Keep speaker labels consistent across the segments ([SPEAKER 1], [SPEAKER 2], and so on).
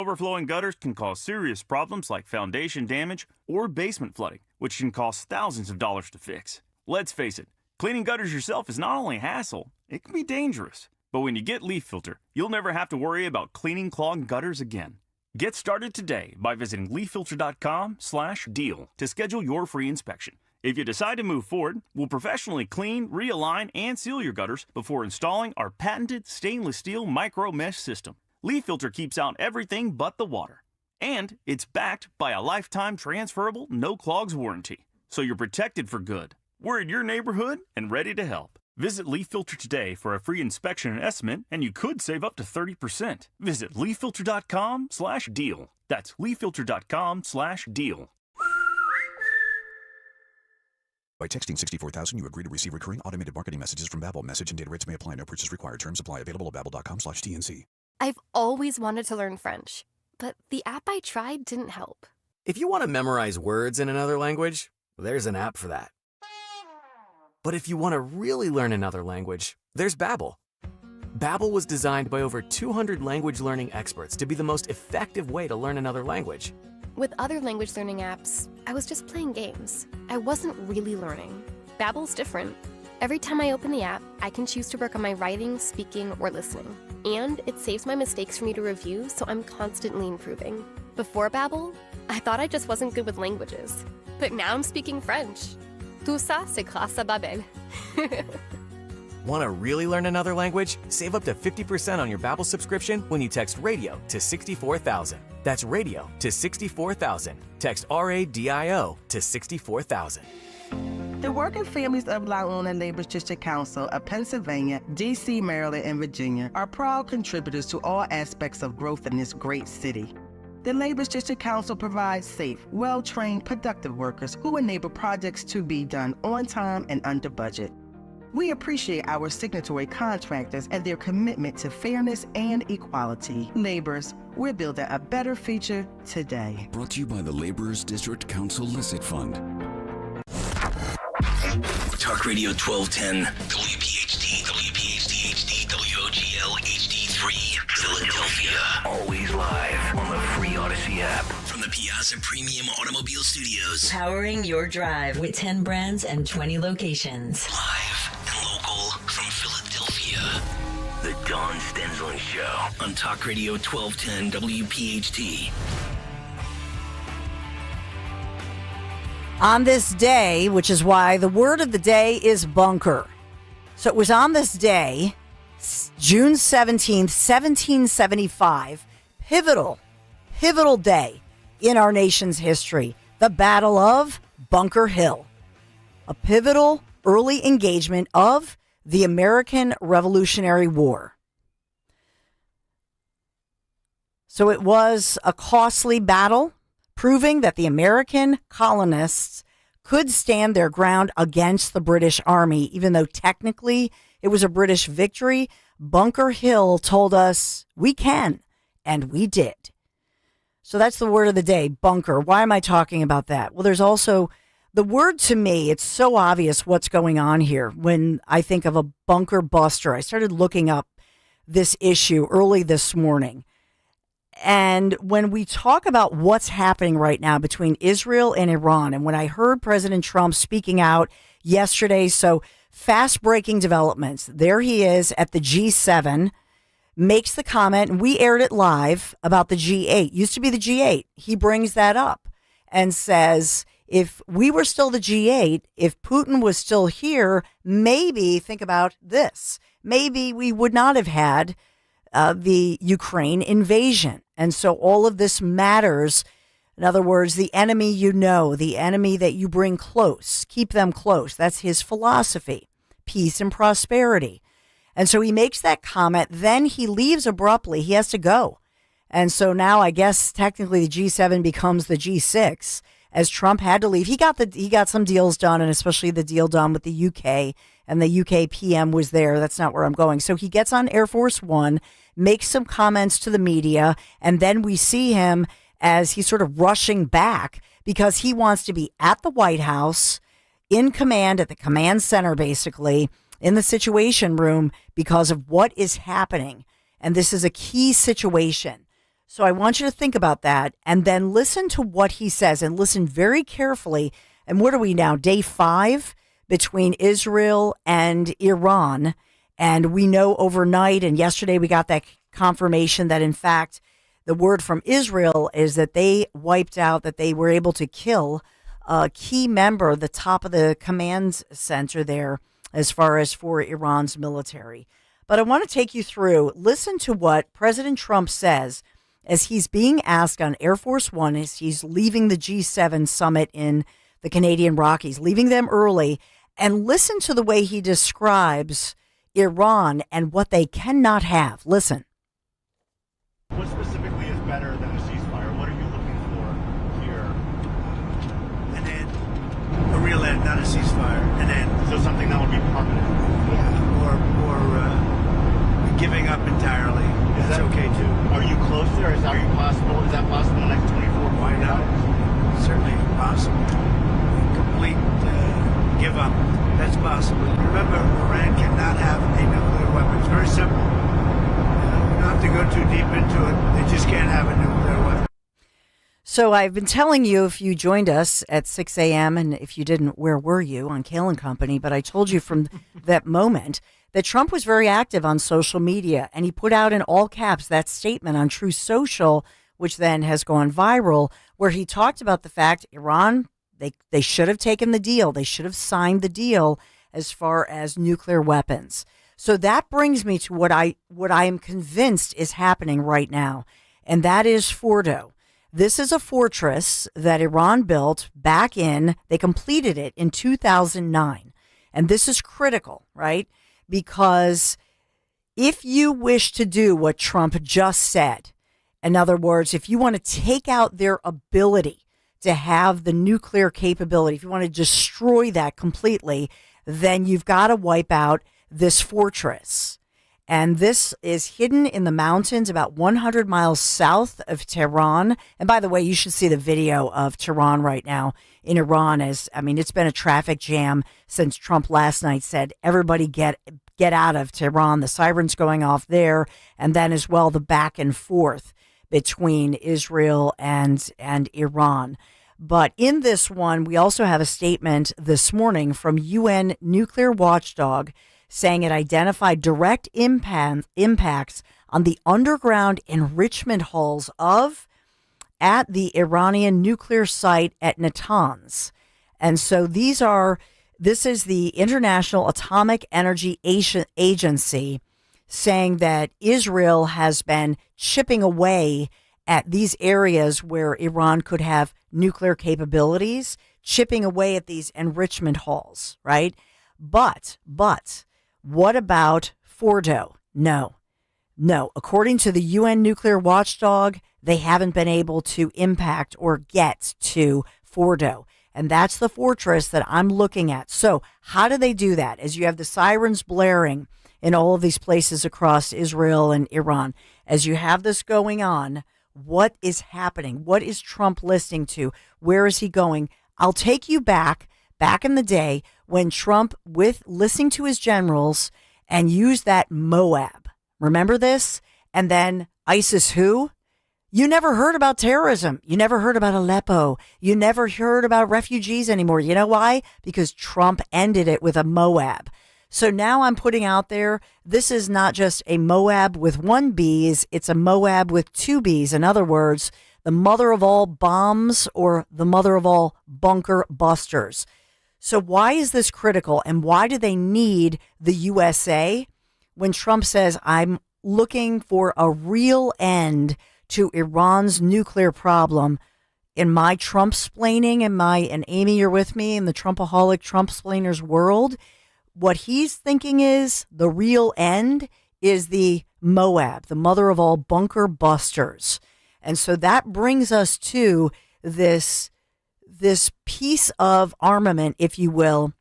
[SPEAKER 1] Overflowing gutters can cause serious problems like foundation damage or basement flooding, which can cost thousands of dollars to fix. Let's face it, cleaning gutters yourself is not only a hassle, it can be dangerous. But when you get Leaf Filter, you'll never have to worry about cleaning clogged gutters again. Get started today by visiting leaffilter.com/deal to schedule your free inspection. If you decide to move forward, we'll professionally clean, realign, and seal your gutters before installing our patented stainless steel micro mesh system. Leaf Filter keeps out everything but the water. And it's backed by a lifetime transferable no clogs warranty. So you're protected for good. We're in your neighborhood and ready to help. Visit Leaf Filter today for a free inspection and estimate, and you could save up to 30%. Visit leaffilter.com/deal. That's leaffilter.com/deal.
[SPEAKER 2] By texting 64,000, you agree to receive recurring automated marketing messages from Babel. Message and data rates may apply. No purchase required. Terms apply. Available at babel.com/TNC.
[SPEAKER 3] I've always wanted to learn French, but the app I tried didn't help.
[SPEAKER 4] If you want to memorize words in another language, there's an app for that. But if you want to really learn another language, there's Babel. Babel was designed by over 200 language learning experts to be the most effective way to learn another language.
[SPEAKER 3] With other language learning apps, I was just playing games. I wasn't really learning. Babbel's different. Every time I open the app, I can choose to work on my writing, speaking, or listening. And it saves my mistakes for me to review, so I'm constantly improving. Before Babel, I thought I just wasn't good with languages. But now I'm speaking French. Tout ça, c'est grâce à Babel.
[SPEAKER 4] Want to really learn another language? Save up to 50% on your Babel subscription when you text RADIO to 64,000. That's RADIO to 64,000. Text RADIO to 64,000.
[SPEAKER 5] The working families of La Una Labor District Council of Pennsylvania, D.C., Maryland, and Virginia are proud contributors to all aspects of growth in this great city. The Labor District Council provides safe, well-trained, productive workers who enable projects to be done on time and under budget. We appreciate our signatory contractors and their commitment to fairness and equality. Laborers, we're building a better future today.
[SPEAKER 6] Brought to you by the Laborers District Council Licit Fund.
[SPEAKER 7] Talk Radio 1210, WPHT, WPHT HD, WOGL HD3, Philadelphia. Always live on the free Odyssey app. From the Piazza Premium Automobile Studios.
[SPEAKER 8] Powering your drive with 10 brands and 20 locations.
[SPEAKER 7] Live and local from Philadelphia. The Dawn Stensland Show on Talk Radio 1210, WPHT.
[SPEAKER 9] On this day, which is why the word of the day is bunker. So it was on this day, June 17th, 1775, pivotal day in our nation's history, the Battle of Bunker Hill, a pivotal early engagement of the American Revolutionary War. So it was a costly battle, proving that the American colonists could stand their ground against the British Army, even though technically it was a British victory. Bunker Hill told us we can, and we did. So that's the word of the day, bunker. Why am I talking about that? Well, there's also the word to me, it's so obvious what's going on here when I think of a bunker buster. I started looking up this issue early this morning. And when we talk about what's happening right now between Israel and Iran, and when I heard President Trump speaking out yesterday, so fast-breaking developments, there he is at the G7, makes the comment, and we aired it live, about the G8. Used to be the G8. He brings that up and says, if we were still the G8, if Putin was still here, maybe, think about this, maybe we would not have had the Ukraine invasion. And so all of this matters. In other words, the enemy you know, the enemy that you bring close, keep them close. That's his philosophy, peace and prosperity. And so he makes that comment. Then he leaves abruptly. He has to go. And so now I guess technically the G7 becomes the G6 as Trump had to leave. He got some deals done, and especially the deal done with the UK, and the UK PM was there. That's not where I'm going. So he gets on Air Force One, makes some comments to the media, and then we see him as he's sort of rushing back because he wants to be at the White House, in command, at the command center, basically, in the Situation Room, because of what is happening. And this is a key situation. So I want you to think about that and then listen to what he says and listen very carefully. And what are we now? Day 5 between Israel and Iran. And we know overnight and yesterday we got that confirmation that in fact the word from Israel is that they wiped out, that they were able to kill a key member, the top of the command center there, as far as for Iran's military. But I want to take you through, listen to what President Trump says as he's being asked on Air Force One as he's leaving the G7 summit in the Canadian Rockies, leaving them early, and listen to the way he describes Iran and what they cannot have. Listen.
[SPEAKER 10] What specifically is better than a ceasefire? What are you looking for here?
[SPEAKER 11] An end. A real end, not a ceasefire. An end.
[SPEAKER 10] So something that would be permanent.
[SPEAKER 11] Yeah. Or giving up entirely. That's okay too.
[SPEAKER 10] Are you close there? Is that possible? Is that possible in the next 24
[SPEAKER 11] Why not? Certainly possible. Complete give up. That's possible. Remember, Iran cannot have a nuclear weapon. It's very simple. You don't have to go too deep into it. They just can't have a nuclear weapon.
[SPEAKER 9] So I've been telling you, if you joined us at 6 a.m., and if you didn't, where were you on Kale and Company? But I told you from that moment that Trump was very active on social media, and he put out in all caps that statement on True Social, which then has gone viral, where he talked about the fact Iran, they should have taken the deal. They should have signed the deal as far as nuclear weapons. So that brings me to what I am convinced is happening right now, and that is Fordo. This is a fortress that Iran built they completed it in 2009. And this is critical, right? Because if you wish to do what Trump just said, in other words, if you want to take out their ability to have the nuclear capability, if you want to destroy that completely, then you've got to wipe out this fortress. And this is hidden in the mountains about 100 miles south of Tehran. And by the way, you should see the video of Tehran right now in Iran. It's been a traffic jam since Trump last night said, everybody get out of Tehran. The sirens going off there. And then as well, the back and forth between Israel and Iran. But in this one, we also have a statement this morning from UN nuclear watchdog saying it identified direct impacts on the underground enrichment halls at the Iranian nuclear site at Natanz. And so this is the International Atomic Energy Agency saying that Israel has been chipping away at these areas where Iran could have nuclear capabilities, chipping away at these enrichment halls, right? But what about Fordo? No. According to the UN nuclear watchdog, they haven't been able to impact or get to Fordo. And that's the fortress that I'm looking at. So how do they do that? As you have the sirens blaring in all of these places across Israel and Iran, as you have this going on, what is happening? What is Trump listening to? Where is he going? I'll take you back in the day when Trump, with listening to his generals, and used that Moab. Remember this? And then ISIS who? You never heard about terrorism. You never heard about Aleppo. You never heard about refugees anymore. You know why? Because Trump ended it with a Moab. So now I'm putting out there, this is not just a Moab with one B's, it's a Moab with two B's. In other words, the mother of all bombs or the mother of all bunker busters. So why is this critical, and why do they need the USA when Trump says, I'm looking for a real end to Iran's nuclear problem? In my Trump-splaining and Amy, you're with me in the Trumpaholic Trump-splainers world, what he's thinking is the real end is the Moab, the mother of all bunker busters. And so that brings us to this piece of armament, if you will,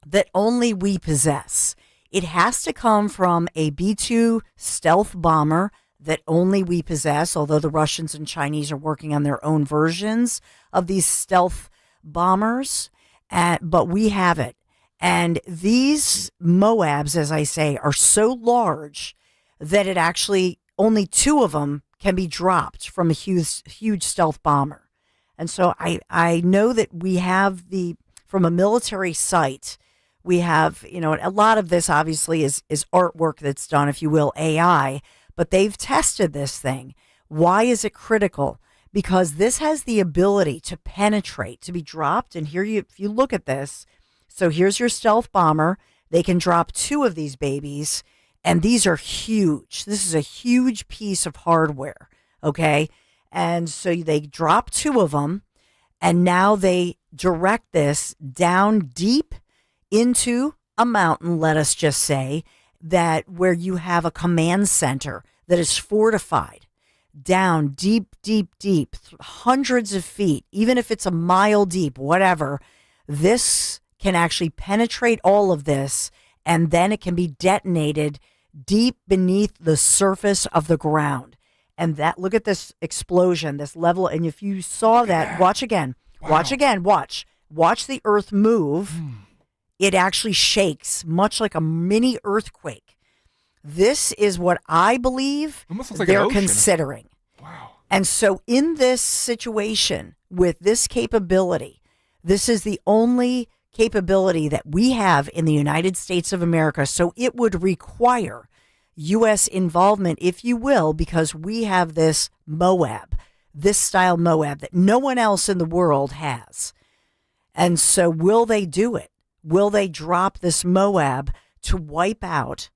[SPEAKER 9] that only we possess. It has to come from a B-2 stealth bomber that only we possess, although the Russians and Chinese are working on their own versions of these stealth bombers, but we have it. And these Moabs, as I say, are so large that it actually, only two of them can be dropped from a huge stealth bomber. And so I know that we have from a military site, we have, a lot of this obviously is artwork that's done, if you will, AI, but they've tested this thing. Why is it critical? Because this has the ability to penetrate, to be dropped. And here if you look at this, so here's your stealth bomber. They can drop 2 of these babies, and these are huge. This is a huge piece of hardware, okay? And so they drop 2 of them, and now they direct this down deep into a mountain, let us just say, that where you have a command center that is fortified. Down deep, hundreds of feet, even if it's a mile deep, whatever, this can actually penetrate all of this, and then it can be detonated deep beneath the surface of the ground. And look at this explosion, this level. And if you saw that, watch again, watch the earth move. It actually shakes, much like a mini earthquake. This is what I believe they're considering.
[SPEAKER 12] Wow.
[SPEAKER 9] And so in this situation, with this capability, this is the only capability that we have in the United States of America. So it would require U.S. involvement, if you will, because we have this Moab, this style Moab that no one else in the world has. And so will they do it? Will they drop this Moab to wipe out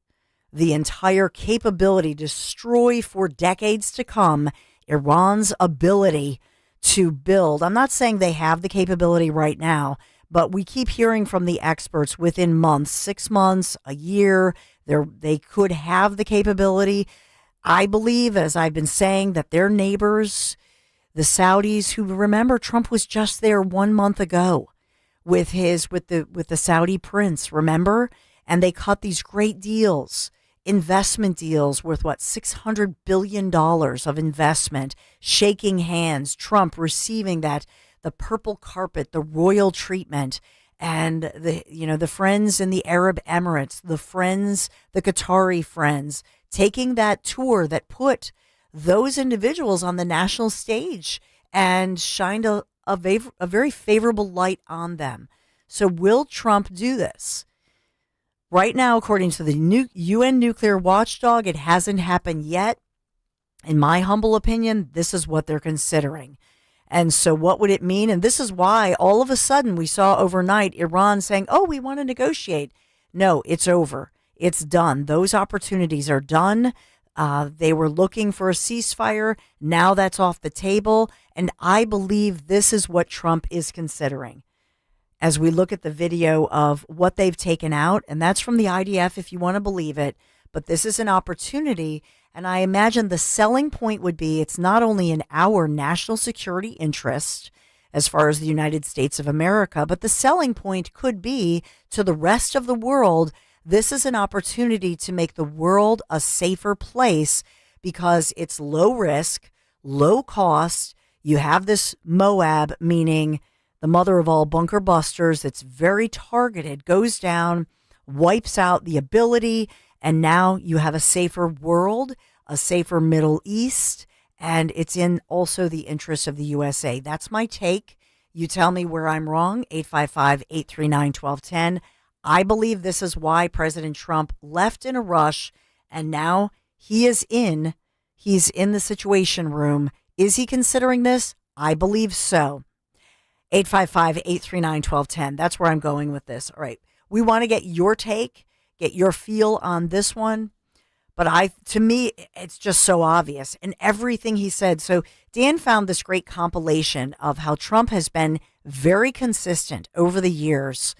[SPEAKER 9] the entire capability, destroy for decades to come Iran's ability to build? I'm not saying they have the capability right now, but we keep hearing from the experts within months, 6 months, a year, they could have the capability. I believe, as I've been saying, that their neighbors, the Saudis, who, remember, Trump was just there 1 month ago with the Saudi prince, remember? And they cut these great deals, investment deals worth $600 billion of investment, shaking hands, Trump receiving the purple carpet, the royal treatment, and the friends in the Arab Emirates, the Qatari friends, taking that tour that put those individuals on the national stage and shined a very favorable light on them. So will Trump do this? Right now, according to the UN nuclear watchdog, it hasn't happened yet. In my humble opinion, this is what they're considering. And so what would it mean? And this is why all of a sudden we saw overnight Iran saying, oh, we want to negotiate. No, it's over. It's done. Those opportunities are done. They were looking for a ceasefire. Now that's off the table. And I believe this is what Trump is considering. As we look at the video of what they've taken out, and that's from the IDF if you want to believe it, but this is an opportunity. And I imagine the selling point would be it's not only in our national security interest as far as the United States of America, but the selling point could be to the rest of the world. This is an opportunity to make the world a safer place because it's low risk, low cost. You have this Moab, meaning the mother of all bunker busters, that's very targeted, goes down, wipes out the ability. And now you have a safer world, a safer Middle East, and it's in also the interest of the USA. That's my take. You tell me where I'm wrong, 855-839-1210. I believe this is why President Trump left in a rush, and now he's in the Situation Room. Is he considering this? I believe so. 855-839-1210. That's where I'm going with this. All right. We want to get your take, get your feel on this one. But to me, it's just so obvious in everything he said. So Dan found this great compilation of how Trump has been very consistent over the years.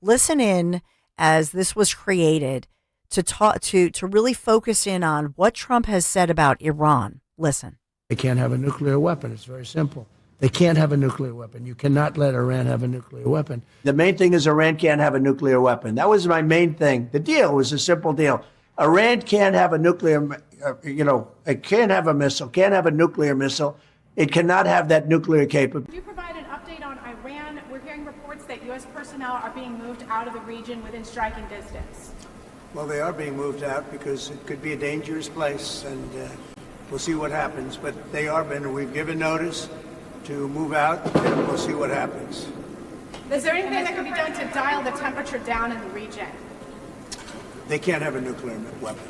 [SPEAKER 9] Listen in as this was created to talk to really focus in on what Trump has said about Iran. Listen.
[SPEAKER 11] They can't have a nuclear weapon. It's very simple. They can't have a nuclear weapon. You cannot let Iran have a nuclear weapon. The main thing is Iran can't have a nuclear weapon. That was my main thing. The deal was a simple deal. Iran can't have a nuclear, it can't have a missile, can't have a nuclear missile. It cannot have that nuclear capability.
[SPEAKER 13] Could you provide an update on Iran? We're hearing reports that U.S. personnel are being moved out of the region within striking distance.
[SPEAKER 11] Well, they are being moved out because it could be a dangerous place, and We'll see what happens, but we've given notice to move out, and we'll see what happens.
[SPEAKER 13] Is there anything that can be done to dial the temperature down in the region?
[SPEAKER 11] They can't have a nuclear weapon.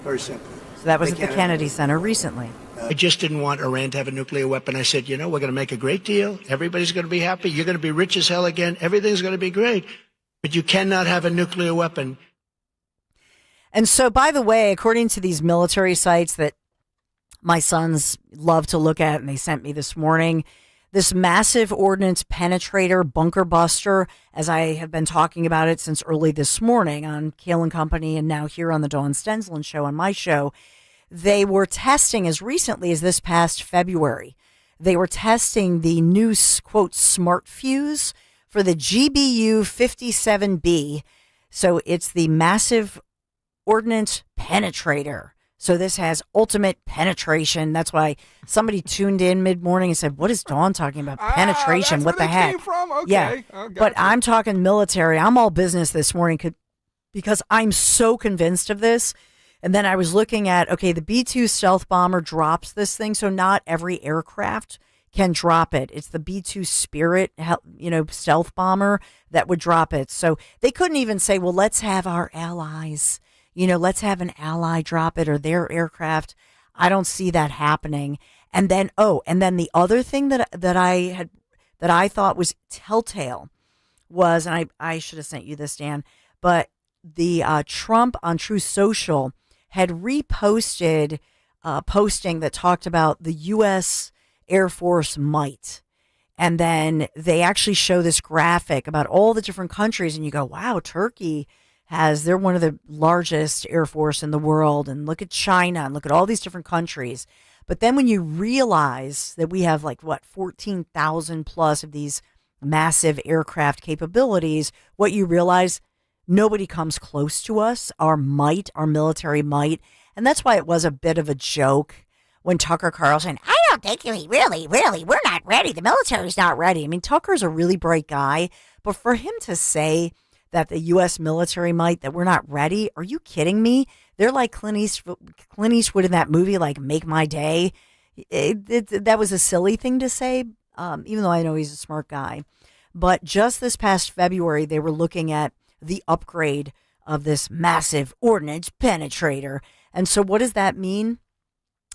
[SPEAKER 11] Very simple.
[SPEAKER 9] So that was at the Kennedy Center recently.
[SPEAKER 11] I just didn't want Iran to have a nuclear weapon. I said, we're going to make a great deal. Everybody's going to be happy. You're going to be rich as hell again. Everything's going to be great. But you cannot have a nuclear weapon.
[SPEAKER 9] And so, by the way, according to these military sites that my sons love to look at, and they sent me this morning, this massive ordnance penetrator, bunker buster, as I have been talking about it since early this morning on Kale and Company and now here on the Dawn Stensland show, on my show, they were testing as recently as this past February. They were testing the new, quote, smart fuse for the GBU 57B. So it's the massive ordnance penetrator. So this has ultimate penetration. That's why somebody tuned in mid-morning and said, what is Dawn talking about? Penetration, what the heck?
[SPEAKER 12] Came from? Okay.
[SPEAKER 9] Yeah, but I'm talking military. I'm all business this morning because I'm so convinced of this. And then I was looking at, okay, the B-2 stealth bomber drops this thing, so not every aircraft can drop it. It's the B-2 Spirit, stealth bomber that would drop it. So they couldn't even say, well, let's have our allies, let's have an ally drop it or their aircraft. I don't see that happening. And then the other thing that I thought was telltale was, and I should have sent you this, Dan, but the Trump on Truth Social had reposted a posting that talked about the U.S. Air Force might. And then they actually show this graphic about all the different countries. And you go, wow, Turkey they're one of the largest Air Force in the world. And look at China and look at all these different countries. But then when you realize that we have 14,000 plus of these massive aircraft capabilities, what you realize, nobody comes close to us, our might, our military might. And that's why it was a bit of a joke when Tucker Carlson, I don't think really, we're not ready. The military's not ready. I mean, Tucker's a really bright guy, but for him to say that the U.S. military might, that we're not ready, are you kidding me? They're like Clint Eastwood in that movie, Make My Day. That was a silly thing to say, even though I know he's a smart guy. But just this past February, they were looking at the upgrade of this massive ordnance penetrator. And so what does that mean?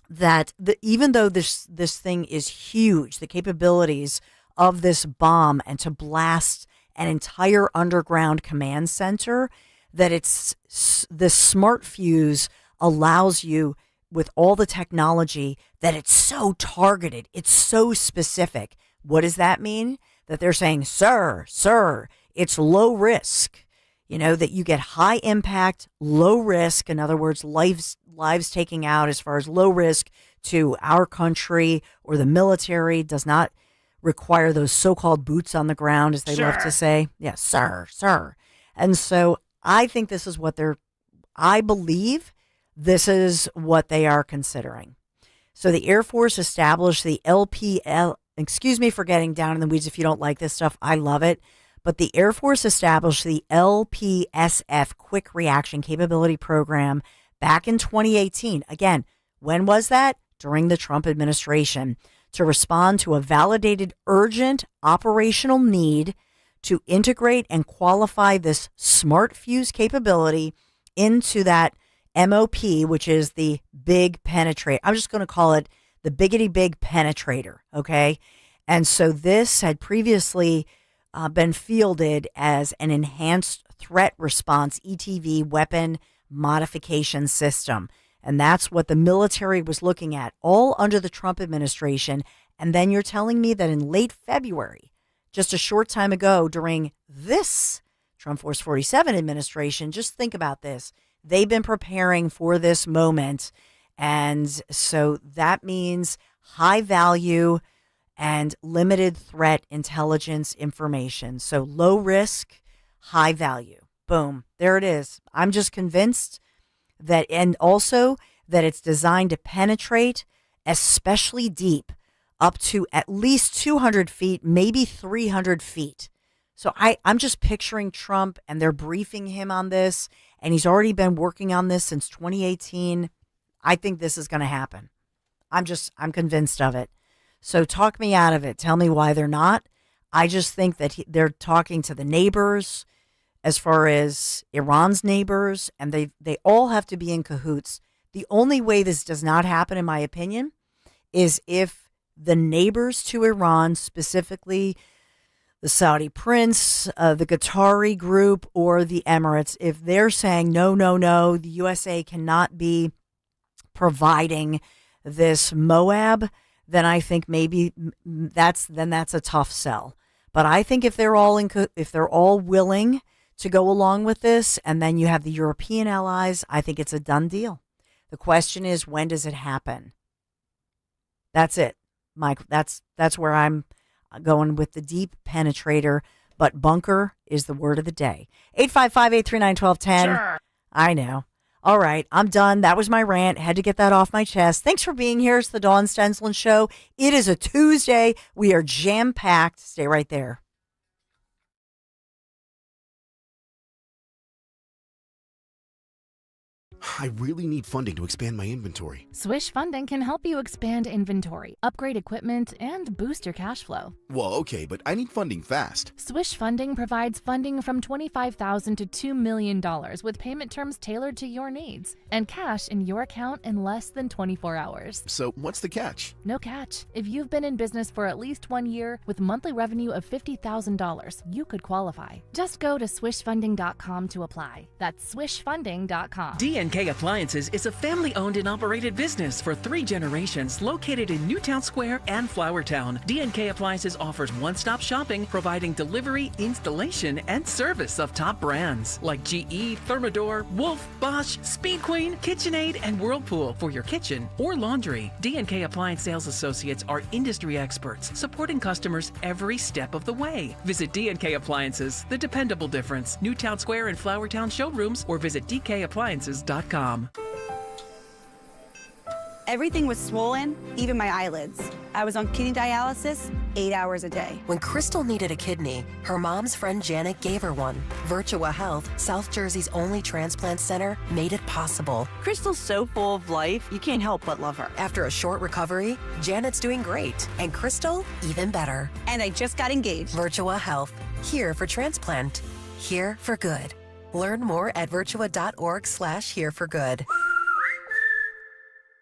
[SPEAKER 9] That even though this thing is huge, the capabilities of this bomb and to blast an entire underground command center, that this smart fuse allows you, with all the technology, that it's so targeted, it's so specific. What does that mean? That they're saying, sir, it's low risk. That you get high impact, low risk. In other words, lives taking out as far as low risk to our country or the military, does not require those so-called boots on the ground, as they love to say. Yes, sir. And so I think this is I believe this is what they are considering. So the Air Force established the LPL, excuse me for getting down in the weeds if you don't like this stuff. I love it. But the Air Force established the LPSF Quick Reaction Capability Program back in 2018. Again, when was that? During the Trump administration, to respond to a validated urgent operational need to integrate and qualify this smart fuse capability into that MOP, which is the big penetrator. I'm just going to call it the biggity big penetrator, okay? And so this had previously been fielded as an enhanced threat response ETV weapon modification system. And that's what the military was looking at, all under the Trump administration. And then you're telling me that in late February, just a short time ago during this Trump Force 47 administration, just think about this. They've been preparing for this moment. And so that means high value and limited threat intelligence information. So low risk, high value. Boom. There it is. I'm just convinced that, and also that it's designed to penetrate especially deep, up to at least 200 feet, maybe 300 feet. So I'm just picturing Trump, and they're briefing him on this, and he's already been working on this since 2018. I think this is going to happen. I'm convinced of it. So talk me out of it. Tell me why they're not. I just think that they're talking to the neighbors as far as Iran's neighbors, and they all have to be in cahoots. The only way this does not happen, in my opinion, is if the neighbors to Iran, specifically the Saudi prince, the Qatari group, or the Emirates, if they're saying, no, the USA cannot be providing this Moab, then I think maybe that's a tough sell. But I think if they're all willing to go along with this, and then you have the European allies, I think it's a done deal. The question is, when does it happen? That's it, Mike. That's where I'm going with the deep penetrator, but bunker is the word of the day. 855-839-1210.
[SPEAKER 12] Sure.
[SPEAKER 9] I know. All right, I'm done. That was my rant. Had to get that off my chest. Thanks for being here. It's the Dawn Stensland Show. It is a Tuesday. We are jam-packed. Stay right there.
[SPEAKER 14] I really need funding to expand my inventory.
[SPEAKER 15] Swish Funding can help you expand inventory, upgrade equipment, and boost your cash flow.
[SPEAKER 14] Well, okay, but I need funding fast.
[SPEAKER 15] Swish Funding provides funding from $25,000 to $2 million with payment terms tailored to your needs and cash in your account in less than 24 hours.
[SPEAKER 14] So what's the catch?
[SPEAKER 15] No catch. If you've been in business for at least 1 year with monthly revenue of $50,000, you could qualify. Just go to swishfunding.com to apply. That's swishfunding.com.
[SPEAKER 16] D&K Appliances is a family-owned and operated business for 3 generations located in Newtown Square and Flowertown. D&K Appliances offers one-stop shopping, providing delivery, installation, and service of top brands like GE, Thermador, Wolf, Bosch, Speed Queen, KitchenAid, and Whirlpool for your kitchen or laundry. D&K Appliance sales associates are industry experts, supporting customers every step of the way. Visit D&K Appliances, the dependable difference. Newtown Square and Flowertown showrooms, or visit dkappliances.com.
[SPEAKER 17] Everything was swollen, even my eyelids. I was on kidney dialysis 8 hours a day.
[SPEAKER 18] When Crystal needed a kidney, her mom's friend Janet gave her one. Virtua Health, South Jersey's only transplant center, made it possible.
[SPEAKER 19] Crystal's so full of life, you can't help but love her.
[SPEAKER 18] After a short recovery, Janet's doing great, and Crystal, even better.
[SPEAKER 17] And I just got engaged.
[SPEAKER 18] Virtua Health, here for transplant, here for good. Learn more at virtua.org/hereforgood.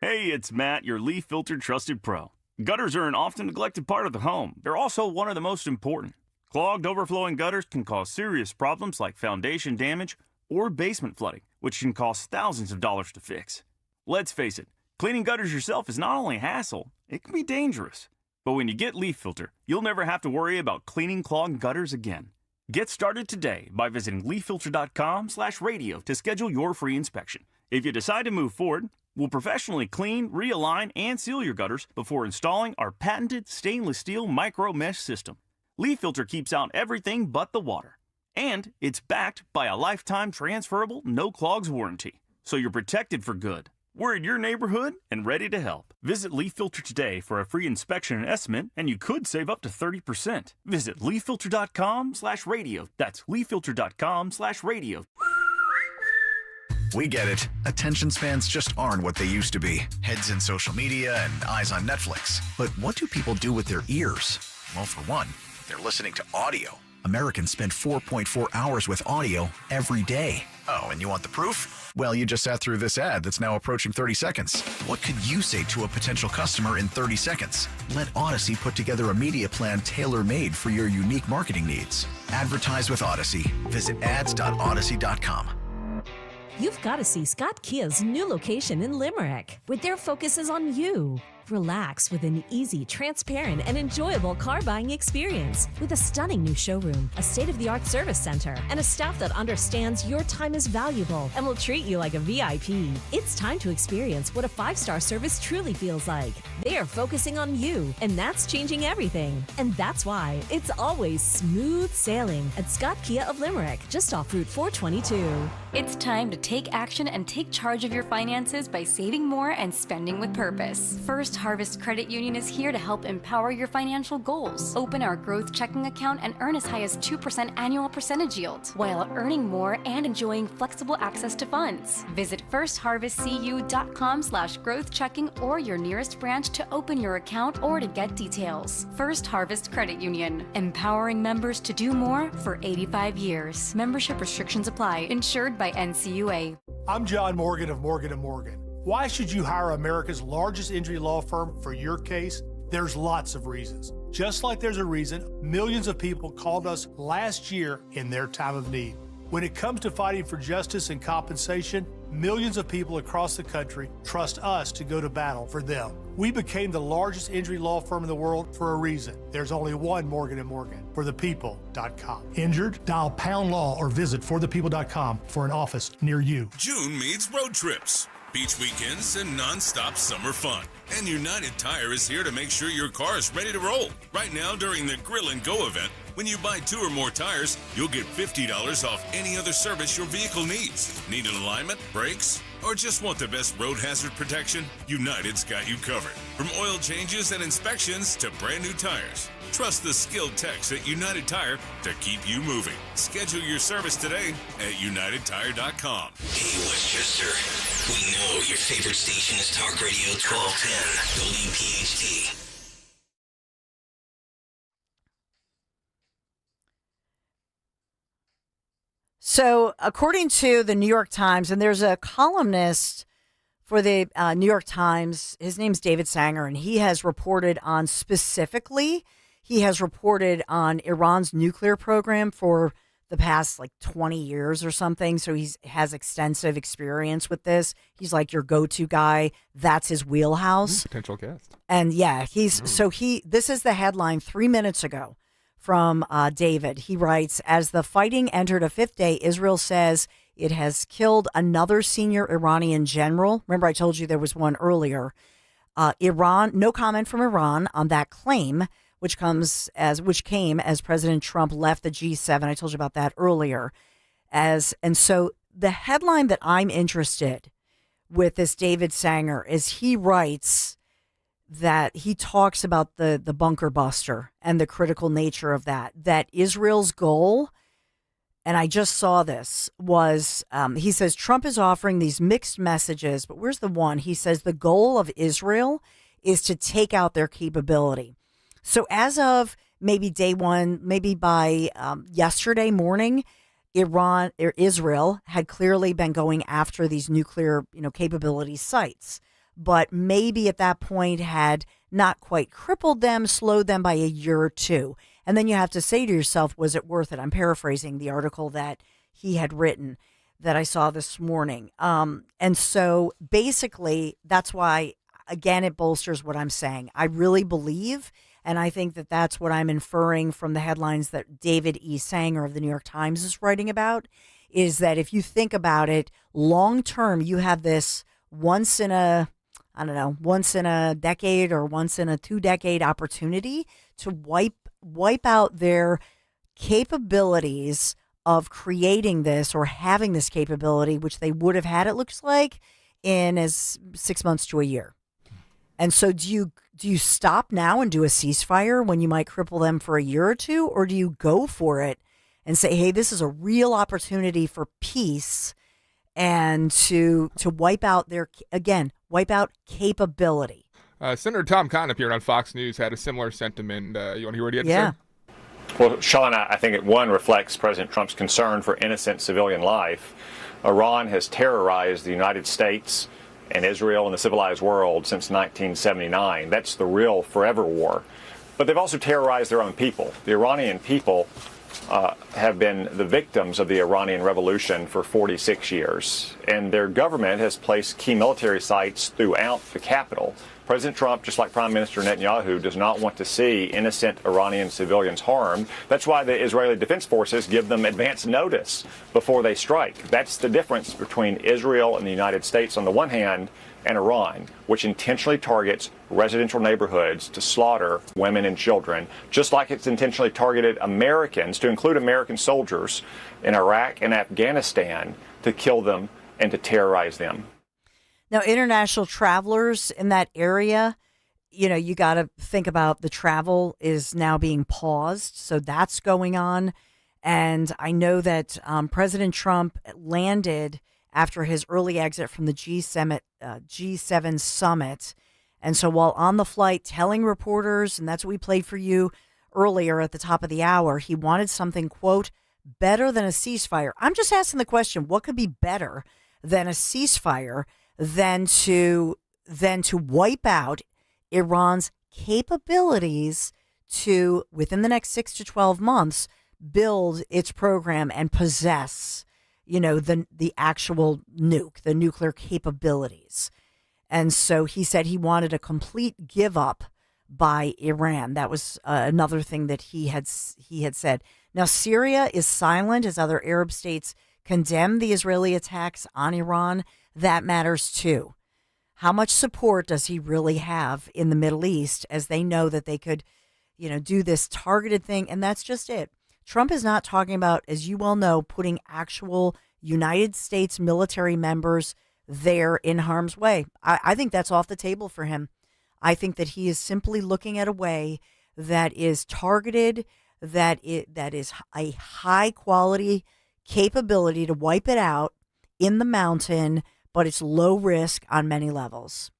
[SPEAKER 1] Hey, it's Matt, your leaf filter trusted pro. Gutters are an often neglected part of the home. They're also one of the most important. Clogged, overflowing gutters can cause serious problems like foundation damage or basement flooding, which can cost thousands of dollars to fix. Let's face it, cleaning gutters yourself is not only a hassle, it can be dangerous. But when you get Leaf Filter, you'll never have to worry about cleaning clogged gutters again. Get started today by visiting leaffilter.com/radio to schedule your free inspection. If you decide to move forward, we'll professionally clean, realign, and seal your gutters before installing our patented stainless steel micro mesh system. Leaf Filter keeps out everything but the water. And it's backed by a lifetime transferable no clogs warranty. So you're protected for good. We're in your neighborhood and ready to help. Visit Leaf Filter today for a free inspection and estimate, and you could save up to 30%. Visit leaffilter.com/radio. That's leaffilter.com/radio.
[SPEAKER 20] We get it. Attention spans just aren't what they used to be. Heads in social media and eyes on Netflix. But what do people do with their ears? Well, for one, they're listening to audio. Americans spend 4.4 hours with audio every day. Oh, and you want the proof? Well, you just sat through this ad that's now approaching 30 seconds. What could you say to a potential customer in 30 seconds? Let Odyssey put together a media plan tailor-made for your unique marketing needs. Advertise with Odyssey. Visit ads.odyssey.com.
[SPEAKER 21] You've got to see Scott Kia's new location in Limerick, where their focus is on you. Relax with an easy, transparent, and enjoyable car buying experience with a stunning new showroom, a state-of-the-art service center, and a staff that understands your time is valuable and will treat you like a VIP. It's time to experience what a 5-star service truly feels like. They are focusing on you, and that's changing everything. And that's why it's always smooth sailing at Scott Kia of Limerick, just off Route 422.
[SPEAKER 12] It's time to take action and take charge of your finances by saving more and spending with purpose. First Harvest Credit Union is here to help empower your financial goals. Open our growth checking account and earn as high as 2% annual percentage yield, while earning more and enjoying flexible access to funds. Visit firstharvestcu.com/growthchecking or your nearest branch to open your account or to get details. First Harvest Credit Union, empowering members to do more for 85 years. Membership restrictions apply. Insured by NCUA.
[SPEAKER 22] I'm John Morgan of Morgan & Morgan. Why should you hire America's largest injury law firm for your case? There's lots of reasons. Just like there's a reason millions of people called us last year in their time of need. When it comes to fighting for justice and compensation, millions of people across the country trust us to go to battle for them. We became the largest injury law firm in the world for a reason. There's only one Morgan & Morgan, forthepeople.com. Injured? Dial #law or visit forthepeople.com for an office near you.
[SPEAKER 23] June means road trips, beach weekends, and non-stop summer fun. And United Tire is here to make sure your car is ready to roll. Right now during the Grill and Go event, when you buy 2 or more tires, you'll get $50 off any other service your vehicle needs. Need an alignment, brakes, or just want the best road hazard protection? United's got you covered. From oil changes and inspections to brand new tires. Trust the skilled techs at United Tire to keep you moving. Schedule your service today at UnitedTire.com.
[SPEAKER 7] Hey, Westchester. We know your favorite station is Talk Radio 1210, WPHT.
[SPEAKER 9] So, according to the New York Times, and there's a columnist for the New York Times, his name's David Sanger, and he has reported on Iran's nuclear program for the past 20 years or something. So he has extensive experience with this. He's like your go-to guy. That's his wheelhouse.
[SPEAKER 24] Potential guest.
[SPEAKER 9] And yeah, this is the headline 3 minutes ago from David. He writes, as the fighting entered a 5th day, Israel says it has killed another senior Iranian general. Remember, I told you there was one earlier. Iran, no comment from Iran on that claim, which came as President Trump left the G7. I told you about that earlier. And so the headline that I'm interested with this David Sanger is he writes that he talks about the bunker buster and the critical nature of that Israel's goal, and I just saw this, was he says Trump is offering these mixed messages, but where's the one? He says the goal of Israel is to take out their capability. So as of maybe day one, maybe by yesterday morning, Israel had clearly been going after these nuclear, capability sites, but maybe at that point had not quite crippled them, slowed them by a year or two. And then you have to say to yourself, was it worth it? I'm paraphrasing the article that he had written that I saw this morning. And so basically, that's why, again, it bolsters what I'm saying. I really believe, and I think that that's what I'm inferring from the headlines that David E. Sanger of the New York Times is writing about, is that if you think about it, long term, you have this once in a decade or once in a 2-decade opportunity to wipe out their capabilities of creating this or having this capability, which they would have had, it looks like, in as 6 months to a year. And so do you stop now and do a ceasefire when you might cripple them for a year or two, or do you go for it and say, hey, this is a real opportunity for peace and to wipe out capability?
[SPEAKER 24] Senator Tom Cotton appeared on Fox News, had a similar sentiment. You want to hear what he had to say?
[SPEAKER 25] Well, Sean, I think one reflects President Trump's concern for innocent civilian life. Iran has terrorized the United States and Israel and the civilized world since 1979. That's the real forever war. But they've also terrorized their own people. The Iranian people have been the victims of the Iranian Revolution for 46 years, and their government has placed key military sites throughout the capital. President Trump, just like Prime Minister Netanyahu, does not want to see innocent Iranian civilians harmed. That's why the Israeli Defense Forces give them advance notice before they strike. That's the difference between Israel and the United States on the one hand and Iran, which intentionally targets residential neighborhoods to slaughter women and children, just like it's intentionally targeted Americans, to include American soldiers in Iraq and Afghanistan, to kill them and to terrorize them.
[SPEAKER 9] Now, international travelers in that area, you got to think about the travel is now being paused. So that's going on. And I know that President Trump landed after his early exit from the G7 summit. And so while on the flight telling reporters, and that's what we played for you earlier at the top of the hour, he wanted something, quote, better than a ceasefire. I'm just asking the question, what could be better than a ceasefire than to wipe out Iran's capabilities to, within the next 6 to 12 months, build its program and possess, the actual nuke, the nuclear capabilities. And so he said he wanted a complete give up by Iran. That was another thing that he had said. Now, Syria is silent as other Arab states condemn the Israeli attacks on Iran. That matters too. How much support does he really have in the Middle East as they know that they could, do this targeted thing? And that's just it. Trump is not talking about, as you well know, putting actual United States military members there in harm's way. I think that's off the table for him. I think that he is simply looking at a way that is targeted, that is a high quality capability to wipe it out in the mountain, but it's low risk on many levels.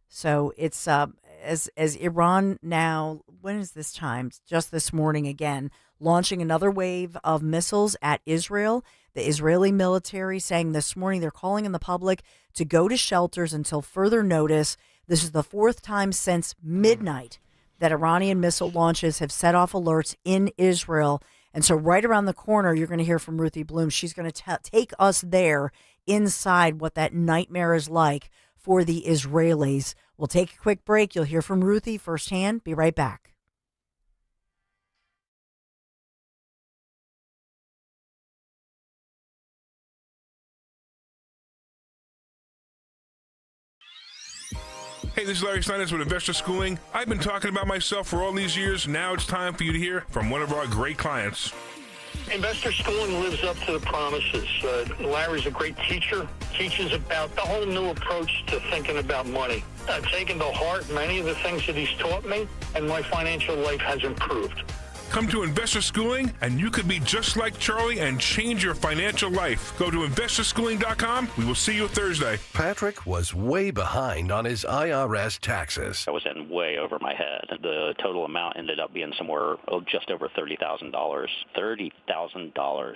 [SPEAKER 9] So it's as Iran now, when is this time? Just this morning again, launching another wave of missiles at Israel. The Israeli military saying this morning they're calling on the public to go to shelters until further notice. This is the fourth time since midnight that Iranian missile launches have set off alerts in Israel. And so right around the corner, you're going to hear from Ruthie Bloom. She's going to take us there inside what that nightmare is like for the Israelis. We'll take a quick break. You'll hear from Ruthie firsthand. Be right back.
[SPEAKER 2] Hey, this is Larry Steinitz with Investor Schooling. I've been talking about myself for all these years. Now it's time for you to hear from one of our great clients.
[SPEAKER 3] Investor Schooling lives up to the promises. Larry's a great teacher, teaches about the whole new approach to thinking about money. I've taken to heart many of the things that he's taught me, and my financial life has improved.
[SPEAKER 2] Come to Investor Schooling, and you could be just like Charlie and change your financial life. Go to investorschooling.com. We will see you Thursday.
[SPEAKER 4] Patrick was way behind on his IRS taxes.
[SPEAKER 5] I was in way over my head. The total amount ended up being somewhere just over $30,000. $30,000.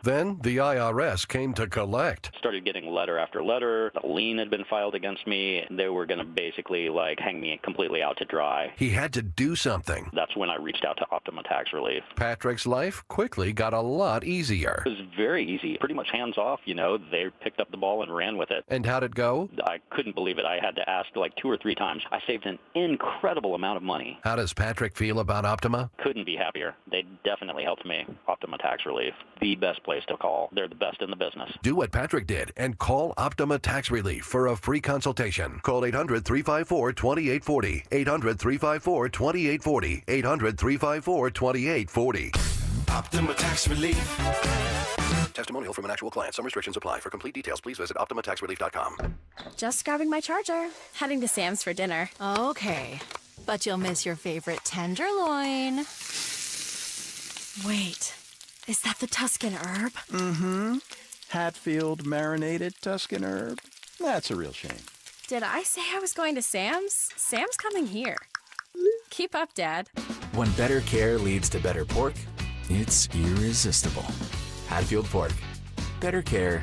[SPEAKER 4] Then the IRS came to collect.
[SPEAKER 5] Started getting letter after letter. A lien had been filed against me. They were going to basically hang me completely out to dry.
[SPEAKER 4] He had to do something.
[SPEAKER 5] That's when I reached out to Optima Tax Relief.
[SPEAKER 4] Patrick's life quickly got a lot easier.
[SPEAKER 5] It was very easy. Pretty much hands off, They picked up the ball and ran with it.
[SPEAKER 4] And how'd it go?
[SPEAKER 5] I couldn't believe it. I had to ask 2 or 3 times. I saved an incredible amount of money.
[SPEAKER 4] How does Patrick feel about Optima?
[SPEAKER 5] Couldn't be happier. They definitely helped me. Optima Tax Relief. The best place to call. They're the best in the business.
[SPEAKER 4] Do what Patrick did and call Optima Tax Relief for a free consultation. Call 800-354-2840. 800-354-2840. 800-354-2840. Optima Tax Relief. Testimonial from an actual client. Some restrictions apply. For complete details, please visit OptimaTaxRelief.com.
[SPEAKER 6] Just grabbing my charger. Heading to Sam's for dinner.
[SPEAKER 26] Okay, but you'll miss your favorite tenderloin.
[SPEAKER 6] Wait, is that the Tuscan herb?
[SPEAKER 27] Mm-hmm. Hatfield marinated Tuscan herb. That's a real shame.
[SPEAKER 6] Did I say I was going to Sam's? Sam's coming here. Keep up, Dad.
[SPEAKER 28] When better care leads to better pork, it's irresistible. Hatfield Pork. Better care,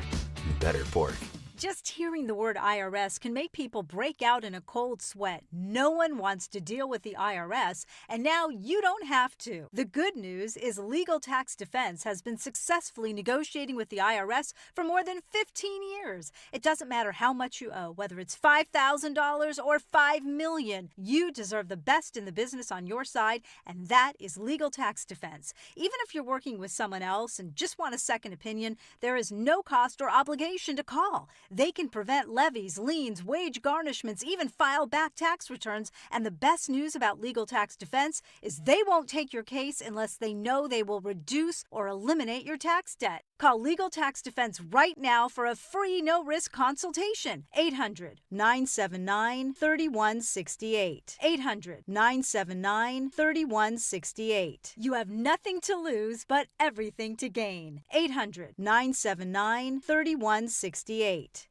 [SPEAKER 28] better pork.
[SPEAKER 29] Just hearing the word IRS can make people break out in a cold sweat. No one wants to deal with the IRS, and now you don't have to. The good news is Legal Tax Defense has been successfully negotiating with the IRS for more than 15 years. It doesn't matter how much you owe, whether it's $5,000 or $5 million. You deserve the best in the business on your side, and that is Legal Tax Defense. Even if you're working with someone else and just want a second opinion, there is no cost or obligation to call. They can prevent levies, liens, wage garnishments, even file back tax returns. And the best news about Legal Tax Defense is they won't take your case unless they know they will reduce or eliminate your tax debt. Call Legal Tax Defense right now for a free no-risk consultation. 800-979-3168. 800-979-3168. You have nothing to lose but everything to gain. 800-979-3168.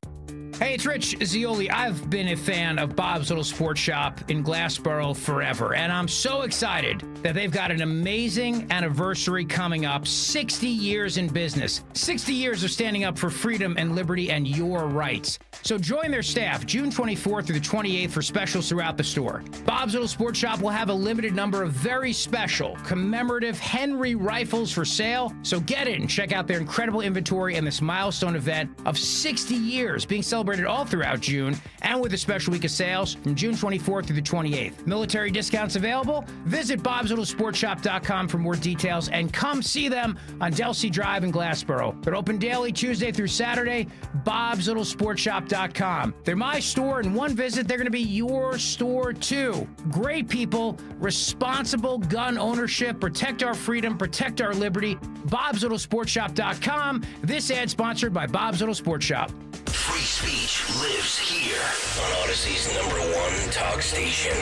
[SPEAKER 8] Hey, it's Rich Zioli. I've been a fan of Bob's Little Sports Shop in Glassboro forever, and I'm so excited that they've got an amazing anniversary coming up. 60 years in business, 60 years of standing up for freedom and liberty and your rights. So join their staff June 24th through the 28th for specials throughout the store. Bob's Little Sports Shop will have a limited number of very special commemorative Henry rifles for sale. So get in and check out their incredible inventory and this milestone event of 60 years being celebrated all throughout June, and with a special week of sales from June 24th through the 28th. Military discounts available. Visit bobslittlesportshop.com for more details and come see them on Delsea Drive in Glassboro. They're open daily Tuesday through Saturday. bobslittlesportshop.com. They're my store. In one visit, they're going to be your store too. Great people, responsible gun ownership, protect our freedom, protect our liberty. bobslittlesportshop.com. This ad sponsored by Bob's Little Sports Shop.
[SPEAKER 7] Free speech lives here on Odyssey's #1 talk station.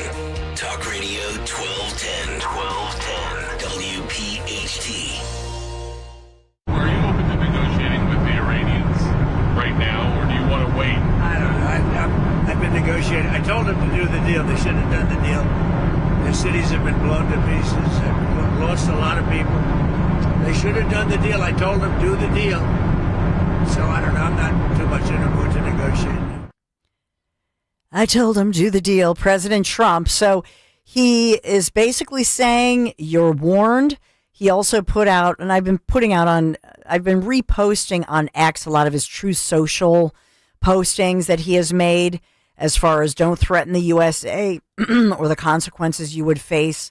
[SPEAKER 7] Talk Radio 1210. WPHT.
[SPEAKER 10] Are you open to negotiating with the Iranians right now, or do you want to wait?
[SPEAKER 11] I don't know. I've been negotiating. I told them to do the deal. They should have done the deal. Their cities have been blown to pieces. They've lost a lot of people. They should have done the deal. I told them, do the deal. So I don't know. I'm not too much in a mood to negotiate.
[SPEAKER 9] I told him, do the deal, President Trump. So he is basically saying you're warned. He also put out, and I've been reposting on X a lot of his True Social postings that he has made as far as don't threaten the USA or the consequences you would face.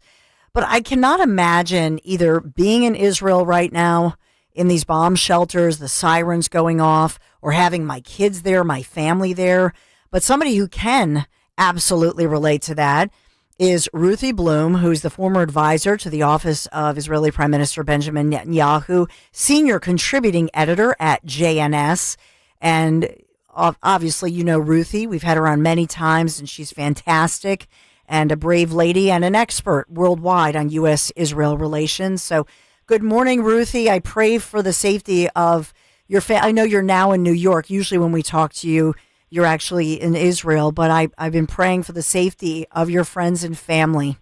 [SPEAKER 9] But I cannot imagine either being in Israel right now in these bomb shelters, the sirens going off, or having my kids there, my family there. But somebody who can absolutely relate to that is Ruthie Bloom, who's the former advisor to the office of Israeli Prime Minister Benjamin Netanyahu, senior contributing editor at JNS. And obviously, you know Ruthie. We've had her on many times, and she's fantastic and a brave lady and an expert worldwide on U.S.-Israel relations. So good morning, Ruthie. I pray for the safety of your family. I know you're now in New York. Usually when we talk to you, you're actually in Israel, but I've been praying for the safety of your friends and family.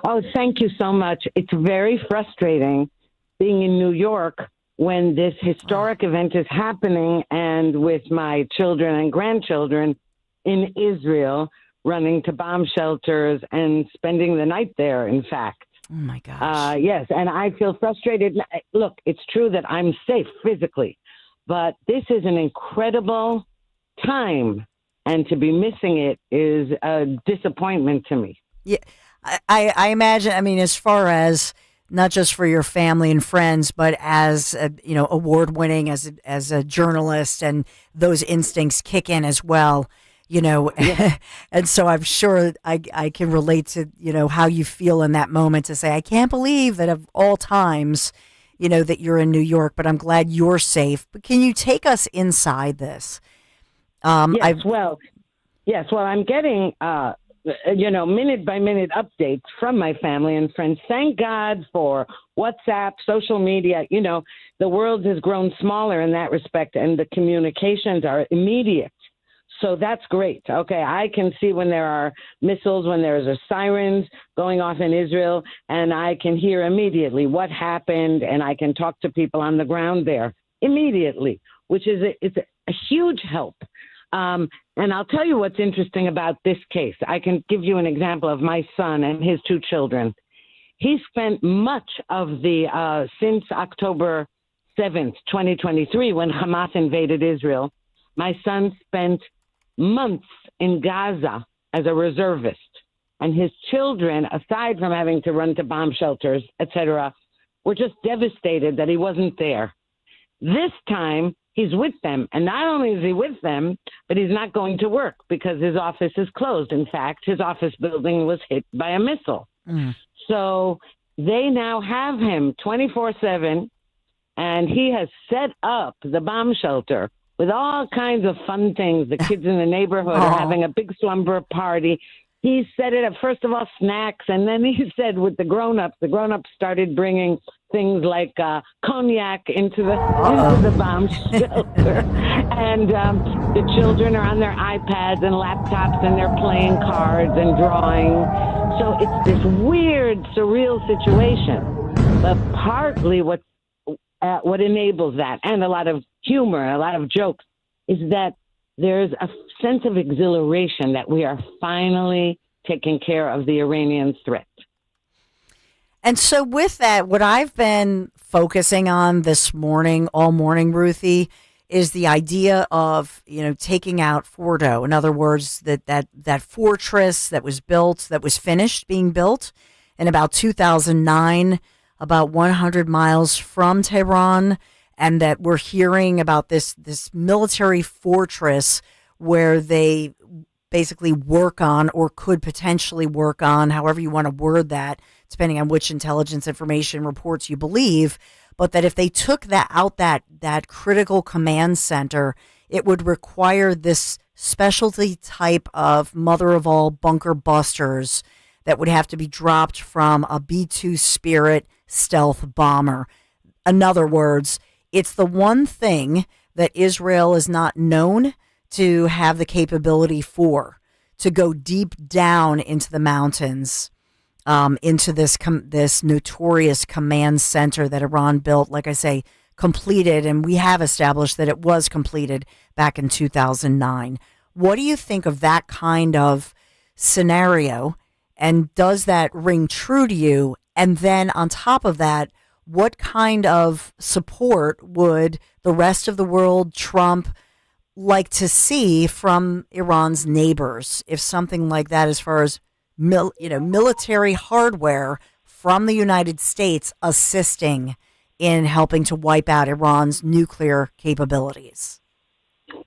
[SPEAKER 13] Oh, thank you so much. It's very frustrating being in New York when this historic event is happening and with my children and grandchildren in Israel running to bomb shelters and spending the night there, in fact.
[SPEAKER 9] Oh, my gosh.
[SPEAKER 13] Yes, and I feel frustrated. Look, it's true that I'm safe physically, but this is an incredible time, and to be missing it is a disappointment to me.
[SPEAKER 9] Yeah, I imagine, I mean, as far as not just for your family and friends, but as, award-winning as a journalist, and those instincts kick in as well. Yeah. And so I'm sure I can relate to, how you feel in that moment to say, I can't believe that of all times, that you're in New York, but I'm glad you're safe. But can you take us inside this?
[SPEAKER 13] Yes, I'm getting, minute by minute updates from my family and friends. Thank God for WhatsApp, social media. The world has grown smaller in that respect, and the communications are immediate. So that's great. Okay, I can see when there are missiles, when there's a sirens going off in Israel, and I can hear immediately what happened, and I can talk to people on the ground there immediately, which is it's a huge help. And I'll tell you what's interesting about this case. I can give you an example of my son and his two children. He spent much of the since October 7th, 2023, when Hamas invaded Israel. My son spent months in Gaza as a reservist, and his children, aside from having to run to bomb shelters, etc., were just devastated that he wasn't there. This time, he's with them, and not only is he with them, but he's not going to work because his office is closed. In fact, his office building was hit by a missile. So they now have him 24/7 and he has set up the bomb shelter with all kinds of fun things. The kids in the neighborhood are having a big slumber party. He set it up, first of all, snacks, and then he said with the grown-ups started bringing things like cognac into the bomb shelter. And the children are on their iPads and laptops, and they're playing cards and drawing. So it's this weird, surreal situation. But partly what enables that, and a lot of humor, a lot of jokes, is that there's a sense of exhilaration that we are finally taking care of the Iranian threat.
[SPEAKER 9] And so with that, what I've been focusing on this morning, all morning, Ruthie, is the idea of, taking out Fordo. In other words, that fortress that was built, that was finished being built in about 2009, about 100 miles from Tehran, and that we're hearing about this military fortress where they basically work on, or could potentially work on, however you want to word that, depending on which intelligence information reports you believe, but that if they took that critical command center, it would require this specialty type of mother of all bunker busters that would have to be dropped from a B-2 Spirit stealth bomber. In other words, it's the one thing that Israel is not known to have the capability for, to go deep down into the mountains, into this notorious command center that Iran built, like I say, completed, and we have established that it was completed back in 2009. What do you think of that kind of scenario, and does that ring true to you? And then on top of that, what kind of support would the rest of the world, Trump, like to see from Iran's neighbors if something like that, as far as military hardware from the United States assisting in helping to wipe out Iran's nuclear capabilities?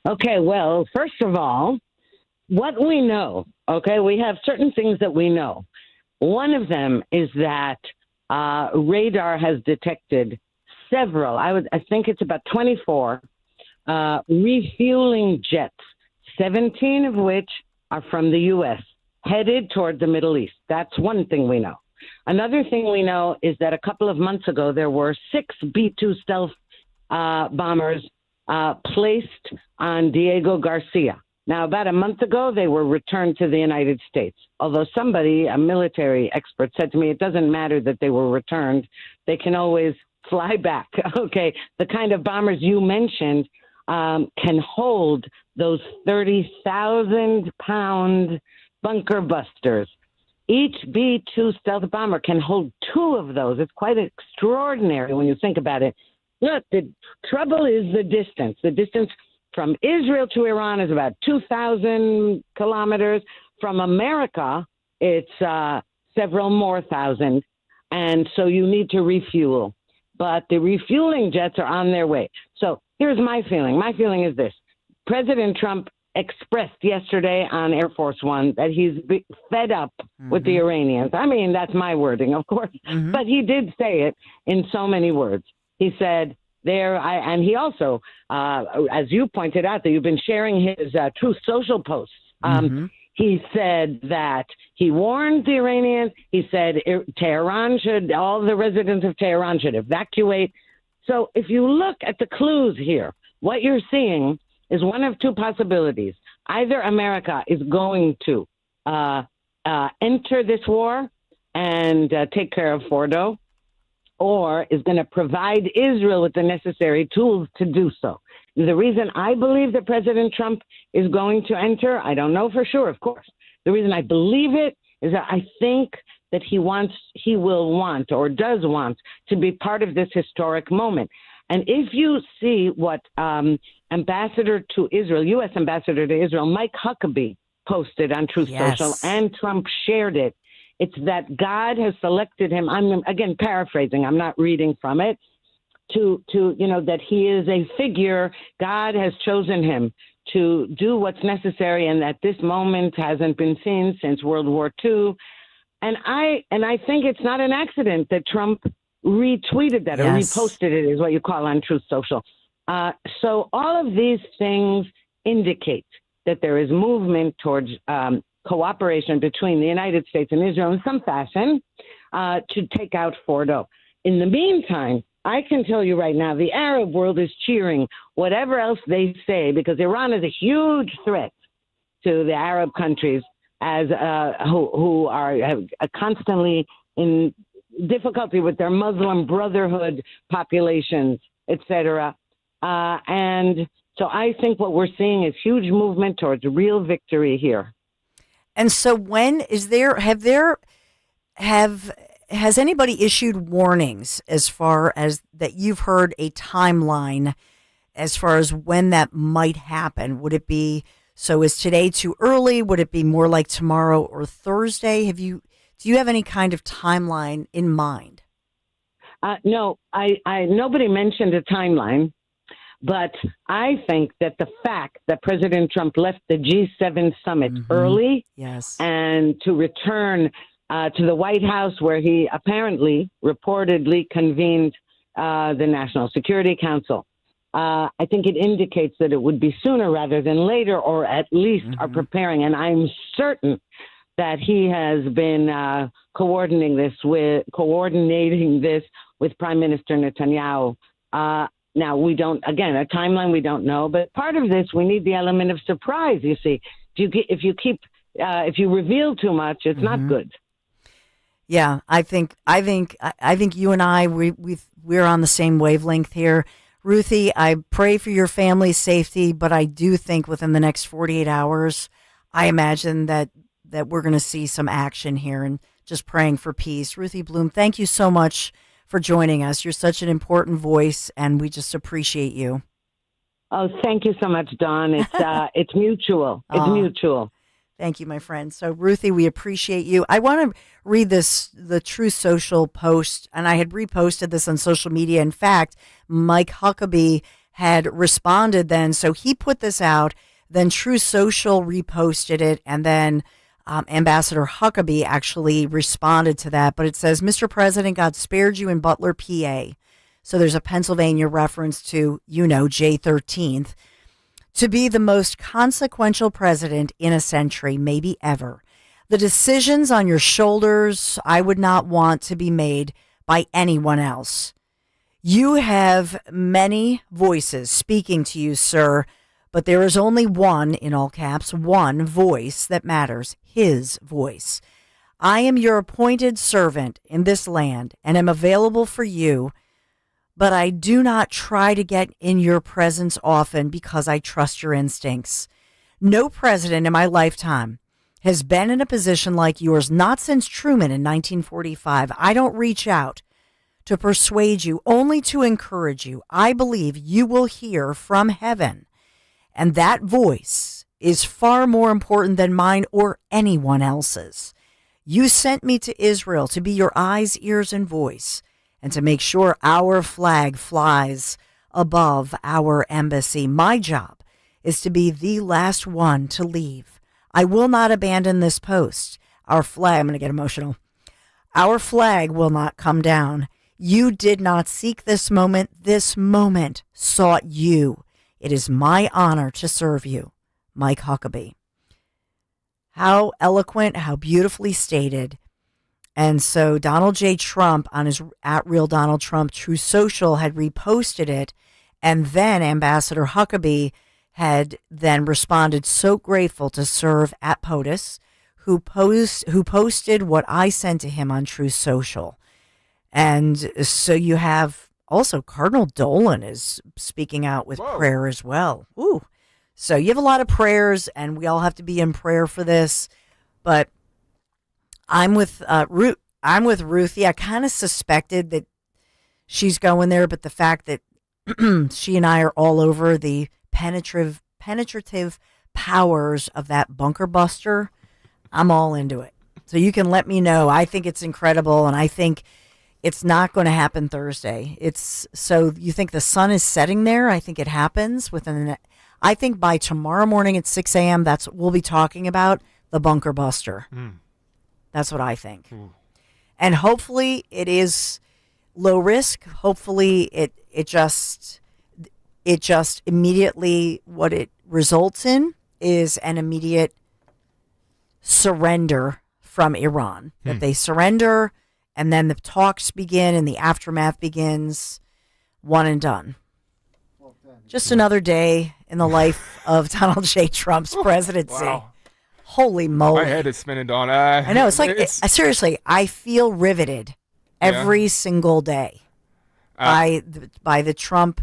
[SPEAKER 13] Okay, well, first of all, what we know, we have certain things that we know. One of them is that radar has detected several, I think it's about 24, refueling jets, 17 of which are from the U.S., headed toward the Middle East. That's one thing we know. Another thing we know is that a couple of months ago, there were 6 B-2 stealth bombers placed on Diego Garcia. Now, about a month ago, they were returned to the United States. Although somebody, a military expert, said to me, it doesn't matter that they were returned. They can always fly back. Okay, the kind of bombers you mentioned can hold those 30,000-pound bunker busters. Each B-2 stealth bomber can hold 2 of those. It's quite extraordinary when you think about it. Look, the trouble is the distance. The distance from Israel to Iran is about 2,000 kilometers. From America, it's several more thousand. And so you need to refuel. But the refueling jets are on their way. So here's my feeling. My feeling is this. President Trump expressed yesterday on Air Force One that he's fed up with the Iranians. I mean, that's my wording, of course. But he did say it in so many words. He said, and he also, as you pointed out, that you've been sharing his Truth Social posts. He said that he warned the Iranians. He said all the residents of Tehran should evacuate. So if you look at the clues here, what you're seeing is one of 2 possibilities. Either America is going to enter this war and take care of Fordo, or is going to provide Israel with the necessary tools to do so. The reason I believe that President Trump is going to enter, I don't know for sure, of course. The reason I believe it is that I think that he will want, or does want, to be part of this historic moment. And if you see what Ambassador to Israel, U.S. Ambassador to Israel, Mike Huckabee posted on Truth Social, and Trump shared it, it's that God has selected him. I'm, again, paraphrasing. I'm not reading from it. That he is a figure. God has chosen him to do what's necessary, and that this moment hasn't been seen since World War II. And I think it's not an accident that Trump retweeted that or
[SPEAKER 9] Yes.
[SPEAKER 13] reposted it, is what you call on Truth Social. So all of these things indicate that there is movement towards cooperation between the United States and Israel in some fashion to take out Fordo. In the meantime, I can tell you right now, the Arab world is cheering whatever else they say, because Iran is a huge threat to the Arab countries as who are constantly in difficulty with their Muslim Brotherhood populations, etc. And so I think what we're seeing is huge movement towards real victory here.
[SPEAKER 9] And so when has anybody issued warnings as far as that you've heard a timeline as far as when that might happen? Would it be, so is today too early? Would it be more like tomorrow or Thursday? Do you have any kind of timeline in mind?
[SPEAKER 13] No, nobody mentioned a timeline, but I think that the fact that President Trump left the G7 summit early,
[SPEAKER 9] yes,
[SPEAKER 13] and to return to the White House, where he reportedly convened the National Security Council, I think it indicates that it would be sooner rather than later, or at least are preparing. And I'm certain that he has been coordinating this with Prime Minister Netanyahu. Now, we don't, again, a timeline we don't know, but part of this, we need the element of surprise, you see. If you reveal too much, it's not good.
[SPEAKER 9] Yeah, I think you and I, we're on the same wavelength here. Ruthie, I pray for your family's safety, but I do think within the next 48 hours, I imagine that we're going to see some action here, and just praying for peace. Ruthie Bloom, thank you so much for joining us. You're such an important voice, and we just appreciate you.
[SPEAKER 13] Oh, thank you so much, Dawn. It's mutual. It's mutual.
[SPEAKER 9] Thank you, my friend. So, Ruthie, we appreciate you. I want to read the Truth Social post, and I had reposted this on social media. In fact, Mike Huckabee had responded then, so he put this out. Then Truth Social reposted it, and then Ambassador Huckabee actually responded to that. But it says, Mr. President, God spared you in Butler, PA. So there's a Pennsylvania reference to, J13th. To be the most consequential president in a century, maybe ever. The decisions on your shoulders, I would not want to be made by anyone else. You have many voices speaking to you, sir, but there is only one, in all caps, one voice that matters, his voice. I am your appointed servant in this land and am available for you, but I do not try to get in your presence often because I trust your instincts. No president in my lifetime has been in a position like yours, not since Truman in 1945. I don't reach out to persuade you, only to encourage you. I believe you will hear from heaven, and that voice is far more important than mine or anyone else's. You sent me to Israel to be your eyes, ears, and voice, and to make sure our flag flies above our embassy. My job is to be the last one to leave. I will not abandon this post. Our flag, I'm going to get emotional. Our flag will not come down. You did not seek this moment. This moment sought you. It is my honor to serve you. Mike Huckabee. How eloquent, how beautifully stated. And so Donald J. Trump on his @RealDonaldTrump Truth Social had reposted it. And then Ambassador Huckabee had then responded, so grateful to serve at POTUS, who posted what I sent to him on Truth Social. And so you have also Cardinal Dolan is speaking out with prayer as well. Ooh. So you have a lot of prayers, and we all have to be in prayer for this. But I'm with Ruthie. I kind of suspected that she's going there, but the fact that she and I are all over the penetrative powers of that bunker buster, I'm all into it. So you can let me know. I think it's incredible, and I think it's not going to happen Thursday. So you think the sun is setting there? I think it happens I think by tomorrow morning at 6 a.m., we'll be talking about the bunker buster. That's what I think. And hopefully it is low risk. Hopefully it just immediately, what it results in is an immediate surrender from Iran. That they surrender, and then the talks begin and the aftermath begins. One and done. Just another day in the life of Donald J. Trump's presidency.
[SPEAKER 24] Wow.
[SPEAKER 9] Holy moly.
[SPEAKER 24] My head is spinning, Dawn.
[SPEAKER 9] I know. It's like, seriously, I feel riveted every single day by the Trump,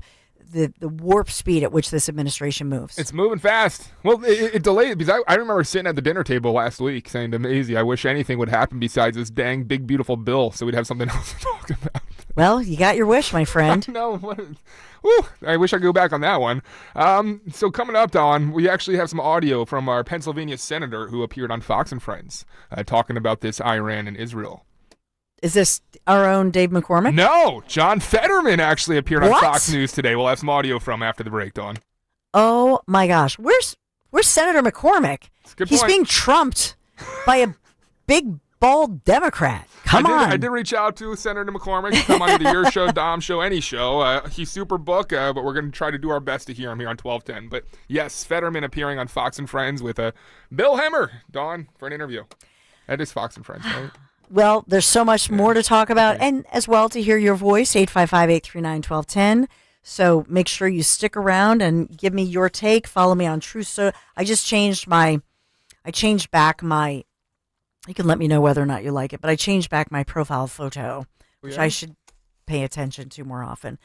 [SPEAKER 9] the warp speed at which this administration moves.
[SPEAKER 24] It's moving fast. Well, it delayed because I remember sitting at the dinner table last week saying to Maisie, I wish anything would happen besides this dang big, beautiful bill so we'd have something else to talk about.
[SPEAKER 9] Well, you got your wish, my friend.
[SPEAKER 24] No, I wish I could go back on that one. So coming up, Dawn, we actually have some audio from our Pennsylvania senator who appeared on Fox and Friends talking about this Iran and Israel.
[SPEAKER 9] Is this our own Dave McCormick?
[SPEAKER 24] No, John Fetterman actually appeared on
[SPEAKER 9] What?
[SPEAKER 24] Fox News today. We'll have some audio from after the break, Dawn.
[SPEAKER 9] Oh my gosh, where's Senator McCormick? He's
[SPEAKER 24] point.
[SPEAKER 9] being trumped by a big bald Democrat. Come on.
[SPEAKER 24] I did reach out to Senator McCormick to come on to Your Show, Dom Show, any show. He's super booked, but we're going to try to do our best to hear him here on 1210. But yes, Fetterman appearing on Fox and Friends with Bill Hemmer, Dawn, for an interview. That is Fox and Friends, right?
[SPEAKER 9] Well, there's so much more to talk about, and as well to hear your voice, 855-839-1210. So make sure you stick around and give me your take. Follow me on Truth. So I just changed back my, you can let me know whether or not you like it, but I changed back my profile photo, which I should pay attention to more often.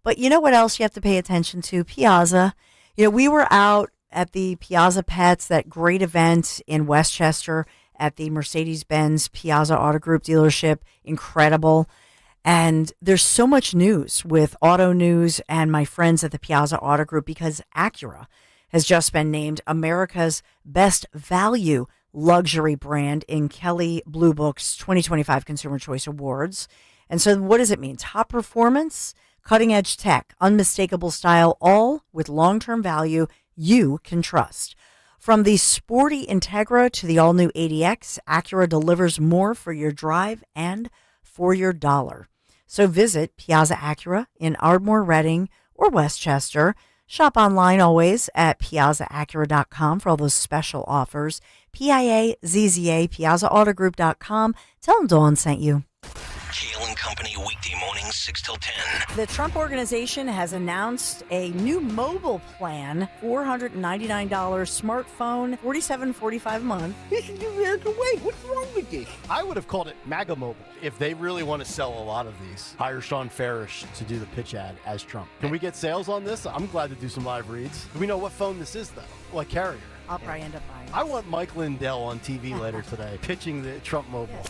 [SPEAKER 9] But you know what else you have to pay attention to? Piazza. You know, we were out at the Piazza Pets, that great event in Westchester at the Mercedes-Benz Piazza Auto Group dealership. Incredible. And there's so much news with Auto News and my friends at the Piazza Auto Group because Acura has just been named America's best value luxury brand in Kelley Blue Book's 2025 Consumer Choice Awards. And so what does it mean? Top performance, cutting edge tech, unmistakable style, all with long-term value you can trust. From the sporty Integra to the all-new ADX, Acura delivers more for your drive and for your dollar. So visit Piazza Acura in Ardmore, Reading, or Westchester. Shop online always at piazzaacura.com for all those special offers. PIAZZA, piazzaautogroup.com. Tell them Dawn sent you.
[SPEAKER 7] Kale and Company, weekday mornings, 6 till 10.
[SPEAKER 9] The Trump Organization has announced a new mobile plan, $499 smartphone, $47.45 a month.
[SPEAKER 1] Wait, what's wrong with this? I would have called it MAGA Mobile. If they really want to sell a lot of these, hire Sean Farish to do the pitch ad as Trump. Can we get sales on this? I'm glad to do some live reads. Do we know what phone this is, though? What carrier?
[SPEAKER 9] I'll probably end up buying it.
[SPEAKER 1] I want Mike Lindell on TV later today, pitching the Trump Mobile.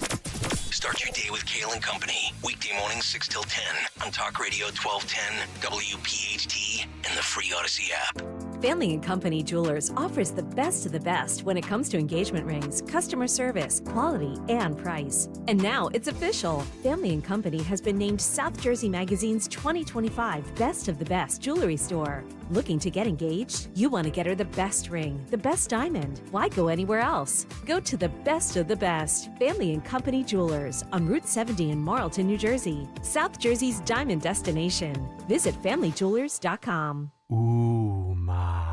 [SPEAKER 7] Start your day with Kale and Company, weekday mornings 6 till 10 on Talk Radio 1210, WPHT, and the free Odyssey app.
[SPEAKER 14] Family & Company Jewelers offers the best of the best when it comes to engagement rings, customer service, quality, and price. And now it's official. Family & Company has been named South Jersey Magazine's 2025 Best of the Best Jewelry Store. Looking to get engaged? You want to get her the best ring, the best diamond. Why go anywhere else? Go to the best of the best. Family & Company Jewelers on Route 70 in Marlton, New Jersey. South Jersey's diamond destination. Visit FamilyJewelers.com.
[SPEAKER 15] Ooh, ma.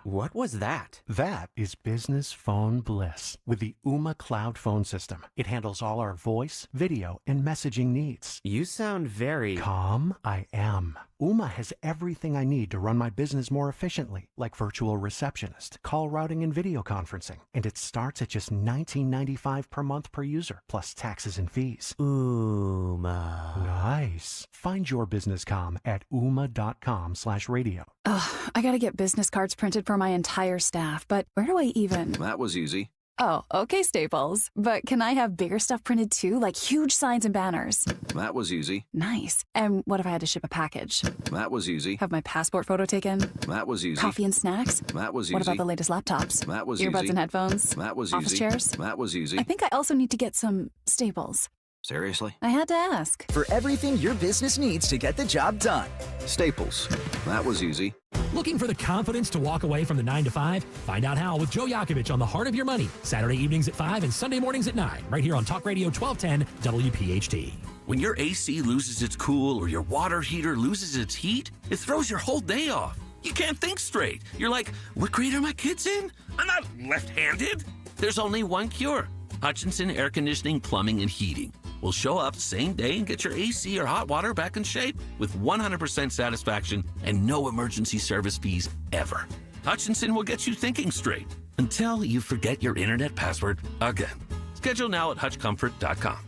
[SPEAKER 15] What was that? That is business phone bliss with the Ooma Cloud phone system. It handles all our voice, video, and messaging needs.
[SPEAKER 16] You sound very...
[SPEAKER 15] Calm? I am. Ooma has everything I need to run my business more efficiently, like virtual receptionist, call routing, and video conferencing. And it starts at just $19.95 per month per user, plus taxes and fees.
[SPEAKER 16] Ooma.
[SPEAKER 15] Nice. Find your business comm at ooma.com/radio.
[SPEAKER 17] Ugh, I gotta get business cards printed for my entire staff, but where do I even?
[SPEAKER 18] That was easy.
[SPEAKER 17] Oh, okay, Staples. But can I have bigger stuff printed too, like huge signs and banners?
[SPEAKER 18] That was easy.
[SPEAKER 17] Nice. And what if I had to ship a package?
[SPEAKER 18] That was easy.
[SPEAKER 17] Have my passport photo taken?
[SPEAKER 18] That was easy.
[SPEAKER 17] Coffee and snacks?
[SPEAKER 18] That was easy.
[SPEAKER 17] What about the latest laptops?
[SPEAKER 18] That was
[SPEAKER 17] Earbuds
[SPEAKER 18] easy.
[SPEAKER 17] and headphones?
[SPEAKER 18] That was
[SPEAKER 17] Office
[SPEAKER 18] easy.
[SPEAKER 17] chairs?
[SPEAKER 18] That was easy.
[SPEAKER 17] I think I also need to get some Staples.
[SPEAKER 18] Seriously?
[SPEAKER 17] I had to ask.
[SPEAKER 2] For everything your business needs to get the job done.
[SPEAKER 18] Staples. That was easy.
[SPEAKER 3] Looking for the confidence to walk away from the 9 to 5? Find out how with Joe Yakovich on The Heart of Your Money, Saturday evenings at 5 and Sunday mornings at 9, right here on Talk Radio 1210 WPHT.
[SPEAKER 7] When your AC loses its cool or your water heater loses its heat, it throws your whole day off. You can't think straight. You're like, what grade are my kids in? I'm not left-handed. There's only one cure. Hutchinson Air Conditioning, Plumbing, and Heating will show up same day and get your AC or hot water back in shape with 100% satisfaction and no emergency service fees ever. Hutchinson will get you thinking straight until you forget your internet password again. Schedule now at hutchcomfort.com.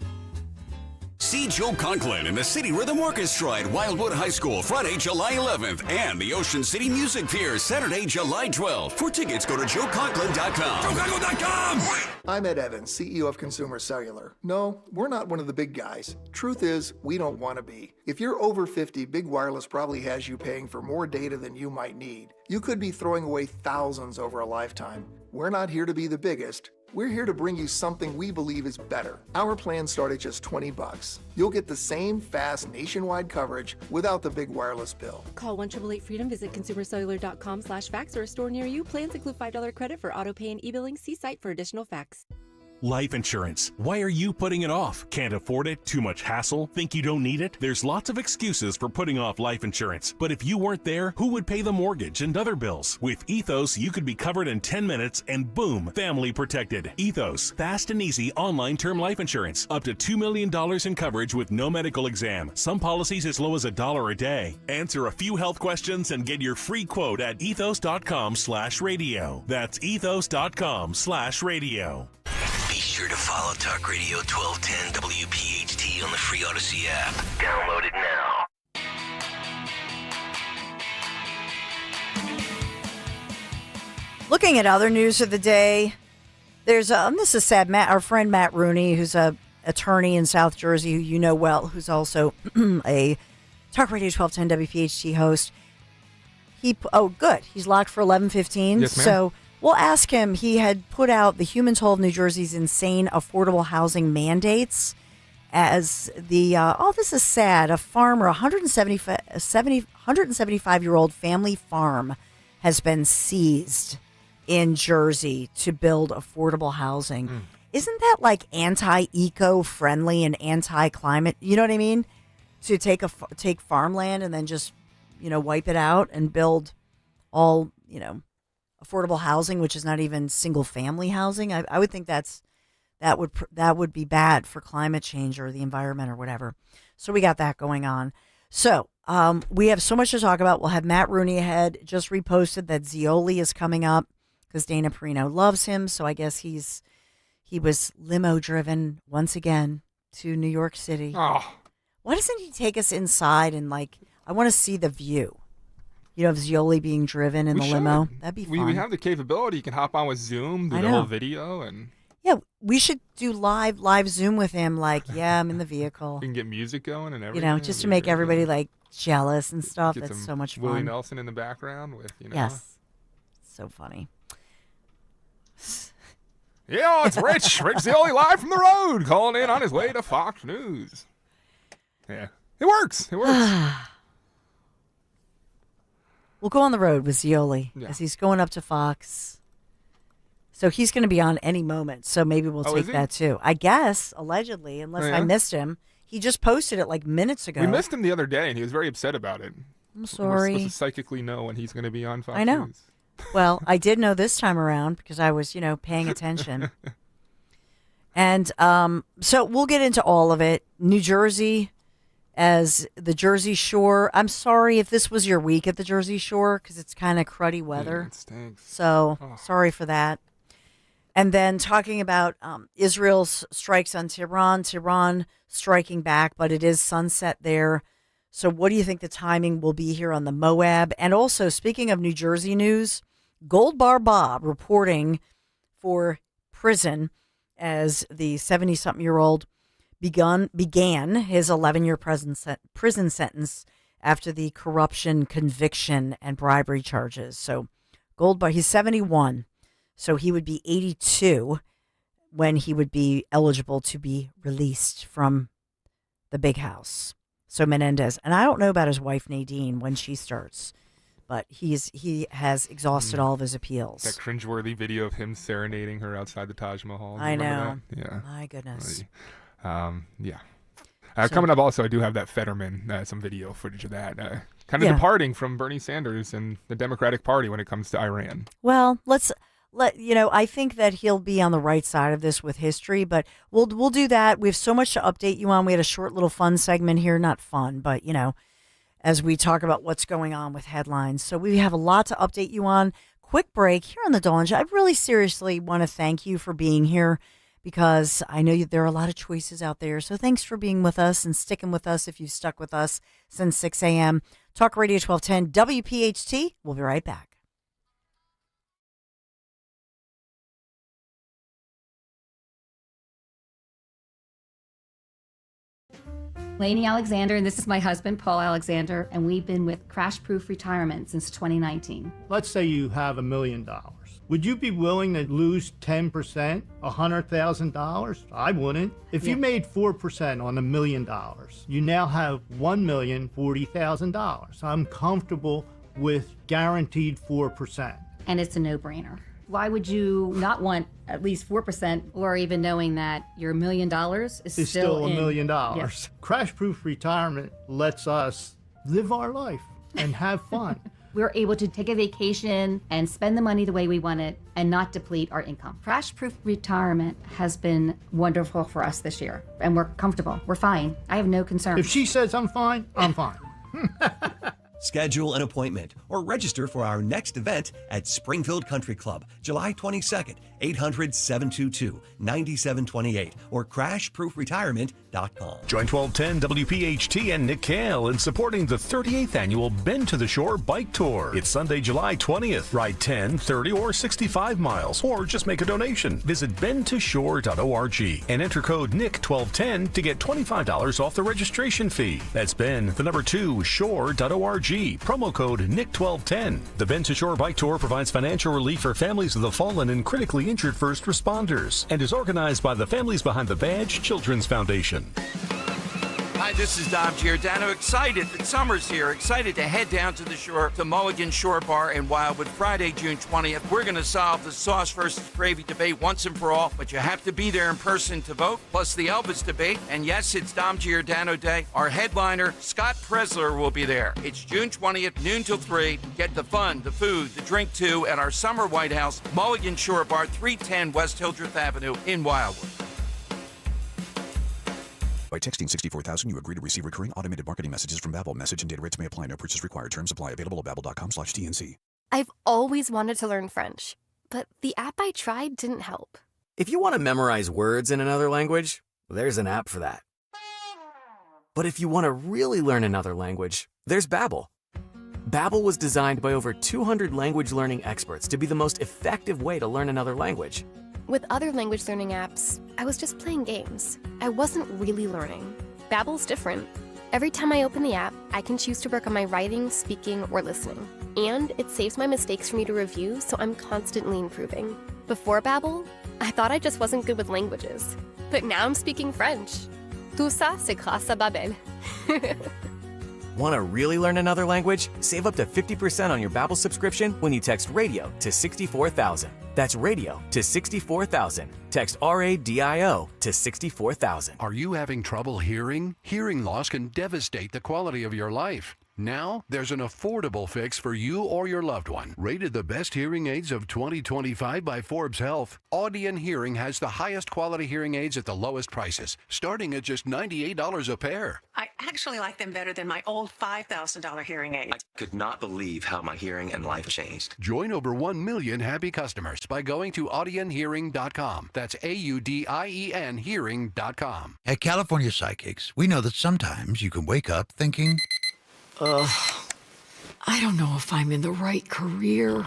[SPEAKER 12] See Joe Conklin in the City Rhythm Orchestra at Wildwood High School Friday, July 11th, and the Ocean City Music Pier Saturday, July 12th. For tickets, go to joeconklin.com. joeconklin.com!
[SPEAKER 19] I'm Ed Evans, CEO of Consumer Cellular. No, we're not one of the big guys. Truth is, we don't want to be. If you're over 50, Big Wireless probably has you paying for more data than you might need. You could be throwing away thousands over a lifetime. We're not here to be the biggest. We're here to bring you something we believe is better. Our plans start at just $20. You'll get the same fast nationwide coverage without the big wireless bill.
[SPEAKER 20] Call 1-888-FREEDOM, visit consumercellular.com/facts or a store near you. Plans include $5 credit for auto pay and e-billing. See site for additional facts.
[SPEAKER 21] Life insurance. Why are you putting it off? Can't afford it? Too much hassle? Think you don't need it? There's lots of excuses for putting off life insurance. But if you weren't there, who would pay the mortgage and other bills? With Ethos, you could be covered in 10 minutes and boom, family protected. Ethos, fast and easy online term life insurance. Up to $2 million in coverage with no medical exam. Some policies as low as $1 a day. Answer a few health questions and get your free quote at ethos.com/radio. That's ethos.com/radio.
[SPEAKER 7] Be sure to follow Talk Radio 1210 WPHT on the free Odyssey app. Download it now.
[SPEAKER 9] Looking at other news of the day, there's this is sad. Our friend Matt Rooney, who's a attorney in South Jersey, who you know well, who's also a Talk Radio 1210 WPHT host. Good. He's locked for 11:15.
[SPEAKER 24] Yes, ma'am.
[SPEAKER 9] So we'll ask him. He had put out the human toll of New Jersey's insane affordable housing mandates as the, this is sad, a farmer, 175-year-old family farm has been seized in Jersey to build affordable housing. Isn't that like anti-eco-friendly and anti-climate? You know what I mean? To take farmland and then just, wipe it out and build all, affordable housing, which is not even single-family housing. I would think that would be bad for climate change or the environment or whatever. So we got that going on. So we have so much to talk about. We'll have Matt Rooney ahead. Just reposted that Zioli is coming up because Dana Perino loves him. So I guess he was limo driven once again to New York City.
[SPEAKER 24] Oh.
[SPEAKER 9] Why doesn't he take us inside and I want to see the view? Of Zioli being driven in the limo. That'd be fun.
[SPEAKER 24] We have the capability. You can hop on with Zoom, do the whole video, and
[SPEAKER 9] yeah, we should do live Zoom with him. I'm in the vehicle.
[SPEAKER 24] We can get music going and everything.
[SPEAKER 9] Just to make everybody jealous and stuff. That's so much fun.
[SPEAKER 24] Willie Nelson in the background with
[SPEAKER 9] Yes, so funny.
[SPEAKER 24] Yeah, it's Rich. Rich Zioli live from the road, calling in on his way to Fox News. Yeah, it works. It works.
[SPEAKER 9] We'll go on the road with Zioli as he's going up to Fox. So he's going to be on any moment. So maybe we'll take that too. I guess, allegedly, unless I missed him. He just posted it minutes ago.
[SPEAKER 24] We missed him the other day, and he was very upset about it.
[SPEAKER 9] I'm sorry.
[SPEAKER 24] We're supposed to psychically know when he's going to be on Fox
[SPEAKER 9] I know.
[SPEAKER 24] News.
[SPEAKER 9] Well, I did know this time around because I was, paying attention. And so we'll get into all of it. New Jersey as the Jersey Shore. I'm sorry if this was your week at the Jersey Shore because it's kind of cruddy weather.
[SPEAKER 24] Yeah, it stinks.
[SPEAKER 9] So sorry for that. And then talking about Israel's strikes on Tehran, Tehran striking back, but it is sunset there. So what do you think the timing will be here on the Moab? And also, speaking of New Jersey news, Gold Bar Bob reporting for prison as the 70-something-year-old began his 11-year prison sentence after the corruption conviction and bribery charges. So Gold Bar, he's 71, so he would be 82 when he would be eligible to be released from the big house. So Menendez, and I don't know about his wife Nadine when she starts, but he has exhausted all of his appeals.
[SPEAKER 24] That cringeworthy video of him serenading her outside the Taj Mahal.
[SPEAKER 9] I know.
[SPEAKER 24] Yeah.
[SPEAKER 9] My goodness.
[SPEAKER 24] Yeah. Coming up also, I do have that Fetterman, some video footage of that. Kind of departing from Bernie Sanders and the Democratic Party when it comes to Iran.
[SPEAKER 9] Well, I think that he'll be on the right side of this with history, but we'll do that. We have so much to update you on. We had a short little fun segment here, not fun, but as we talk about what's going on with headlines. So we have a lot to update you on. Quick break here on the Dawn Show. I really seriously want to thank you for being here, because I know there are a lot of choices out there. So thanks for being with us and sticking with us if you've stuck with us since 6 a.m. Talk Radio 1210 WPHT. We'll be right back.
[SPEAKER 4] Lainey Alexander, and this is my husband, Paul Alexander, and we've been with Crash Proof Retirement since 2019.
[SPEAKER 5] Let's say you have $1 million. Would you be willing to lose 10%, $100,000? I wouldn't. If you made 4% on $1 million, you now have $1,040,000. I'm comfortable with guaranteed 4%.
[SPEAKER 4] And it's a no-brainer. Why would you not want at least 4%, or even knowing that your $1 million is still
[SPEAKER 5] $1 million?
[SPEAKER 4] Yes.
[SPEAKER 5] Crash Proof Retirement lets us live our life and have fun.
[SPEAKER 4] We're able to take a vacation and spend the money the way we want it and not deplete our income. Crash Proof Retirement has been wonderful for us this year, and we're comfortable. We're fine. I have no concerns.
[SPEAKER 5] If she says I'm fine, I'm fine.
[SPEAKER 6] Schedule an appointment or register for our next event at Springfield Country Club, July 22nd, 800-722-9728 or crashproofretirement.com.
[SPEAKER 22] Join 1210 WPHT and Nick Kale in supporting the 38th annual Bend to the Shore Bike Tour. It's Sunday, July 20th. Ride 10, 30, or 65 miles, or just make a donation. Visit bendtoshore.org and enter code NICK1210 to get $25 off the registration fee. That's shore.org. Promo code NICK1210. The Bend to Shore Bike Tour provides financial relief for families of the fallen and critically injured first responders and is organized by the Families Behind the Badge Children's Foundation.
[SPEAKER 23] Hi, this is Dom Giordano. Excited that summer's here. Excited to head down to the shore to Mulligan Shore Bar in Wildwood Friday, June 20th. We're going to solve the sauce versus gravy debate once and for all, but you have to be there in person to vote, plus the Elvis debate. And yes, it's Dom Giordano Day. Our headliner, Scott Presler, will be there. It's June 20th, noon till 3. Get the fun, the food, the drink too at our Summer White House, Mulligan Shore Bar, 310 West Hildreth Avenue in Wildwood.
[SPEAKER 25] By texting 64,000, you agree to receive recurring automated marketing messages from Babel. Message and data rates may apply. No purchase required. Terms apply. Available at babbel.com/TNC.
[SPEAKER 26] I've always wanted to learn French, but the app I tried didn't help.
[SPEAKER 27] If you want to memorize words in another language, there's an app for that. But if you want to really learn another language, there's Babel. Babel was designed by over 200 language learning experts to be the most effective way to learn another language.
[SPEAKER 26] With other language learning apps, I was just playing games. I wasn't really learning. Babbel's different. Every time I open the app, I can choose to work on my writing, speaking, or listening. And it saves my mistakes for me to review, so I'm constantly improving. Before Babbel, I thought I just wasn't good with languages. But now I'm speaking French. Tout ça, c'est grâce à Babel.
[SPEAKER 27] Want to really learn another language? Save up to 50% on your Babbel subscription when you text RADIO to 64,000. That's RADIO to 64,000. Text RADIO to 64,000.
[SPEAKER 28] Are you having trouble hearing? Hearing loss can devastate the quality of your life. Now, there's an affordable fix for you or your loved one. Rated the best hearing aids of 2025 by Forbes Health, Audion Hearing has the highest quality hearing aids at the lowest prices, starting at just $98 a pair.
[SPEAKER 30] I actually like them better than my old $5,000 hearing aids.
[SPEAKER 31] I could not believe how my hearing and life changed.
[SPEAKER 28] Join over 1 million happy customers by going to audionhearing.com. That's AUDIEN hearing.com.
[SPEAKER 32] At California Psychics, we know that sometimes you can wake up thinking,
[SPEAKER 33] I don't know if I'm in the right career,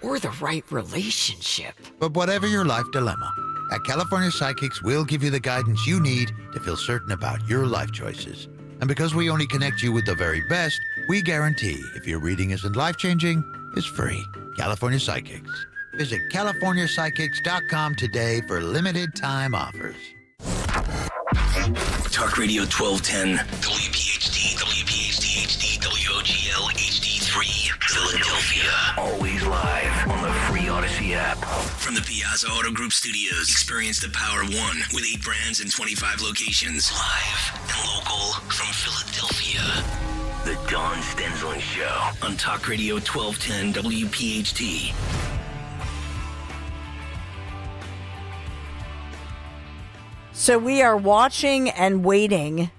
[SPEAKER 33] or the right relationship.
[SPEAKER 32] But whatever your life dilemma, at California Psychics, we'll give you the guidance you need to feel certain about your life choices. And because we only connect you with the very best, we guarantee if your reading isn't life-changing, it's free. California Psychics. Visit CaliforniaPsychics.com today for limited time offers.
[SPEAKER 7] Talk Radio 1210, WPHT, WPHT HD, WOGL HD3, Philadelphia. Always live on the free Odyssey app. From the Piazza Auto Group Studios, experience the power of one with 8 brands and 25 locations. Live and local from Philadelphia. The Dawn Stensland Show on Talk Radio 1210 WPHT.
[SPEAKER 9] So we are watching and waiting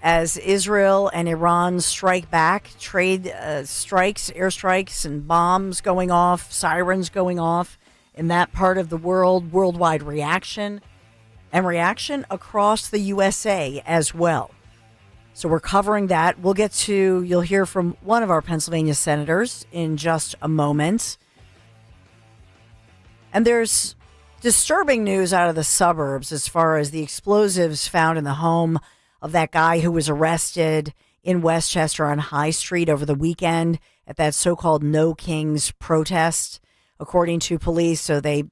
[SPEAKER 9] as Israel and Iran strike back, trade strikes, airstrikes, and bombs going off, sirens going off in that part of the world, worldwide reaction, and reaction across the USA as well. So we're covering that. We'll get to, you'll hear from one of our Pennsylvania senators in just a moment. And there's disturbing news out of the suburbs as far as the explosives found in the home of that guy who was arrested in Westchester on High Street over the weekend at that so-called No Kings protest, according to police. So they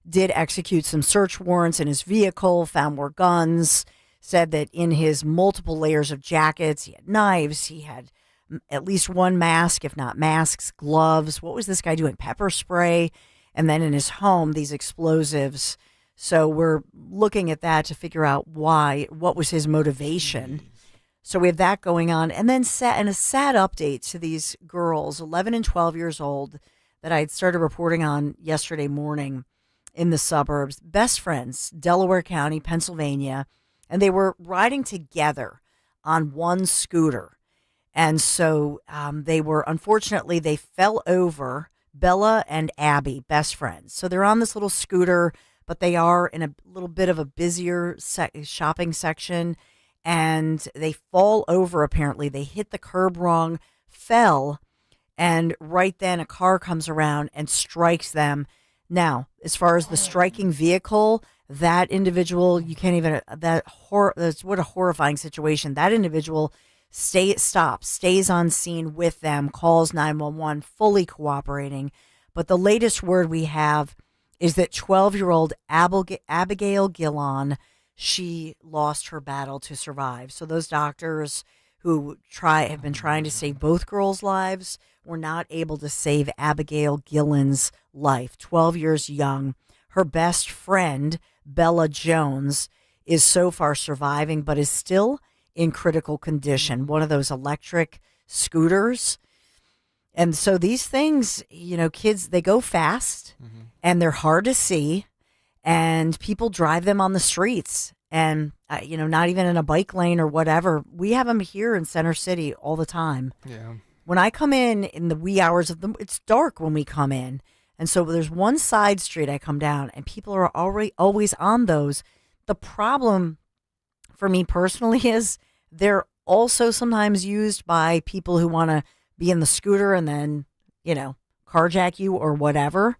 [SPEAKER 9] did execute some search warrants in his vehicle, found more guns, said that in his multiple layers of jackets, he had knives, he had at least one mask, if not masks, gloves. What was this guy doing? Pepper spray. And then in his home, these explosives. So we're looking at that to figure out what was his motivation. So we have that going on. And then a sad update to these girls, 11 and 12 years old, that I had started reporting on yesterday morning in the suburbs. Best friends, Delaware County, Pennsylvania. And they were riding together on one scooter. And so unfortunately, they fell over. Bella and Abby, best friends. So they're on this little scooter, but they are in a little bit of a busier shopping section, and they fall over, apparently. They hit the curb wrong, fell, and right then a car comes around and strikes them. Now, as far as the striking vehicle, that individual, you can't even, that's what a horrifying situation. That individual stays on scene with them, calls 911, fully cooperating. But the latest word we have is that 12-year-old Abigail Gillon, she lost her battle to survive. So those doctors who have been trying to save both girls' lives were not able to save Abigail Gillon's life, 12 years young. Her best friend, Bella Jones, is so far surviving, but is still in critical condition, one of those electric scooters. And so these things, kids, they go fast and they're hard to see, and people drive them on the streets and, not even in a bike lane or whatever. We have them here in Center City all the time.
[SPEAKER 24] Yeah.
[SPEAKER 9] When I come in the wee hours of it's dark when we come in. And so there's one side street I come down and people are always on those. The problem for me personally is they're also sometimes used by people who want to be in the scooter and then, carjack you or whatever.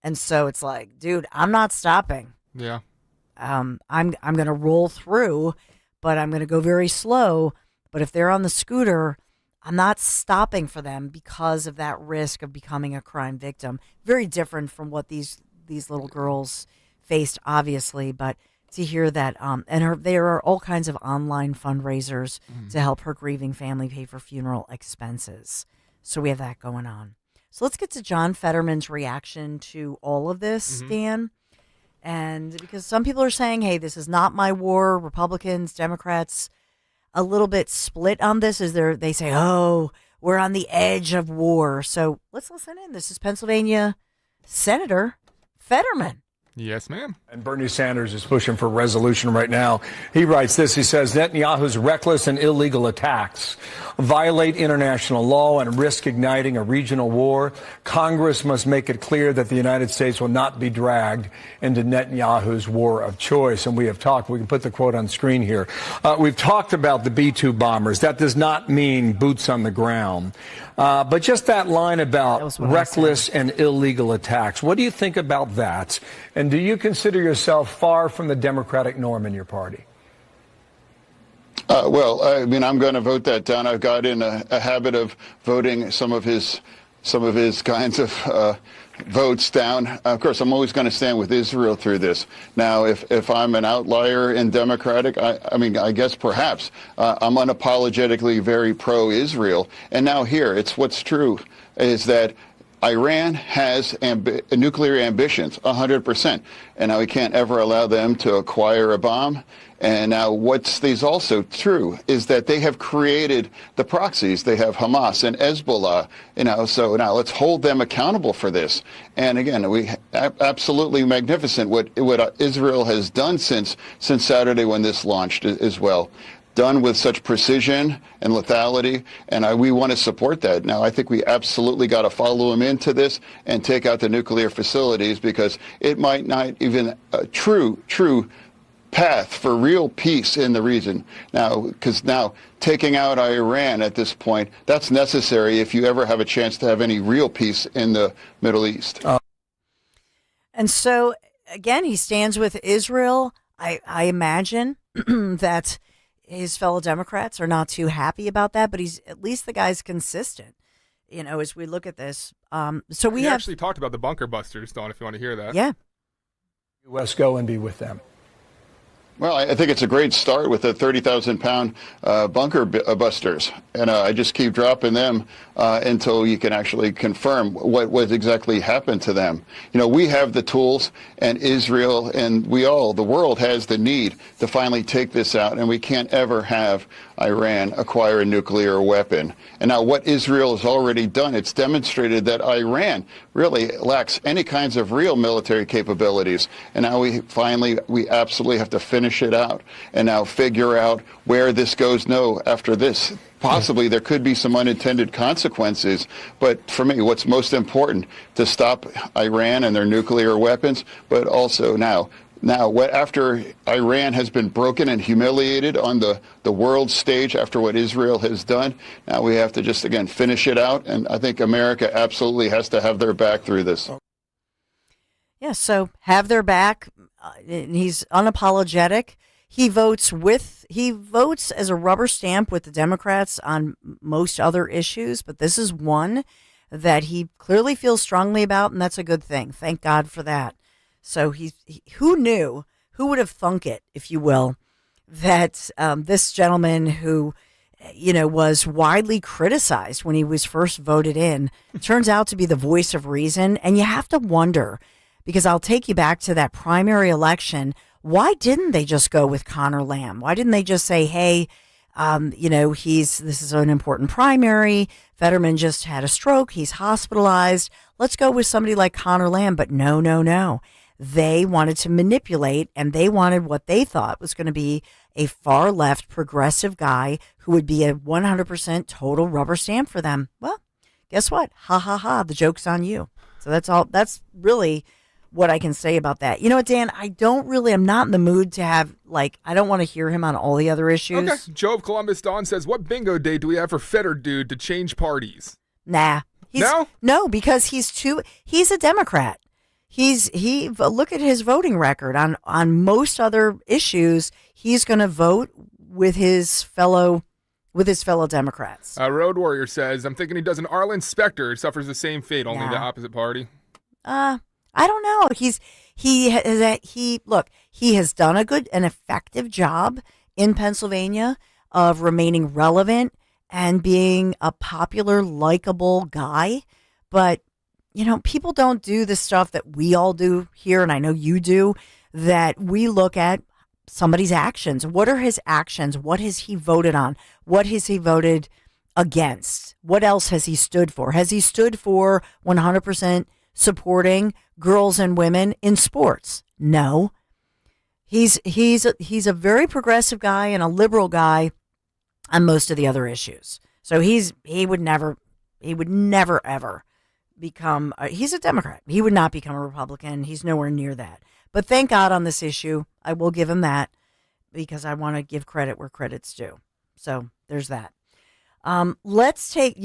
[SPEAKER 9] And so it's like, dude, I'm not stopping.
[SPEAKER 24] Yeah.
[SPEAKER 9] I'm going to roll through, but I'm going to go very slow. But if they're on the scooter, I'm not stopping for them because of that risk of becoming a crime victim. Very different from what these little girls faced, obviously, but to hear that, there are all kinds of online fundraisers to help her grieving family pay for funeral expenses. So we have that going on. So let's get to John Fetterman's reaction to all of this, Dan. And because some people are saying, hey, this is not my war. Republicans, Democrats, a little bit split on this. They say, oh, we're on the edge of war. So let's listen in. This is Pennsylvania Senator Fetterman.
[SPEAKER 24] Yes, ma'am.
[SPEAKER 1] And Bernie Sanders is pushing for resolution right now. He writes this. He says, Netanyahu's reckless and illegal attacks violate international law and risk igniting a regional war. Congress must make it clear that the United States will not be dragged into Netanyahu's war of choice. And we have talked, we can put the quote on screen here. We've talked about the B-2 bombers. That does not mean boots on the ground. But just that line about reckless and illegal attacks, what do you think about that? And do you consider yourself far from the Democratic norm in your party?
[SPEAKER 2] Well, I mean, I'm going to vote that down. I've got in a habit of voting some of his some of his kinds of votes down. Of course, I'm always going to stand with Israel through this. Now, if I'm an outlier in Democratic, I guess perhaps I'm unapologetically very pro-Israel. And now here, it's what's true is that Iran has nuclear ambitions, 100%. And now we can't ever allow them to acquire a bomb. And now is also true is that they have created the proxies. They have Hamas and Hezbollah, so now let's hold them accountable for this. And again, we absolutely magnificent what Israel has done since Saturday when this launched as well. Done with such precision and lethality, and we want to support that. Now, I think we absolutely got to follow them into this and take out the nuclear facilities because it might not even a true path for real peace in the region. Now, because now taking out Iran at this point, that's necessary if you ever have a chance to have any real peace in the Middle East.
[SPEAKER 9] And so, again, he stands with Israel. I imagine that his fellow Democrats are not too happy about that, but at least the guy's consistent, as we look at this. So we
[SPEAKER 24] actually talked about the bunker busters, Dawn, if you want to hear that.
[SPEAKER 9] Yeah.
[SPEAKER 1] U.S. go and be with them.
[SPEAKER 2] Well, I think it's a great start with the 30,000-pound bunker busters. And I just keep dropping them until you can actually confirm what exactly happened to them. We have the tools, and Israel and the world has the need to finally take this out, and we can't ever have Iran acquire a nuclear weapon. And now what Israel has already done, it's demonstrated that Iran really lacks any kinds of real military capabilities. And now we absolutely have to finish it out and now figure out where this goes. No, after this, possibly there could be some unintended consequences. But for me, what's most important to stop Iran and their nuclear weapons, but also now after Iran has been broken and humiliated on the world stage after what Israel has done, now we have to just, again, finish it out. And I think America absolutely has to have their back through this.
[SPEAKER 9] Yeah, so have their back. He's unapologetic. He votes as a rubber stamp with the Democrats on most other issues, but this is one that he clearly feels strongly about, and that's a good thing. Thank God for that. So who would have thunk it, if you will, that this gentleman who, was widely criticized when he was first voted in, turns out to be the voice of reason. And you have to wonder, because I'll take you back to that primary election, why didn't they just go with Connor Lamb? Why didn't they just say, hey, this is an important primary. Fetterman just had a stroke. He's hospitalized. Let's go with somebody like Connor Lamb. But no. They wanted to manipulate, and they wanted what they thought was going to be a far left progressive guy who would be a 100% total rubber stamp for them. Well, guess what? Ha ha ha. The joke's on you. So that's really what I can say about that. You know what, Dan? I'm not in the mood to have, I don't want to hear him on all the other issues.
[SPEAKER 24] Okay. Joe of Columbus Dawn says, what bingo day do we have for Fetter Dude to change parties?
[SPEAKER 9] Nah. No, because he's a Democrat. Look at his voting record on most other issues. He's going to vote with his fellow Democrats.
[SPEAKER 24] Road Warrior says, I'm thinking he does an Arlen Specter, suffers the same fate, only the opposite party.
[SPEAKER 9] I don't know. He has done an effective job in Pennsylvania of remaining relevant and being a popular, likable guy, but people don't do the stuff that we all do here, and I know you do, that we look at somebody's actions. What are his actions? What has he voted on? What has he voted against? What else has he stood for? Has he stood for 100% supporting girls and women in sports? No. He's a very progressive guy and a liberal guy on most of the other issues. So he would never ever become he's a Democrat. He would not become a Republican. He's nowhere near that. But thank God on this issue, I will give him that, because I want to give credit where credit's due. So there's that. Let's take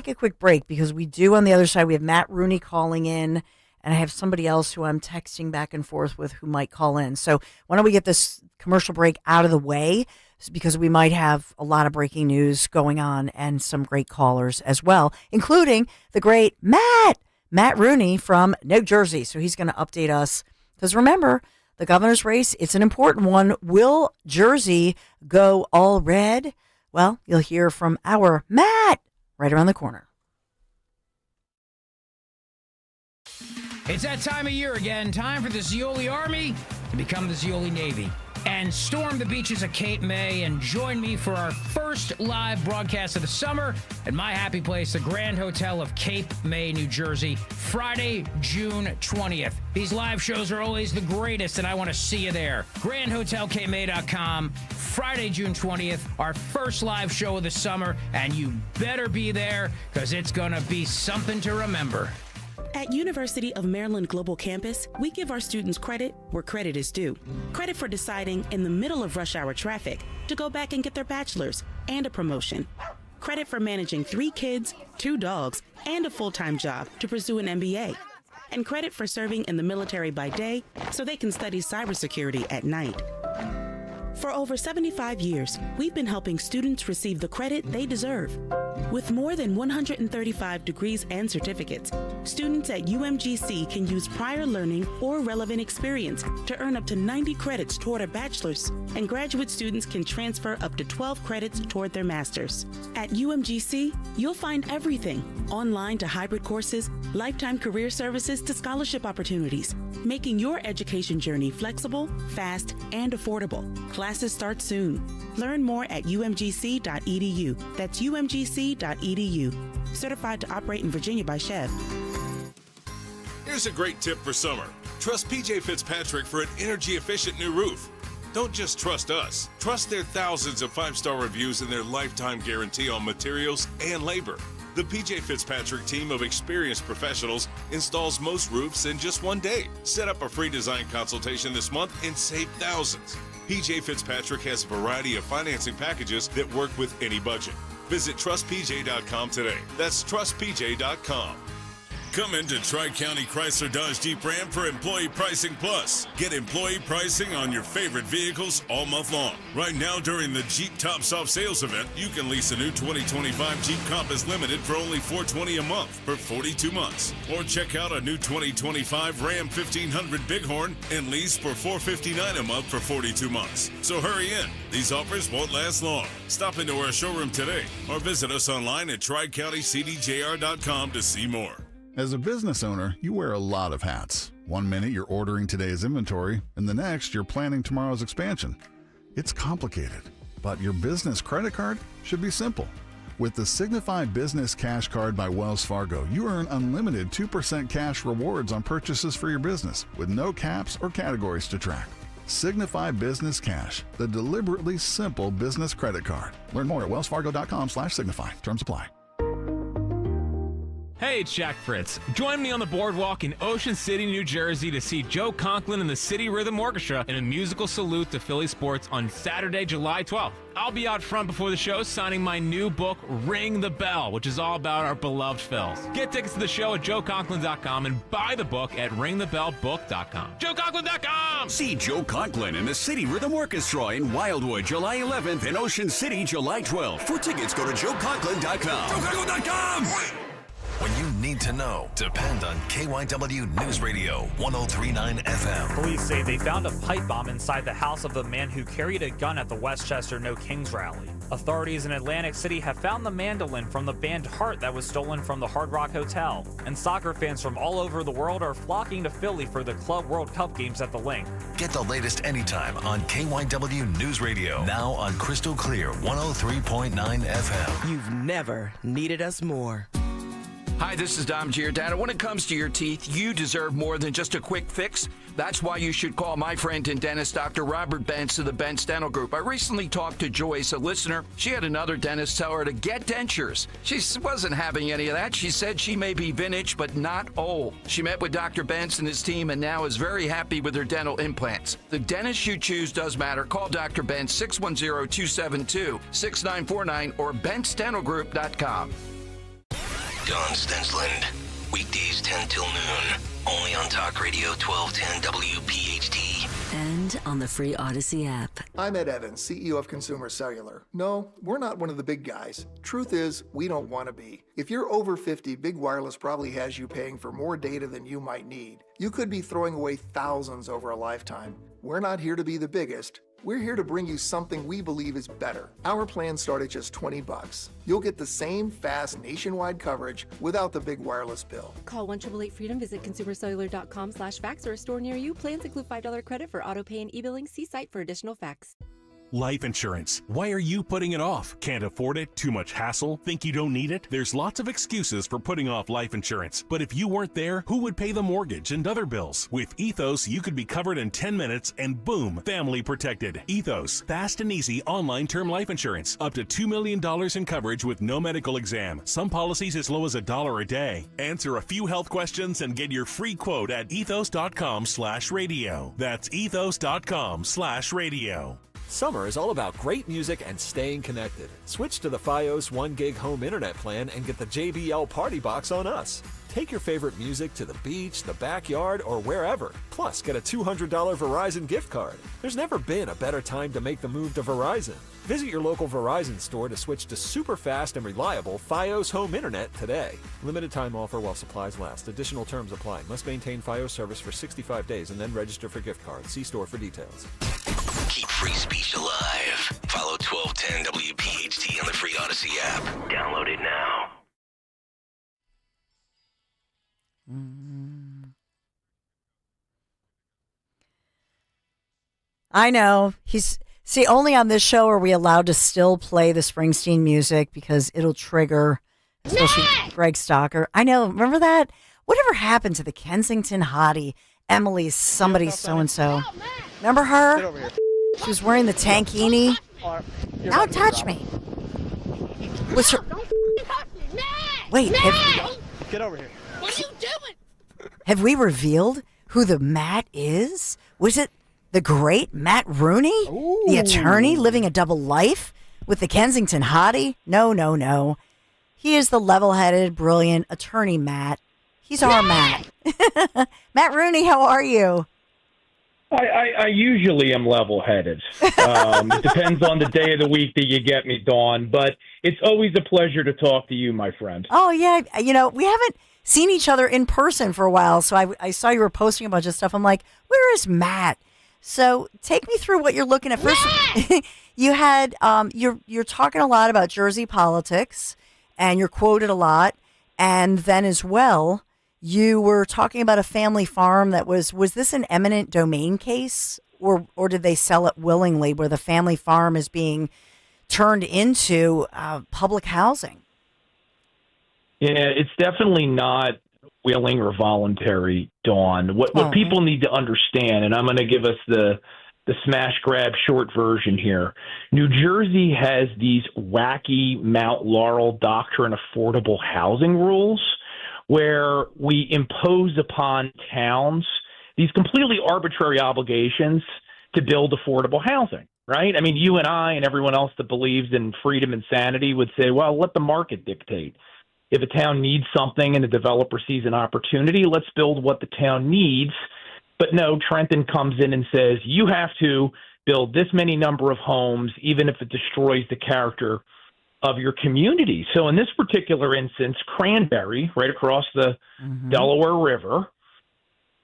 [SPEAKER 9] a quick break, because we do on the other side, we have Matt Rooney calling in, and I have somebody else who I'm texting back and forth with who might call in. So why don't we get this commercial break out of the way? because we might have a lot of breaking news going on and some great callers as well, including the great Matt Rooney from New Jersey. So he's going to update us because remember, the governor's race, it's an important one. Will Jersey go all red? Well, you'll hear from our Matt right around the corner.
[SPEAKER 3] It's that time of year again. Time for the Zeoli Army to become the Zeoli Navy and storm the beaches of Cape May and join me for our first live broadcast of the summer at my happy place, the Grand Hotel of Cape May, New Jersey, Friday, June 20th. These live shows are always the greatest, and I want to see you there. GrandHotelCapeMay.com, Friday, June 20th, our first live show of the summer, and you better be there because it's going to be something to remember.
[SPEAKER 8] At University of Maryland Global Campus, we give our students credit where credit is due. Credit for deciding in the middle of rush hour traffic to go back and get their bachelor's and a promotion. Credit for managing 3 kids, 2 dogs, and a full-time job to pursue an MBA. And credit for serving in the military by day so they can study cybersecurity at night. For over 75 years, we've been helping students receive the credit they deserve. With more than 135 degrees and certificates, students at UMGC can use prior learning or relevant experience to earn up to 90 credits toward a bachelor's, and graduate students can transfer up to 12 credits toward their master's. At UMGC, you'll find everything, online to hybrid courses, lifetime career services to scholarship opportunities, making your education journey flexible, fast, and affordable. Classes start soon. Learn more at umgc.edu. That's umgc.edu. Certified to operate in Virginia by Chev.
[SPEAKER 10] Here's a great tip for summer. Trust PJ Fitzpatrick for an energy-efficient new roof. Don't just trust us. Trust their thousands of 5-star reviews and their lifetime guarantee on materials and labor. The PJ Fitzpatrick team of experienced professionals installs most roofs in just one day. Set up a free design consultation this month and save thousands. PJ Fitzpatrick has a variety of financing packages that work with any budget. Visit trustpj.com today. That's trustpj.com. Come into Tri-County Chrysler Dodge Jeep Ram for Employee Pricing Plus. Get employee pricing on your favorite vehicles all month long. Right now during the Jeep Tops Off sales event, you can lease a new 2025 Jeep Compass Limited for only $420 a month for 42 months. Or check out a new 2025 Ram 1500 Bighorn and lease for $459 a month for 42 months. So hurry in. These offers won't last long. Stop into our showroom today or visit us online at tricountycdjr.com to see more.
[SPEAKER 11] As a business owner, you wear a lot of hats. One minute you're ordering today's inventory, and the next you're planning tomorrow's expansion. It's complicated, but your business credit card should be simple. With the Signify Business Cash Card by Wells Fargo, you earn unlimited 2% cash rewards on purchases for your business, with no caps or categories to track. Signify Business Cash, the deliberately simple business credit card. Learn more at wellsfargo.com/signify. Terms apply.
[SPEAKER 12] Hey, it's Jack Fritz. Join me on the boardwalk in Ocean City, New Jersey to see Joe Conklin and the City Rhythm Orchestra in a musical salute to Philly sports on Saturday, July 12th. I'll be out front before the show signing my new book, Ring the Bell, which is all about our beloved Phils. Get tickets to the show at joeconklin.com and buy the book at ringthebellbook.com. joeconklin.com!
[SPEAKER 13] See Joe Conklin and the City Rhythm Orchestra in Wildwood, July 11th, and Ocean City, July 12th. For tickets, go to joeconklin.com.
[SPEAKER 7] joeconklin.com! When you need to know, depend on KYW News Radio 103.9 FM.
[SPEAKER 14] Police say they found a pipe bomb inside the house of the man who carried a gun at the Westchester No Kings rally. Authorities in Atlantic City have found the mandolin from the band Heart that was stolen from the Hard Rock Hotel. And soccer fans from all over the world are flocking to Philly for the Club World Cup games at the Link.
[SPEAKER 7] Get the latest anytime on KYW News Radio. Now on Crystal Clear 103.9 FM.
[SPEAKER 15] You've never needed us more.
[SPEAKER 23] Hi, this is Dom Giordano. When it comes to your teeth, you deserve more than just a quick fix. That's why you should call my friend and dentist, Dr. Robert Bentz of the Bentz Dental Group. I recently talked to Joyce, a listener. She had another dentist tell her to get dentures. She wasn't having any of that. She said she may be vintage, but not old. She met with Dr. Bentz and his team and now is very happy with her dental implants. The dentist you choose does matter. Call Dr. Bentz, 610-272-6949 or bentzdentalgroup.com.
[SPEAKER 7] Don Stensland, weekdays 10 till noon, only on Talk Radio 1210 WPHT.
[SPEAKER 16] And
[SPEAKER 4] and on the free Odyssey app.
[SPEAKER 5] I'm Ed Evans, CEO of Consumer Cellular. No, we're not one of the big guys. Truth is, we don't want to be. If you're over 50, Big Wireless probably has you paying for more data than you might need. You could be throwing away thousands over a lifetime. We're not here to be the biggest. We're here to bring you something we believe is better. Our plans start at just $20. You'll get the same fast nationwide coverage without the big wireless bill.
[SPEAKER 6] Call 1-888-FREEDOM, visit consumercellular.com/facts or a store near you. Plans include $5 credit for auto pay and e-billing. See site for additional facts.
[SPEAKER 16] Life insurance. Why are you putting it off? Can't afford it? Too much hassle? Think you don't need it? There's lots of excuses for putting off life insurance. But if you weren't there, who would pay the mortgage and other bills? With Ethos, you could be covered in 10 minutes and boom, family protected. Ethos, fast and easy online term life insurance. Up to $2 million in coverage with no medical exam. Some policies as low as $1 a day. Answer a few health questions and get your free quote at ethos.com/radio. That's ethos.com/radio.
[SPEAKER 17] Summer is all about great music and staying connected. Switch to the Fios 1 gig home internet plan and get the JBL Party Box on us. Take your favorite music to the beach, the backyard, or wherever. Plus, get a $200 Verizon gift card. There's never been a better time to make the move to Verizon. Visit your local Verizon store to switch to super fast and reliable Fios home internet today. Limited time offer while supplies last. Additional terms apply. Must maintain Fios service for 65 days and then register for gift cards. See store for details.
[SPEAKER 7] Keep free speech alive. Follow 1210 WPHT on the free Odyssey app. Download it now.
[SPEAKER 9] I know. Only on this show are we allowed to still play the Springsteen music because it'll trigger, especially Greg Stalker. I know. Remember that? Whatever happened to the Kensington hottie, Emily's somebody so-and-so? Remember her?
[SPEAKER 18] Get over here.
[SPEAKER 9] She was wearing the tankini. Don't touch me. What's her... Wait.
[SPEAKER 18] Get over here.
[SPEAKER 19] What are you doing?
[SPEAKER 9] Have we revealed who the Matt is? Was it the great Matt Rooney?
[SPEAKER 18] Ooh.
[SPEAKER 9] The attorney living a double life with the Kensington hottie? No. He is the level-headed, brilliant attorney Matt. He's our Matt. Matt Rooney, how are you?
[SPEAKER 20] I usually am level-headed. It depends on the day of the week that you get me, Dawn, but it's always a pleasure to talk to you, my friend.
[SPEAKER 9] Oh, yeah. We haven't seen each other in person for a while, so I saw you were posting a bunch of stuff. I'm like, where is Matt? So take me through what you're looking at. First, you had you're talking a lot about Jersey politics, and you're quoted a lot, and then as well, you were talking about a family farm that was this an eminent domain case, or did they sell it willingly, where the family farm is being turned into public housing?
[SPEAKER 20] Yeah, it's definitely not willing or voluntary, Dawn. What people need to understand, and I'm going to give us the smash grab short version here. New Jersey has these wacky Mount Laurel doctrine affordable housing rules where we impose upon towns these completely arbitrary obligations to build affordable housing, right? I mean, you and I and everyone else that believes in freedom and sanity would say, well, let the market dictate. If a town needs something and a developer sees an opportunity, let's build what the town needs. But no, Trenton comes in and says, you have to build this many number of homes, even if it destroys the character of your community. So in this particular instance, Cranberry, right across the Delaware River,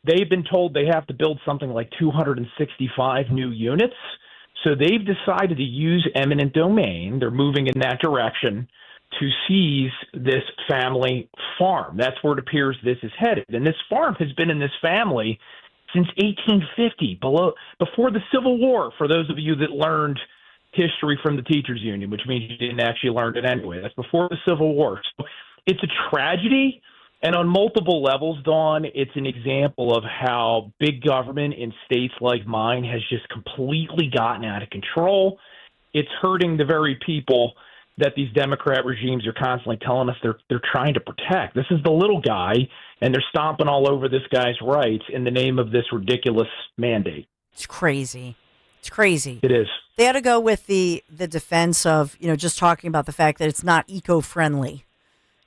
[SPEAKER 20] they've been told they have to build something like 265 new units. So they've decided to use eminent domain. They're moving in that direction to seize this family farm. That's where it appears this is headed. And this farm has been in this family since 1850, before the Civil War, for those of you that learned history from the teachers union, which means you didn't actually learn it anyway. That's before the Civil War. So it's a tragedy, and on multiple levels, Dawn, it's an example of how big government in states like mine has just completely gotten out of control. It's hurting the very people that these Democrat regimes are constantly telling us they're trying to protect. This is the little guy, and they're stomping all over this guy's rights in the name of this ridiculous mandate.
[SPEAKER 9] It's crazy. It's crazy.
[SPEAKER 20] It is.
[SPEAKER 9] They ought to go with the defense of, just talking about the fact that it's not eco-friendly.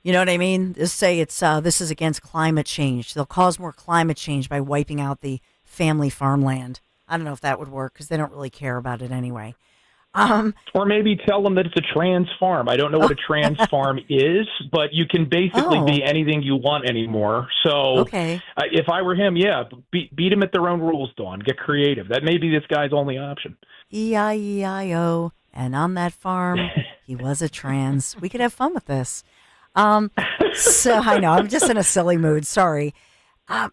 [SPEAKER 9] You know what I mean? Just say it's this is against climate change. They'll cause more climate change by wiping out the family farmland. I don't know if that would work because they don't really care about it anyway.
[SPEAKER 20] Or maybe tell them that it's a trans farm. I don't know what a trans farm is, but you can basically be anything you want anymore. So if I were him, beat him at their own rules, Dawn. Get creative. That may be this guy's only option.
[SPEAKER 9] E-I-E-I-O. And on that farm, he was a trans. We could have fun with this. So I know, I'm just in a silly mood. Sorry.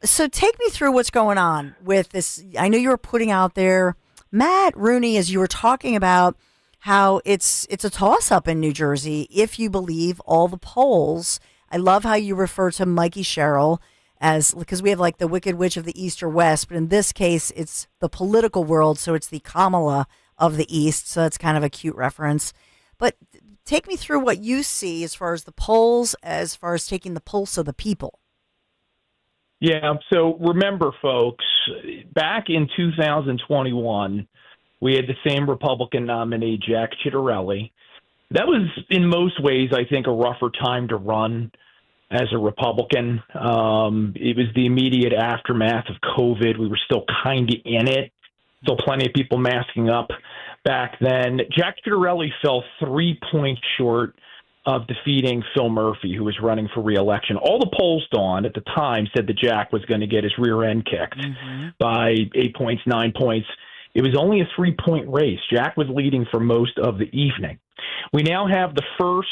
[SPEAKER 9] So take me through what's going on with this. I know you were putting out there, Matt Rooney, as you were talking about how it's a toss-up in New Jersey if you believe all the polls. I love how you refer to Mikey Sherrill because we have like the Wicked Witch of the East or West, but in this case, it's the political world, so it's the Kamala of the East, so that's kind of a cute reference. But take me through what you see as far as the polls, as far as taking the pulse of the people.
[SPEAKER 20] Yeah, so remember, folks, back in 2021, we had the same Republican nominee, Jack Ciattarelli. That was, in most ways, I think, a rougher time to run as a Republican. It was the immediate aftermath of COVID. We were still kind of in it. Still plenty of people masking up back then. Jack Ciattarelli fell 3 points short of defeating Phil Murphy, who was running for re-election. All the polls, Dawn, at the time said that Jack was going to get his rear end kicked by 8 points, 9 points. It was only a 3-point race. Jack was leading for most of the evening. We now have the first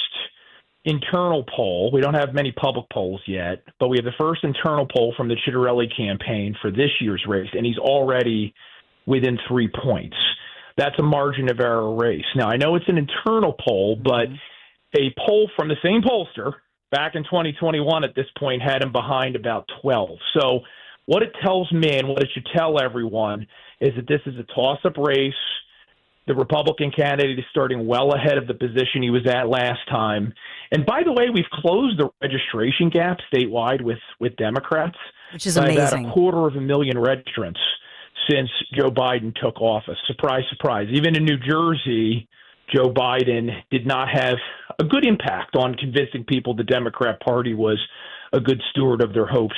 [SPEAKER 20] internal poll. We don't have many public polls yet, but we have the first internal poll from the Ciattarelli campaign for this year's race, and he's already within 3 points. That's a margin of error race. Now, I know it's an internal poll, but a poll from the same pollster back in 2021 at this point had him behind about 12. So what it tells me and what it should tell everyone is that this is a toss-up race. The Republican candidate is starting well ahead of the position he was at last time. And by the way, we've closed the registration gap statewide with Democrats.
[SPEAKER 9] Which is
[SPEAKER 20] by
[SPEAKER 9] amazing.
[SPEAKER 20] About 250,000 registrants since Joe Biden took office. Surprise, surprise. Even in New Jersey, Joe Biden did not have a good impact on convincing people the Democrat Party was a good steward of their hopes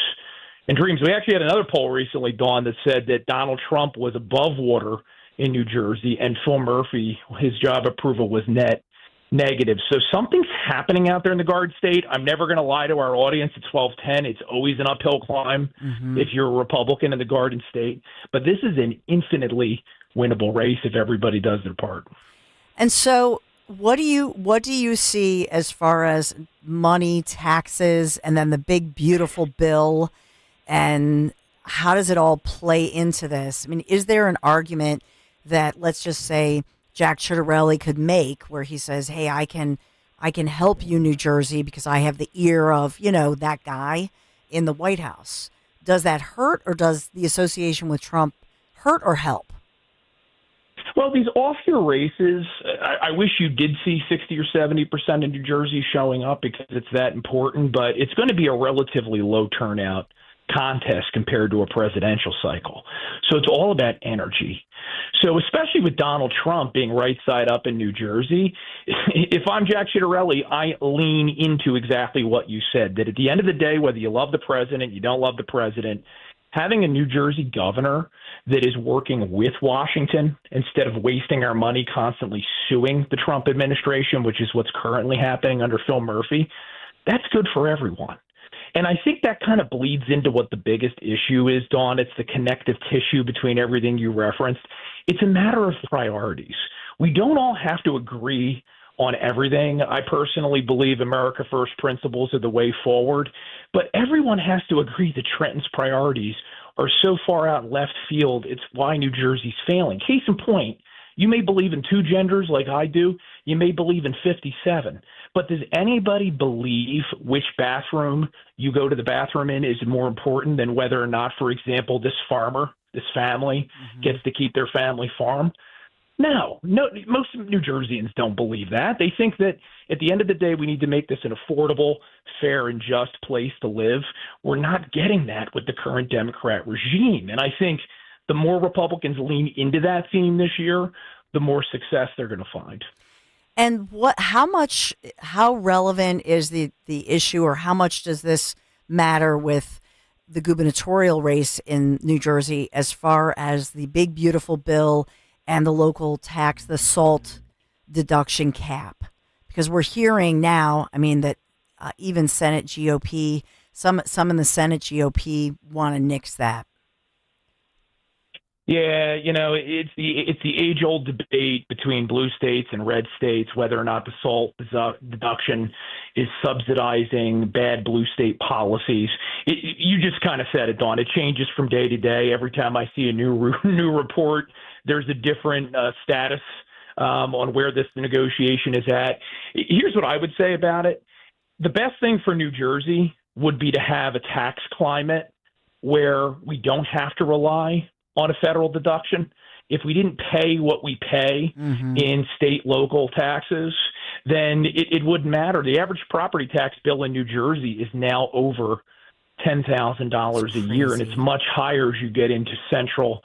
[SPEAKER 20] and dreams. We actually had another poll recently, Dawn, that said that Donald Trump was above water in New Jersey, and Phil Murphy, his job approval was net negative. So something's happening out there in the Garden State. I'm never going to lie to our audience at 1210. It's always an uphill climb if you're a Republican in the Garden State. But this is an infinitely winnable race if everybody does their part.
[SPEAKER 9] And so what do you see as far as money, taxes, and then the big, beautiful bill, and how does it all play into this? I mean, is there an argument that, let's just say, Jack Ciattarelli could make where he says, hey, I can help you, New Jersey, because I have the ear of, that guy in the White House? Does that hurt, or does the association with Trump hurt or help?
[SPEAKER 20] Well, these off-year races, I wish you did see 60 or 70% in New Jersey showing up because it's that important, but it's going to be a relatively low turnout contest compared to a presidential cycle. So it's all about energy. So especially with Donald Trump being right side up in New Jersey, if I'm Jack Ciattarelli, I lean into exactly what you said, that at the end of the day, whether you love the president, you don't love the president, having a New Jersey governor that is working with Washington instead of wasting our money constantly suing the Trump administration, which is what's currently happening under Phil Murphy, that's good for everyone. And I think that kind of bleeds into what the biggest issue is, Dawn. It's the connective tissue between everything you referenced. It's a matter of priorities. We don't all have to agree on everything. I personally believe America First principles are the way forward, but everyone has to agree that Trenton's priorities are so far out in left field, it's why New Jersey's failing. Case in point, you may believe in two genders like I do. You may believe in 57. But does anybody believe which bathroom you go to the bathroom in is more important than whether or not, for example, this farmer, this family gets to keep their family farm? No, most New Jerseyans don't believe that. They think that at the end of the day, we need to make this an affordable, fair, and just place to live. We're not getting that with the current Democrat regime. And I think the more Republicans lean into that theme this year, the more success they're going to find.
[SPEAKER 9] And how relevant is the issue, or how much does this matter with the gubernatorial race in New Jersey as far as the big, beautiful bill and the local tax, the SALT deduction cap. Because we're hearing now, I mean, that even Senate GOP, some in the Senate GOP want to nix that.
[SPEAKER 20] Yeah, it's the age-old debate between blue states and red states whether or not the SALT deduction is subsidizing bad blue state policies. You just kind of said it, Dawn. It changes from day to day. Every time I see a new report, there's a different status on where this negotiation is at. Here's what I would say about it. The best thing for New Jersey would be to have a tax climate where we don't have to rely on a federal deduction. If we didn't pay what we pay in state local taxes, then it wouldn't matter. The average property tax bill in New Jersey is now over $10,000 a year, and it's much higher as you get into central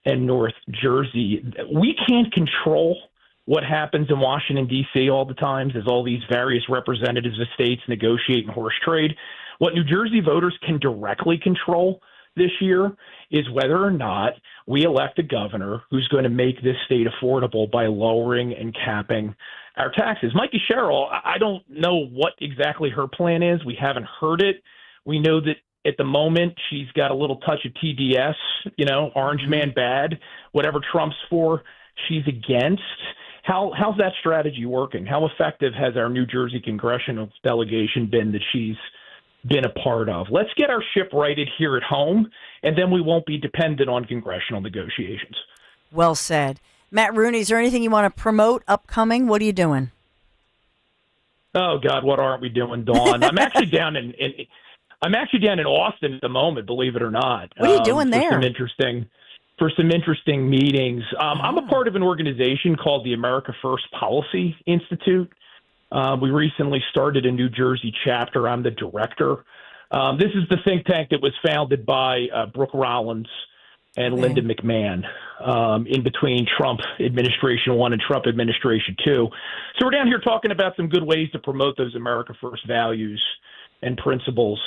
[SPEAKER 20] and North Jersey. We can't control what happens in Washington, D.C. all the time as all these various representatives of states negotiate and horse trade. What New Jersey voters can directly control this year is whether or not we elect a governor who's going to make this state affordable by lowering and capping our taxes. Mikey Sherrill, I don't know what exactly her plan is. We haven't heard it. We know that at the moment she's got a little touch of TDS, orange man bad, whatever Trump's for, she's against. How's that strategy working? How effective has our New Jersey congressional delegation been that she's been a part of? Let's get our ship righted here at home, and then we won't be dependent on congressional negotiations.
[SPEAKER 9] Well said. Matt Rooney, is there anything you want to promote upcoming? What are you doing?
[SPEAKER 20] Oh God, what aren't we doing, Dawn? I'm actually down in Austin at the moment, believe it or not.
[SPEAKER 9] What are you doing there?
[SPEAKER 20] For some interesting meetings. I'm a part of an organization called the America First Policy Institute. We recently started a New Jersey chapter. I'm the director. This is the think tank that was founded by Brooke Rollins and Linda McMahon in between Trump administration 1 and Trump administration 2. So we're down here talking about some good ways to promote those America First values and principles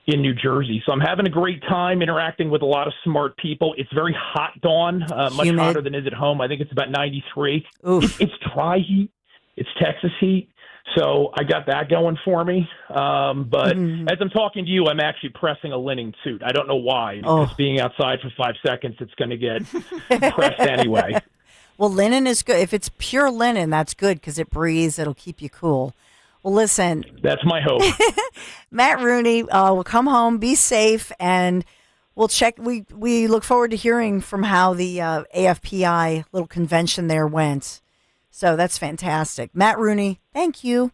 [SPEAKER 20] in New Jersey. So I'm having a great time interacting with a lot of smart people. It's very hot, Dawn, much hotter than is at home. I think it's about 93. It's dry heat. It's Texas heat. So I got that going for me. But as I'm talking to you, I'm actually pressing a linen suit. I don't know why. Because being outside for 5 seconds, it's going to get pressed anyway.
[SPEAKER 9] Well, linen is good. If it's pure linen, that's good because it breathes. It'll keep you cool. Well, listen.
[SPEAKER 20] That's my hope.
[SPEAKER 9] Matt Rooney will come home, be safe, and we'll check. We look forward to hearing from how the AFPI little convention there went. So that's fantastic. Matt Rooney, thank you.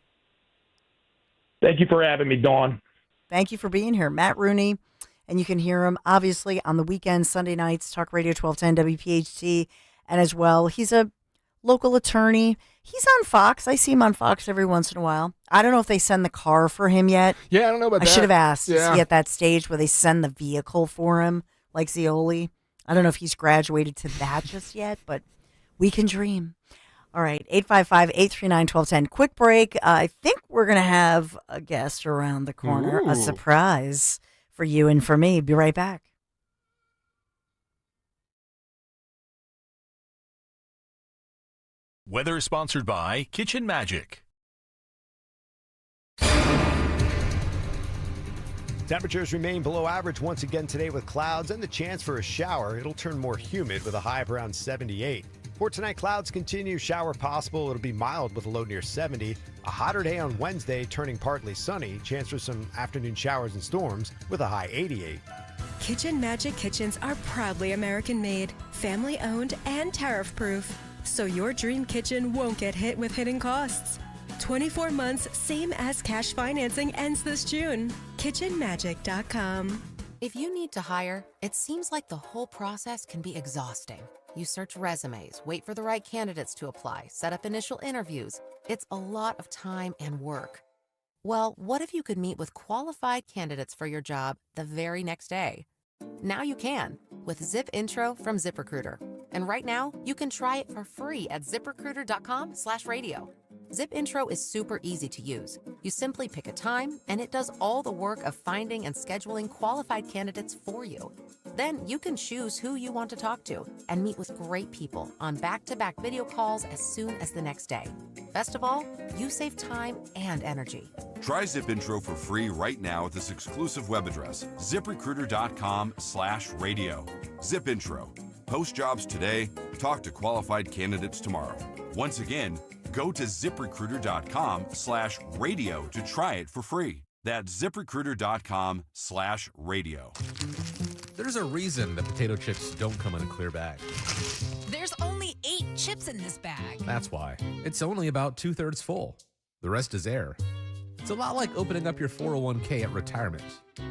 [SPEAKER 20] Thank you for having me, Dawn.
[SPEAKER 9] Thank you for being here. Matt Rooney, and you can hear him, obviously, on the weekends, Sunday nights, Talk Radio 1210 WPHT, and as well, he's a local attorney. He's on Fox. I see him on Fox every once in a while. I don't know if they send the car for him yet.
[SPEAKER 24] Yeah, I don't know about that.
[SPEAKER 9] I should have asked.
[SPEAKER 24] Yeah.
[SPEAKER 9] Is he at that stage where they send the vehicle for him, like Zioli? I don't know if he's graduated to that just yet, but we can dream. All right, 855-839-1210. Quick break. I think we're going to have a guest around the corner, a surprise for you and for me. Be right back.
[SPEAKER 1] Weather sponsored by Kitchen Magic.
[SPEAKER 19] Temperatures remain below average once again today with clouds and the chance for a shower. It'll turn more humid with a high of around 78. For tonight, clouds continue, shower possible. It'll be mild with a low near 70. A hotter day on Wednesday, turning partly sunny. Chance for some afternoon showers and storms with a high 88.
[SPEAKER 21] Kitchen Magic kitchens are proudly American-made, family-owned, and tariff-proof. So your dream kitchen won't get hit with hidden costs. 24 months, same as cash financing, ends this June. KitchenMagic.com.
[SPEAKER 22] If you need to hire, it seems like the whole process can be exhausting. You search resumes, wait for the right candidates to apply, set up initial interviews. It's a lot of time and work. Well, what if you could meet with qualified candidates for your job the very next day? Now you can with Zip Intro from ZipRecruiter. And right now, you can try it for free at ZipRecruiter.com/radio. Zip Intro is super easy to use. You simply pick a time, and it does all the work of finding and scheduling qualified candidates for you. Then you can choose who you want to talk to and meet with great people on back-to-back video calls as soon as the next day. Best of all, you save time and energy.
[SPEAKER 2] Try Zip Intro for free right now at this exclusive web address, ziprecruiter.com/radio. Zip Intro. Post jobs today, talk to qualified candidates tomorrow. Once again, go to ziprecruiter.com/radio to try it for free. That's ziprecruiter.com/radio.
[SPEAKER 3] There's a reason that potato chips don't come in a clear bag.
[SPEAKER 8] There's only 8 chips in this bag.
[SPEAKER 3] That's why. It's only about 2/3 full. The rest is air. It's a lot like opening up your 401k at retirement.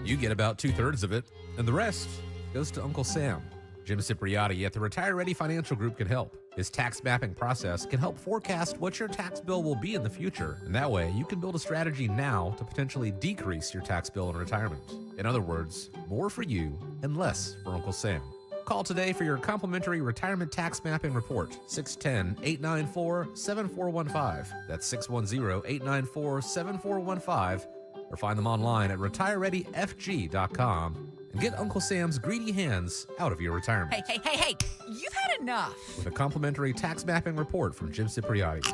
[SPEAKER 3] You get about 2/3 of it, and the rest goes to Uncle Sam. Jim Cipriotti at the Retire Ready Financial Group can help. His tax mapping process can help forecast what your tax bill will be in the future, and that way you can build a strategy now to potentially decrease your tax bill in retirement. In other words, more for you and less for Uncle Sam. Call today for your complimentary retirement tax mapping report, 610-894-7415. That's 610-894-7415, or find them online at retirereadyfg.com. And get Uncle Sam's greedy hands out of your retirement.
[SPEAKER 8] Hey, you've had enough.
[SPEAKER 3] With a complimentary tax mapping report from Jim Cipriotti.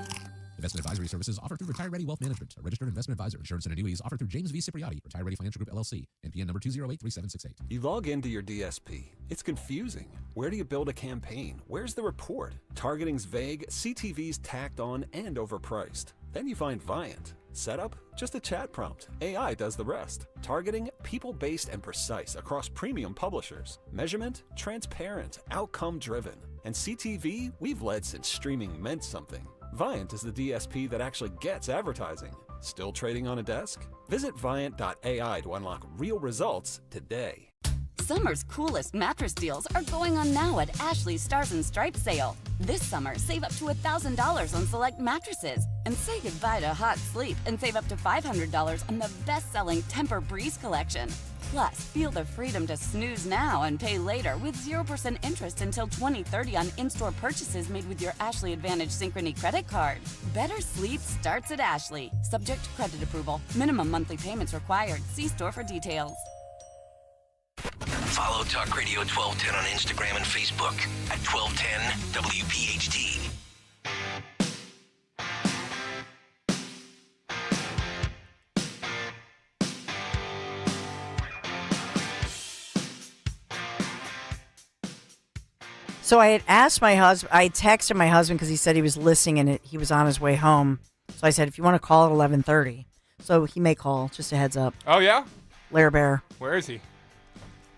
[SPEAKER 3] Investment advisory services offered through Retire Ready Wealth Management, a registered investment advisor. Insurance and annuities offered through James V. Cipriotti, Retire Ready Financial Group, LLC. NPN number 2083768.
[SPEAKER 17] You log into your DSP. It's confusing. Where do you build a campaign? Where's the report? Targeting's vague, CTV's tacked on and overpriced. Then you find Viant. Setup? Just a chat prompt. AI does the rest. Targeting? People-based and precise across premium publishers. Measurement? Transparent, outcome-driven. And CTV? We've led since streaming meant something. Viant is the DSP that actually gets advertising. Still trading on a desk? Visit Viant.ai to unlock real results today.
[SPEAKER 10] Summer's coolest mattress deals are going on now at Ashley's Stars and Stripes sale. This summer, save up to $1,000 on select mattresses. And say goodbye to hot sleep and save up to $500 on the best-selling Tempur-Breeze collection. Plus, feel the freedom to snooze now and pay later with 0% interest until 2030 on in-store purchases made with your Ashley Advantage Synchrony credit card. Better sleep starts at Ashley. Subject to credit approval. Minimum monthly payments required. See store for details.
[SPEAKER 7] Follow Talk Radio 1210 on Instagram and Facebook at 1210 WPHT.
[SPEAKER 9] So I had asked my husband, I texted my husband because he said he was listening and he was on his way home. So I said, if you want to call at 11:30. So he may call, just a heads up.
[SPEAKER 24] Oh, yeah?
[SPEAKER 9] Lair Bear.
[SPEAKER 24] Where is he?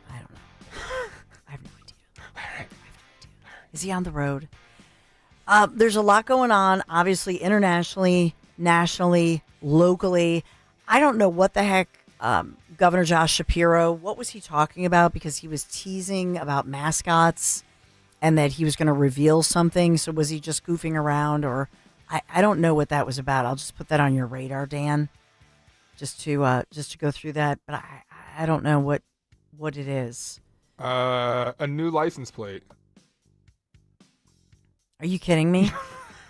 [SPEAKER 9] I have no idea. Is he on the road? There's a lot going on, obviously, internationally, nationally, locally. I don't know what the heck Governor Josh Shapiro, what was he talking about? Because he was teasing about mascots and that he was going to reveal something. So was he just goofing around? Or I don't know what that was about. I'll just put that on your radar, Dan, just to go through that. But I don't know what it is.
[SPEAKER 24] A new license plate.
[SPEAKER 9] Are you kidding me?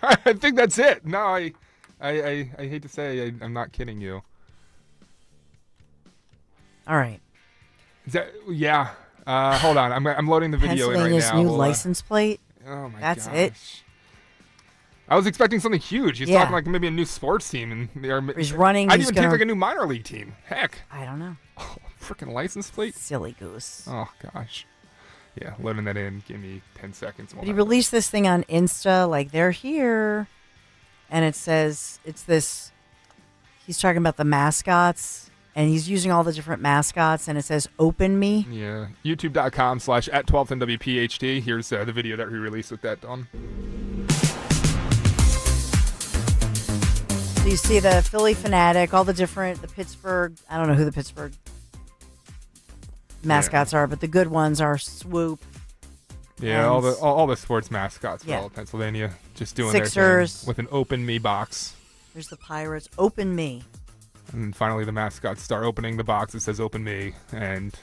[SPEAKER 24] I think that's it. No, I hate to say I'm not kidding you.
[SPEAKER 9] All right.
[SPEAKER 24] Is that, yeah. Hold on. I'm loading the video in right now.
[SPEAKER 9] Pennsylvania's new license plate?
[SPEAKER 24] Oh, my
[SPEAKER 9] That's
[SPEAKER 24] gosh.
[SPEAKER 9] it?
[SPEAKER 24] I was expecting something huge. He's
[SPEAKER 9] Yeah.
[SPEAKER 24] talking like maybe a new sports team. And
[SPEAKER 9] He's running.
[SPEAKER 24] I'd
[SPEAKER 9] he's
[SPEAKER 24] even
[SPEAKER 9] gonna,
[SPEAKER 24] take like a new minor league team. Heck.
[SPEAKER 9] I don't know.
[SPEAKER 24] Oh, freaking license plate.
[SPEAKER 9] Silly goose.
[SPEAKER 24] Oh, gosh. Yeah, loading that in. Give me 10 seconds.
[SPEAKER 9] But he released this thing on Insta, like, they're here. And it says, it's this, he's talking about the mascots. And he's using all the different mascots. And it says, open me.
[SPEAKER 24] Yeah. YouTube.com/@1210WPHT. Here's the video that he released with that on.
[SPEAKER 9] So you see the Philly Fanatic, all the Pittsburgh, I don't know who the Pittsburgh mascots are, but the good ones are Swoop.
[SPEAKER 24] Yeah, all the sports mascots for all of Pennsylvania just doing their
[SPEAKER 9] Sixers.
[SPEAKER 24] thing with an open me box.
[SPEAKER 9] There's the Pirates, open me.
[SPEAKER 24] And then finally the mascots start opening the box that says open me. And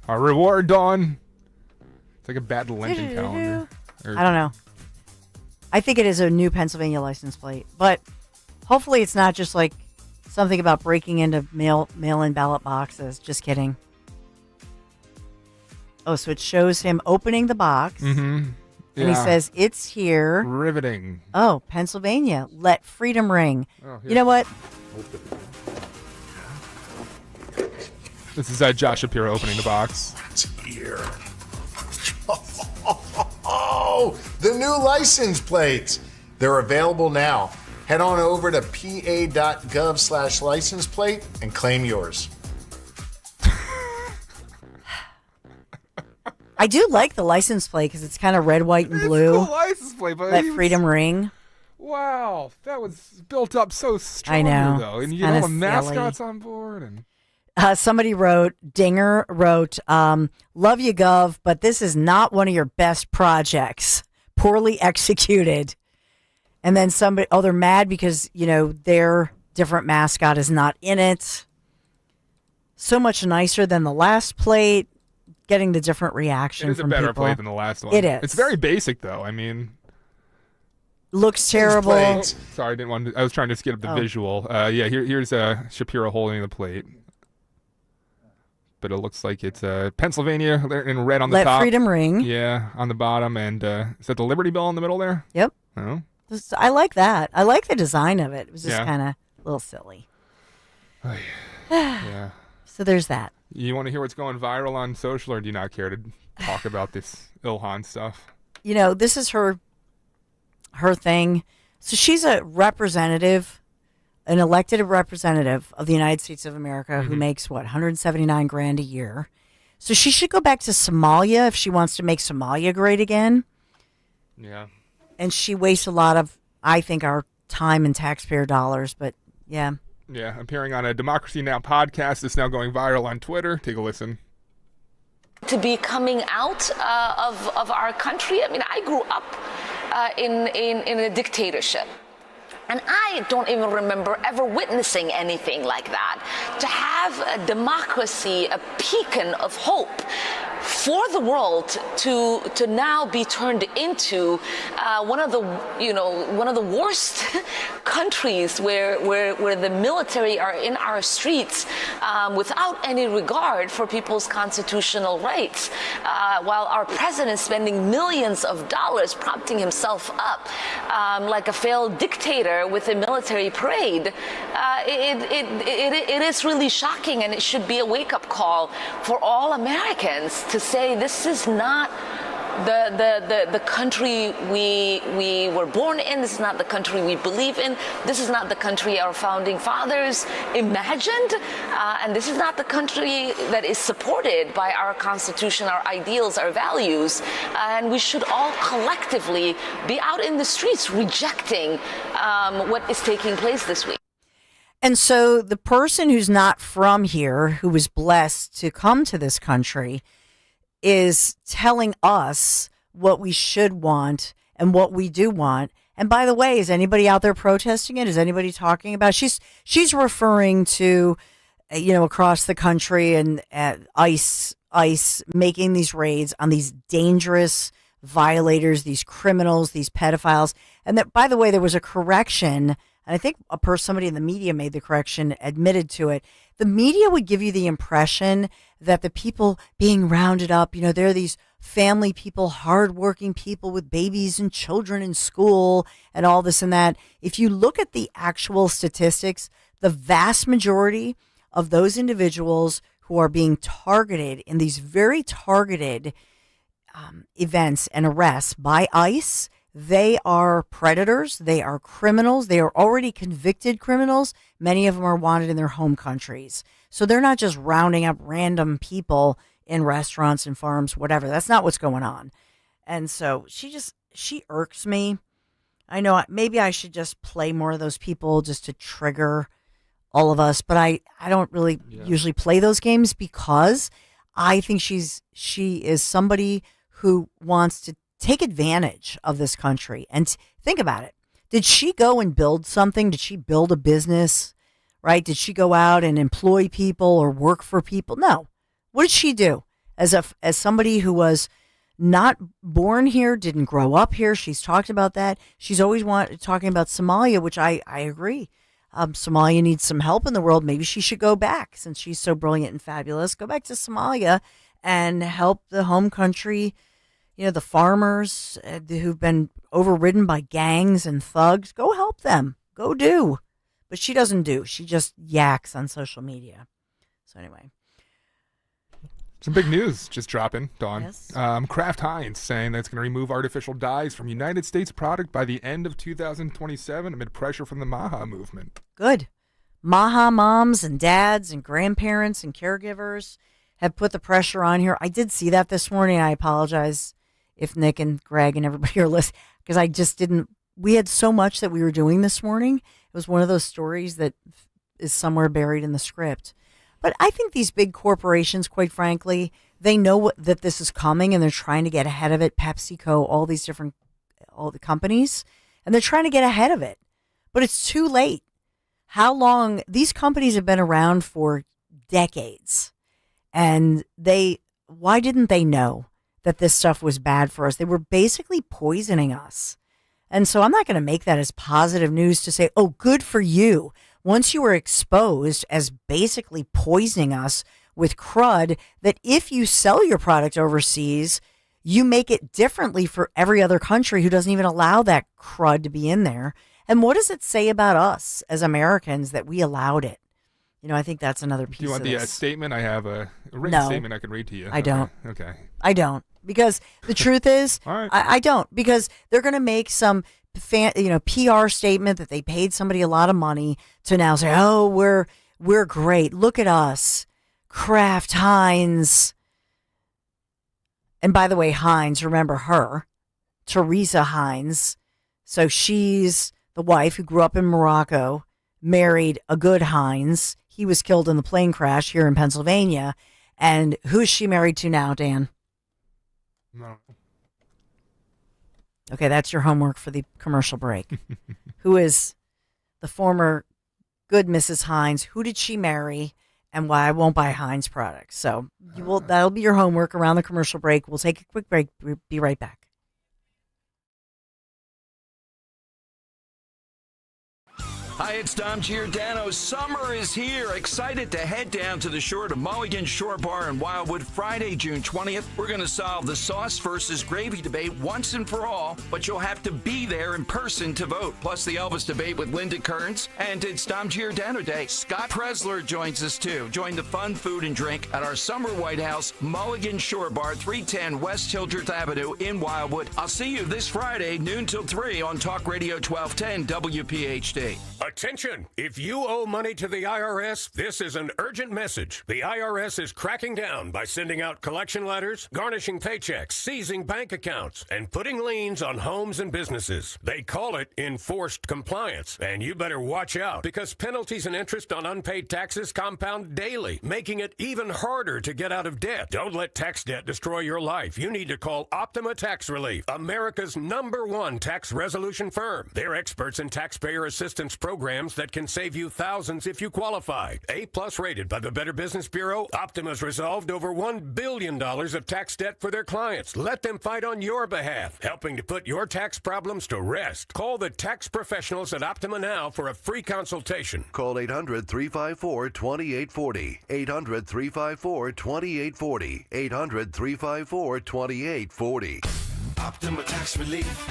[SPEAKER 24] our reward, Dawn. It's like a bad Lenten calendar.
[SPEAKER 9] I don't know. I think it is a new Pennsylvania license plate, but Hopefully it's not just like something about breaking into mail-in ballot boxes. Just kidding. Oh, so it shows him opening the box.
[SPEAKER 24] Mm-hmm. Yeah.
[SPEAKER 9] And he says, it's here.
[SPEAKER 24] Riveting.
[SPEAKER 9] Oh, Pennsylvania. Let freedom ring.
[SPEAKER 24] Oh,
[SPEAKER 9] you know what?
[SPEAKER 24] This is Josh Shapiro opening the box.
[SPEAKER 11] It's here. Oh, the new license plates. They're available now. Head on over to pa.gov/license plate and claim yours.
[SPEAKER 9] I do like the license plate because it's kind of red, white, and blue.
[SPEAKER 24] It's a cool license plate, but
[SPEAKER 9] Let freedom ring.
[SPEAKER 24] Wow, that was built up so strongly,
[SPEAKER 9] I know.
[SPEAKER 24] though. And you
[SPEAKER 9] It's
[SPEAKER 24] get all the
[SPEAKER 9] kinda
[SPEAKER 24] mascots
[SPEAKER 9] silly.
[SPEAKER 24] on board. And
[SPEAKER 9] Somebody Dinger wrote, love you, Gov, but this is not one of your best projects. Poorly executed. And then they're mad because, their different mascot is not in it. So much nicer than the last plate. Getting the different reaction
[SPEAKER 24] it is a
[SPEAKER 9] from
[SPEAKER 24] better
[SPEAKER 9] people.
[SPEAKER 24] plate than the last one.
[SPEAKER 9] It is.
[SPEAKER 24] It's very basic, though. I mean,
[SPEAKER 9] looks terrible.
[SPEAKER 24] Sorry, I didn't want to. I was trying to just get up the visual. Here's Shapiro holding the plate. But it looks like it's Pennsylvania in red on the top.
[SPEAKER 9] Let freedom ring.
[SPEAKER 24] Yeah, on the bottom. And is that the Liberty Bell in the middle there?
[SPEAKER 9] Yep.
[SPEAKER 24] Oh.
[SPEAKER 9] I like that. I like the design of it. It was just
[SPEAKER 24] Yeah.
[SPEAKER 9] kind of a little silly.
[SPEAKER 24] Yeah.
[SPEAKER 9] So there's that.
[SPEAKER 24] You want to hear what's going viral on social, or do you not care to talk about this Ilhan stuff?
[SPEAKER 9] This is her thing. So she's a representative, an elected representative of the United States of America who makes, $179,000 a year. So she should go back to Somalia if she wants to make Somalia great again.
[SPEAKER 24] Yeah.
[SPEAKER 9] And she wastes a lot of, I think, our time and taxpayer dollars. But, yeah.
[SPEAKER 24] Yeah, appearing on a Democracy Now! Podcast. It's now going viral on Twitter. Take a listen.
[SPEAKER 12] To be coming out of our country. I mean, I grew up in a dictatorship. And I don't even remember ever witnessing anything like that. To have a democracy, a beacon of hope for the world to now be turned into one of the worst countries where the military are in our streets without any regard for people's constitutional rights, while our president is spending millions of dollars propping himself up like a failed dictator with a military parade. It is really shocking, and it should be a wake-up call for all Americans to say this is not the country we were born in. This is not the country we believe in. This is not the country our founding fathers imagined. And this is not the country that is supported by our Constitution, our ideals, our values. And we should all collectively be out in the streets rejecting what is taking place this week.
[SPEAKER 9] And so the person who's not from here, who was blessed to come to this country, is telling us what we should want and what we do want. And by the way, is anybody out there protesting it? Is anybody talking about it? She's referring to, across the country and ICE making these raids on these dangerous violators, these criminals, these pedophiles. And that, by the way, there was a correction. And I think somebody in the media made the correction, admitted to it. The media would give you the impression that the people being rounded up, they're these family people, hardworking people with babies and children in school and all this and that. If you look at the actual statistics, the vast majority of those individuals who are being targeted in these very targeted events and arrests by ICE, they are predators. They are criminals. They are already convicted criminals. Many of them are wanted in their home countries. So they're not just rounding up random people in restaurants and farms, whatever. That's not what's going on. And so she irks me. I know maybe I should just play more of those people just to trigger all of us. But I don't really usually play those games because I think she is somebody who wants to take advantage of this country. And think about it. Did she go and build something? Did she build a business? Right? Did she go out and employ people or work for people? No. What did she do? As somebody who was not born here, didn't grow up here. She's talked about that. She's always talking about Somalia, which I agree. Somalia needs some help in the world. Maybe she should go back since she's so brilliant and fabulous. Go back to Somalia and help the home country, the farmers who've been overridden by gangs and thugs. Go help them. Go do. But she doesn't do. She just yaks on social media. So anyway.
[SPEAKER 24] Some big news just dropping, Dawn.
[SPEAKER 9] Yes.
[SPEAKER 24] Kraft Heinz saying that it's going to remove artificial dyes from United States product by the end of 2027 amid pressure from the MAHA movement.
[SPEAKER 9] Good. MAHA moms and dads and grandparents and caregivers have put the pressure on here. I did see that this morning. I apologize if Nick and Greg and everybody are listening, because I just didn't. We had so much that we were doing this morning. It was one of those stories that is somewhere buried in the script. But I think these big corporations, quite frankly, they know that this is coming and they're trying to get ahead of it. PepsiCo, all the companies, and they're trying to get ahead of it. But it's too late. How long? These companies have been around for decades. And why didn't they know that this stuff was bad for us? They were basically poisoning us. And so I'm not going to make that as positive news to say, oh, good for you. Once you were exposed as basically poisoning us with crud, that if you sell your product overseas, you make it differently for every other country who doesn't even allow that crud to be in there. And what does it say about us as Americans that we allowed it? I think that's another piece of this.
[SPEAKER 24] Do you want the statement? I have a written statement I can read to you.
[SPEAKER 9] I don't.
[SPEAKER 24] Okay.
[SPEAKER 9] I don't. Because the truth is,
[SPEAKER 24] All right.
[SPEAKER 9] I don't. Because they're going to make some PR statement that they paid somebody a lot of money to now say, oh, we're great. Look at us. Kraft Heinz. And by the way, Heinz, remember her, Teresa Heinz. So she's the wife who grew up in Morocco, married a good Heinz. He was killed in the plane crash here in Pennsylvania. And who's she married to now, Dan?
[SPEAKER 24] No.
[SPEAKER 9] Okay, that's your homework for the commercial break. Who is the former good Mrs. Heinz? Who did she marry? And why I won't buy Heinz products. So that'll be your homework around the commercial break. We'll take a quick break. We'll be right back.
[SPEAKER 13] Hi, it's Dom Giordano. Summer is here. Excited to head down to the shore to Mulligan Shore Bar in Wildwood Friday, June 20th. We're going to solve the sauce versus gravy debate once and for all, but you'll have to be there in person to vote. Plus the Elvis debate with Linda Kearns. And it's Dom Giordano Day. Scott Presler joins us too. Join the fun food and drink at our Summer White House, Mulligan Shore Bar, 310 West Hildreth Avenue in Wildwood. I'll see you this Friday, noon till 3 on Talk Radio 1210 WPHT.
[SPEAKER 14] Attention! If you owe money to the IRS, this is an urgent message. The IRS is cracking down by sending out collection letters, garnishing paychecks, seizing bank accounts, and putting liens on homes and businesses. They call it enforced compliance, and you better watch out because penalties and interest on unpaid taxes compound daily, making it even harder to get out of debt. Don't let tax debt destroy your life. You need to call Optima Tax Relief, America's #1 tax resolution firm. They're experts in taxpayer assistance programs that can save you thousands if you qualify. A+ rated by the Better Business Bureau, Optima's resolved over $1 billion of tax debt for their clients. Let them fight on your behalf, helping to put your tax problems to rest. Call the tax professionals at Optima now for a free consultation.
[SPEAKER 15] Call 800-354-2840. 800-354-2840. 800-354-2840. Optima Tax Relief.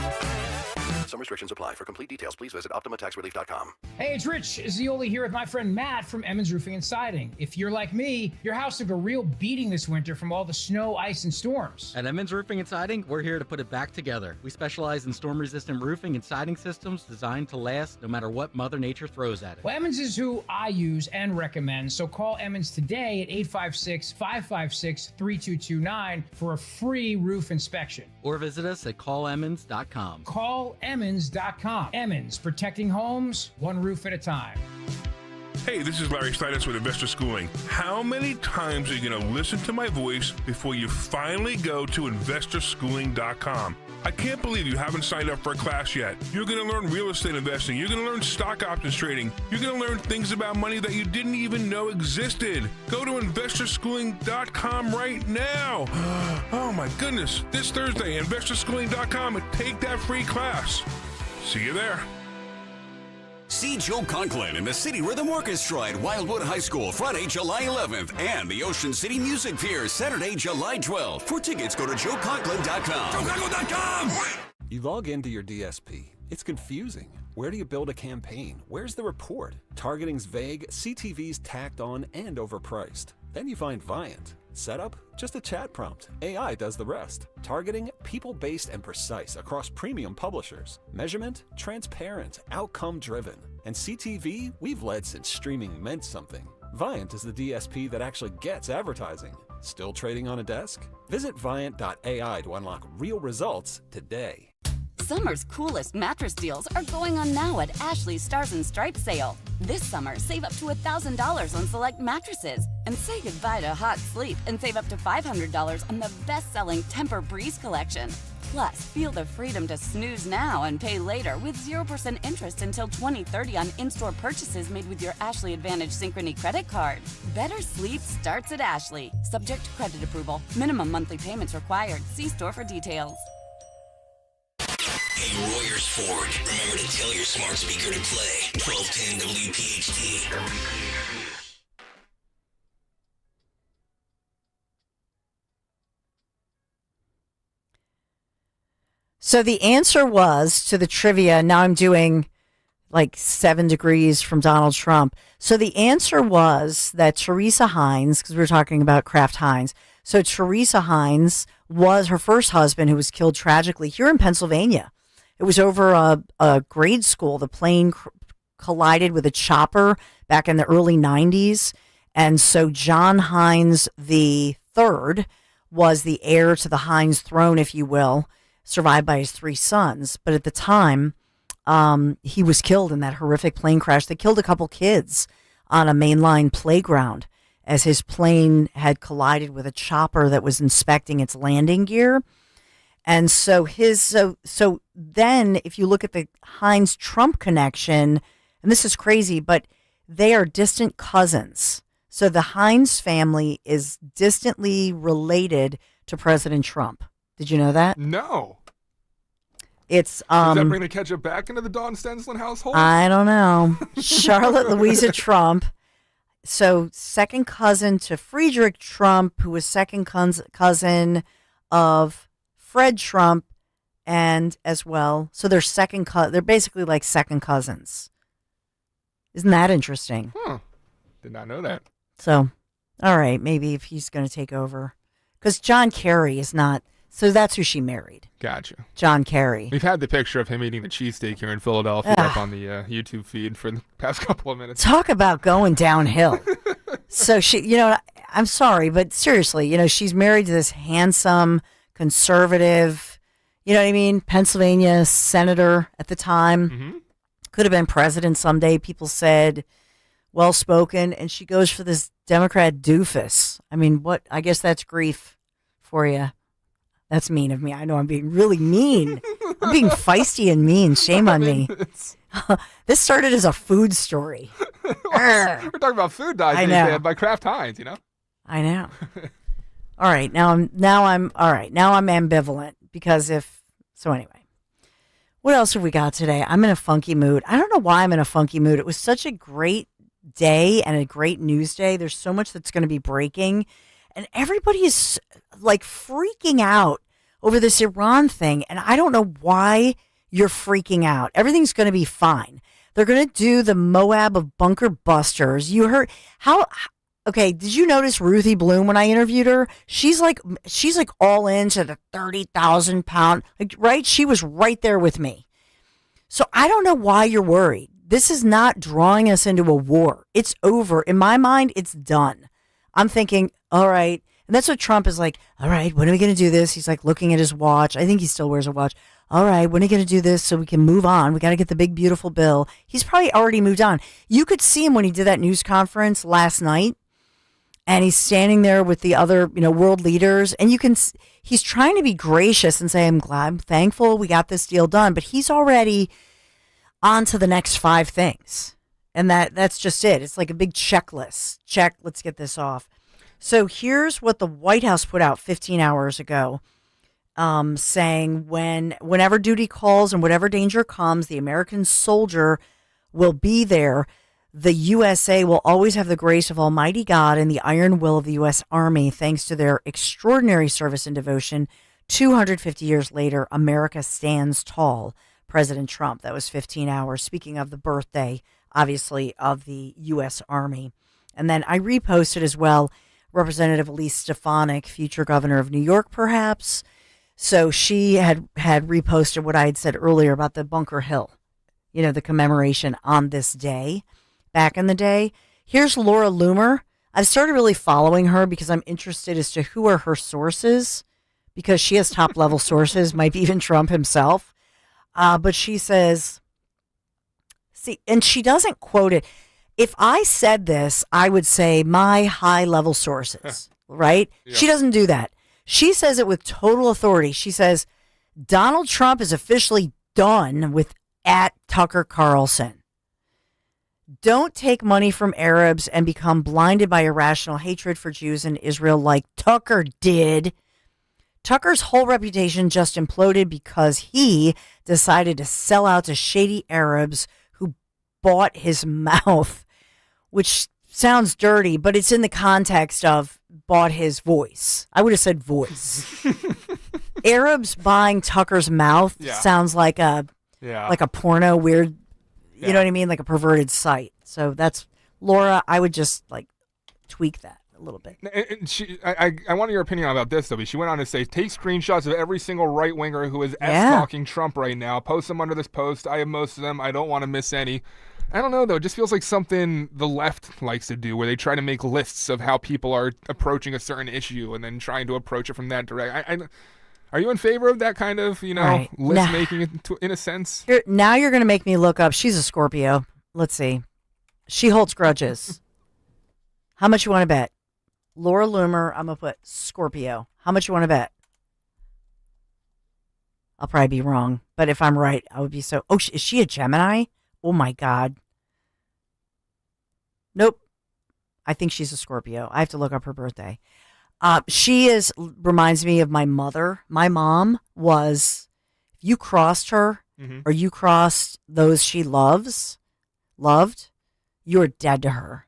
[SPEAKER 15] Some restrictions apply. For complete details, please visit OptimaTaxRelief.com.
[SPEAKER 23] Hey, it's Rich Zioli here with my friend Matt from Emmons Roofing and Siding. If you're like me, your house took a real beating this winter from all the snow, ice, and storms.
[SPEAKER 25] At Emmons Roofing and Siding, we're here to put it back together. We specialize in storm-resistant roofing and siding systems designed to last no matter what Mother Nature throws at it.
[SPEAKER 23] Well, Emmons is who I use and recommend, so call Emmons today at 856-556-3229 for a free roof inspection.
[SPEAKER 25] Or visit us at callemmons.com.
[SPEAKER 23] Call Emmons.com. Emmons, protecting homes, one roof at a time.
[SPEAKER 4] Hey, this is Larry Steinitz with Investor Schooling. How many times are you going to listen to my voice before you finally go to investorschooling.com? I can't believe you haven't signed up for a class yet. You're going to learn real estate investing. You're going to learn stock options trading. You're going to learn things about money that you didn't even know existed. Go to investorschooling.com right now. Oh my goodness. This Thursday, investorschooling.com, and take that free class. See you there.
[SPEAKER 5] See Joe Conklin in the City Rhythm Orchestra at Wildwood High School Friday, July 11th, and the Ocean City Music Pier Saturday, July 12th. For tickets, go to joeconklin.com. joeconklin.com!
[SPEAKER 17] You log into your DSP. It's confusing. Where do you build a campaign? Where's the report? Targeting's vague, CTV's tacked on and overpriced. Then you find Viant. Setup? Just a chat prompt. AI does the rest. Targeting? People-based and precise across premium publishers. Measurement? Transparent, outcome-driven. And CTV? We've led since streaming meant something. Viant is the DSP that actually gets advertising. Still trading on a desk? Visit Viant.ai to unlock real results today.
[SPEAKER 10] Summer's coolest mattress deals are going on now at Ashley's Stars and Stripes sale. This summer, save up to $1,000 on select mattresses. And say goodbye to hot sleep and save up to $500 on the best-selling Tempur-Breeze collection. Plus, feel the freedom to snooze now and pay later with 0% interest until 2030 on in-store purchases made with your Ashley Advantage Synchrony credit card. Better sleep starts at Ashley. Subject to credit approval. Minimum monthly payments required. See store for details.
[SPEAKER 7] Hey, Royers Ford, remember to tell your smart speaker to play 1210 WPHT.
[SPEAKER 9] So the answer was to the trivia. Now I'm doing like 7 degrees from Donald Trump. So the answer was that Teresa Heinz, because we were talking about Kraft Heinz. So Teresa Heinz was her first husband who was killed tragically here in Pennsylvania. It was over a grade school. The plane collided with a chopper back in the early 90s. And so John Heinz the third was the heir to the Heinz throne, if you will, survived by his 3 sons. But at the time, he was killed in that horrific plane crash that killed a couple kids on a mainline playground as his plane had collided with a chopper that was inspecting its landing gear. And so so then if you look at the Heinz Trump connection, and this is crazy, but they are distant cousins. So the Heinz family is distantly related to President Trump. Did you know that?
[SPEAKER 24] No.
[SPEAKER 9] It's
[SPEAKER 24] Does that bring the ketchup back into the Dawn Stensland household?
[SPEAKER 9] I don't know. Charlotte Louisa Trump. So second cousin to Friedrich Trump, who was second cousin of Fred Trump, and as well. So they're they're basically like second cousins. Isn't that interesting?
[SPEAKER 24] Did not know that.
[SPEAKER 9] So, all right, maybe if he's going to take over. Because John Kerry is not. So that's who she married.
[SPEAKER 24] Gotcha.
[SPEAKER 9] John Kerry.
[SPEAKER 24] We've had the picture of him eating the cheesesteak here in Philadelphia up on the YouTube feed for the past couple of minutes.
[SPEAKER 9] Talk about going downhill. So she, I'm sorry, but seriously, she's married to this handsome, conservative, you know what I mean? Pennsylvania senator at the time.
[SPEAKER 24] Mm-hmm.
[SPEAKER 9] Could have been president someday, people said. Well-spoken. And she goes for this Democrat doofus. I mean, I guess that's grief for you. That's mean of me. I know I'm being really mean. I'm being feisty and mean. Shame on me. This started as a food story.
[SPEAKER 24] We're talking about food dyes
[SPEAKER 9] I know.
[SPEAKER 24] by Kraft Heinz,
[SPEAKER 9] I know. All right. Now I'm ambivalent because anyway. What else have we got today? I'm in a funky mood. I don't know why I'm in a funky mood. It was such a great day and a great news day. There's so much that's going to be breaking. And everybody is like freaking out over this Iran thing. And I don't know why you're freaking out. Everything's going to be fine. They're going to do the Moab of bunker busters. You heard okay, did you notice Ruthie Bloom when I interviewed her? She's like all into the 30,000 pound, right? She was right there with me. So I don't know why you're worried. This is not drawing us into a war. It's over. In my mind, it's done. I'm thinking, all right. And that's what Trump is like, all right, when are we going to do this? He's like looking at his watch. I think he still wears a watch. all right, when are you going to do this so we can move on? We got to get the big, beautiful bill. He's probably already moved on. You could see him when he did that news conference last night, and he's standing there with the other, world leaders, and he's trying to be gracious and say, I'm thankful we got this deal done, but he's already on to the next 5 things. And that's just it. It's like a big checklist. Check, let's get this off. So here's what the White House put out 15 hours ago. Saying whenever duty calls and whatever danger comes, the American soldier will be there. The USA will always have the grace of Almighty God and the iron will of the U.S. Army, thanks to their extraordinary service and devotion. 250 years later, America stands tall. President Trump. That was 15 hours. Speaking of the birthday, obviously, of the U.S. Army. And then I reposted as well Representative Elise Stefanik, future governor of New York, perhaps. So she had reposted what I had said earlier about the Bunker Hill, the commemoration on this day, back in the day. Here's Laura Loomer. I've started really following her because I'm interested as to who are her sources, because she has top level sources, might be even Trump himself. But she says, and she doesn't quote it. If I said this, I would say my high level sources, right? Yeah. She doesn't do that. She says it with total authority. She says, Donald Trump is officially done with @Tucker Carlson. Don't take money from Arabs and become blinded by irrational hatred for Jews in Israel like Tucker did. Tucker's whole reputation just imploded because he decided to sell out to shady Arabs who bought his mouth, which sounds dirty, but it's in the context of bought his voice. I would have said voice. Arabs buying Tucker's mouth sounds like a porno weird, you know what I mean? Like a perverted site. So that's Laura. I would just tweak that a little bit.
[SPEAKER 24] And I wanted your opinion about this, though. She went on to say, take screenshots of every single right winger who is S-talking Trump right now. Post them under this post. I have most of them. I don't want to miss any. I don't know, though. It just feels like something the left likes to do, where they try to make lists of how people are approaching a certain issue and then trying to approach it from that direction. Are you in favor of that kind of, list making in a sense?
[SPEAKER 9] Now you're going to make me look up. She's a Scorpio. Let's see. She holds grudges. How much you want to bet? Laura Loomer, I'm going to put Scorpio. How much you want to bet? I'll probably be wrong, but if I'm right, I would be so... Oh, is she a Gemini? Oh, my God. Nope. I think she's a Scorpio. I have to look up her birthday. She reminds me of my mother. My mom was, if you crossed her or you crossed those she loved, you're dead to her.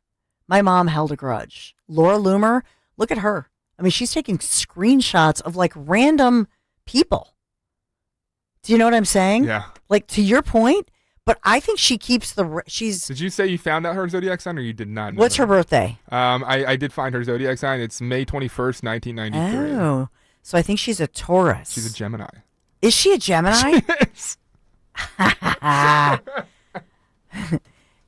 [SPEAKER 9] My mom held a grudge. Laura Loomer, look at her. I mean, she's taking screenshots of random people. Do you know what I'm saying?
[SPEAKER 24] Yeah.
[SPEAKER 9] To your point, but I think she keeps
[SPEAKER 24] Did you say you found out her zodiac sign, or you did not know?
[SPEAKER 9] What's her birthday?
[SPEAKER 24] I did find her zodiac sign. It's May 21st, 1993.
[SPEAKER 9] Oh, so I think she's a Taurus.
[SPEAKER 24] She's a Gemini.
[SPEAKER 9] Is she a Gemini?
[SPEAKER 24] Yes.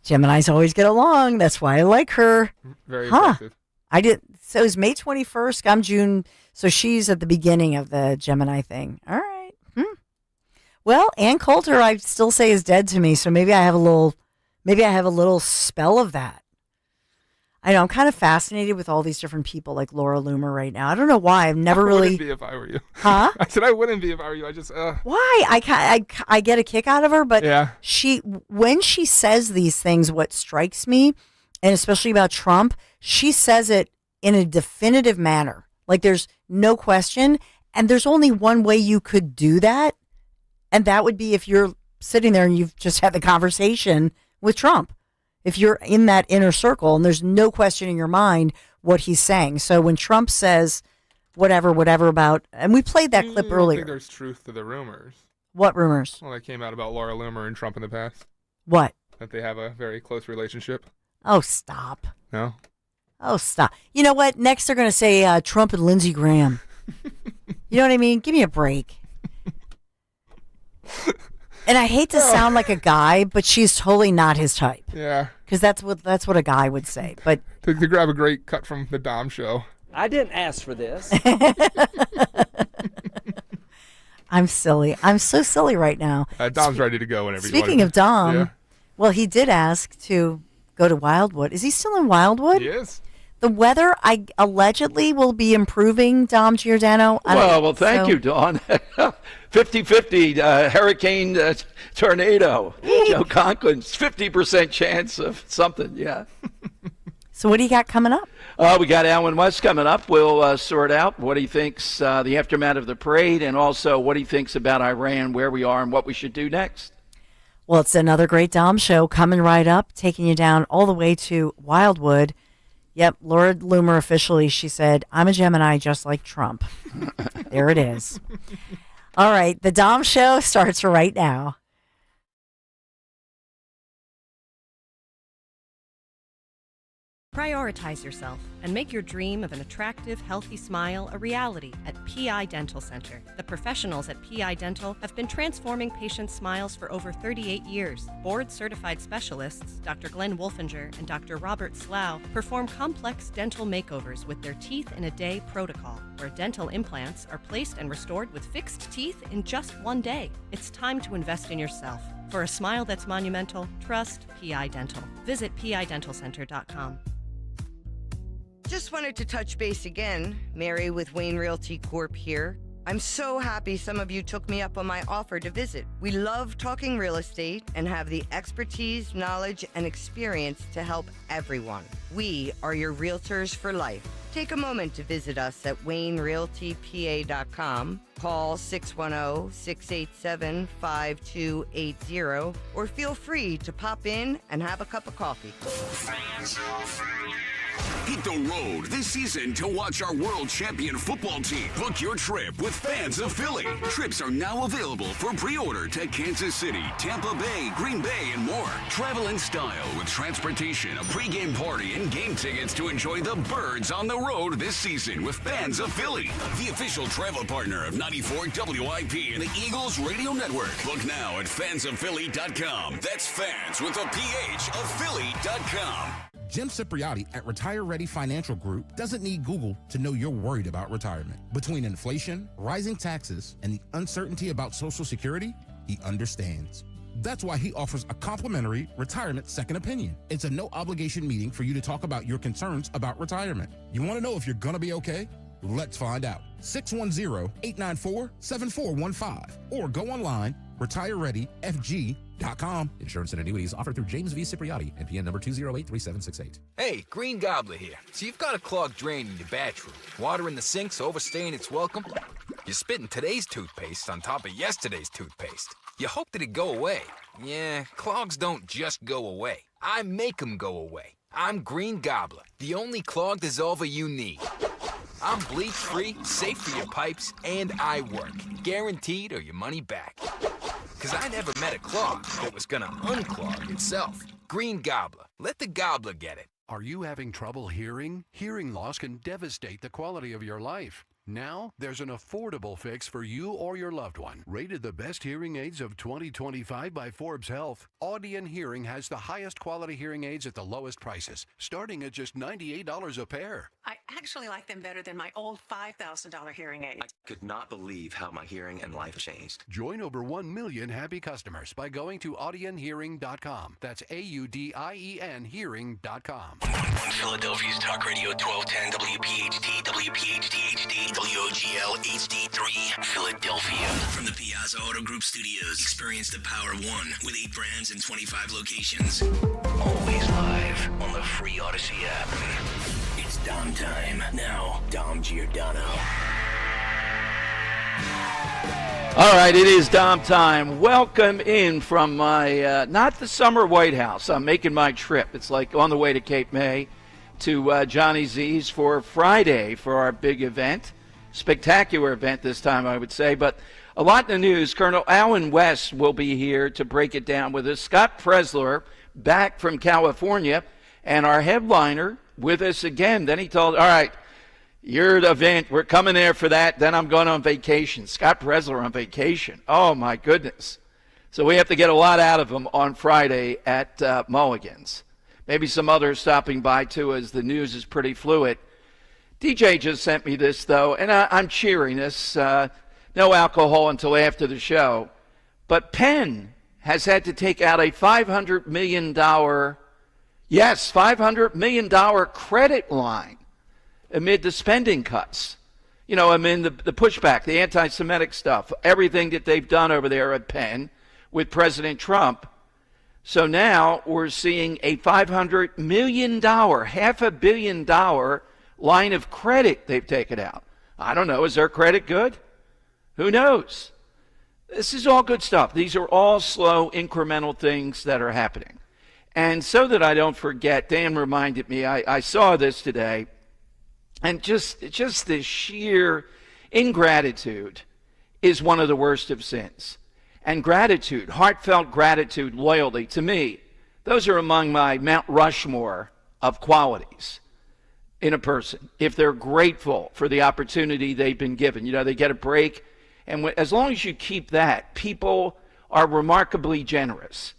[SPEAKER 9] Geminis always get along. That's why I like her.
[SPEAKER 24] Very effective.
[SPEAKER 9] I did. So it's May 21st. I'm June. So she's at the beginning of the Gemini thing. All right. Well, Ann Coulter, I still say is dead to me. So maybe I have a little spell of that. I know. I'm kind of fascinated with all these different people like Laura Loomer right now. I don't know why. I've never really.
[SPEAKER 24] I wouldn't be if I were you.
[SPEAKER 9] Huh?
[SPEAKER 24] I said I wouldn't be if I were you. I just.
[SPEAKER 9] Why? I get a kick out of her, but
[SPEAKER 24] yeah.
[SPEAKER 9] When she says these things, what strikes me, and especially about Trump, she says it in a definitive manner. Like there's no question, and there's only one way you could do that, and that would be if you're sitting there and you've just had the conversation with Trump. If you're in that inner circle and there's no question in your mind what he's saying. So when Trump says whatever about, and we played that clip earlier.
[SPEAKER 24] I think there's truth to the rumors.
[SPEAKER 9] What rumors?
[SPEAKER 24] Well, that came out about Laura Loomer and Trump in the past.
[SPEAKER 9] What?
[SPEAKER 24] That they have a very close relationship.
[SPEAKER 9] Oh, stop.
[SPEAKER 24] No?
[SPEAKER 9] Oh, stop. You know what? Next they're going to say Trump and Lindsey Graham. You know what I mean? Give me a break. And I hate to sound like a guy, but she's totally not his type.
[SPEAKER 24] Yeah.
[SPEAKER 9] Because that's what a guy would say. But
[SPEAKER 24] to grab a great cut from the Dom show.
[SPEAKER 1] I didn't ask for this.
[SPEAKER 9] I'm silly. I'm so silly right now.
[SPEAKER 24] Dom's ready to go whenever you want.
[SPEAKER 9] Speaking of Dom,
[SPEAKER 24] Yeah.
[SPEAKER 9] well, he did ask to go to Wildwood. Is he still in Wildwood?
[SPEAKER 24] He is.
[SPEAKER 9] The weather, allegedly will be improving, Dom Giordano.
[SPEAKER 13] Well, thank you, Dawn. 50-50 hurricane tornado. Joe Conklin's 50% chance of something, yeah.
[SPEAKER 9] So what do you got coming up?
[SPEAKER 13] We got Alan West coming up. We'll sort out what he thinks, the aftermath of the parade, and also what he thinks about Iran, where we are, and what we should do next.
[SPEAKER 9] Well, it's another great Dom show coming right up, taking you down all the way to Wildwood. Yep, Lord Loomer officially, she said, I'm a Gemini just like Trump. There it is. All right, the Dom show starts right now.
[SPEAKER 1] Prioritize yourself and make your dream of an attractive, healthy smile a reality at PI Dental Center. The professionals at PI Dental have been transforming patients' smiles for over 38 years. Board-certified specialists, Dr. Glenn Wolfinger and Dr. Robert Slough, perform complex dental makeovers with their Teeth in a Day protocol, where dental implants are placed and restored with fixed teeth in just one day. It's time to invest in yourself. For a smile that's monumental, trust PI Dental. Visit pidentalcenter.com.
[SPEAKER 6] Just wanted to touch base again. Mary with Wayne Realty Corp here. I'm so happy some of you took me up on my offer to visit. We love talking real estate and have the expertise, knowledge, and experience to help everyone. We are your realtors for life. Take a moment to visit us at WayneRealtyPA.com. Call 610-687-5280 or feel free to pop in and have a cup of coffee.
[SPEAKER 5] Hit the road this season to watch our world champion football team. Book your trip with Fans of Philly. Trips are now available for pre-order to Kansas City, Tampa Bay, Green Bay, and more. Travel in style with transportation, a pregame party, and game tickets to enjoy the Birds on the road this season with Fans of Philly, the official travel partner of 94 WIP and the Eagles Radio Network. Book now at fansofphilly.com. That's fans with a PH of Philly.com.
[SPEAKER 16] Jim Cipriotti at Retire Ready Financial Group doesn't need Google to know you're worried about retirement. Between inflation, rising taxes, and the uncertainty about Social Security, he understands. That's why he offers a complimentary retirement second opinion. It's a no-obligation meeting for you to talk about your concerns about retirement. You want to know if you're going to be okay? Let's find out. 610-894-7415 or go online, retirereadyfg.com.
[SPEAKER 3] Insurance and annuities offered through James V. Cipriotti, NPN number 2083768.
[SPEAKER 18] Hey, Green Gobbler here. So you've got a clogged drain in your bathroom. Water in the sink's overstaying its welcome. You're spitting today's toothpaste on top of yesterday's toothpaste. You hope that it go away. Yeah, clogs don't just go away. I make them go away. I'm Green Gobbler, the only clog dissolver you need. I'm bleach-free, safe for your pipes, and I work. Guaranteed or your money back. Because I never met a clog that was gonna unclog itself. Green Gobbler. Let the gobbler get it.
[SPEAKER 20] Are you having trouble hearing? Hearing loss can devastate the quality of your life. Now, there's an affordable fix for you or your loved one. Rated the best hearing aids of 2025 by Forbes Health, Audion Hearing has the highest quality hearing aids at the lowest prices, starting at just $98 a pair.
[SPEAKER 26] I actually like them better than my old $5,000 hearing aid.
[SPEAKER 15] I could not believe how my hearing and life changed.
[SPEAKER 20] Join over 1 million happy customers by going to audionhearing.com. That's AUDIEN hearing.com.
[SPEAKER 7] On Philadelphia's Talk Radio 1210 WPHT, WPHT HD, WOGL HD3, Philadelphia. From the Piazza Auto Group Studios, experience the power of one with 8 brands and 25 locations. Always live on the free Odyssey app. It's Dom time. Now, Dom Giordano.
[SPEAKER 13] All right, it is Dom time. Welcome in from my, not the summer White House. I'm making my trip. It's like on the way to Cape May to Johnny Z's for Friday for our big event. Spectacular event this time, I would say. But a lot in the news. Colonel Alan West will be here to break it down with us. Scott Presler back from California. And our headliner with us again. Then he told, all right, your event, we're coming there for that. Then I'm going on vacation. Scott Presler on vacation. Oh, my goodness. So we have to get a lot out of him on Friday at Mulligan's. Maybe some others stopping by, too, as the news is pretty fluid. DJ just sent me this, though, and I'm cheering this.
[SPEAKER 2] no alcohol until after the show. But Penn has had to take out a $500 million credit line amid the spending cuts. You know, amid the pushback, the anti-Semitic stuff, everything that they've done over there at Penn with President Trump. So now we're seeing a $500 million, $500 million line of credit they've taken out. I don't know. Is their credit good? Who knows? This is all good stuff. These are all slow, incremental things that are happening. And so that I don't forget, Dan reminded me, I saw this today, and just the sheer ingratitude is one of the worst of sins. And gratitude, heartfelt gratitude, loyalty, to me, those are among my Mount Rushmore of qualities in a person. If they're grateful for the opportunity they've been given, you know, they get a break. And as long as you keep that, people are remarkably generous.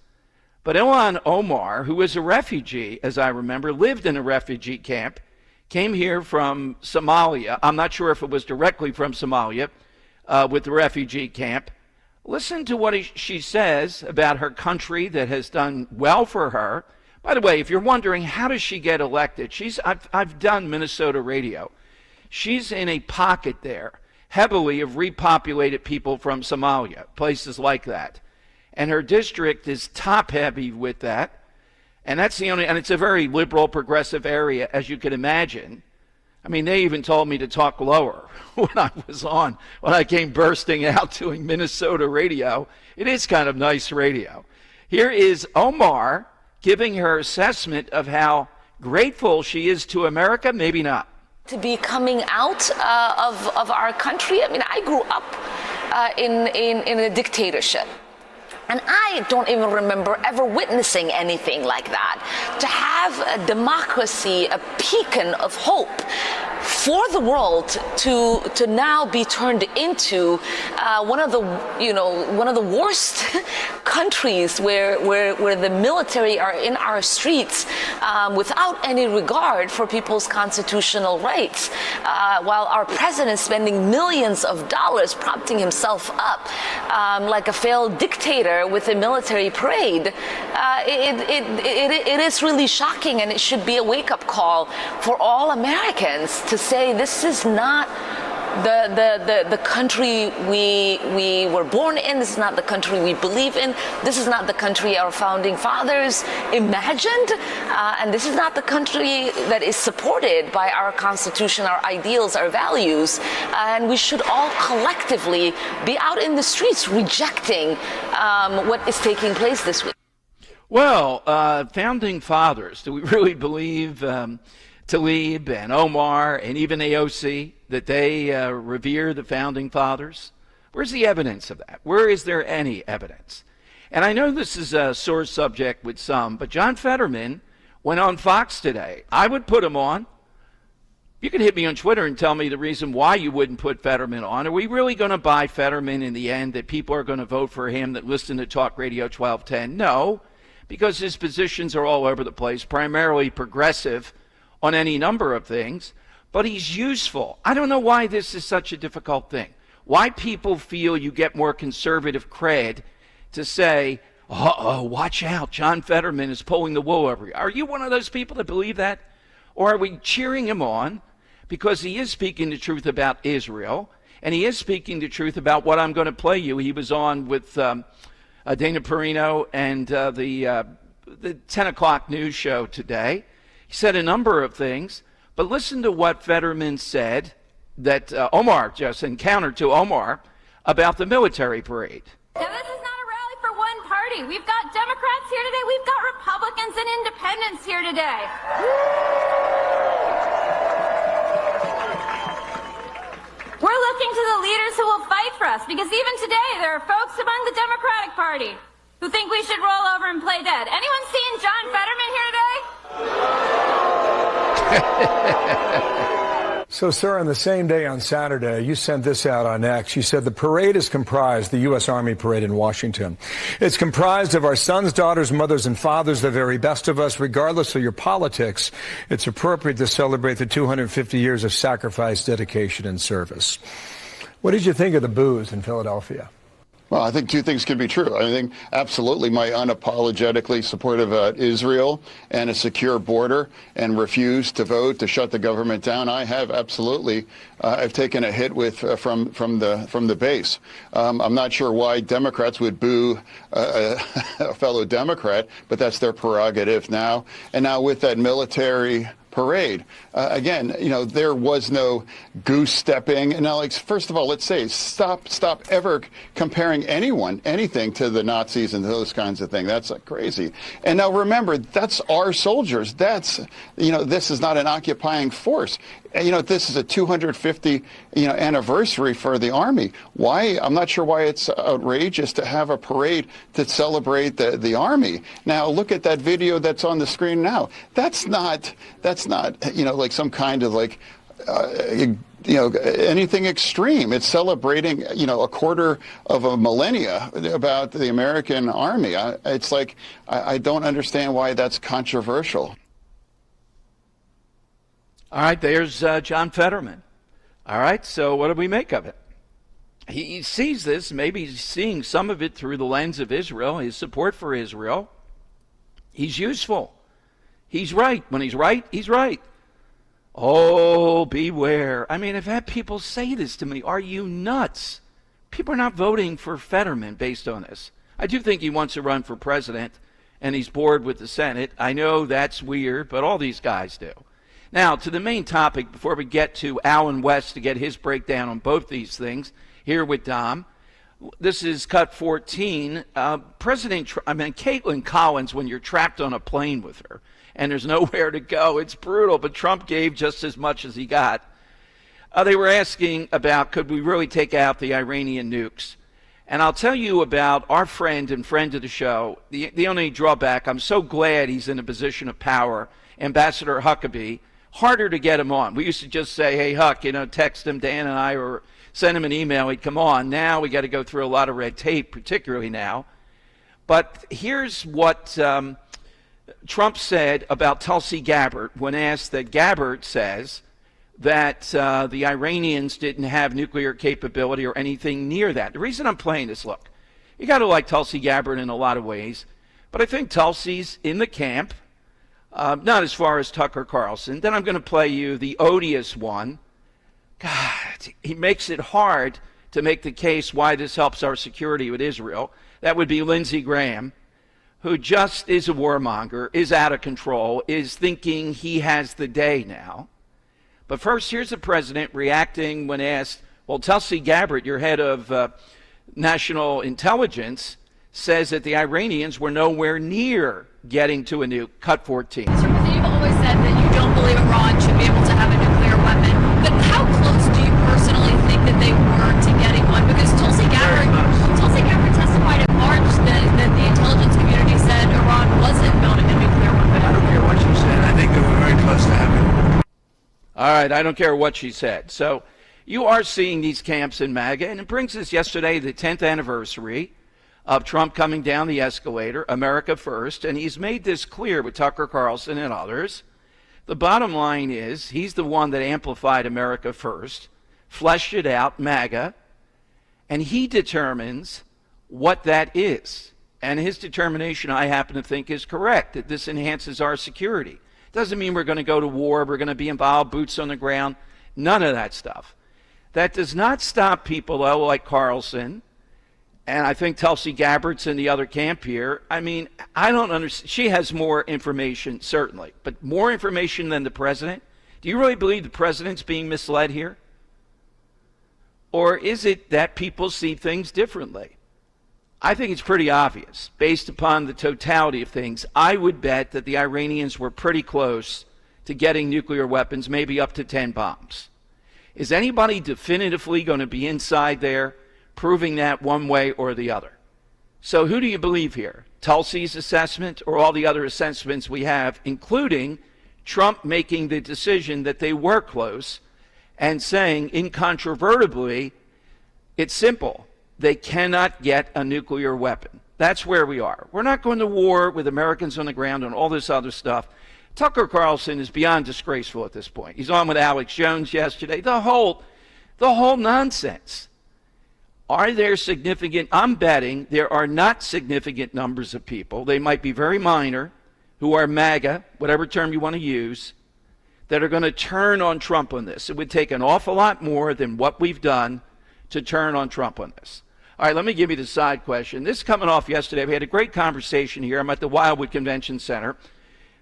[SPEAKER 2] But Ilhan Omar, who is a refugee, as I remember, lived in a refugee camp, came here from Somalia. I'm not sure if it was directly from Somalia with the refugee camp. Listen to what she says about her country that has done well for her. By the way, if you're wondering, how does she get elected? I've done Minnesota radio. She's in a pocket there, heavily of repopulated people from Somalia, places like that. And her district is top heavy with that. And that's the only, and it's a very liberal, progressive area, as you can imagine. I mean, they even told me to talk lower when I came bursting out doing Minnesota radio. It is kind of nice radio. Here is Omar giving her assessment of how grateful she is to America, maybe not.
[SPEAKER 12] To be coming out of our country. I mean, I grew up in a dictatorship. And I don't even remember ever witnessing anything like that. To have a democracy, a beacon of hope for the world to now be turned into one of the worst countries where the military are in our streets without any regard for people's constitutional rights, while our president is spending millions of dollars propping himself up like a failed dictator with a military parade. It is really shocking, and it should be a wake-up call for all Americans to say this is not the country we were born in. This is not the country we believe in. This is not the country our founding fathers imagined. And this is not the country that is supported by our Constitution, our ideals, our values. And we should all collectively be out in the streets rejecting what is taking place this week.
[SPEAKER 2] Well, founding fathers, do we really believe Tlaib and Omar and even AOC that they revere the founding fathers? Where's the evidence of that? Where is there any evidence? And I know this is a sore subject with some, but John Fetterman went on Fox today. I would put him on. You can hit me on Twitter and tell me the reason why you wouldn't put Fetterman on. Are we really going to buy Fetterman in the end, that people are going to vote for him that listen to Talk Radio 1210? No, because his positions are all over the place, primarily progressive on any number of things, but he's useful. I don't know why this is such a difficult thing. Why people feel you get more conservative cred to say, watch out, John Fetterman is pulling the wool over you. Are you one of those people that believe that? Or are we cheering him on because he is speaking the truth about Israel, and he is speaking the truth about what I'm going to play you? He was on with Dana Perino and the 10 o'clock news show today. He said a number of things, but listen to what Fetterman said that Omar just encountered to Omar about the military parade.
[SPEAKER 8] Now, this is not a rally for one party. We've got Democrats here today. We've got Republicans and independents here today. We're looking to the leaders who will fight for us, because even today there are folks among the Democratic Party who think we should roll over and play dead. Anyone seen John Fetterman here today?
[SPEAKER 11] So, sir, on the same day on Saturday, you sent this out on X. You said the parade is comprised, the U.S. Army parade in Washington. It's comprised of our sons, daughters, mothers, and fathers, the very best of us, regardless of your politics. It's appropriate to celebrate the 250 years of sacrifice, dedication, and service. What did you think of the boos in Philadelphia?
[SPEAKER 14] Well, I think two things can be true. I think absolutely my unapologetically supportive of Israel and a secure border and refuse to vote to shut the government down. I have absolutely. I've taken a hit with from the base. I'm not sure why Democrats would boo a fellow Democrat, but that's their prerogative now. And now with that military parade. Again, there was no goose stepping. And now, like, first of all, let's say stop ever comparing anything to the Nazis and those kinds of things. That's crazy. And now remember, that's our soldiers. That's, this is not an occupying force. This is a 250, anniversary for the Army. Why? I'm not sure why it's outrageous to have a parade to celebrate the Army. Now, look at that video that's on the screen now. That's not, like some kind of anything extreme. It's celebrating, a quarter of a millennia about the American Army. It's like, I don't understand why that's controversial.
[SPEAKER 2] All right, there's John Fetterman. All right, so what do we make of it? He sees this, maybe he's seeing some of it through the lens of Israel, his support for Israel. He's useful. He's right. When he's right, he's right. Oh, beware. I mean, I've had people say this to me. Are you nuts? People are not voting for Fetterman based on this. I do think he wants to run for president, and he's bored with the Senate. I know that's weird, but all these guys do. Now, to the main topic, before we get to Alan West to get his breakdown on both these things, here with Dom. This is cut 14. Caitlin Collins, when you're trapped on a plane with her and there's nowhere to go, it's brutal, but Trump gave just as much as he got. They were asking about, could we really take out the Iranian nukes? And I'll tell you about our friend and friend of the show. The only drawback, I'm so glad he's in a position of power, Ambassador Huckabee. Harder to get him on. We used to just say, hey, Huck, text him, Dan and I, or send him an email. He'd come on. Now we got to go through a lot of red tape, particularly now. But here's what Trump said about Tulsi Gabbard when asked that Gabbard says that the Iranians didn't have nuclear capability or anything near that. The reason I'm playing this, look, you got to like Tulsi Gabbard in a lot of ways, but I think Tulsi's in the camp. Not as far as Tucker Carlson. Then I'm going to play you the odious one. God, he makes it hard to make the case why this helps our security with Israel. That would be Lindsey Graham, who just is a warmonger, is out of control, is thinking he has the day now. But first, here's the president reacting when asked, well, Tulsi Gabbard, your head of national intelligence, says that the Iranians were nowhere near getting to a nuke. Cut 14.
[SPEAKER 19] You've always said that you don't believe Iran should be able to have a nuclear weapon, but how close do you personally think that they were to getting one? Because Tulsi Gabbard testified in March that the intelligence community said Iran wasn't building a nuclear weapon.
[SPEAKER 21] I don't care what she said. I think they were very close to having it.
[SPEAKER 2] All right, I don't care what she said. So you are seeing these camps in MAGA, and it brings us yesterday the 10th anniversary of Trump coming down the escalator, America first, and he's made this clear with Tucker Carlson and others. The bottom line is he's the one that amplified America first, fleshed it out, MAGA, and he determines what that is. And his determination, I happen to think, is correct, that this enhances our security. Doesn't mean we're going to go to war, we're going to be involved, boots on the ground, none of that stuff. That does not stop people, though, like Carlson, and I think Tulsi Gabbard's in the other camp here. I mean, I don't understand. She has more information, certainly, but more information than the president. Do you really believe the president's being misled here? Or is it that people see things differently? I think it's pretty obvious. Based upon the totality of things, I would bet that the Iranians were pretty close to getting nuclear weapons, maybe up to 10 bombs. Is anybody definitively going to be inside there proving that one way or the other? So who do you believe here? Tulsi's assessment or all the other assessments we have, including Trump making the decision that they were close and saying incontrovertibly, it's simple, they cannot get a nuclear weapon. That's where we are. We're not going to war with Americans on the ground and all this other stuff. Tucker Carlson is beyond disgraceful at this point. He's on with Alex Jones yesterday. The whole nonsense. Are there significant? I'm betting there are not significant numbers of people. They might be very minor, who are MAGA, whatever term you want to use, that are going to turn on Trump on this. It would take an awful lot more than what we've done to turn on Trump on this. All right, let me give you the side question. This is coming off yesterday. We had a great conversation here. I'm at the Wildwood Convention Center.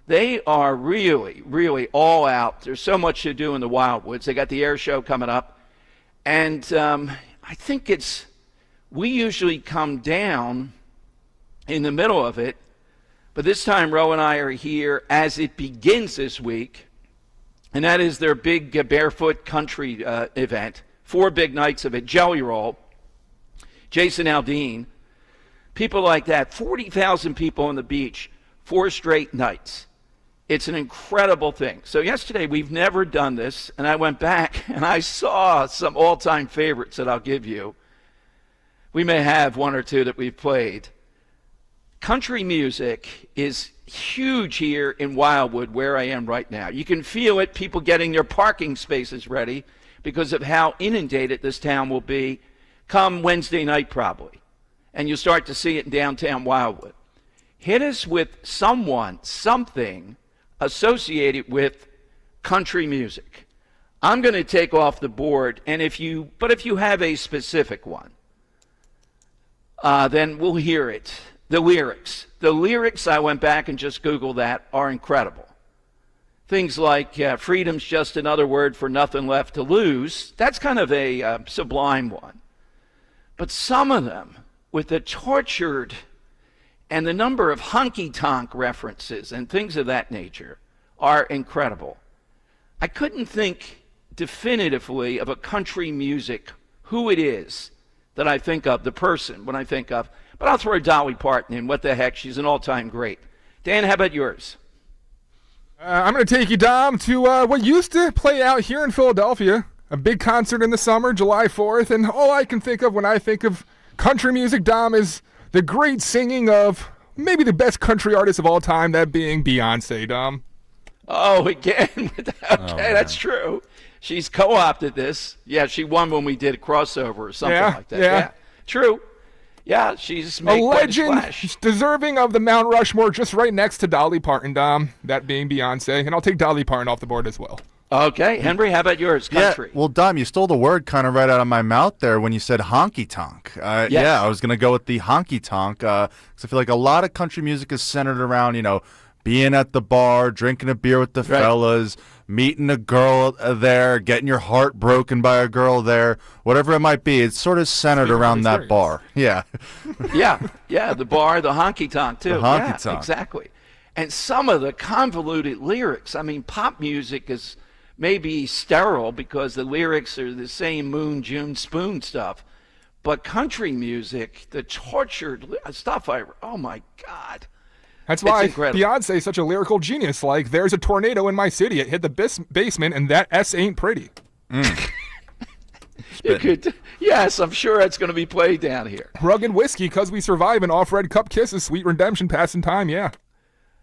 [SPEAKER 2] They are really, really all out. There's so much to do in the Wildwoods. They got the air show coming up. And I think we usually come down in the middle of it. But this time, Ro and I are here as it begins this week. And that is their big barefoot country event. 4 big nights of it. Jelly Roll, Jason Aldean, people like that. 40,000 people on the beach, 4 straight nights. It's an incredible thing. So yesterday, we've never done this, and I went back and I saw some all-time favorites that I'll give you. We may have 1 or 2 that we've played. Country music is huge here in Wildwood, where I am right now. You can feel it, people getting their parking spaces ready because of how inundated this town will be come Wednesday night probably. And you'll start to see it in downtown Wildwood. Hit us with something associated with country music. I'm going to take off the board, and if you have a specific one, then we'll hear it. The lyrics, I went back and just Googled that, are incredible. Things like freedom's just another word for nothing left to lose. That's kind of a sublime one. But some of them, with the tortured and the number of honky-tonk references and things of that nature, are incredible. I couldn't think definitively of a country music, who it is that I think of, the person when I think of, but I'll throw Dolly Parton in. What the heck? She's an all-time great. Dan, how about yours?
[SPEAKER 24] I'm going to take you, Dom, to what used to play out here in Philadelphia. A big concert in the summer, July 4th. And all I can think of when I think of country music, Dom, is the great singing of maybe the best country artist of all time, that being Beyonce, Dom.
[SPEAKER 2] Oh, again. Okay, that's true. She's co-opted this. Yeah, she won when we did a crossover or something like that. Yeah. True. Yeah, she's made
[SPEAKER 24] a legend.
[SPEAKER 2] Quite a splash.
[SPEAKER 24] Deserving of the Mount Rushmore, just right next to Dolly Parton, Dom, that being Beyonce. And I'll take Dolly Parton off the board as well.
[SPEAKER 2] Okay, Henry, how about yours? Country.
[SPEAKER 4] Yeah, well, Dom, you stole the word kind of right out of my mouth there when you said honky-tonk.
[SPEAKER 2] Yes.
[SPEAKER 4] Yeah, I was going to go with the honky-tonk because I feel like a lot of country music is centered around, being at the bar, drinking a beer with the fellas, meeting a girl there, getting your heart broken by a girl there, whatever it might be. It's sort of centered around that bar. Yeah.
[SPEAKER 2] yeah, the bar, the honky-tonk, too.
[SPEAKER 4] The honky-tonk.
[SPEAKER 2] Yeah, exactly. And some of the convoluted lyrics. I mean, pop music is maybe sterile because the lyrics are the same Moon, June, Spoon stuff. But country music, the tortured stuff, oh, my God.
[SPEAKER 24] That's why Beyonce is such a lyrical genius. Like, there's a tornado in my city. It hit the basement, and that S ain't pretty.
[SPEAKER 2] Yes, I'm sure it's going to be played down here.
[SPEAKER 24] Rugged whiskey, because we survive, and off red cup kisses, sweet redemption, passing time, yeah.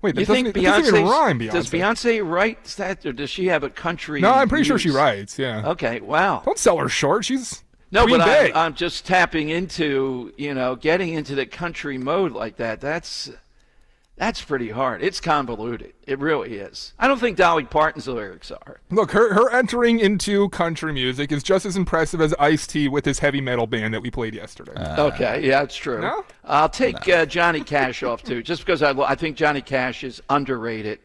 [SPEAKER 24] Wait, that doesn't even rhyme, Beyonce.
[SPEAKER 2] Does Beyonce write that, or does she have a country
[SPEAKER 24] No, I'm pretty
[SPEAKER 2] muse?
[SPEAKER 24] sure she writes, yeah.
[SPEAKER 2] Okay, wow.
[SPEAKER 24] Don't sell her short. She's
[SPEAKER 2] No,
[SPEAKER 24] Queen
[SPEAKER 2] but
[SPEAKER 24] Bey.
[SPEAKER 2] I'm just tapping into, getting into the country mode like that. That's pretty hard. It's convoluted. It really is. I don't think Dolly Parton's lyrics are.
[SPEAKER 24] Look, her entering into country music is just as impressive as Ice-T with his heavy metal band that we played yesterday.
[SPEAKER 2] Okay, yeah, it's true.
[SPEAKER 24] No?
[SPEAKER 2] I'll take Johnny Cash off, too, just because I think Johnny Cash is underrated.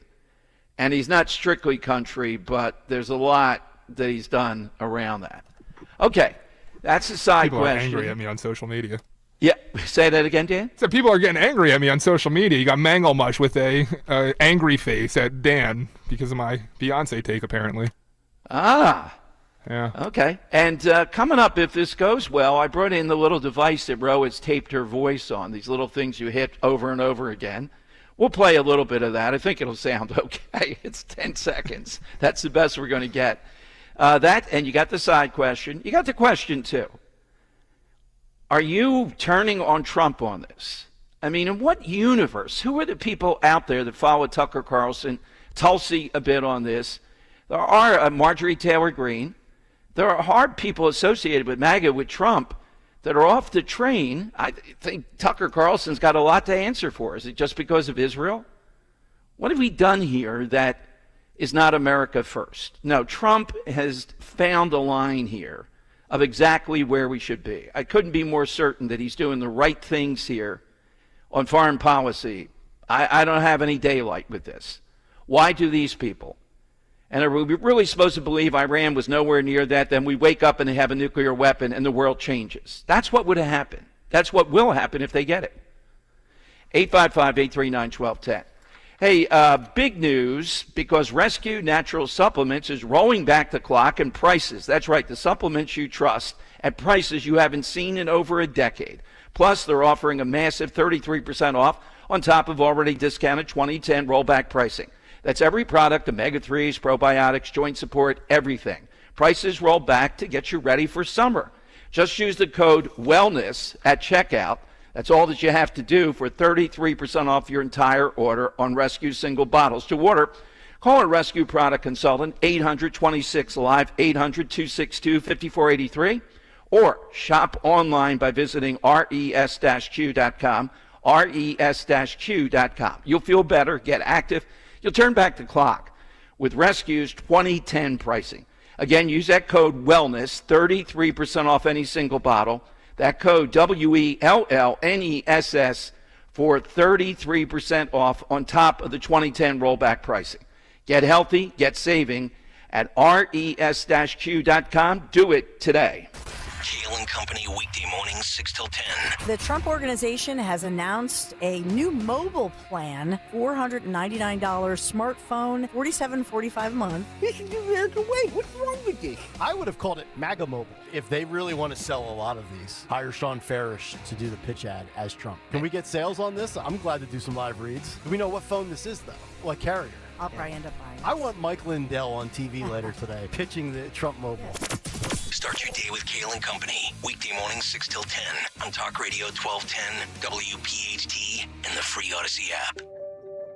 [SPEAKER 2] And he's not strictly country, but there's a lot that he's done around that. Okay, that's a side
[SPEAKER 24] People
[SPEAKER 2] question.
[SPEAKER 24] are angry at me on social media.
[SPEAKER 2] Yeah, say that again, Dan?
[SPEAKER 24] So people are getting angry at me on social media. You got Mangelmush with a angry face at Dan because of my Beyonce take, apparently.
[SPEAKER 2] Ah.
[SPEAKER 24] Yeah.
[SPEAKER 2] Okay. And coming up, if this goes well, I brought in the little device that Ro has taped her voice on, these little things you hit over and over again. We'll play a little bit of that. I think it'll sound okay. It's 10 seconds. That's the best we're going to get. And you got the side question. You got the question, too. Are you turning on Trump on this? I mean, in what universe? Who are the people out there that follow Tucker Carlson, Tulsi a bit on this? There are Marjorie Taylor Greene. There are hard people associated with MAGA, with Trump, that are off the train, I think Tucker Carlson's got a lot to answer for. Is it just because of Israel? What have we done here that is not America first? No, Trump has found a line here of exactly where we should be. I couldn't be more certain that he's doing the right things here on foreign policy. I don't have any daylight with this. Why do these people? And are we really supposed to believe Iran was nowhere near that? Then we wake up and they have a nuclear weapon and the world changes. That's what would have happened. That's what will happen if they get it. 855-839-1210. Hey, big news, because Rescue Natural Supplements is rolling back the clock and prices. That's right, the supplements you trust at prices you haven't seen in over a decade. Plus, they're offering a massive 33% off on top of already discounted 2010 rollback pricing. That's every product, omega-3s, probiotics, joint support, everything. Prices roll back to get you ready for summer. Just use the code WELLNESS at checkout. That's all that you have to do for 33% off your entire order on Rescue single bottles. To order, call a Rescue product consultant, 826-LIVE, 800-262-5483, or shop online by visiting res-q.com, res-q.com. You'll feel better, get active. You'll turn back the clock with Rescue's 2010 pricing. Again, use that code WELLNESS, 33% off any single bottle. That code WELLNESS for 33% off on top of the 2010 rollback pricing. Get healthy, get saving at res-q.com. Do it today.
[SPEAKER 7] Kale and Company, weekday mornings 6 till 10.
[SPEAKER 9] The Trump Organization has announced a new mobile plan, $499 smartphone, $47.45 a month.
[SPEAKER 10] Making America wait. What's wrong with this? I would have called it MAGA Mobile. If they really want to sell a lot of these, hire Sean Farish to do the pitch ad as Trump. Can we get sales on this? I'm glad to do some live reads. Do we know what phone this is, though? What carrier?
[SPEAKER 9] I'll probably end up buying it.
[SPEAKER 10] I want Mike Lindell on TV later today, pitching the Trump Mobile.
[SPEAKER 7] Start your day with Kale and Company, weekday mornings 6 till 10 on Talk Radio 1210, WPHT, and the free Odyssey app.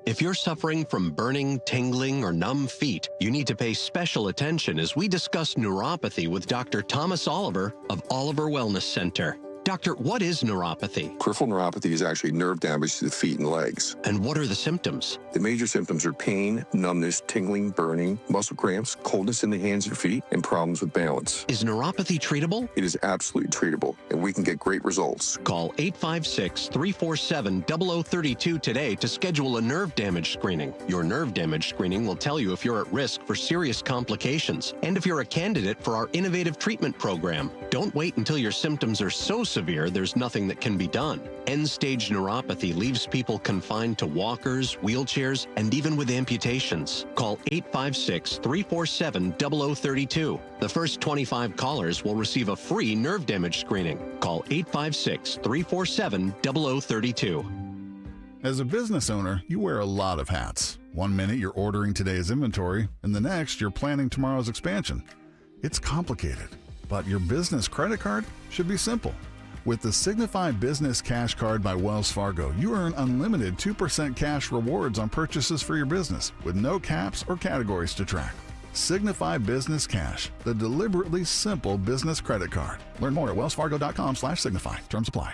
[SPEAKER 7] If you're suffering from burning, tingling, or numb feet, you need to pay special attention as we discuss neuropathy with Dr. Thomas Oliver of Oliver Wellness Center. Doctor, what is neuropathy?
[SPEAKER 17] Peripheral neuropathy is actually nerve damage to the feet and legs.
[SPEAKER 7] And what are the symptoms?
[SPEAKER 17] The major symptoms are pain, numbness, tingling, burning, muscle cramps, coldness in the hands and feet, and problems with balance.
[SPEAKER 7] Is neuropathy treatable?
[SPEAKER 17] It is absolutely treatable, and we can get great results.
[SPEAKER 7] Call 856-347-0032 today to schedule a nerve damage screening. Your nerve damage screening will tell you if you're at risk for serious complications and if you're a candidate for our innovative treatment program. Don't wait until your symptoms are so severe there's nothing that can be done. End-stage neuropathy leaves people confined to walkers, wheelchairs, and even with amputations. Call 856-347-0032. The first 25 callers will receive a free nerve damage screening. Call 856-347-0032.
[SPEAKER 22] As a business owner, you wear a lot of hats. One minute you're ordering today's inventory, and the next you're planning tomorrow's expansion. It's complicated, but your business credit card should be simple. With the Signify Business Cash Card by Wells Fargo, you earn unlimited 2% cash rewards on purchases for your business with no caps or categories to track. Signify Business Cash, the deliberately simple business credit card. Learn more at wellsfargo.com/signify. Terms apply.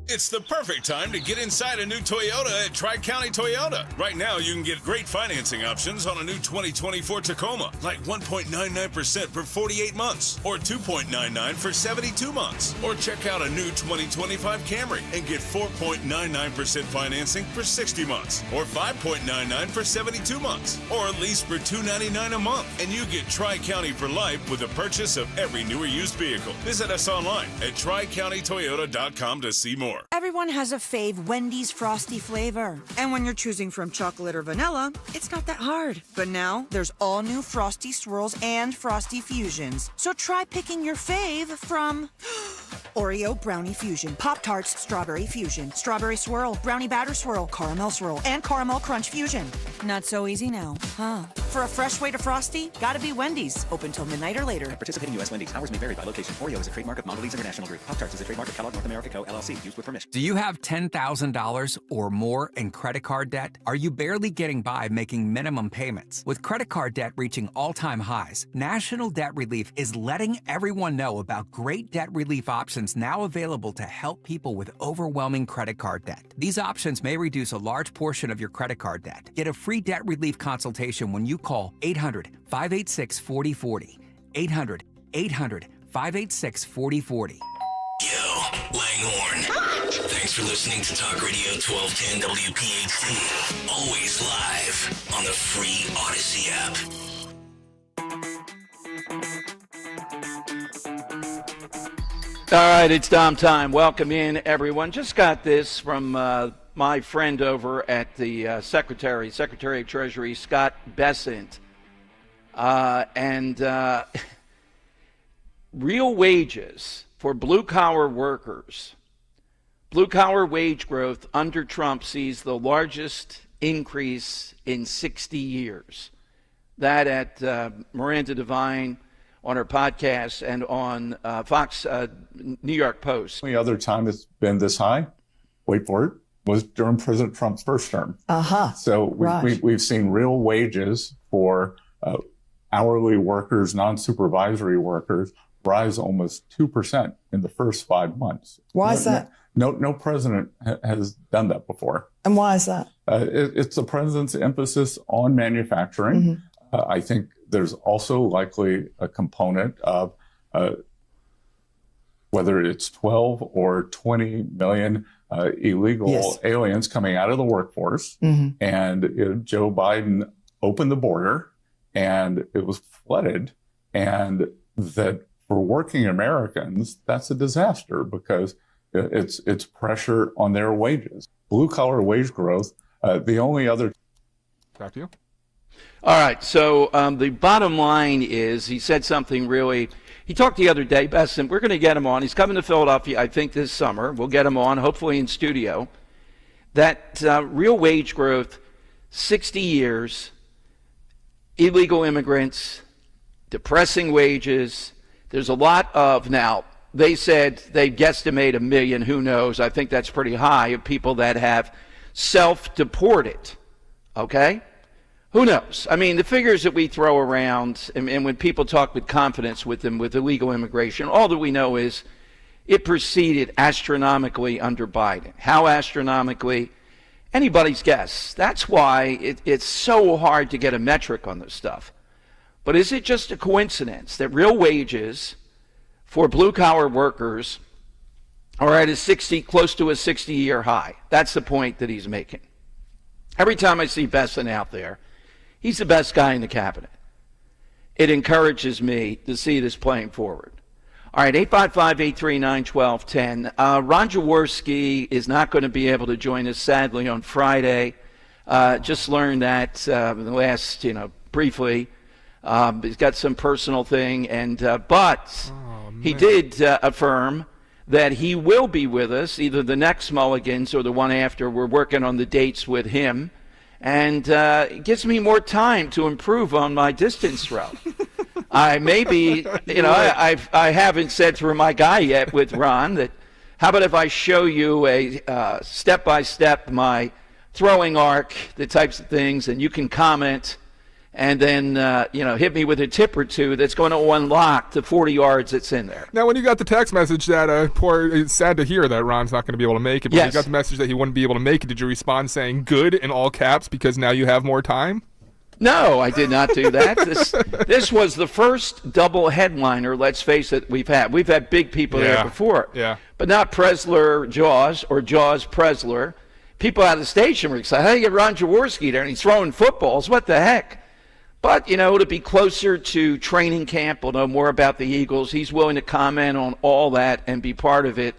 [SPEAKER 23] It's the perfect time to get inside a new Toyota at Tri-County Toyota. Right now, you can get great financing options on a new 2024 Tacoma, like 1.99% for 48 months, or 2.99% for 72 months. Or check out a new 2025 Camry and get 4.99% financing for 60 months, or 5.99% for 72 months, or lease for $299 a month. And you get Tri-County for life with the purchase of every new or used vehicle. Visit us online at TriCountyToyota.com to see more.
[SPEAKER 25] Everyone has a fave Wendy's Frosty flavor. And when you're choosing from chocolate or vanilla, it's not that hard. But now, there's all new Frosty Swirls and Frosty Fusions. So try picking your fave from Oreo Brownie Fusion, Pop-Tarts Strawberry Fusion, Strawberry Swirl, Brownie Batter Swirl, Caramel Swirl, and Caramel Crunch Fusion. Not so easy now, huh? For a fresh way to Frosty, gotta be Wendy's. Open till midnight or later.
[SPEAKER 1] Participating U.S. Wendy's. Hours may vary by location. Oreo is a trademark of Mondelez International Group. Pop-Tarts is a trademark of Kellogg North America Co., LLC. Used with permission.
[SPEAKER 3] Do you have $10,000 or more in credit card debt? Are you barely getting by making minimum payments? With credit card debt reaching all-time highs, National Debt Relief is letting everyone know about great debt relief options now available to help people with overwhelming credit card debt. These options may reduce a large portion of your credit card debt. Get a free debt relief consultation when you call 800-586-4040. 800-586-4040.
[SPEAKER 7] Yo, Langhorne. Thanks for listening to Talk Radio 1210 WPHT. Always live on the free Odyssey app.
[SPEAKER 2] All right, it's Dom time. Welcome in, everyone. Just got this from my friend over at the Secretary of Treasury, Scott Bessent. Real wages for blue-collar workers. Blue-collar wage growth under Trump sees the largest increase in 60 years. That at Miranda Devine on her podcast and on Fox New York Post.
[SPEAKER 5] The only other time it's been this high, wait for it, was during President Trump's first term. So we've seen real wages for hourly workers, non-supervisory workers, rise almost 2% in the first 5 months.
[SPEAKER 6] Why is that?
[SPEAKER 5] No president has done that before.
[SPEAKER 6] And why is that?
[SPEAKER 5] It's the president's emphasis on manufacturing. I think there's also likely a component of whether it's 12 or 20 million illegal aliens coming out of the workforce. And Joe Biden opened the border and it was flooded. And that for working Americans, that's a disaster because it's pressure on their wages. Blue collar wage growth, the only other.
[SPEAKER 24] Back to you.
[SPEAKER 2] All right, so the bottom line is he said something really, he talked the other day, Besson, we're going to get him on. He's coming to Philadelphia, I think, this summer. We'll get him on, hopefully in studio. That real wage growth, 60 years, illegal immigrants, depressing wages. There's a lot of, now, they said they guesstimate 1 million, who knows, I think that's pretty high, of people that have self-deported, okay? Who knows? I mean, the figures that we throw around, and when people talk with confidence with them with illegal immigration, all that we know is it proceeded astronomically under Biden. How astronomically? Anybody's guess. That's why it's so hard to get a metric on this stuff. But is it just a coincidence that real wages for blue-collar workers are at close to a 60-year high? That's the point that he's making. Every time I see Besson out there, he's the best guy in the cabinet. It encourages me to see this playing forward. All right, 855-839-1210. Ron Jaworski is not going to be able to join us, sadly, on Friday. Just learned that in the last, briefly. He's got some personal thing, but he did affirm that he will be with us, either the next Mulligans or the one after. We're working on the dates with him. And it gives me more time to improve on my distance throw. I maybe, I haven't said through my guy yet with Ron that, how about if I show you a step-by-step, my throwing arc, the types of things, and you can comment and then, hit me with a tip or two that's going to unlock the 40 yards that's in there.
[SPEAKER 24] Now, when you got the text message that, it's sad to hear that Ron's not going to be able to make it, but when you got the message that he wouldn't be able to make it, did you respond saying good in all caps because now you have more time?
[SPEAKER 2] No, I did not do that. This was the first double headliner, let's face it, we've had. We've had big people there before.
[SPEAKER 24] Yeah.
[SPEAKER 2] But not Presler-Jaws or Jaws-Presler. People out of the station were excited. How do you get Ron Jaworski there and he's throwing footballs? What the heck? But, to be closer to training camp, we'll know more about the Eagles. He's willing to comment on all that and be part of it.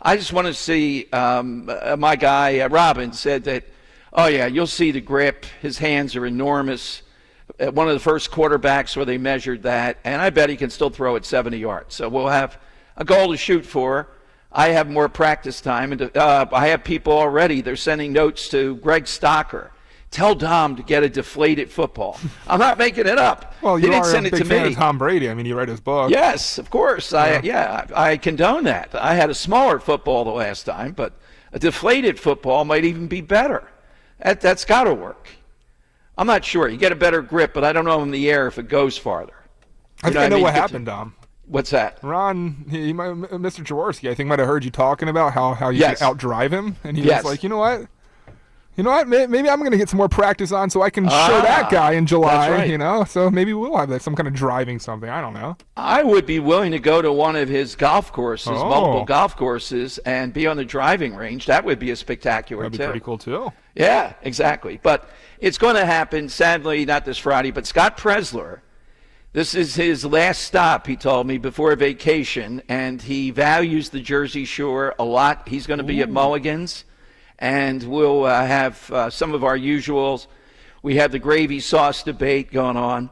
[SPEAKER 2] I just want to see my guy, Robin, said that, oh, yeah, you'll see the grip. His hands are enormous. One of the first quarterbacks where they measured that, and I bet he can still throw it 70 yards. So we'll have a goal to shoot for. I have more practice time. And I have people already. They're sending notes to Greg Stocker. Tell Dom to get a deflated football. I'm not making it up.
[SPEAKER 24] Well,
[SPEAKER 2] he
[SPEAKER 24] you
[SPEAKER 2] didn't
[SPEAKER 24] are
[SPEAKER 2] send
[SPEAKER 24] a
[SPEAKER 2] it
[SPEAKER 24] big
[SPEAKER 2] to
[SPEAKER 24] fan
[SPEAKER 2] me.
[SPEAKER 24] of Tom Brady. I mean, you read his book.
[SPEAKER 2] Yes, of course. I condone that. I had a smaller football the last time, but a deflated football might even be better. That's got to work. I'm not sure. You get a better grip, but I don't know in the air if it goes farther.
[SPEAKER 24] I think I know what happened, Dom.
[SPEAKER 2] What's that?
[SPEAKER 24] Ron, Mr. Jaworski, I think might have heard you talking about how you could outdrive him, and he was like, you know what? Maybe I'm going to get some more practice on so I can show that guy in July,
[SPEAKER 2] right.
[SPEAKER 24] So maybe we'll have some kind of driving something. I don't know.
[SPEAKER 2] I would be willing to go to one of his golf courses, multiple golf courses, and be on the driving range. That would be a spectacular
[SPEAKER 24] That'd be pretty cool, too.
[SPEAKER 2] Yeah, exactly. But it's going to happen, sadly, not this Friday, but Scott Presler, this is his last stop, he told me, before vacation, and he values the Jersey Shore a lot. He's going to be at Mulligan's. And we'll have some of our usuals. We have the gravy sauce debate going on,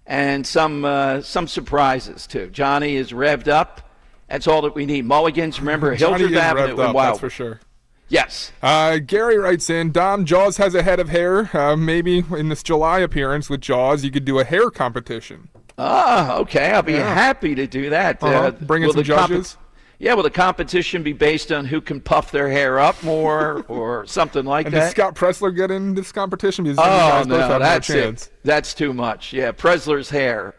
[SPEAKER 2] and some surprises too. Johnny is revved up. That's all that we need. Mulligan's, remember, Hildreth Avenue in Wild.
[SPEAKER 24] That's for sure.
[SPEAKER 2] Yes.
[SPEAKER 24] Gary writes in, Dom, Jaws has a head of hair. Maybe in this July appearance with Jaws, you could do a hair competition.
[SPEAKER 2] Okay. I'll be happy to do that.
[SPEAKER 24] Bring in some judges.
[SPEAKER 2] Will the competition be based on who can puff their hair up more or something like
[SPEAKER 24] and
[SPEAKER 2] that?
[SPEAKER 24] Does Scott Presler get in this competition? Because
[SPEAKER 2] that's it. That's too much. Yeah, Presler's hair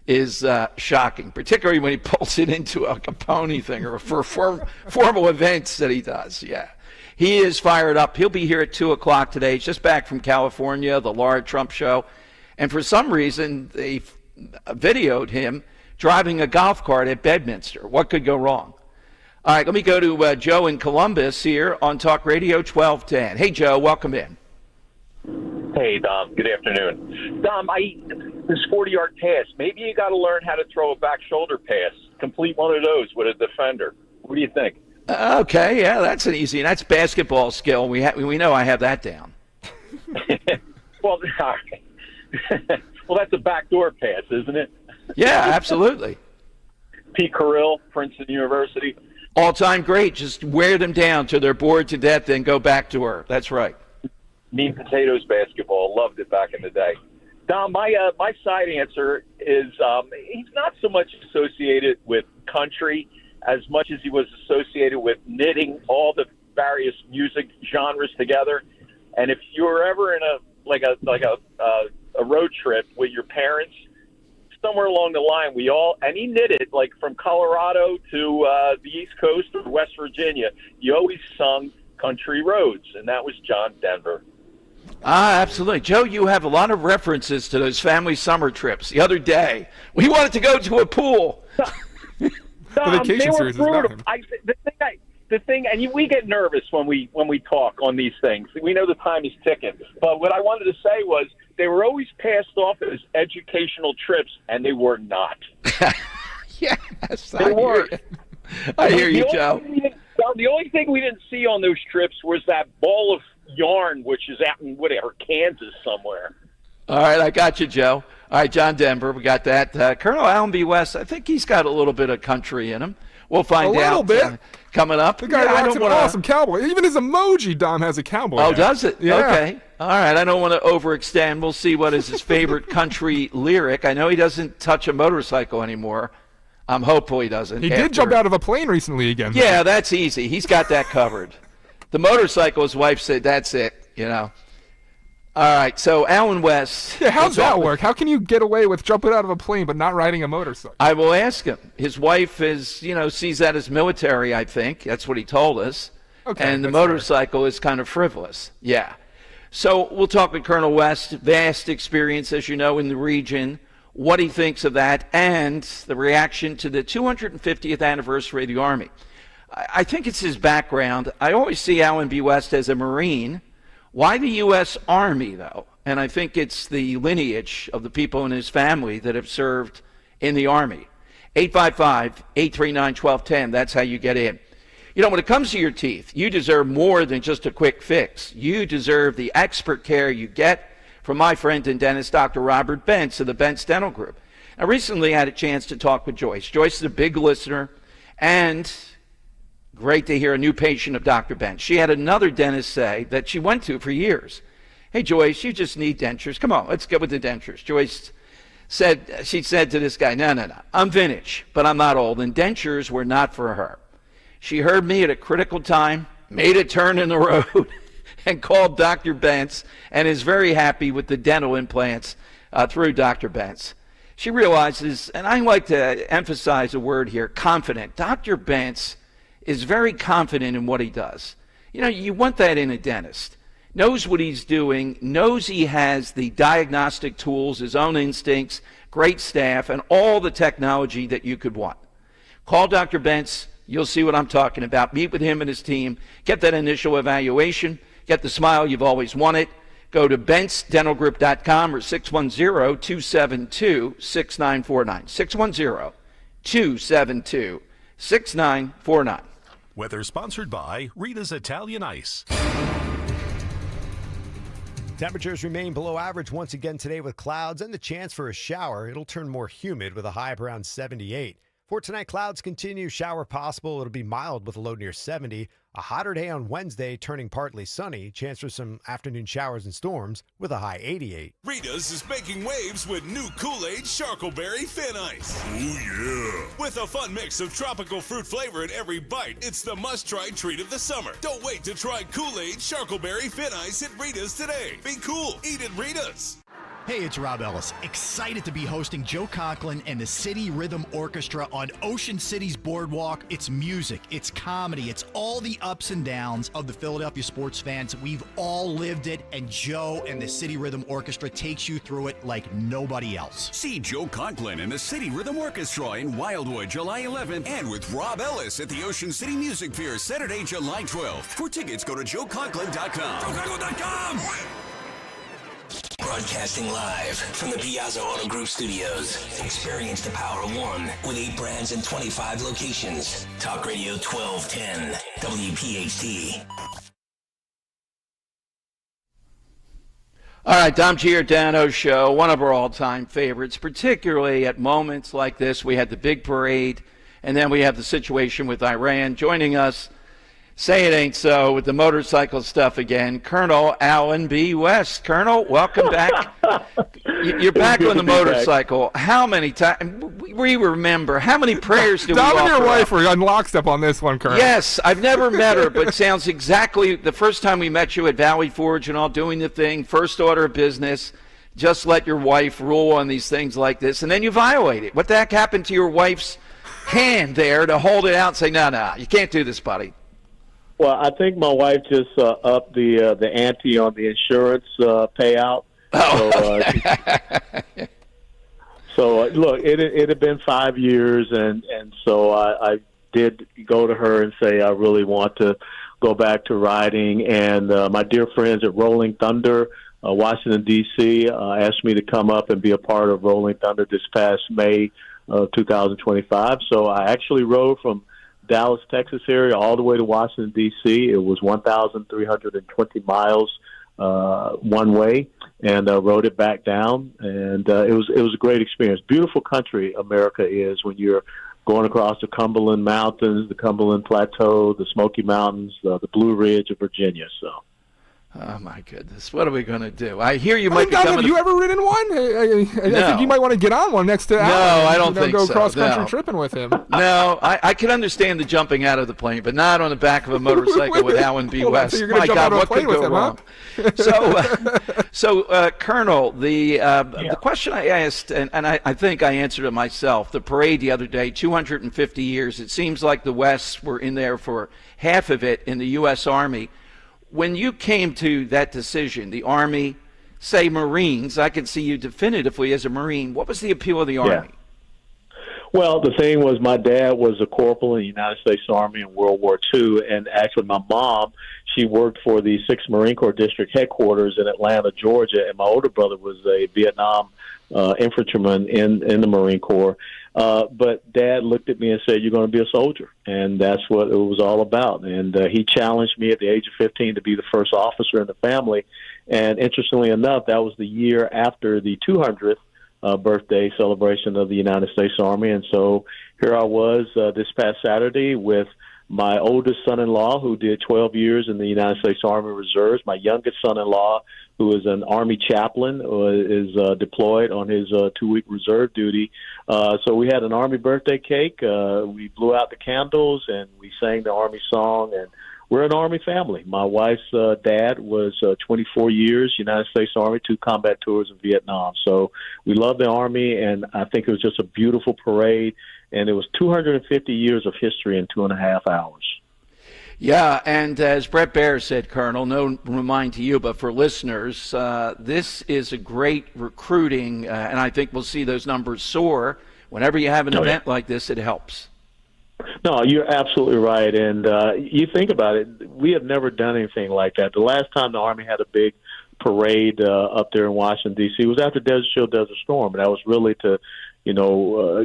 [SPEAKER 2] is shocking, particularly when he pulls it into a pony thing or for formal events that he does. Yeah, he is fired up. He'll be here at 2 o'clock today. He's just back from California, the Laura Trump show. And for some reason, they videoed him driving a golf cart at Bedminster. What could go wrong? All right, let me go to Joe in Columbus here on Talk Radio 1210. Hey, Joe, welcome in.
[SPEAKER 6] Hey, Dom. Good afternoon. Dom, this 40-yard pass, maybe you got to learn how to throw a back shoulder pass. Complete one of those with a defender. What do you think?
[SPEAKER 2] Okay, yeah, that's an easy. That's basketball skill. We know I have that down.
[SPEAKER 6] Well, that's a backdoor pass, isn't it?
[SPEAKER 2] Yeah, absolutely.
[SPEAKER 6] Pete Carrill, Princeton University.
[SPEAKER 2] All-time great. Just wear them down till they're bored to death, then go back to her. That's right.
[SPEAKER 6] Mean potatoes basketball. Loved it back in the day. Dom, my side answer is he's not so much associated with country as much as he was associated with knitting all the various music genres together. And if you were ever in a road trip with your parents, somewhere along the line, and he knitted, like from Colorado to the East Coast or West Virginia, you always sung Country Roads, and that was John Denver.
[SPEAKER 2] Absolutely. Joe, you have a lot of references to those family summer trips. The other day, we wanted to go to a pool.
[SPEAKER 6] The vacation series is about him. The thing, and we get nervous when we talk on these things. We know the time is ticking. But what I wanted to say was they were always passed off as educational trips, and they were not.
[SPEAKER 2] Yes,
[SPEAKER 6] they were.
[SPEAKER 2] I hear you, Joe.
[SPEAKER 6] The only thing we didn't see on those trips was that ball of yarn, which is out in Kansas somewhere.
[SPEAKER 2] All right, I got you, Joe. All right, John Denver, we got that. Colonel Allen B. West, I think he's got a little bit of country in him. We'll find out.
[SPEAKER 24] A little bit.
[SPEAKER 2] Coming up.
[SPEAKER 24] The guy rocks an awesome cowboy. Even his emoji, Dom, has a cowboy.
[SPEAKER 2] Oh, does it?
[SPEAKER 24] Yeah.
[SPEAKER 2] Okay. All right. I don't want to overextend. We'll see what is his favorite country lyric. I know he doesn't touch a motorcycle anymore. I'm hopeful he doesn't.
[SPEAKER 24] He did jump out of a plane recently again.
[SPEAKER 2] Yeah, that's easy. He's got that covered. The motorcycle, his wife said, that's it, All right, so Alan West.
[SPEAKER 24] Yeah, how's that work? How can you get away with jumping out of a plane but not riding a motorcycle?
[SPEAKER 2] I will ask him. His wife sees that as military, I think. That's what he told us. Okay, and the motorcycle is kind of frivolous. Yeah. So we'll talk with Colonel West. Vast experience, as you know, in the region. What he thinks of that and the reaction to the 250th anniversary of the Army. I think it's his background. I always see Alan B. West as a Marine. Why the U.S. Army, though? And I think it's the lineage of the people in his family that have served in the Army. 855-839-1210, that's how you get in. When it comes to your teeth, you deserve more than just a quick fix. You deserve the expert care you get from my friend and dentist, Dr. Robert Bentz of the Bentz Dental Group. I recently had a chance to talk with Joyce. Joyce is a big listener, and great to hear a new patient of Dr. Bentz. She had another dentist say that she went to for years. "Hey, Joyce, you just need dentures. Come on, let's get with the dentures." Joyce said to this guy, no, I'm vintage, but I'm not old, and dentures were not for her. She heard me at a critical time, made a turn in the road, and called Dr. Bentz, and is very happy with the dental implants through Dr. Bentz. She realizes, and I like to emphasize a word here, confident. Dr. Bentz is very confident in what he does. You know, you want that in a dentist. Knows what he's doing, knows he has the diagnostic tools, his own instincts, great staff, and all the technology that you could want. Call Dr. Bentz. You'll see what I'm talking about. Meet with him and his team. Get that initial evaluation. Get the smile you've always wanted. Go to bentzdentalgroup.com or 610-272-6949. 610-272-6949.
[SPEAKER 13] Weather sponsored by Rita's Italian Ice.
[SPEAKER 15] Temperatures remain below average once again today with clouds and the chance for a shower. It'll turn more humid with a high of around 78. For tonight, clouds continue, shower possible. It'll be mild with a low near 70. A hotter day on Wednesday, turning partly sunny. Chance for some afternoon showers and storms with a high 88.
[SPEAKER 23] Rita's is making waves with new Kool-Aid Sharkleberry Thin Ice. Oh, yeah. With a fun mix of tropical fruit flavor in every bite, it's the must-try treat of the summer. Don't wait to try Kool-Aid Sharkleberry Thin Ice at Rita's today. Be cool. Eat at Rita's.
[SPEAKER 16] Hey, it's Rob Ellis. Excited to be hosting Joe Conklin and the City Rhythm Orchestra on Ocean City's Boardwalk. It's music, it's comedy, it's all the ups and downs of the Philadelphia sports fans. We've all lived it, and Joe and the City Rhythm Orchestra takes you through it like nobody else.
[SPEAKER 18] See Joe Conklin and the City Rhythm Orchestra in Wildwood, July 11th, and with Rob Ellis at the Ocean City Music Fair, Saturday, July 12th. For tickets, go to joeconklin.com. joeconklin.com!
[SPEAKER 7] Broadcasting live from the Piazza Auto Group studios. Experience the power of one with 8 brands and 25 locations. Talk Radio 1210, WPHT.
[SPEAKER 2] All right, Dom Giordano Show, one of our all-time favorites, particularly at moments like this. We had the big parade, and then we have the situation with Iran. Joining us, say it ain't so, with the motorcycle stuff again, Colonel Alan B. West. Colonel, welcome back. You're back on the motorcycle. How many times? We remember. How many prayers do we offer?
[SPEAKER 24] Dom and your wife were on lockstep on this one, Colonel.
[SPEAKER 2] Yes, I've never met her, but sounds exactly the first time we met you at Valley Forge and all doing the thing, first order of business, just let your wife rule on these things like this, and then you violate it. What the heck happened to your wife's hand there to hold it out and say, no, you can't do this, buddy?
[SPEAKER 20] Well, I think my wife just upped the ante on the insurance payout.
[SPEAKER 2] Oh.
[SPEAKER 20] So look, it had been 5 years, and so I did go to her and say I really want to go back to riding. And my dear friends at Rolling Thunder, Washington, D.C., asked me to come up and be a part of Rolling Thunder this past May of 2025. So I actually rode from Dallas, Texas area all the way to Washington, D.C. It was 1,320 miles one way, and rode it back down. And it was a great experience. Beautiful country America is when you're going across the Cumberland Mountains, the Cumberland Plateau, the Smoky Mountains, the Blue Ridge of Virginia. So.
[SPEAKER 2] Oh, my goodness. What are we going to do? I hear you might be coming.
[SPEAKER 24] Have you ever ridden one? I think you might want to get on one next to Alan.
[SPEAKER 2] No, I don't think so.
[SPEAKER 24] Go cross-country tripping with him.
[SPEAKER 2] No, I can understand the jumping out of the plane, but not on the back of a motorcycle with Alan B. West.
[SPEAKER 24] So you're going to jump out of a plane with him,
[SPEAKER 2] wrong? So, Colonel, the question I asked, and I think I answered it myself, the parade the other day, 250 years. It seems like the Wests were in there for half of it in the U.S. Army. When you came to that decision, the Army, say Marines, I could see you definitively as a Marine. What was the appeal of the Army?
[SPEAKER 20] Yeah. Well, the thing was my dad was a corporal in the United States Army in World War II, and actually my mom, she worked for the 6th Marine Corps District Headquarters in Atlanta, Georgia, and my older brother was a Vietnam infantryman in the Marine Corps. But Dad looked at me and said, "You're going to be a soldier," and that's what it was all about. And he challenged me at the age of 15 to be the first officer in the family. And interestingly enough, that was the year after the 200th birthday celebration of the United States Army. And so here I was this past Saturday with my oldest son-in-law, who did 12 years in the United States Army Reserves, my youngest son-in-law, who is an Army chaplain, is deployed on his 2-week reserve duty. So we had an Army birthday cake. We blew out the candles, and we sang the Army song, and we're an Army family. My wife's dad was 24 years, United States Army, 2 combat tours in Vietnam. So we love the Army, and I think it was just a beautiful parade, and it was 250 years of history in 2.5 hours.
[SPEAKER 2] Yeah, and as Brett Baer said, Colonel, no remind to you, but for listeners, this is a great recruiting, and I think we'll see those numbers soar. Whenever you have an event like this, it helps.
[SPEAKER 20] No, you're absolutely right. And you think about it, we have never done anything like that. The last time the Army had a big parade up there in Washington, D.C. was after Desert Shield, Desert Storm, and that was really to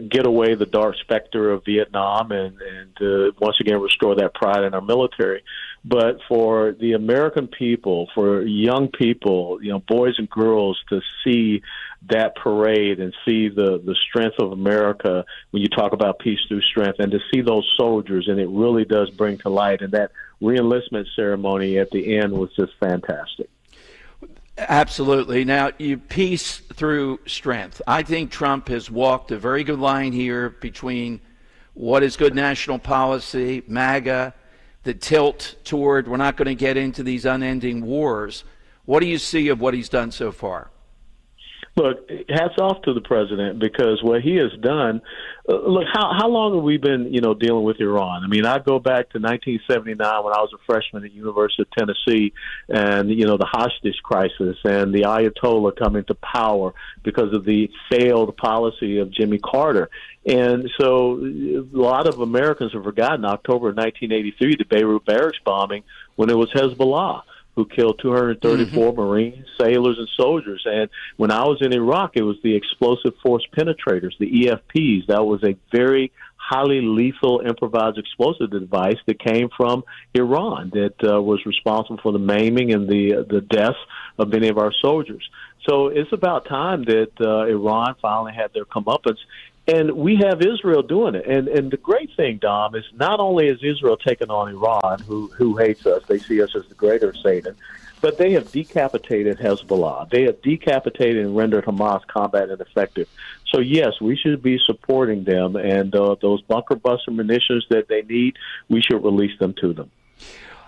[SPEAKER 20] get away the dark specter of Vietnam and once again restore that pride in our military. But for the American people, for young people, boys and girls, to see that parade and see the strength of America when you talk about peace through strength, and to see those soldiers, and it really does bring to light. And that reenlistment ceremony at the end was just fantastic.
[SPEAKER 2] Absolutely. Now, you peace through strength. I think Trump has walked a very good line here between what is good national policy, MAGA, the tilt toward we're not going to get into these unending wars. What do you see of what he's done so far?
[SPEAKER 20] Look, hats off to the president, because what he has done, look, how long have we been, dealing with Iran? I mean, I go back to 1979 when I was a freshman at the University of Tennessee, and, the hostage crisis and the Ayatollah coming to power because of the failed policy of Jimmy Carter. And so a lot of Americans have forgotten October of 1983, the Beirut barracks bombing, when it was Hezbollah who killed 234 Marines, sailors, and soldiers. And when I was in Iraq, it was the explosive force penetrators, the EFPs. That was a very highly lethal improvised explosive device that came from Iran that was responsible for the maiming and the deaths of many of our soldiers. So it's about time that Iran finally had their comeuppance. And we have Israel doing it. And the great thing, Dom, is not only is Israel taking on Iran, who hates us, they see us as the greater Satan, but they have decapitated Hezbollah. They have decapitated and rendered Hamas combat ineffective. So, yes, we should be supporting them. And those bunker buster munitions that they need, we should release them to them.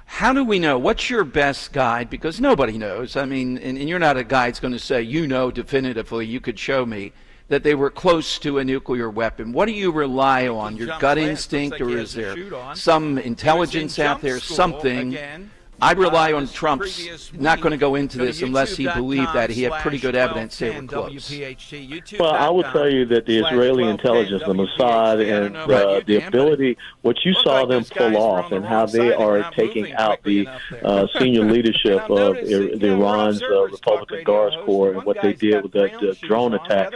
[SPEAKER 2] How do we know? What's your best guide? Because nobody knows. I mean, and you're not a guy that's going to say, definitively, you could show me that they were close to a nuclear weapon. What do you rely on? Your gut instinct, or is there some intelligence out there, something? I rely on Trump's not going to go into this unless he believed that he had pretty good evidence they were close.
[SPEAKER 20] Well, I will tell you that the Israeli intelligence, the Mossad, and the ability, what you saw them pull off and how they are taking out the senior leadership of Iran's Republican Guards Corps and what they did with the drone attack,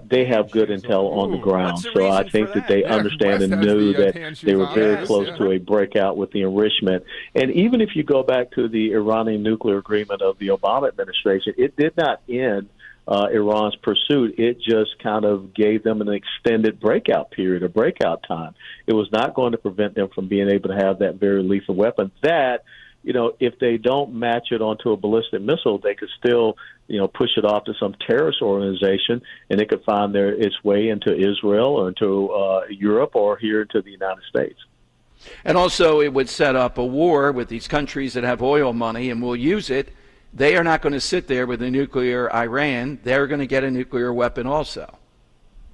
[SPEAKER 20] they have good intel on the ground. So I think that they understand and knew that they were very close to a breakout with the enrichment. And even if you go back to the Iranian nuclear agreement of the Obama administration, it did not end Iran's pursuit. It just kind of gave them an extended breakout period, a breakout time. It was not going to prevent them from being able to have that very lethal weapon that, if they don't match it onto a ballistic missile, they could still, push it off to some terrorist organization, and it could find its way into Israel or into Europe or here to the United States.
[SPEAKER 2] And also it would set up a war with these countries that have oil money and will use it. They are not going to sit there with a nuclear Iran. They're going to get a nuclear weapon also.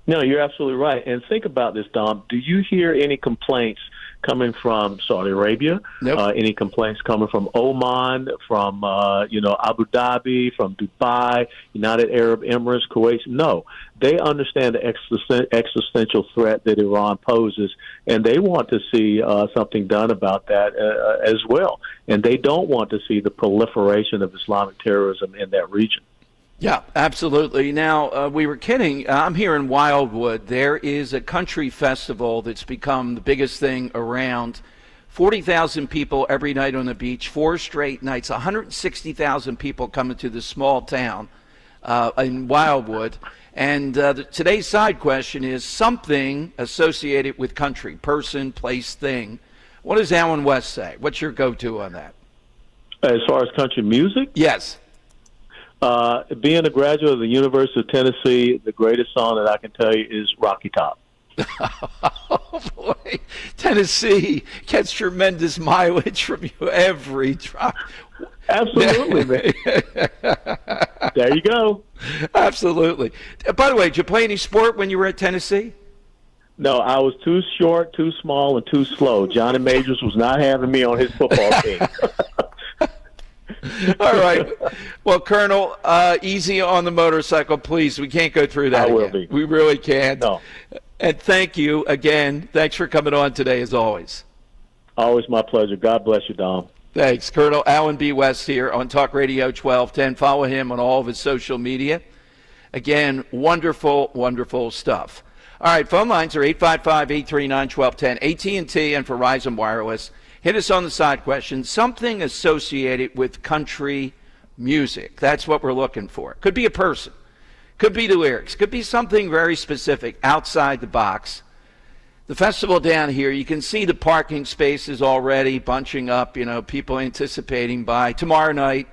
[SPEAKER 20] No, you're absolutely right. And think about this, Dom. Do you hear any complaints coming from Saudi Arabia?
[SPEAKER 2] Nope.
[SPEAKER 20] Any complaints coming from Oman, from Abu Dhabi, from Dubai, United Arab Emirates, Kuwait? No. They understand the existential threat that Iran poses, and they want to see something done about that as well. And they don't want to see the proliferation of Islamic terrorism in that region.
[SPEAKER 2] Yeah, absolutely. Now, we were kidding. I'm here in Wildwood. There is a country festival that's become the biggest thing around. 40,000 people every night on the beach, 4 straight nights, 160,000 people coming to this small town in Wildwood. And today's side question is something associated with country, person, place, thing. What does Alan West say? What's your go-to on that?
[SPEAKER 20] As far as country music?
[SPEAKER 2] Yes.
[SPEAKER 20] Being a graduate of the University of Tennessee, the greatest song that I can tell you is Rocky Top.
[SPEAKER 2] Oh, boy. Tennessee gets tremendous mileage from you every drop.
[SPEAKER 20] Absolutely, man. There you go.
[SPEAKER 2] Absolutely. By the way, did you play any sport when you were at Tennessee?
[SPEAKER 20] No, I was too short, too small, and too slow. Johnny Majors was not having me on his football team.
[SPEAKER 2] All right. Well, Colonel, easy on the motorcycle, please. We can't go through that
[SPEAKER 20] I will
[SPEAKER 2] again.
[SPEAKER 20] be.
[SPEAKER 2] We really can't.
[SPEAKER 20] No.
[SPEAKER 2] And thank you again. Thanks for coming on today, as always.
[SPEAKER 20] Always my pleasure. God bless you, Dom.
[SPEAKER 2] Thanks. Colonel Alan B. West here on Talk Radio 1210. Follow him on all of his social media. Again, wonderful, wonderful stuff. All right, phone lines are 855-839-1210, AT&T and Verizon Wireless. Hit us on the side question, something associated with country music. That's what we're looking for. Could be a person. Could be the lyrics. Could be something very specific outside the box. The festival down here, you can see the parking spaces already bunching up, people anticipating by tomorrow night.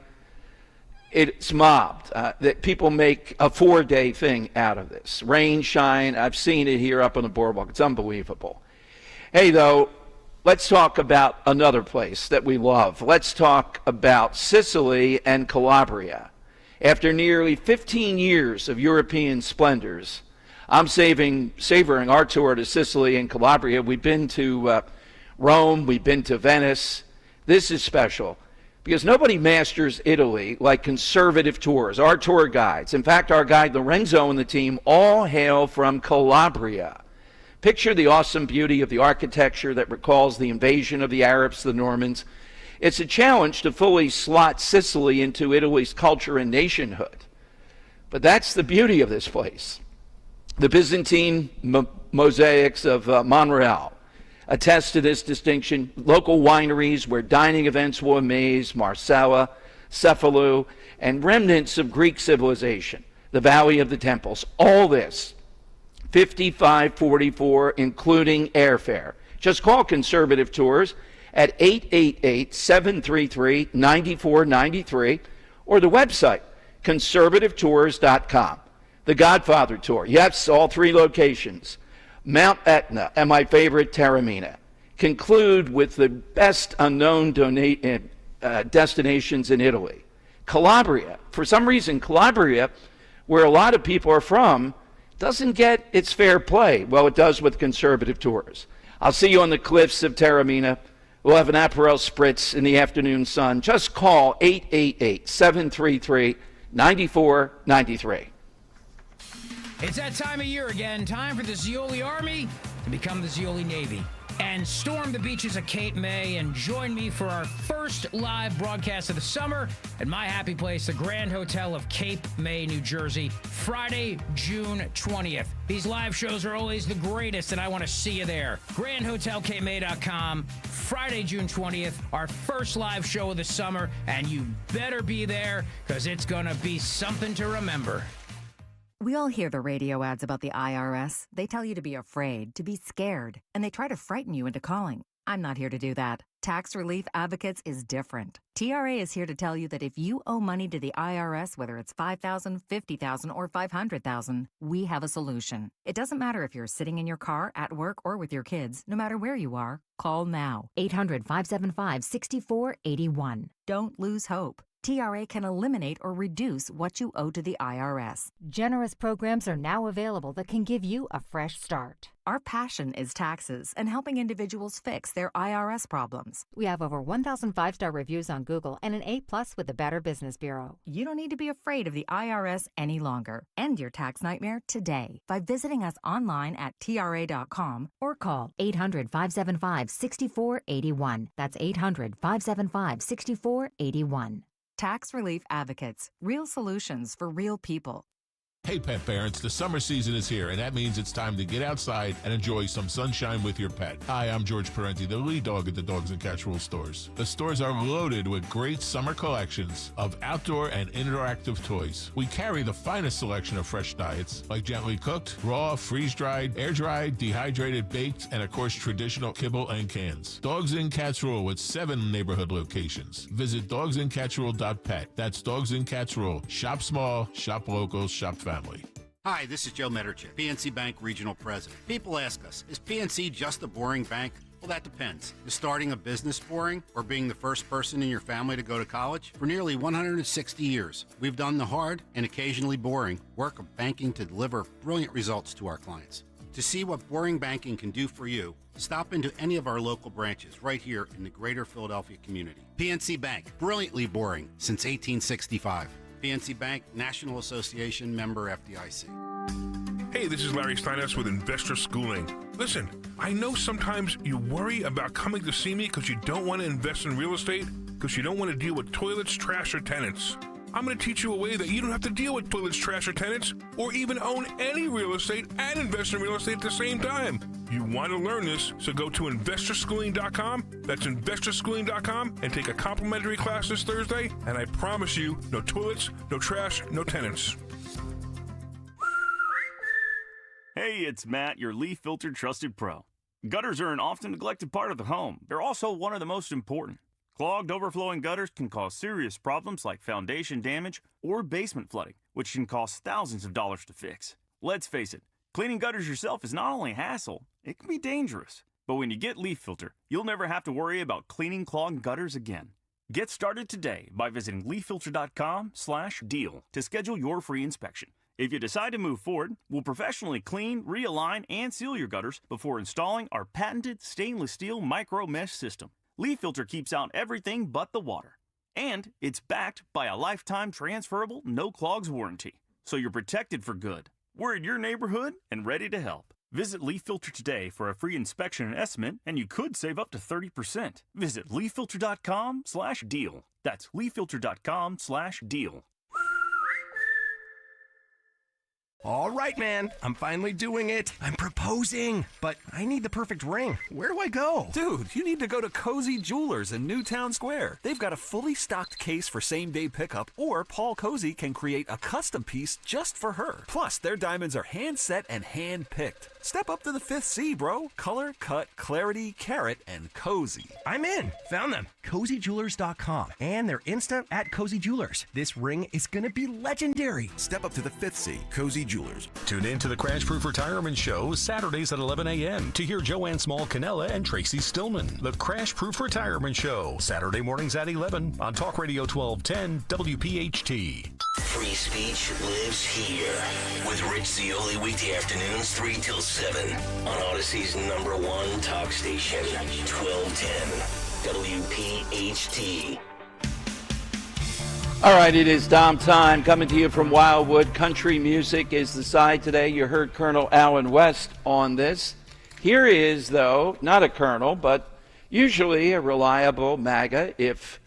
[SPEAKER 2] It's mobbed. That people make a 4-day thing out of this. Rain, shine. I've seen it here up on the boardwalk. It's unbelievable. Hey, though, let's talk about another place that we love. Let's talk about Sicily and Calabria. After nearly 15 years of European splendors, I'm savoring our tour to Sicily and Calabria. We've been to Rome. We've been to Venice. This is special because nobody masters Italy like conservative tours. Our tour guides, in fact, our guide Lorenzo and the team, all hail from Calabria. Picture the awesome beauty of the architecture that recalls the invasion of the Arabs, the Normans. It's a challenge to fully slot Sicily into Italy's culture and nationhood. But that's the beauty of this place. The Byzantine mosaics of Monreale attest to this distinction. Local wineries where dining events will amaze, Marsala, Cephalou, and remnants of Greek civilization, the Valley of the Temples, all this, $55.44, including airfare. Just call Conservative Tours at 888-733-9493 or the website, conservativetours.com. The Godfather Tour, yes, all 3 locations. Mount Etna and my favorite, Taormina. Conclude with the best unknown destinations in Italy. Calabria, for some reason, Calabria, where a lot of people are from, doesn't get its fair play. Well, it does with Conservative Tours. I'll see you on the cliffs of Taormina. We'll have an Aperol Spritz in the afternoon sun. Just call 888-733-9493.
[SPEAKER 8] It's that time of year again. Time for the Zeoli Army to become the Zeoli Navy and storm the beaches of Cape May and join me for our first live broadcast of the summer at my happy place, the Grand Hotel of Cape May, New Jersey, Friday, June 20th. These live shows are always the greatest, and I want to see you there. GrandHotelCapeMay.com, Friday, June 20th, our first live show of the summer, and you better be there because it's going to be something to remember.
[SPEAKER 11] We all hear the radio ads about the IRS. They tell you to be afraid, to be scared, and they try to frighten you into calling. I'm not here to do that. Tax Relief Advocates is different. TRA is here to tell you that if you owe money to the IRS, whether it's $5,000, $50,000, or $500,000, we have a solution. It doesn't matter if you're sitting in your car, at work, or with your kids. No matter where you are, call now. 800-575-6481. Don't lose hope. TRA can eliminate or reduce what you owe to the IRS.
[SPEAKER 12] Generous programs are now available that can give you a fresh start.
[SPEAKER 11] Our passion is taxes and helping individuals fix their IRS problems.
[SPEAKER 12] We have over 1,000 5-star reviews on Google and an A+ with the Better Business Bureau.
[SPEAKER 11] You don't need to be afraid of the IRS any longer. End your tax nightmare today by visiting us online at TRA.com
[SPEAKER 12] or call 800-575-6481. That's 800-575-6481.
[SPEAKER 11] Tax Relief Advocates. Real solutions for real people.
[SPEAKER 4] Hey pet parents, the summer season is here, and that means it's time to get outside and enjoy some sunshine with your pet. Hi, I'm George Parenti, the lead dog at the Dogs and Cats Rule stores. The stores are loaded with great summer collections of outdoor and interactive toys. We carry the finest selection of fresh diets, like gently cooked, raw, freeze-dried, air-dried, dehydrated, baked, and of course traditional kibble and cans. Dogs and Cats Rule with 7 neighborhood locations. Visit dogsandcatsrule.pet. That's Dogs and Cats Rule. Shop small, shop local, shop family.
[SPEAKER 9] Hi, this is Joe Mederchik, PNC Bank Regional President. People ask us, is PNC just a boring bank? Well, that depends. Is starting a business boring, or being the first person in your family to go to college? For nearly 160 years, we've done the hard and occasionally boring work of banking to deliver brilliant results to our clients. To see what boring banking can do for you, stop into any of our local branches right here in the greater Philadelphia community. PNC Bank, brilliantly boring since 1865. PNC Bank, National Association, member FDIC.
[SPEAKER 23] Hey, this is Larry Steiners with Investor Schooling. Listen, I know sometimes you worry about coming to see me because you don't want to invest in real estate, because you don't want to deal with toilets, trash, or tenants. I'm going to teach you a way that you don't have to deal with toilets, trash, or tenants, or even own any real estate and invest in real estate at the same time. You want to learn this, so go to investorschooling.com. That's investorschooling.com, and take a complimentary class this Thursday, and I promise you, no toilets, no trash, no tenants.
[SPEAKER 14] Hey, it's Matt, your leaf filter trusted pro. Gutters are an often neglected part of the home. They're also one of the most important. Clogged, overflowing gutters can cause serious problems like foundation damage or basement flooding, which can cost thousands of dollars to fix. Let's face it, cleaning gutters yourself is not only a hassle, it can be dangerous. But when you get Leaf Filter, you'll never have to worry about cleaning clogged gutters again. Get started today by visiting leaffilter.com/deal to schedule your free inspection. If you decide to move forward, we'll professionally clean, realign, and seal your gutters before installing our patented stainless steel micro mesh system. Leaf Filter keeps out everything but the water. And it's backed by a lifetime transferable no clogs warranty. So you're protected for good. We're in your neighborhood and ready to help. Visit Leaf Filter today for a free inspection and estimate, and you could save up to 30%. Visit leaffilter.com/deal. That's leaffilter.com/deal.
[SPEAKER 19] All right, man. I'm finally doing it. I'm proposing, but I need the perfect ring. Where do I go?
[SPEAKER 21] Dude, you need to go to Cozy Jewelers in Newtown Square. They've got a fully stocked case for same-day pickup, or Paul Cozy can create a custom piece just for her. Plus, their diamonds are hand-set and hand-picked. Step up to the 5th C, bro. Color, cut, clarity, carat, and cozy.
[SPEAKER 19] I'm in. Found them. CozyJewelers.com. And they're Insta at Cozy Jewelers. This ring is going to be legendary.
[SPEAKER 21] Step up to the 5th C, Cozy Jewelers.
[SPEAKER 13] Tune in to the Crash Proof Retirement Show Saturdays at 11 a.m. to hear Joanne Small-Canella and Tracy Stillman. The Crash Proof Retirement Show, Saturday mornings at 11 on Talk Radio 1210 WPHT.
[SPEAKER 7] Free speech lives here with Rich Zioli weekday afternoons 3 till 7 on Odyssey's #1 talk station, 1210 WPHT.
[SPEAKER 2] All right, it is Dom time, coming to you from Wildwood. Country music is the side today. You heard Colonel Alan West on this. Here is, though, not a colonel, but usually a reliable MAGA, if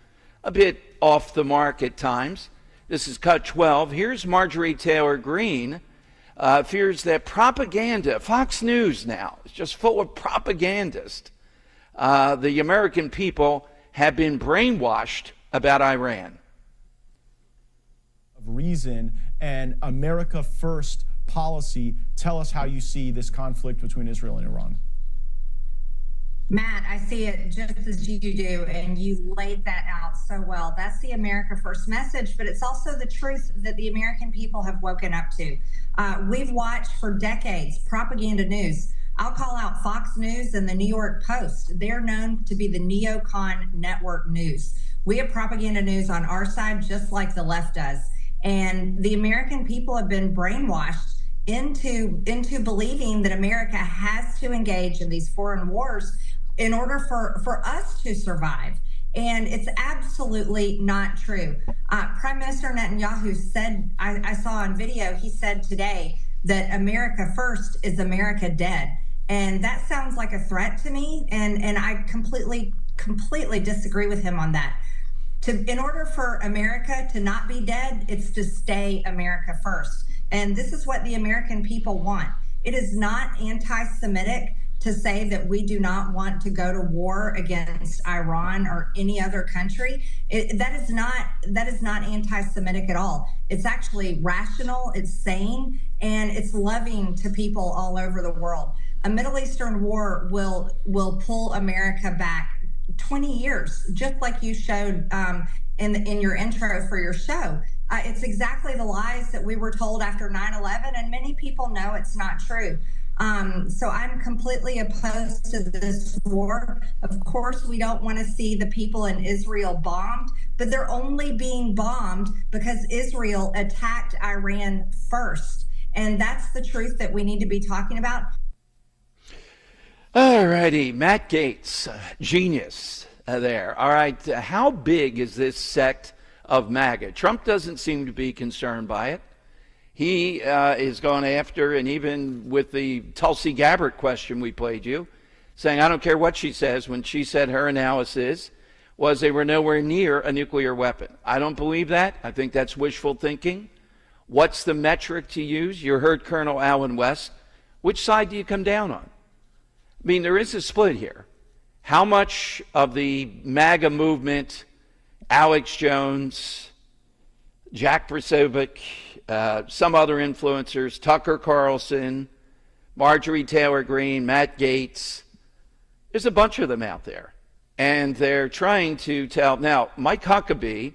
[SPEAKER 2] a bit off the mark at times. This is Cut 12. Here's Marjorie Taylor Greene. Fears that propaganda, Fox News now, is just full of propagandists. The American people have been brainwashed about Iran.
[SPEAKER 26] Reason and America First policy. Tell us how you see this conflict between Israel and Iran.
[SPEAKER 27] Matt, I see it just as you do, and you laid that out so well. That's the America First message, but it's also the truth that the American people have woken up to. We've watched for decades propaganda news. I'll call out Fox News and the New York Post. They're known to be the neocon network news. We have propaganda news on our side, just like the left does. And the American people have been brainwashed into believing that America has to engage in these foreign wars in order for us to survive. And it's absolutely not true. Prime Minister Netanyahu said, I saw on video, he said today that America first is America dead. And that sounds like a threat to me. And I completely disagree with him on that. In order for America to not be dead, it's to stay America first. And this is what the American people want. It is not anti-Semitic to say that we do not want to go to war against Iran or any other country. That is not anti-Semitic at all. It's actually rational, it's sane, and it's loving to people all over the world. A Middle Eastern war will pull America back 20 years, just like you showed in your intro for your show. It's exactly the lies that we were told after 9/11, and many people know it's not true. So I'm completely opposed to this war. Of course, we don't want to see the people in Israel bombed, but they're only being bombed because Israel attacked Iran first. And that's the truth that we need to be talking about.
[SPEAKER 2] All righty, Matt Gaetz, genius there. All right, how big is this sect of MAGA? Trump doesn't seem to be concerned by it. He is going after, and even with the Tulsi Gabbard question we played you, saying, I don't care what she says, when she said her analysis was they were nowhere near a nuclear weapon. I don't believe that. I think that's wishful thinking. What's the metric to use? You heard Colonel Allen West. Which side do you come down on? I mean, there is a split here. How much of the MAGA movement, Alex Jones, Jack Posobiec, some other influencers, Tucker Carlson, Marjorie Taylor Greene, Matt Gaetz, there's a bunch of them out there. And they're trying to tell. Now, Mike Huckabee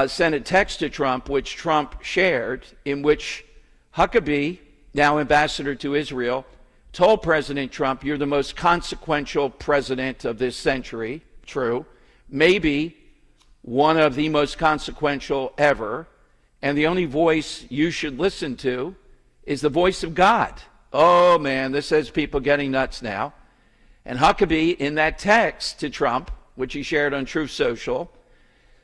[SPEAKER 2] sent a text to Trump, which Trump shared, in which Huckabee, now ambassador to Israel, told President Trump, you're the most consequential president of this century. True. Maybe one of the most consequential ever. And the only voice you should listen to is the voice of God. Oh, man, this has people getting nuts now. And Huckabee, in that text to Trump, which he shared on Truth Social,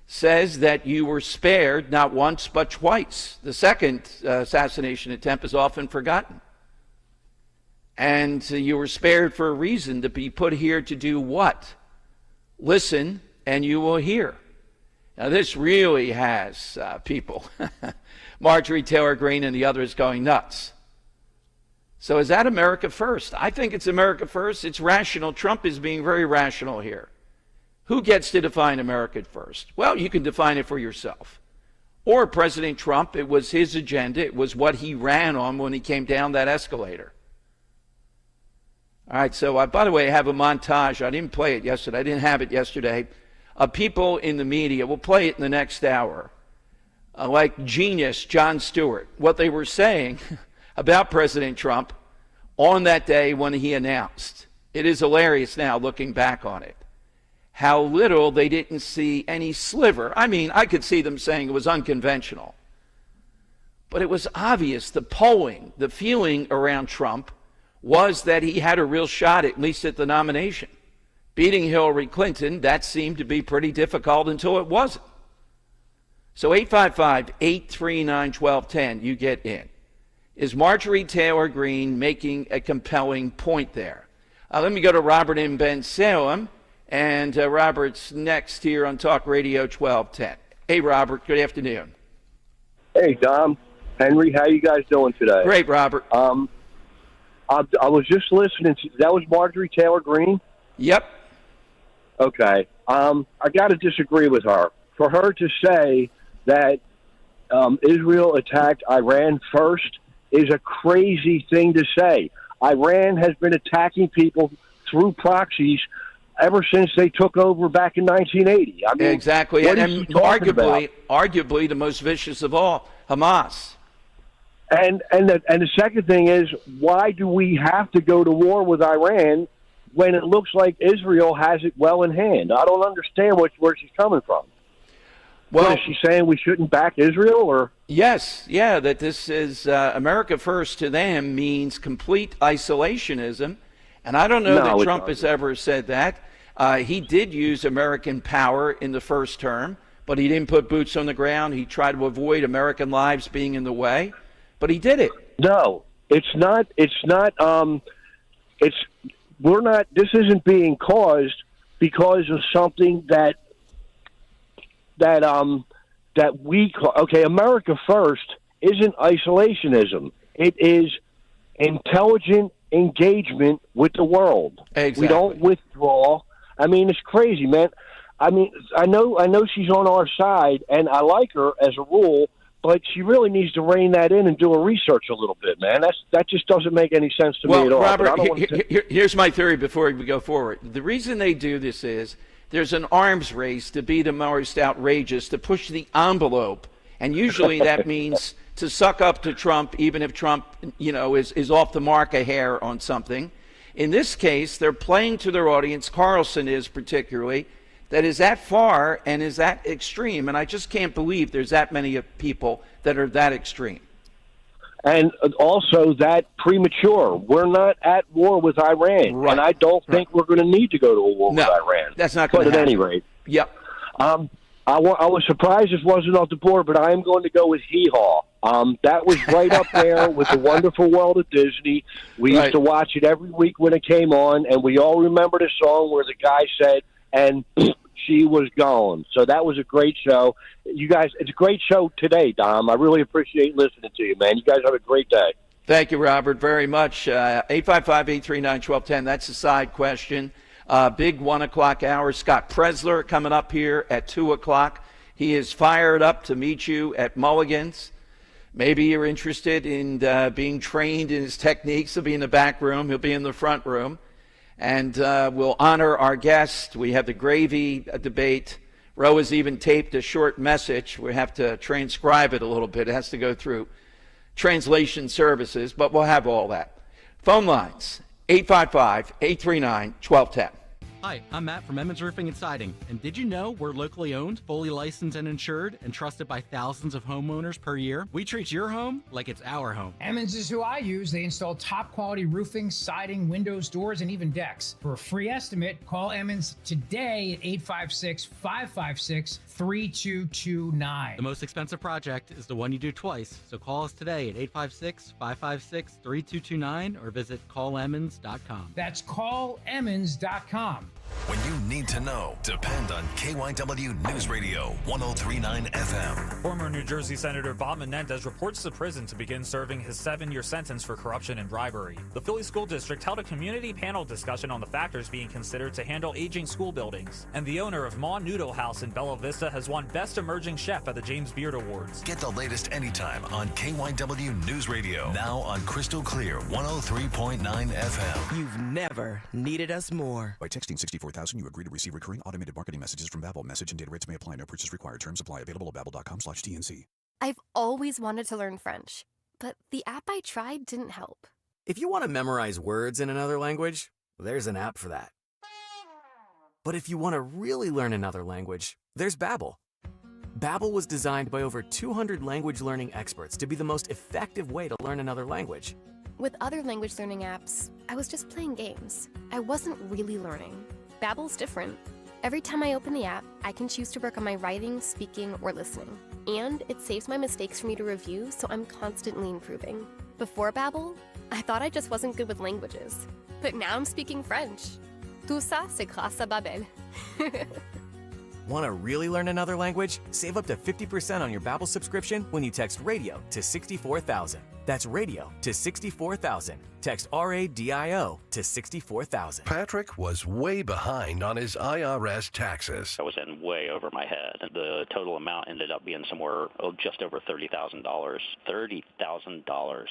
[SPEAKER 2] says that you were spared not once but twice. The second assassination attempt is often forgotten. And you were spared for a reason, to be put here to do what? Listen, and you will hear. Now, this really has people, Marjorie Taylor Greene and the others, going nuts. So is that America first? I think it's America first. It's rational. Trump is being very rational here. Who gets to define America first? Well, you can define it for yourself. Or President Trump, it was his agenda. It was what he ran on when he came down that escalator. All right, so by the way, I have a montage. I didn't play it yesterday. I didn't have it yesterday. People in the media, we'll play it in the next hour, like genius Jon Stewart, what they were saying about President Trump on that day when he announced. It is hilarious now looking back on it. How little they didn't see any sliver. I mean, I could see them saying it was unconventional. But it was obvious, the polling, the feeling around Trump was that he had a real shot, at least at the nomination. Beating Hillary Clinton, that seemed to be pretty difficult until it wasn't. So 855-839-1210, you get in. Is Marjorie Taylor Greene making a compelling point there? Let me go to Robert in Bensalem, and Robert's next here on Talk Radio 1210. Hey, Robert, good afternoon.
[SPEAKER 1] Hey, Dom, Henry, how you guys doing today?
[SPEAKER 2] Great, Robert.
[SPEAKER 1] I was just listening to, that was Marjorie Taylor Greene?
[SPEAKER 2] Yep.
[SPEAKER 1] Okay. I got to disagree with her. For her to say that Israel attacked Iran first is a crazy thing to say. Iran has been attacking people through proxies ever since they took over back in 1980. I mean,
[SPEAKER 2] exactly. And arguably the most vicious of all, Hamas.
[SPEAKER 1] And the second thing is, why do we have to go to war with Iran when it looks like Israel has it well in hand? I don't understand where she's coming from. Well, is she saying we shouldn't back Israel, or?
[SPEAKER 2] Yes, yeah, that this is America first to them means complete isolationism. And I don't know that Trump has ever said that. He did use American power in the first term, but he didn't put boots on the ground. He tried to avoid American lives being in the way, but he did it.
[SPEAKER 1] No, it's not. We're not. This isn't being caused because of something that we call, okay, America first isn't isolationism. It is intelligent engagement with the world.
[SPEAKER 2] Exactly.
[SPEAKER 1] We don't withdraw. I mean, it's crazy, man. I mean, I know she's on our side, and I like her as a rule, but she really needs to rein that in and do her research a little bit, man. That just doesn't make any sense to me at all.
[SPEAKER 2] Robert, here's my theory before we go forward. The reason they do this is there's an arms race to be the most outrageous, to push the envelope, and usually that means to suck up to Trump, even if Trump, is off the mark a hair on something. In this case, they're playing to their audience, Carlson is particularly, that is that far and is that extreme. And I just can't believe there's that many people that are that extreme.
[SPEAKER 1] And also that premature. We're not at war with Iran.
[SPEAKER 2] Right.
[SPEAKER 1] And I don't think we're going to need to go to a war with Iran.
[SPEAKER 2] That's not going to
[SPEAKER 1] happen.
[SPEAKER 2] happen.
[SPEAKER 1] But at any rate.
[SPEAKER 2] Yep.
[SPEAKER 1] I was surprised this wasn't off the board, but I am going to go with Hee Haw. That was right up there with The Wonderful World of Disney. We used to watch it every week when it came on, and we all remember the song where the guy said, and she was gone. So that was a great show. You guys, it's a great show today, Dom. I really appreciate listening to you, man. You guys have a great day.
[SPEAKER 2] Thank you, Robert, very much. 855-839-1210, that's a side question. Big 1 o'clock hour. Scott Presler coming up here at 2 o'clock. He is fired up to meet you at Mulligan's. Maybe you're interested in being trained in his techniques. He'll be in the back room. He'll be in the front room. And we'll honor our guest. We have the gravy debate. Roe has even taped a short message. We have to transcribe it a little bit. It has to go through translation services, but we'll have all that. Phone lines, 855-839-1210.
[SPEAKER 3] Hi, I'm Matt from Emmons Roofing and Siding. And did you know we're locally owned, fully licensed and insured, and trusted by thousands of homeowners per year? We treat your home like it's our home.
[SPEAKER 8] Emmons is who I use. They install top quality roofing, siding, windows, doors, and even decks. For a free estimate, call Emmons today at 856-556-3229.
[SPEAKER 3] The most expensive project is the one you do twice. So call us today at 856-556-3229 or visit callemmons.com.
[SPEAKER 8] That's callemmons.com.
[SPEAKER 5] When you need to know, depend on KYW News Radio 1039 FM.
[SPEAKER 6] Former New Jersey Senator Bob Menendez reports to prison to begin serving his 7-year sentence for corruption and bribery. The Philly School District held a community panel discussion on the factors being considered to handle aging school buildings. And the owner of Ma Noodle House in Bella Vista has won Best Emerging Chef at the James Beard Awards.
[SPEAKER 5] Get the latest anytime on KYW News Radio. Now on Crystal Clear 103.9 FM.
[SPEAKER 10] You've never needed us more.
[SPEAKER 17] By texting 64,000, you agree to receive recurring automated marketing messages from Babel. Message and data rates may apply. No purchase required. Terms apply. Available at babel.com/TNC.
[SPEAKER 22] I've always wanted to learn French, but the app I tried didn't help.
[SPEAKER 10] If you want to memorize words in another language, there's an app for that. But if you want to really learn another language, there's Babel. Babel was designed by over 200 language learning experts to be the most effective way to learn another language.
[SPEAKER 22] With other language learning apps, I was just playing games. I wasn't really learning. Babel's different. Every time I open the app, I can choose to work on my writing, speaking, or listening. And it saves my mistakes for me to review, so I'm constantly improving. Before Babel, I thought I just wasn't good with languages. But now I'm speaking French. Tout ça, c'est grâce à Babel.
[SPEAKER 10] Want to really learn another language? Save up to 50% on your Babbel subscription when you text RADIO to 64,000. That's RADIO to 64,000. Text RADIO to 64,000.
[SPEAKER 18] Patrick was way behind on his IRS taxes.
[SPEAKER 25] I was in way over my head. The total amount ended up being somewhere just over $30,000. $30,000.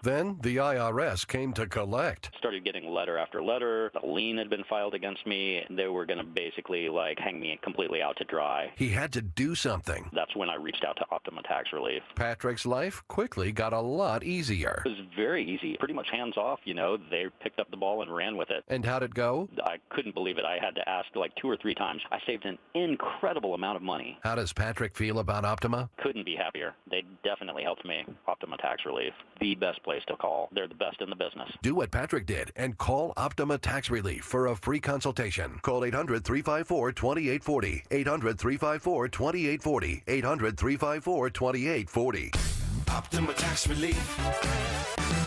[SPEAKER 18] Then the IRS came to collect.
[SPEAKER 25] Started getting letter after letter. A lien had been filed against me. They were going to basically hang me completely out to dry.
[SPEAKER 18] He had to do something.
[SPEAKER 25] That's when I reached out to Optima Tax Relief.
[SPEAKER 18] Patrick's life quickly got a lot easier.
[SPEAKER 25] It was very easy. Pretty much hands off, They picked up the ball and ran with it.
[SPEAKER 18] And how'd it go?
[SPEAKER 25] I couldn't believe it. I had to ask 2 or 3 times. I saved an incredible amount of money.
[SPEAKER 18] How does Patrick feel about Optima?
[SPEAKER 25] Couldn't be happier. They definitely helped me. Optima Tax Relief. The best place to call. They're the best in the business.
[SPEAKER 18] Do what Patrick did and call Optima Tax Relief for a free consultation. Call 800-354-2840. 800-354-2840. 800-354-2840.
[SPEAKER 5] Optima Tax Relief.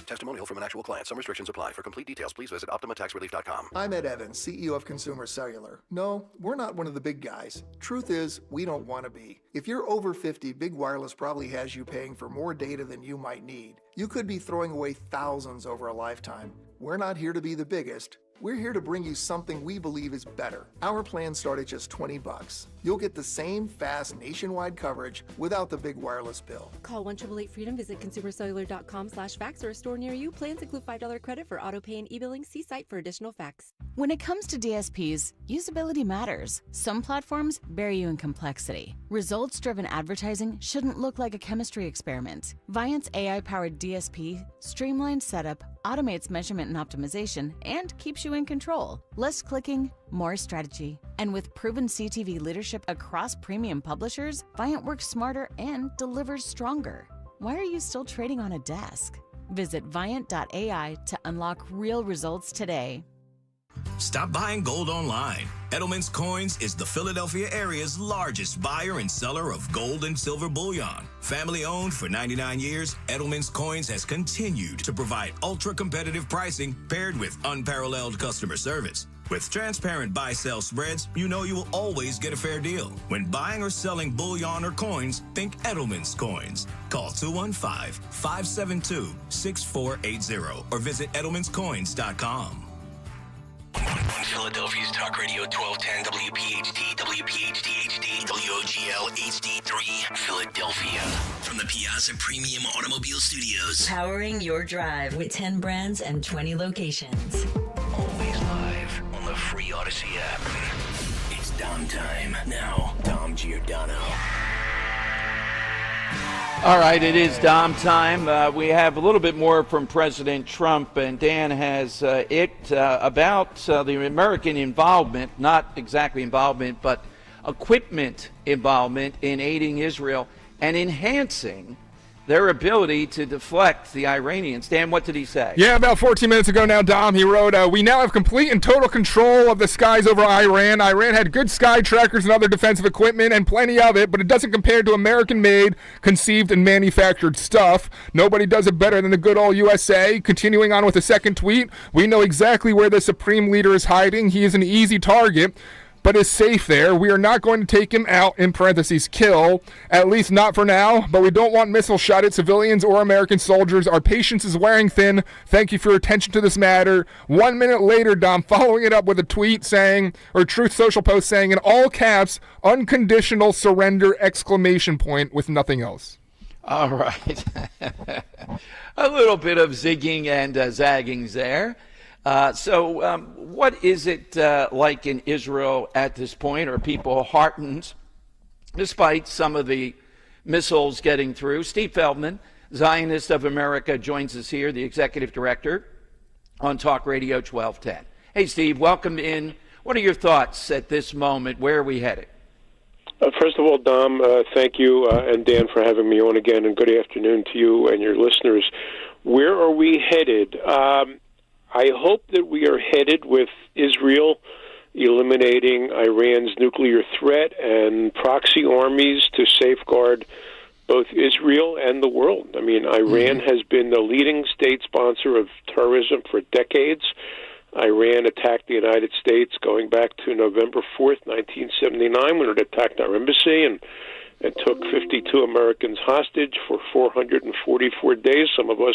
[SPEAKER 4] Testimonial from an actual client. Some restrictions apply. For complete details, please visit OptimaTaxRelief.com.
[SPEAKER 11] I'm Ed Evans, CEO of Consumer Cellular. No, we're not one of the big guys. Truth is, we don't want to be. If you're over 50, Big Wireless probably has you paying for more data than you might need. You could be throwing away thousands over a lifetime. We're not here to be the biggest. We're here to bring you something we believe is better. Our plans start at just $20. You'll get the same fast nationwide coverage without the big wireless bill.
[SPEAKER 12] Call 1-888-FREEDOM, visit consumercellular.com/facts or a store near you. Plans include $5 credit for auto pay and e-billing. See site for additional facts.
[SPEAKER 15] When it comes to DSPs, usability matters. Some platforms bury you in complexity. Results-driven advertising shouldn't look like a chemistry experiment. Viant's AI-powered DSP streamlines setup, automates measurement and optimization, and keeps you in control. Less clicking, more strategy. And with proven CTV leadership across premium publishers, Viant works smarter and delivers stronger. Why are you still trading on a desk? Visit Viant.ai to unlock real results today.
[SPEAKER 7] Stop buying gold online. Edelman's Coins is the Philadelphia area's largest buyer and seller of gold and silver bullion. Family owned for 99 years, Edelman's Coins has continued to provide ultra-competitive pricing paired with unparalleled customer service. With transparent buy-sell spreads, you know you will always get a fair deal. When buying or selling bullion or coins, think Edelman's Coins. Call 215-572-6480 or visit edelmanscoins.com.
[SPEAKER 16] Philadelphia's Talk Radio 1210 WPHT, WPHT HD, WOGL HD3, Philadelphia. From the Piazza Premium Automobile Studios.
[SPEAKER 20] Powering your drive with 10 brands and 20 locations.
[SPEAKER 16] Always live on the free Odyssey app. It's Dom time. Now, Dom Giordano.
[SPEAKER 2] All right, it is Dom time. We have a little bit more from President Trump, and Dan has about the American involvement, not exactly involvement, but equipment involvement in aiding Israel and enhancing their ability to deflect the Iranians. Dan, what did he say?
[SPEAKER 24] Yeah, about 14 minutes ago now, Dom, he wrote, we now have complete and total control of the skies over Iran. Iran had good sky trackers and other defensive equipment, and plenty of it, but it doesn't compare to American-made, conceived, and manufactured stuff. Nobody does it better than the good old USA. Continuing on with the second tweet, we know exactly where the Supreme Leader is hiding. He is an easy target, but is safe there. We are not going to take him out, in parentheses, kill, at least not for now, but we don't want missiles shot at civilians or American soldiers. Our patience is wearing thin. Thank you for your attention to this matter. 1 minute later, Dom, following it up with a tweet saying, or Truth Social post saying, in all caps, unconditional surrender, exclamation point, with nothing else.
[SPEAKER 2] All right. A little bit of zigging and zaggings there. So what is it like in Israel at this point? Are people heartened despite some of the missiles getting through? Steve Feldman, Zionist of America, joins us here, the executive director on Talk Radio 1210. Hey, Steve, welcome in. What are your thoughts at this moment? Where are we headed?
[SPEAKER 28] First of all, Dom, thank you, and Dan, for having me on again, and good afternoon to you and your listeners. Where are we headed? I hope that we are headed with Israel eliminating Iran's nuclear threat and proxy armies to safeguard both Israel and the world. I mean, Iran has been the leading state sponsor of terrorism for decades. Iran attacked the United States going back to November 4th, 1979, when it attacked our embassy and took 52 Americans hostage for 444 days. Some of us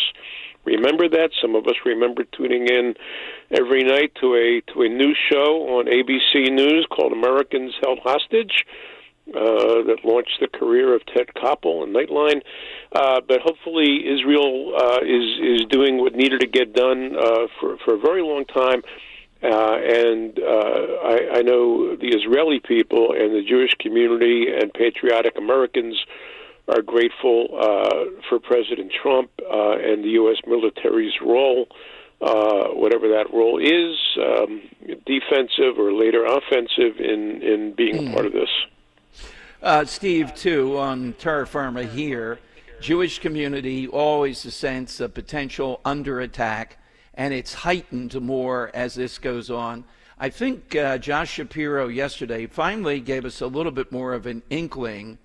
[SPEAKER 28] remember that. Some of us remember tuning in every night to a news show on ABC News called Americans Held Hostage that launched the career of Ted Koppel and Nightline. But hopefully Israel is doing what needed to get done for a very long time. I know the Israeli people and the Jewish community and patriotic Americans are grateful for President Trump and the U.S. military's role, whatever that role is, defensive or later offensive, in being a part of this.
[SPEAKER 2] Steve, too, on terra firma here, Jewish community, always a sense of potential under attack, and it's heightened more as this goes on. I think Josh Shapiro yesterday finally gave us a little bit more of an inkling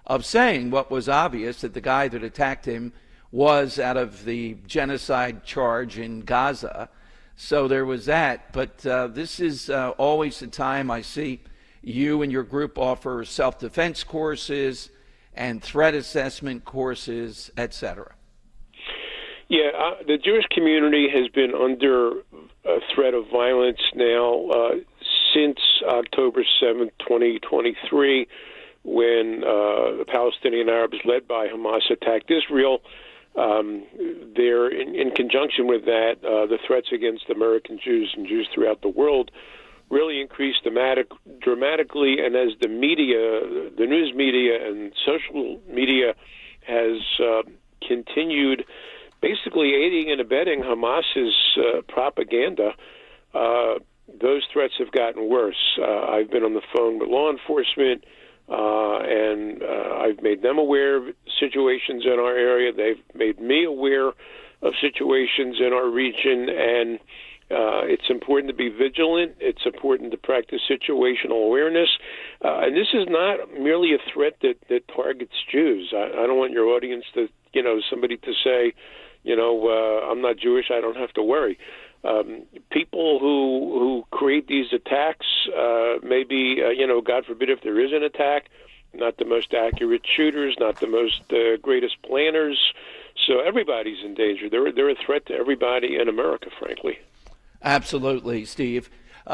[SPEAKER 2] of saying what was obvious, that the guy that attacked him was out of the genocide charge in Gaza. So there was that. But this is always the time I see you and your group offer self-defense courses and threat assessment courses, etc.
[SPEAKER 28] Yeah, the Jewish community has been under a threat of violence now since October 7th, 2023, when the Palestinian Arabs led by Hamas attacked Israel. They're in conjunction with that, the threats against American Jews and Jews throughout the world really increased dramatically, and as the media, the news media and social media has continued basically aiding and abetting Hamas's propaganda, those threats have gotten worse. I've been on the phone with law enforcement, and I've made them aware of situations in our area. They've made me aware of situations in our region, and it's important to be vigilant. It's important to practice situational awareness. And this is not merely a threat that targets Jews. I don't want your audience to, somebody to say, I'm not Jewish, I don't have to worry. People who create these attacks, maybe, God forbid if there is an attack, not the most accurate shooters, not the most greatest planners. So everybody's in danger. They're a threat to everybody in America, frankly.
[SPEAKER 2] Absolutely, Steve.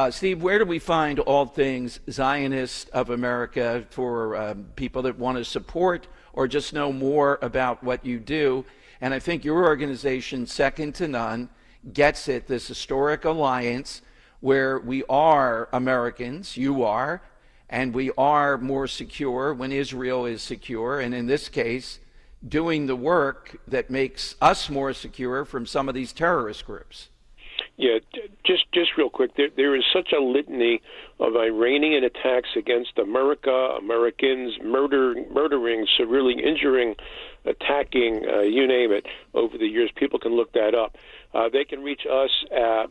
[SPEAKER 2] Steve, where do we find all things Zionist of America for people that want to support or just know more about what you do? And I think your organization, second to none, gets it, this historic alliance where we are Americans, you are, and we are more secure when Israel is secure, and in this case, doing the work that makes us more secure from some of these terrorist groups.
[SPEAKER 28] Yeah, just real quick, there is such a litany of Iranian attacks against America, Americans, murdering, severely injuring, attacking, you name it, over the years. People can look that up. They can reach us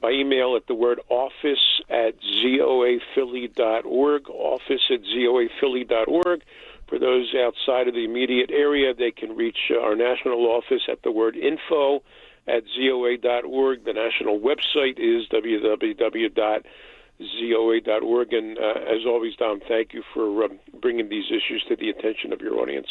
[SPEAKER 28] by email at the word office@zoaphilly.org, office@zoaphilly.org. For those outside of the immediate area, they can reach our national office at the word info@zoa.org. The national website is www.zoa.org. And as always, Dom, thank you for bringing these issues to the attention of your audience.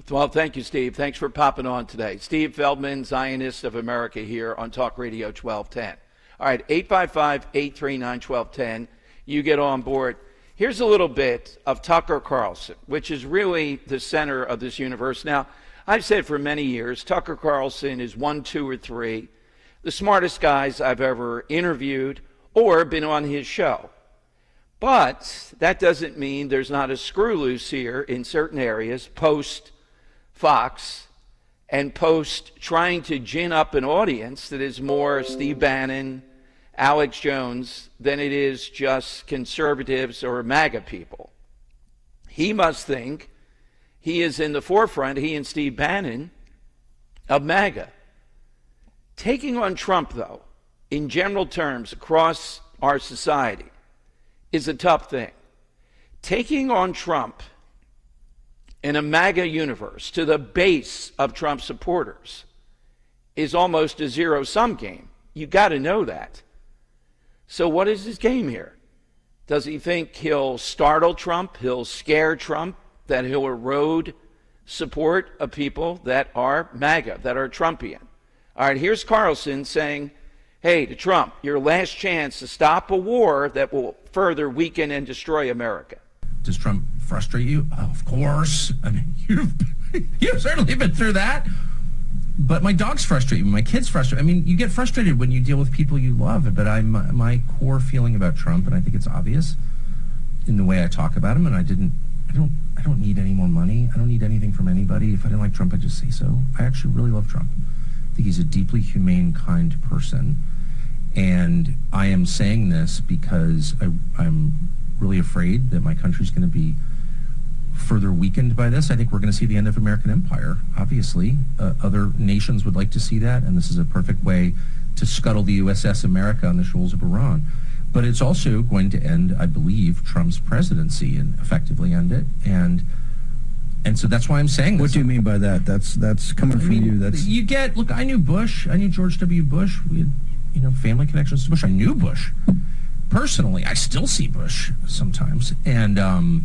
[SPEAKER 2] Well, thank you, Steve. Thanks for popping on today. Steve Feldman, Zionist of America, here on Talk Radio 1210. All right, 855-839-1210. You get on board. Here's a little bit of Tucker Carlson, which is really the center of this universe. Now, I've said for many years, Tucker Carlson is 1, 2, or 3 the smartest guys I've ever interviewed or been on his show. But that doesn't mean there's not a screw loose here in certain areas, post-Fox and post-trying to gin up an audience that is more Steve Bannon, Alex Jones, than it is just conservatives or MAGA people. He must think he is in the forefront, he and Steve Bannon, of MAGA. Taking on Trump, though, in general terms across our society, is a tough thing. Taking on Trump in a MAGA universe to the base of Trump supporters is almost a zero-sum game. You got to know that. So what is his game here? Does he think he'll startle Trump, he'll scare Trump, that he'll erode support of people that are MAGA, that are Trumpian? All right, here's Carlson saying, hey, to Trump, your last chance to stop a war that will further weaken and destroy America.
[SPEAKER 9] Does Trump frustrate you? Of course. I mean, you've certainly been through that. But my dogs frustrate me. My kids frustrate me. I mean, you get frustrated when you deal with people you love. But my core feeling about Trump, and I think it's obvious in the way I talk about him, and I don't need any more money. I don't need anything from anybody. If I didn't like Trump, I'd just say so. I actually really love Trump. I think he's a deeply humane, kind person. And I am saying this because I'm really afraid that my country's going to be further weakened by this. I think we're going to see the end of American empire, obviously. Other nations would like to see that, and this is a perfect way to scuttle the USS America on the shoals of Iran. But it's also going to end, I believe, Trump's presidency and effectively end it. And And so that's why I'm saying this.
[SPEAKER 1] What do you mean by that? That's coming from you. That's
[SPEAKER 9] Look, I knew Bush. I knew George W. Bush. We had, family connections to Bush. I knew Bush personally. I still see Bush sometimes. And, of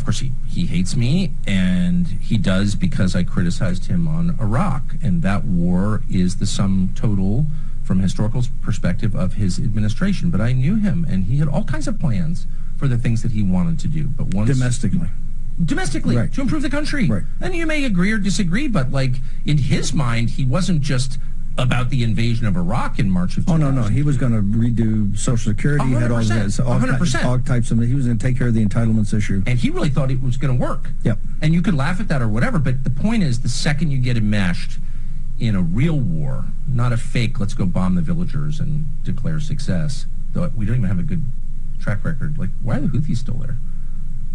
[SPEAKER 9] course, he hates me, and he does because I criticized him on Iraq. And that war is the sum total, from a historical perspective, of his administration. But I knew him, and he had all kinds of plans for the things that he wanted to do. But once domestically,
[SPEAKER 1] right,
[SPEAKER 9] to improve the country.
[SPEAKER 1] Right.
[SPEAKER 9] And you may agree or disagree, but in his mind, he wasn't just about the invasion of Iraq in March of 2000.
[SPEAKER 1] Oh, no. He was going to redo Social Security.
[SPEAKER 9] 100%,
[SPEAKER 1] He had all
[SPEAKER 9] 100%.
[SPEAKER 1] all types of. He was going to take care of the entitlements issue.
[SPEAKER 9] And he really thought it was going to work.
[SPEAKER 1] Yep.
[SPEAKER 9] And you could laugh at that or whatever, but the point is, the second you get enmeshed in a real war, not a fake, let's go bomb the villagers and declare success, though we don't even have a good track record. Why are the Houthis still there?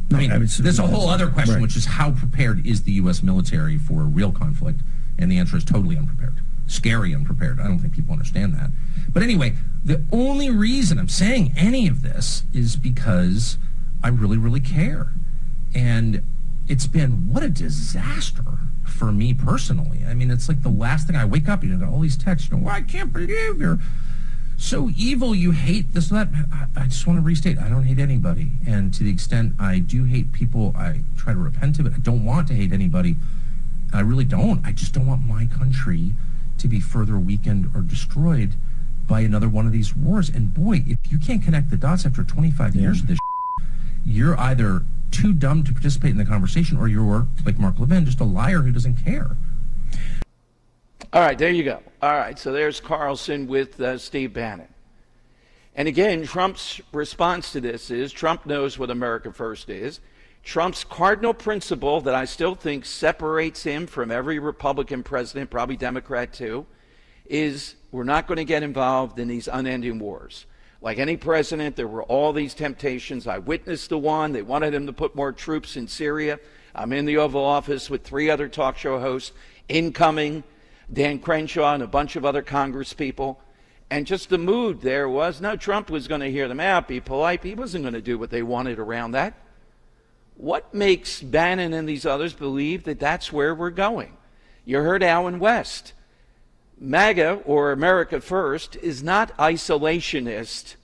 [SPEAKER 9] There's a whole other question,
[SPEAKER 1] right,
[SPEAKER 9] which is how prepared is the U.S. military for a real conflict? And the answer is totally unprepared. Scary unprepared. I don't think people understand that. But anyway, the only reason I'm saying any of this is because I really, really care. And it's been, what a disaster for me personally. It's like the last thing I wake up, got all these texts, well, I can't believe you're so evil, you hate this and that. I just want to restate, I don't hate anybody. And to the extent I do hate people, I try to repent of it. I don't want to hate anybody. I really don't. I just don't want my country to be further weakened or destroyed by another one of these wars. And boy, if you can't connect the dots after 25 years of this, you're either too dumb to participate in the conversation, or you're, like Mark Levin, just a liar who doesn't care.
[SPEAKER 2] All right, there you go. All right, so there's Carlson with Steve Bannon. And again, Trump's response to this is, Trump knows what America First is. Trump's cardinal principle that I still think separates him from every Republican president, probably Democrat too, is we're not going to get involved in these unending wars. Like any president, there were all these temptations. I witnessed the one. They wanted him to put more troops in Syria. I'm in the Oval Office with 3 other talk show hosts, incoming, Dan Crenshaw and a bunch of other Congress people. And just the mood there was, no, Trump was going to hear them out, be polite. He wasn't going to do what they wanted around that. What makes Bannon and these others believe that that's where we're going? You heard Alan West. MAGA, or America First, is not isolationist.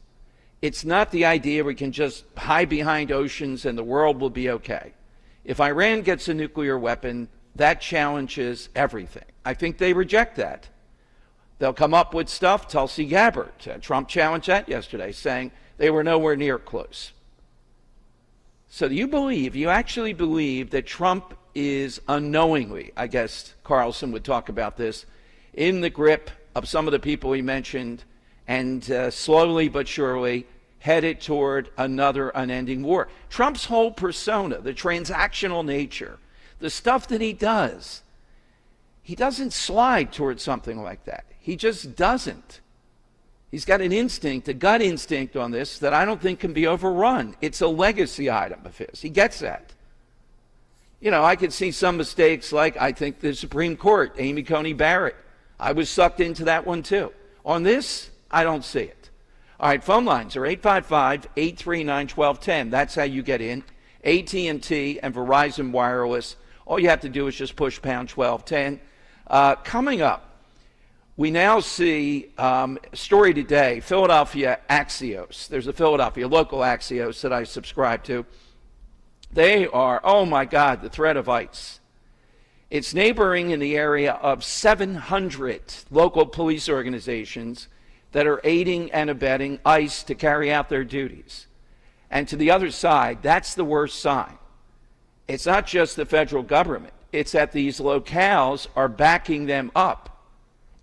[SPEAKER 2] It's not the idea we can just hide behind oceans and the world will be okay. If Iran gets a nuclear weapon, that challenges everything. I think they reject that. They'll come up with stuff. Tulsi Gabbard, Trump challenged that yesterday, saying they were nowhere near close. So do you actually believe that Trump is unknowingly, I guess Carlson would talk about this, in the grip of some of the people he mentioned, and slowly but surely headed toward another unending war? Trump's whole persona, the transactional nature, the stuff that he doesn't slide towards something like that. He just doesn't. He's got an instinct, a gut instinct on this that I don't think can be overrun. It's a legacy item of his. He gets that. I could see some mistakes, like I think the Supreme Court, Amy Coney Barrett. I was sucked into that one too. On this, I don't see it. All right, phone lines are 855-839-1210. That's how you get in. AT&T and Verizon Wireless. All you have to do is just push pound 1210. Coming up, we now see a story today, Philadelphia Axios. There's a Philadelphia local Axios that I subscribe to. They are, oh my God, the threat of ICE. It's neighboring in the area of 700 local police organizations that are aiding and abetting ICE to carry out their duties. And to the other side, that's the worst sign. It's not just the federal government. It's that these locales are backing them up.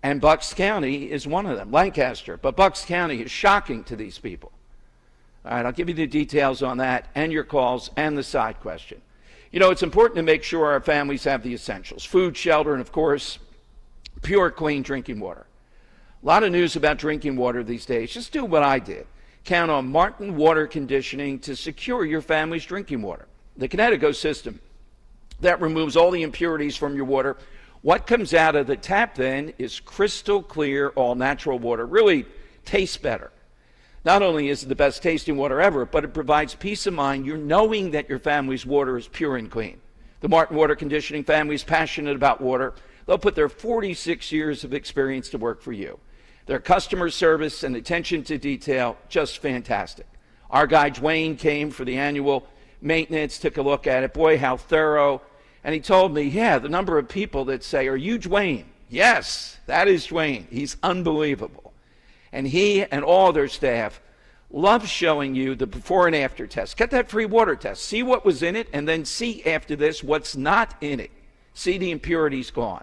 [SPEAKER 2] And Bucks County is one of them, Lancaster. But Bucks County is shocking to these people. All right, I'll give you the details on that and your calls and the side question. It's important to make sure our families have the essentials: food, shelter, and of course, pure, clean drinking water. A lot of news about drinking water these days. Just do what I did. Count on Martin Water Conditioning to secure your family's drinking water. The Connecticut system that removes all the impurities from your water. What comes out of the tap then is crystal clear, all natural water. Really tastes better. Not only is it the best tasting water ever, but it provides peace of mind. You're knowing that your family's water is pure and clean. The Martin Water Conditioning family is passionate about water. They'll put their 46 years of experience to work for you. Their customer service and attention to detail, just fantastic. Our guy Dwayne came for the annual maintenance, took a look at it. Boy, how thorough. And he told me, yeah, the number of people that say, are you Dwayne? Yes, that is Dwayne. He's unbelievable. And he and all their staff love showing you the before and after test. Get that free water test. See what was in it, and then see after this what's not in it. See the impurities gone.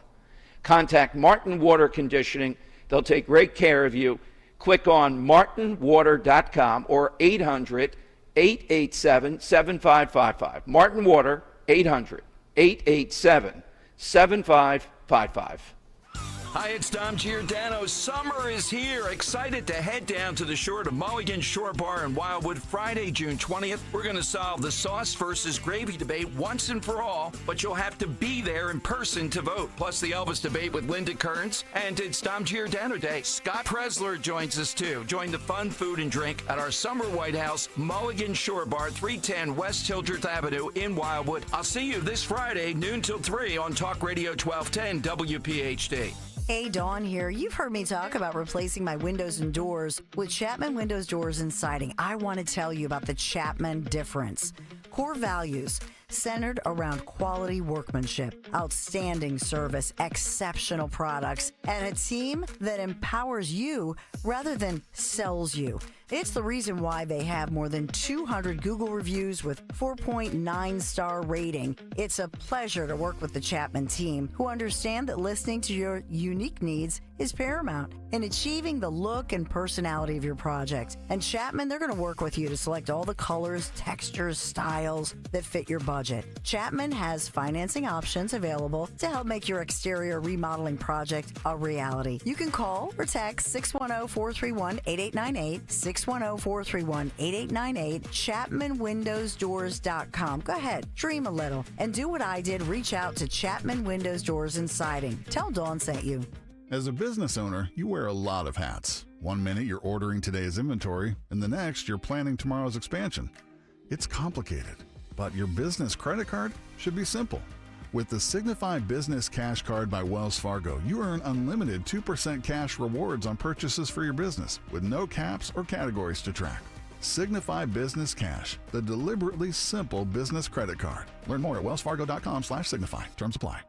[SPEAKER 2] Contact Martin Water Conditioning. They'll take great care of you. Click on martinwater.com or 800-887-7555. Martin Water, 800-887-7555.
[SPEAKER 3] Hi, it's Dom Giordano. Summer is here. Excited to head down to the shore to Mulligan Shore Bar in Wildwood Friday, June 20th. We're going to solve the sauce versus gravy debate once and for all, but you'll have to be there in person to vote. Plus the Elvis debate with Linda Kearns. And it's Dom Giordano Day. Scott Presler joins us too. Join the fun food and drink at our Summer White House, Mulligan Shore Bar, 310 West Hildreth Avenue in Wildwood. I'll see you this Friday, noon till 3 on Talk Radio 1210 WPHT.
[SPEAKER 13] Hey, Dawn here. You've heard me talk about replacing my windows and doors with Chapman Windows, Doors, and Siding. I want to tell you about the Chapman difference. Core values centered around quality workmanship, outstanding service, exceptional products, and a team that empowers you rather than sells you. It's the reason why they have more than 200 Google reviews with 4.9-star rating. It's a pleasure to work with the Chapman team, who understand that listening to your unique needs is paramount in achieving the look and personality of your project. And Chapman, they're going to work with you to select all the colors, textures, styles that fit your budget. Chapman has financing options available to help make your exterior remodeling project a reality. You can call or text 610-431-8898, 610-431-8898, ChapmanWindowsDoors.com. Go ahead, dream a little, and do what I did. Reach out to Chapman Windows, Doors, and Siding. Tell Dawn sent you.
[SPEAKER 14] As a business owner, you wear a lot of hats. One minute you're ordering today's inventory, and the next you're planning tomorrow's expansion. It's complicated, but your business credit card should be simple. With the Signify Business Cash Card by Wells Fargo, you earn unlimited 2% cash rewards on purchases for your business with no caps or categories to track. Signify Business Cash, the deliberately simple business credit card. Learn more at wellsfargo.com/signify. Terms apply.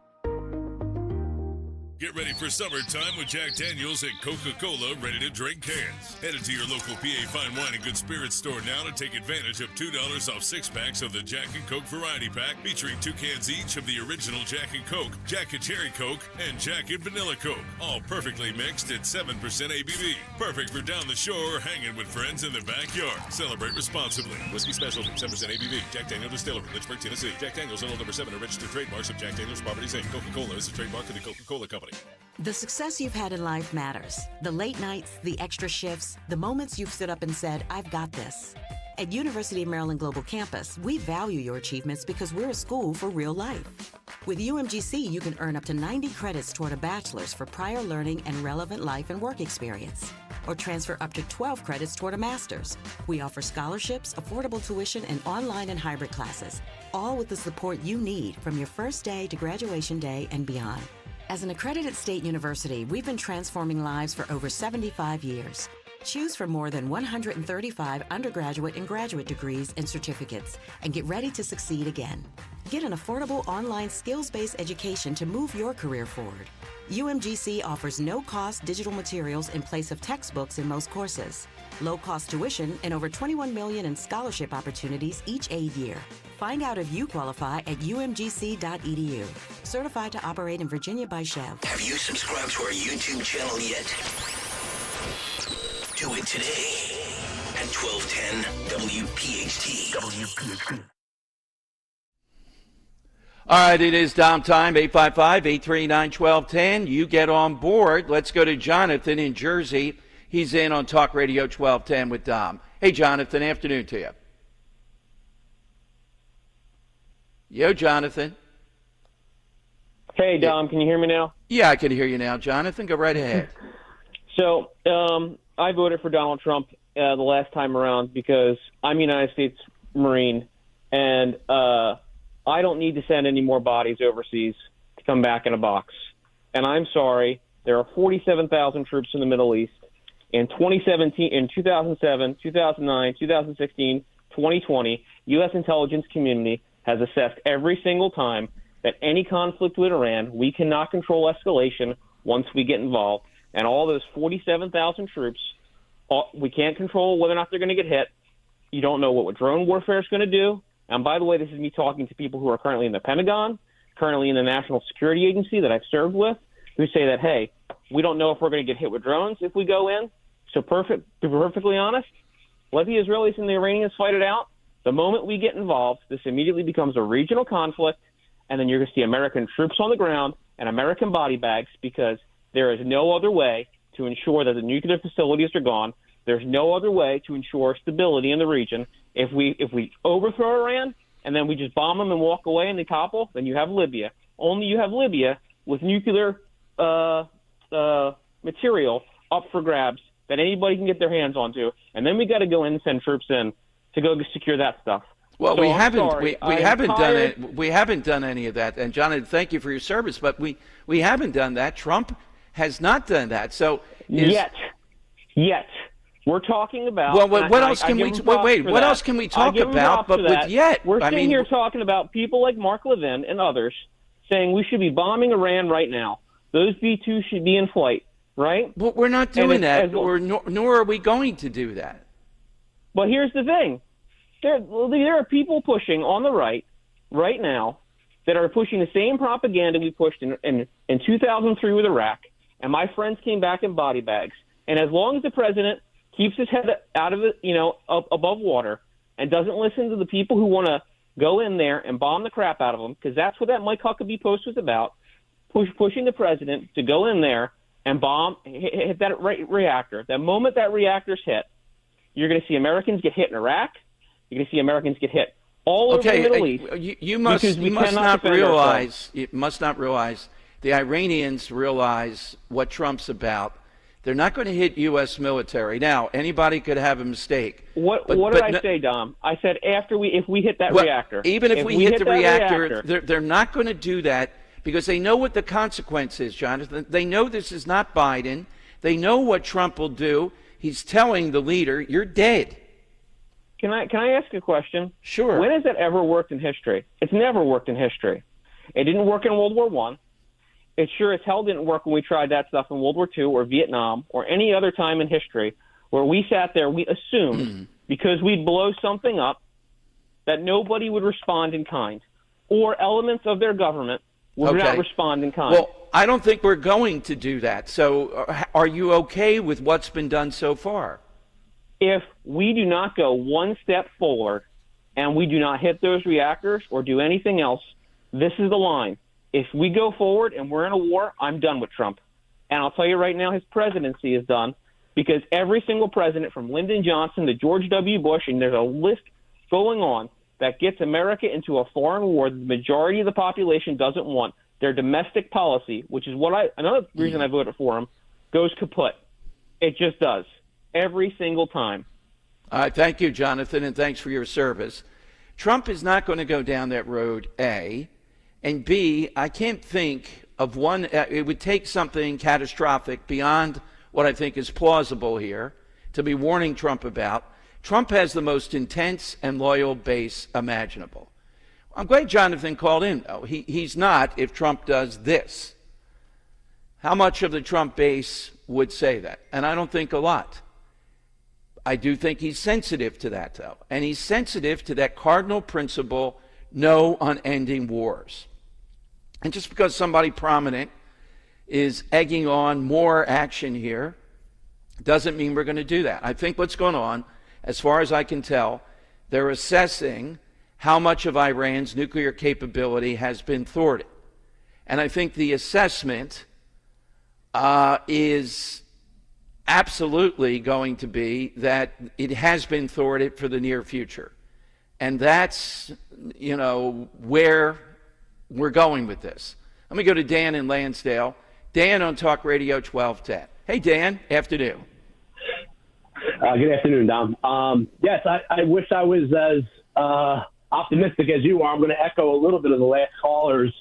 [SPEAKER 19] Get ready for summertime with Jack Daniels and Coca-Cola ready-to-drink cans. Headed to your local PA Fine Wine and Good Spirits store now to take advantage of $2 off 6-packs of the Jack and Coke Variety Pack, featuring 2 cans each of the original Jack and Coke, Jack and Cherry Coke, and Jack and Vanilla Coke, all perfectly mixed at 7% ABV. Perfect for down the shore or hanging with friends in the backyard. Celebrate responsibly. Whiskey Specialty, 7% ABV. Jack Daniel Distillery, Lynchburg, Tennessee. Jack Daniels and Old Number 7 are registered trademarks of Jack Daniels Properties Inc. Coca-Cola is a trademark of the Coca-Cola Company.
[SPEAKER 21] The success you've had in life matters. The late nights, the extra shifts, the moments you've stood up and said, I've got this. At University of Maryland Global Campus, we value your achievements because we're a school for real life. With UMGC, you can earn up to 90 credits toward a bachelor's for prior learning and relevant life and work experience, or transfer up to 12 credits toward a master's. We offer scholarships, affordable tuition, and online and hybrid classes, all with the support you need from your first day to graduation day and beyond. As an accredited state university, we've been transforming lives for over 75 years. Choose from more than 135 undergraduate and graduate degrees and certificates, and get ready to succeed again. Get an affordable online skills-based education to move your career forward. UMGC offers no-cost digital materials in place of textbooks in most courses, low-cost tuition, and over $21 million in scholarship opportunities each aid year. Find out if you qualify at umgc.edu. Certified to operate in Virginia by Chev.
[SPEAKER 16] Have you subscribed to our YouTube channel yet? Do it today at 1210 WPHT. WPHT.
[SPEAKER 2] All right, it is Dom time, 855-839-1210. You get on board. Let's go to Jonathan in Jersey. He's in on Talk Radio 1210 with Dom. Hey, Jonathan, afternoon to you. Yo, Jonathan.
[SPEAKER 23] Hey, Dom, can you hear me now?
[SPEAKER 2] Yeah, I can hear you now, Jonathan. Go right ahead.
[SPEAKER 23] So, I voted for Donald Trump the last time around because I'm a United States Marine, and I don't need to send any more bodies overseas to come back in a box. And I'm sorry, there are 47,000 troops in the Middle East. In 2017, in 2007, 2009, 2016, 2020, U.S. intelligence community has assessed every single time that any conflict with Iran, we cannot control escalation once we get involved. And all those 47,000 troops, we can't control whether or not they're going to get hit. You don't know what drone warfare is going to do. And by the way, this is me talking to people who are currently in the Pentagon, currently in the National Security Agency that I've served with, who say that, hey, we don't know if we're going to get hit with drones if we go in. So to be perfectly honest, let the Israelis and the Iranians fight it out. The moment we get involved, this immediately becomes a regional conflict, and then you're going to see American troops on the ground and American body bags, because there is no other way to ensure that the nuclear facilities are gone. There's no other way to ensure stability in the region. If we overthrow Iran and then we just bomb them and walk away and they topple, then you have Libya. Only you have Libya with nuclear material up for grabs that anybody can get their hands onto, and then we got to go in and send troops in to go secure that stuff.
[SPEAKER 2] Well,
[SPEAKER 23] so
[SPEAKER 2] we
[SPEAKER 23] I'm
[SPEAKER 2] haven't
[SPEAKER 23] sorry.
[SPEAKER 2] we haven't done it. We haven't done any of that. And Jonathan, thank you for your service, but we haven't done that. Trump has not done that. So
[SPEAKER 23] yet we're talking about.
[SPEAKER 2] Well, what else can we wait? What else can we talk about? But with yet,
[SPEAKER 23] we're sitting here talking about people like Mark Levin and others saying we should be bombing Iran right now. Those B-2 should be in flight. Right?
[SPEAKER 2] But we're not doing that, nor are we going to do that.
[SPEAKER 23] But here's the thing. There are people pushing on the right now, that are pushing the same propaganda we pushed in 2003 with Iraq, and my friends came back in body bags. And as long as the president keeps his head out of it, above water, and doesn't listen to the people who want to go in there and bomb the crap out of them, because that's what that Mike Huckabee post was about, pushing the president to go in there and hit that reactor. The moment that reactor's hit, you're going to see Americans get hit in Iraq. You're going to see Americans get hit all over the Middle East.
[SPEAKER 2] You must not realize. You must not realize. The Iranians realize what Trump's about. They're not going to hit U.S. military. Now, anybody could have a mistake.
[SPEAKER 23] What did I say, Dom? I said if we hit that reactor.
[SPEAKER 2] Even if we hit the reactor, they're not going to do that. Because they know what the consequence is, Jonathan. They know this is not Biden. They know what Trump will do. He's telling the leader, you're dead.
[SPEAKER 23] Can I ask a question?
[SPEAKER 2] Sure.
[SPEAKER 23] When has that ever worked in history? It's never worked in history. It didn't work in World War I. It sure as hell didn't work when we tried that stuff in World War II or Vietnam or any other time in history where we sat there, we assumed because we'd blow something up that nobody would respond in kind, or elements of their government would not respond in kind.
[SPEAKER 2] Well, I don't think we're going to do that. So are you okay with what's been done so far?
[SPEAKER 23] If we do not go one step forward and we do not hit those reactors or do anything else, this is the line. If we go forward and we're in a war, I'm done with Trump. And I'll tell you right now, his presidency is done, because every single president from Lyndon Johnson to George W. Bush, and there's a list going on, that gets America into a foreign war the majority of the population doesn't want. Their domestic policy, which is another reason I voted for him, goes kaput. It just does. Every single time.
[SPEAKER 2] Thank you, Jonathan, and thanks for your service. Trump is not going to go down that road, A. And B, I can't think of one. It would take something catastrophic beyond what I think is plausible here to be warning Trump about. Trump has the most intense and loyal base imaginable. I'm glad Jonathan called in, though. He's not if Trump does this. How much of the Trump base would say that? And I don't think a lot. I do think he's sensitive to that, though. And he's sensitive to that cardinal principle, no unending wars. And just because somebody prominent is egging on more action here doesn't mean we're going to do that. I think what's going on, as far as I can tell, they're assessing how much of Iran's nuclear capability has been thwarted. And I think the assessment is absolutely going to be that it has been thwarted for the near future. And that's, where we're going with this. Let me go to Dan in Lansdale. Dan on Talk Radio 1210. Hey, Dan, afternoon.
[SPEAKER 6] Good afternoon, Dom. Yes, I wish I was as optimistic as you are, I'm going to echo a little bit of the last caller's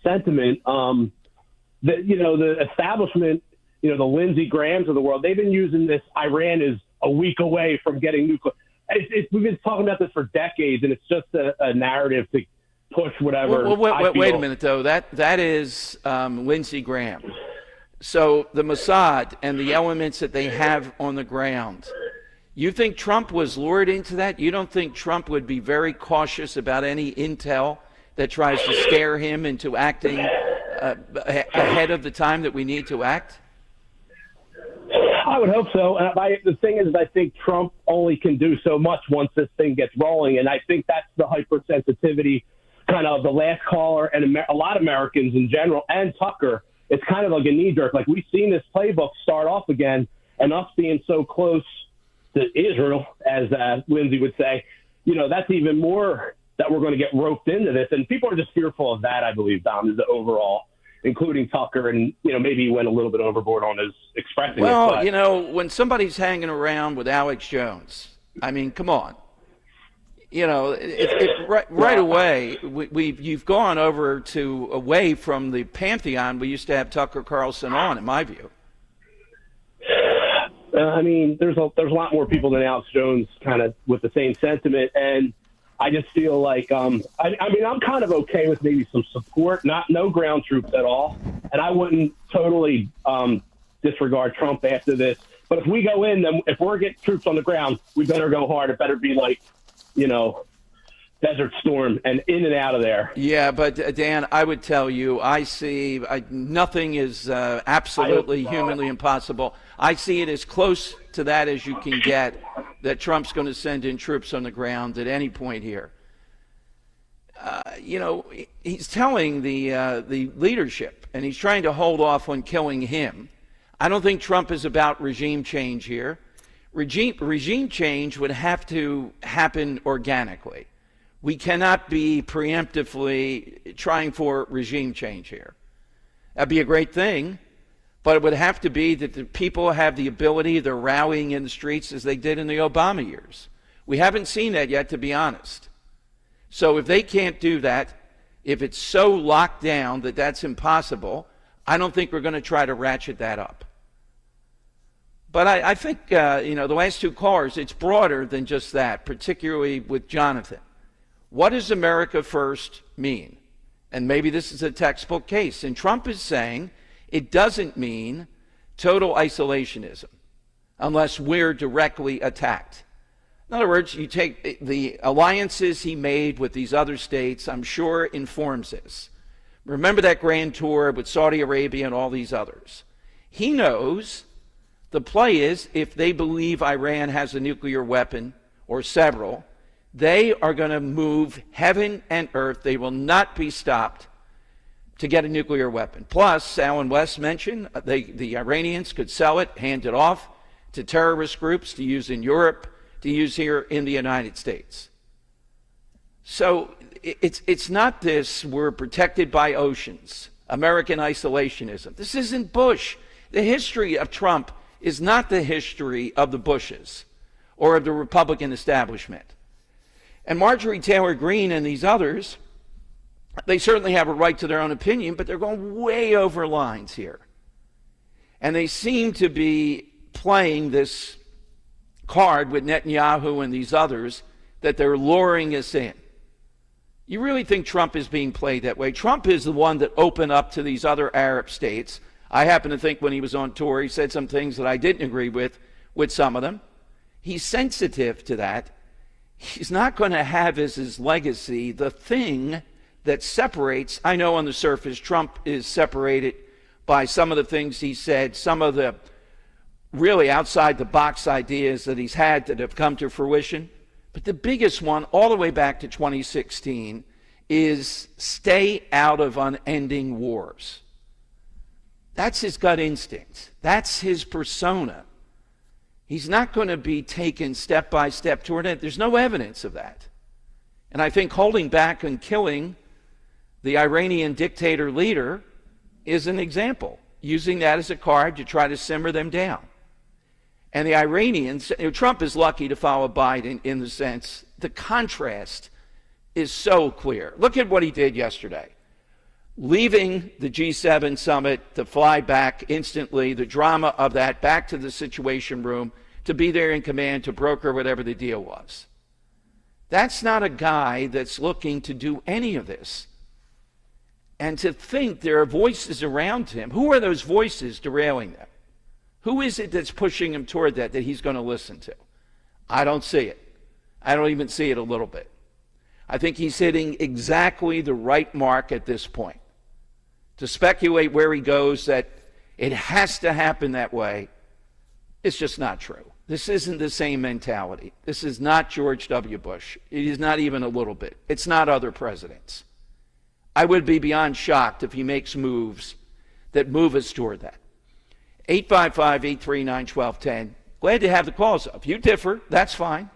[SPEAKER 6] sentiment. The establishment, the Lindsey Grahams of the world, they've been using this. Iran is a week away from getting nuclear. We've been talking about this for decades, and it's just a narrative to push whatever.
[SPEAKER 2] Wait a minute, though. That is Lindsey Graham. So the Mossad and the elements that they have on the ground, you think Trump was lured into that? You don't think Trump would be very cautious about any intel that tries to scare him into acting ahead of the time that we need to act?
[SPEAKER 6] I would hope so. And the thing is, I think Trump only can do so much once this thing gets rolling. And I think that's the hypersensitivity kind of the last caller and a lot of Americans in general and Tucker. It's kind of like a knee jerk. Like, we've seen this playbook start off again, and us being so close to Israel, as Lindsey would say, that's even more that we're going to get roped into this. And people are just fearful of that, I believe, Dom, is the overall, including Tucker. And, maybe he went a little bit overboard on his expressing it.
[SPEAKER 2] Well, when somebody's hanging around with Alex Jones, I mean, come on. Right away, you've gone away from the pantheon we used to have Tucker Carlson on, in my view.
[SPEAKER 6] There's a lot more people than Alex Jones kind of with the same sentiment, and I just feel like I'm kind of okay with maybe some support, no ground troops at all, and I wouldn't totally disregard Trump after this. But if we go in, then if we're getting troops on the ground, we better go hard. It better be like, Desert Storm and in and out of there.
[SPEAKER 2] Yeah, but Dan, I would tell you, I see nothing is absolutely humanly impossible. I see it as close to that as you can get, that Trump's going to send in troops on the ground at any point here. He's telling the leadership, and he's trying to hold off on killing him. I don't think Trump is about regime change here. Regime change would have to happen organically. We cannot be preemptively trying for regime change here. That'd be a great thing, but it would have to be that the people have the ability, they're rallying in the streets as they did in the Obama years. We haven't seen that yet, to be honest. So if they can't do that, if it's so locked down that that's impossible, I don't think we're going to try to ratchet that up. But I think, the last two callers, it's broader than just that, particularly with Jonathan. What does America first mean? And maybe this is a textbook case. And Trump is saying it doesn't mean total isolationism unless we're directly attacked. In other words, you take the alliances he made with these other states, I'm sure informs this. Remember that grand tour with Saudi Arabia and all these others. He knows the play is, if they believe Iran has a nuclear weapon or several, they are going to move heaven and earth. They will not be stopped to get a nuclear weapon. Plus, Alan West mentioned the Iranians could sell it, hand it off to terrorist groups to use in Europe, to use here in the United States. So it's not this, we're protected by oceans, American isolationism. This isn't Bush. The history of Trump is not the history of the Bushes or of the Republican establishment. And Marjorie Taylor Greene and these others, they certainly have a right to their own opinion, but they're going way over lines here. And they seem to be playing this card with Netanyahu and these others that they're luring us in. You really think Trump is being played that way? Trump is the one that opened up to these other Arab states. I happen to think when he was on tour, he said some things that I didn't agree with some of them. He's sensitive to that. He's not going to have as his legacy the thing that separates. I know on the surface Trump is separated by some of the things he said, some of the really outside the box ideas that he's had that have come to fruition. But the biggest one, all the way back to 2016, is stay out of unending wars. That's his gut instinct. That's his persona. He's not going to be taken step by step toward it. There's no evidence of that. And I think holding back and killing the Iranian dictator leader is an example, using that as a card to try to simmer them down. And the Iranians, Trump is lucky to follow Biden in the sense, the contrast is so clear. Look at what he did yesterday. Leaving the G7 summit to fly back instantly, the drama of that, back to the Situation Room, to be there in command to broker whatever the deal was. That's not a guy that's looking to do any of this. And to think there are voices around him. Who are those voices derailing them? Who is it that's pushing him toward that he's going to listen to? I don't see it. I don't even see it a little bit. I think he's hitting exactly the right mark at this point. To speculate where he goes, that it has to happen that way, it's just not true. This isn't the same mentality. This is not George W. Bush. It is not even a little bit. It's not other presidents. I would be beyond shocked if he makes moves that move us toward that. 855-839-1210. Glad to have the calls. If you differ, that's fine.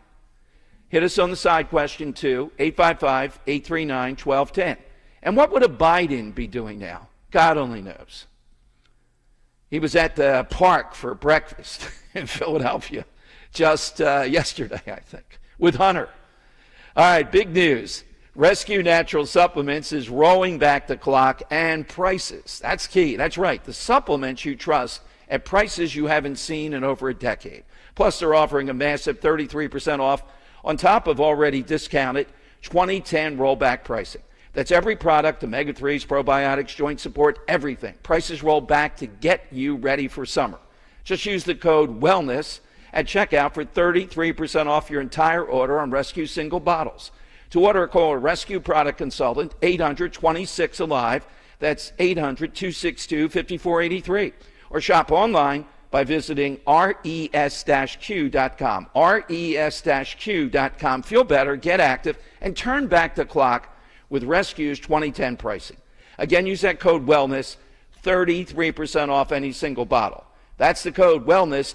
[SPEAKER 2] Hit us on the side question, too, 855-839-1210. And what would a Biden be doing now? God only knows. He was at the park for breakfast in Philadelphia just yesterday, I think, with Hunter. All right, big news. Rescue Natural Supplements is rolling back the clock, and prices. That's key. That's right. The supplements you trust at prices you haven't seen in over a decade. Plus, they're offering a massive 33% off on top of already discounted 2010 rollback pricing. That's every product, omega-3s, probiotics, joint support, everything. Prices roll back to get you ready for summer. Just use the code WELLNESS at checkout for 33% off your entire order on Rescue single bottles. To order, call a Rescue product consultant, 800-26-ALIVE. That's 800-262-5483. Or shop online by visiting res-q.com. res-q.com. Feel better, get active, and turn back the clock with Rescue's 2010 pricing. Again, use that code WELLNESS, 33% off any single bottle. That's the code WELLNESS,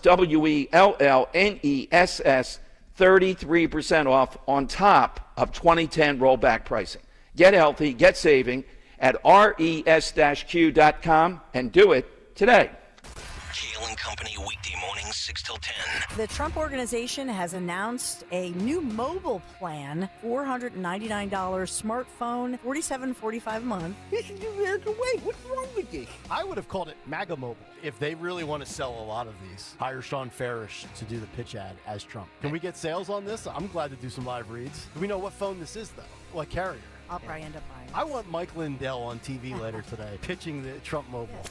[SPEAKER 2] WELLNESS, 33% off on top of 2010 rollback pricing. Get healthy, get saving at res-q.com and do it today.
[SPEAKER 16] Kale and Company, weekday mornings 6 till 10.
[SPEAKER 13] The Trump Organization has announced a new mobile plan, $499 smartphone, $47.45 a month.
[SPEAKER 8] This is America way. What's wrong with this? I would have called it MAGA Mobile. If they really want to sell a lot of these, hire Sean Farish to do the pitch ad as Trump. Can we get sales on this? I'm glad to do some live reads. Do we know what phone this is, though? What carrier?
[SPEAKER 13] I'll probably end up buying it.
[SPEAKER 8] I want Mike Lindell on TV later today, pitching the Trump Mobile.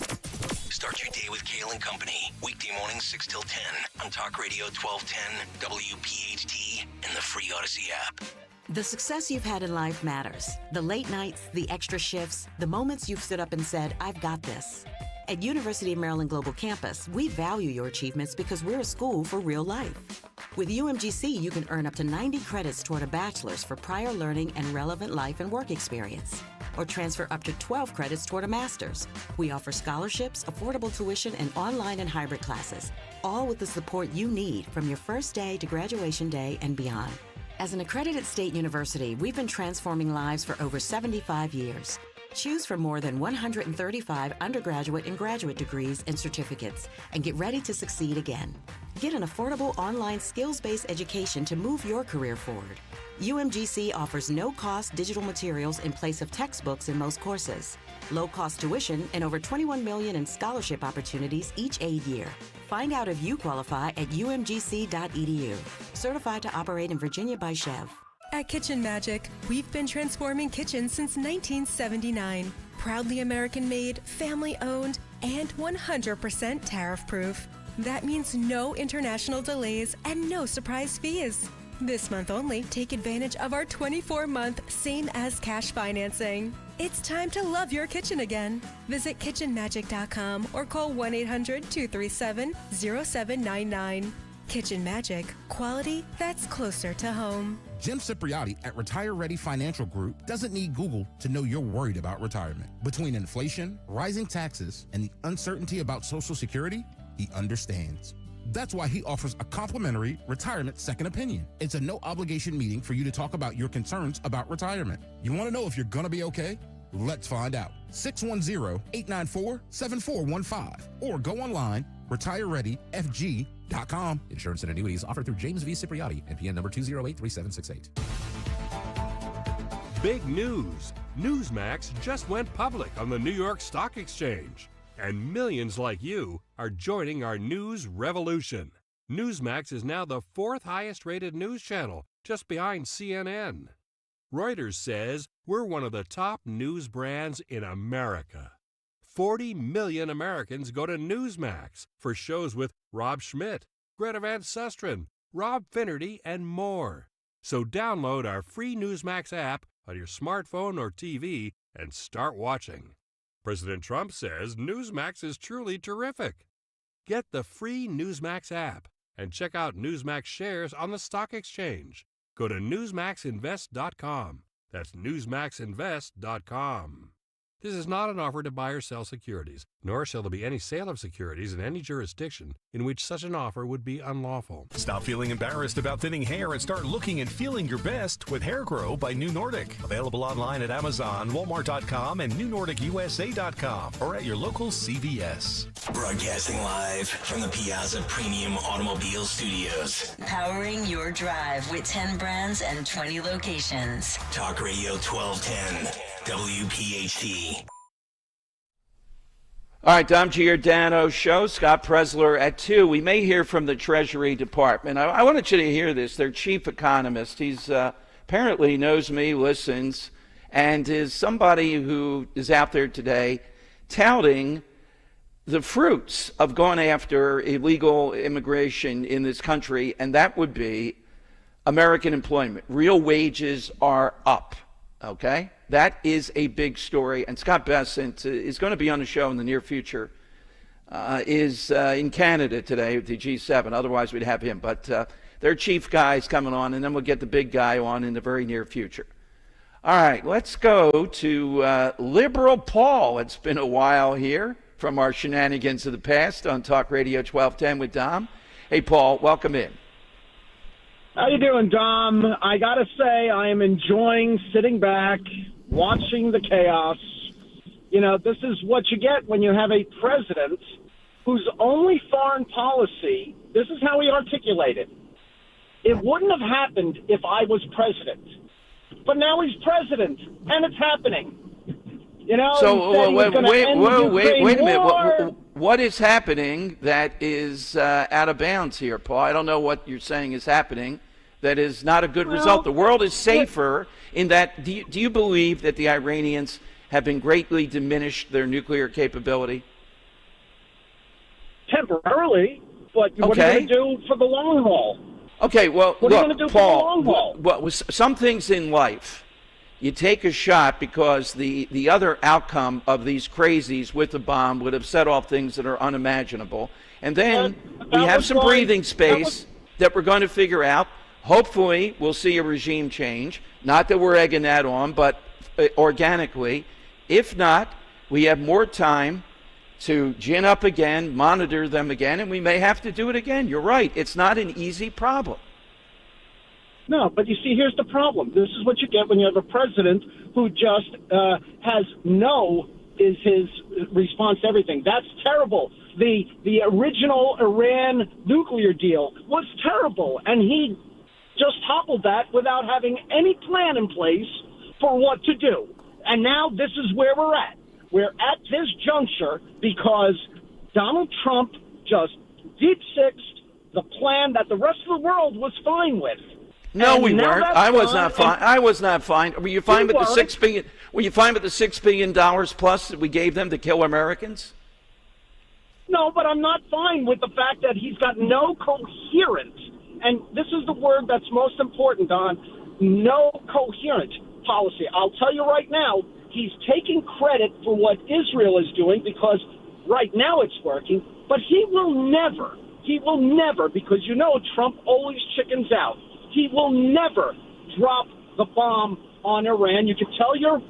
[SPEAKER 16] Start your day with Kale and Company, weekday mornings 6 till 10 on Talk Radio 1210, WPHT, and the free Odyssey app.
[SPEAKER 21] The success you've had in life matters. The late nights, the extra shifts, the moments you've stood up and said, I've got this. At University of Maryland Global Campus, we value your achievements because we're a school for real life. With UMGC, you can earn up to 90 credits toward a bachelor's for prior learning and relevant life and work experience, or transfer up to 12 credits toward a master's. We offer scholarships, affordable tuition, and online and hybrid classes, all with the support you need from your first day to graduation day and beyond. As an accredited state university, we've been transforming lives for over 75 years. Choose from more than 135 undergraduate and graduate degrees and certificates, and get ready to succeed again. Get an affordable online skills-based education to move your career forward. UMGC offers no-cost digital materials in place of textbooks in most courses, low-cost tuition, and over $21 million in scholarship opportunities each aid year. Find out if you qualify at umgc.edu. Certified to operate in Virginia by Chev.
[SPEAKER 10] At Kitchen Magic, we've been transforming kitchens since 1979. Proudly American-made, family-owned, and 100% tariff-proof. That means no international delays and no surprise fees. This month only, take advantage of our 24-month same-as-cash financing. It's time to love your kitchen again. Visit kitchenmagic.com or call 1-800-237-0799. Kitchen Magic, quality that's closer to home.
[SPEAKER 17] Jim Cipriotti at Retire Ready Financial Group doesn't need Google to know you're worried about retirement. Between inflation, rising taxes, and the uncertainty about Social Security, he understands. That's why he offers a complimentary retirement second opinion. It's a no-obligation meeting for you to talk about your concerns about retirement. You want to know if you're going to be okay? Let's find out. 610-894-7415 or go online, retirereadyfg.com.
[SPEAKER 18] Insurance and annuities offered through James V. Cipriotti, NPN number 2083768.
[SPEAKER 4] Big news! Newsmax just went public on the New York Stock Exchange, and millions like you are joining our news revolution. Newsmax is now the 4th highest rated news channel, just behind CNN. Reuters says we're one of the top news brands in America. 40 million Americans go to Newsmax for shows with Rob Schmidt, Greta Van Susteren, Rob Finnerty, and more. So download our free Newsmax app on your smartphone or TV and start watching. President Trump says Newsmax is truly terrific. Get the free Newsmax app and check out Newsmax shares on the stock exchange. Go to newsmaxinvest.com. That's newsmaxinvest.com. This is not an offer to buy or sell securities, nor shall there be any sale of securities in any jurisdiction in which such an offer would be unlawful.
[SPEAKER 5] Stop feeling embarrassed about thinning hair and start looking and feeling your best with Hair Grow by New Nordic. Available online at Amazon, Walmart.com, and NewNordicUSA.com, or at your local CVS.
[SPEAKER 16] Broadcasting live from the Piazza Premium Automobile Studios.
[SPEAKER 20] Powering your drive with 10 brands and 20 locations.
[SPEAKER 16] Talk Radio 1210, WPHT.
[SPEAKER 2] All right, Dom Giordano show, Scott Presler at 2. We may hear from the Treasury Department. I wanted you to hear this. Their chief economist, he's apparently knows me, listens, and is somebody who is out there today touting the fruits of going after illegal immigration in this country, and that would be American employment. Real wages are up, okay? That is a big story, and Scott Bessent is going to be on the show in the near future, is in Canada today with the G7. Otherwise, we'd have him. But their chief guy's coming on, and then we'll get the big guy on in the very near future. All right, let's go to Liberal Paul. It's been a while here from our shenanigans of the past on Talk Radio 1210 with Dom. Hey, Paul, welcome in.
[SPEAKER 11] How you doing, Dom? I got to say I am enjoying sitting back, watching the chaos. You know, this is what you get when you have a president whose only foreign policy, this is how he articulated. It wouldn't have happened if I was president. But now he's president, and it's happening. You know,
[SPEAKER 2] so wait a minute. What is happening that is out of bounds here, Paul? I don't know what you're saying is happening that is not a good result. The world is safer in that. Do you believe that the Iranians have been greatly diminished their nuclear capability?
[SPEAKER 11] Temporarily, but what are you going to do for the long haul?
[SPEAKER 2] Okay, well,
[SPEAKER 11] what are you going to do for the long haul?
[SPEAKER 2] Well, some things in life, you take a shot because the other outcome of these crazies with the bomb would have set off things that are unimaginable. And then we have some breathing space that we're going to figure out. Hopefully, we'll see a regime change. Not that we're egging that on, but organically. If not, we have more time to gin up again, monitor them again, and we may have to do it again. You're right. It's not an easy problem.
[SPEAKER 11] No, but you see, here's the problem. This is what you get when you have a president who just has is his response to everything. That's terrible. The original Iran nuclear deal was terrible, and he just toppled that without having any plan in place for what to do. And now this is where we're at. We're at this juncture because Donald Trump just deep-sixed the plan that the rest of the world was fine with.
[SPEAKER 2] No, we weren't. I was not fine. I was not fine. Were you fine with the $6 billion? Were you fine with the $6 billion plus that we gave them to kill Americans?
[SPEAKER 11] No, but I'm not fine with the fact that he's got no coherent, and this is the word that's most important, Don, no coherent policy. I'll tell you right now, he's taking credit for what Israel is doing because right now it's working, but he will never, because you know Trump always chickens out. He will never drop the bomb on Iran. You can tell your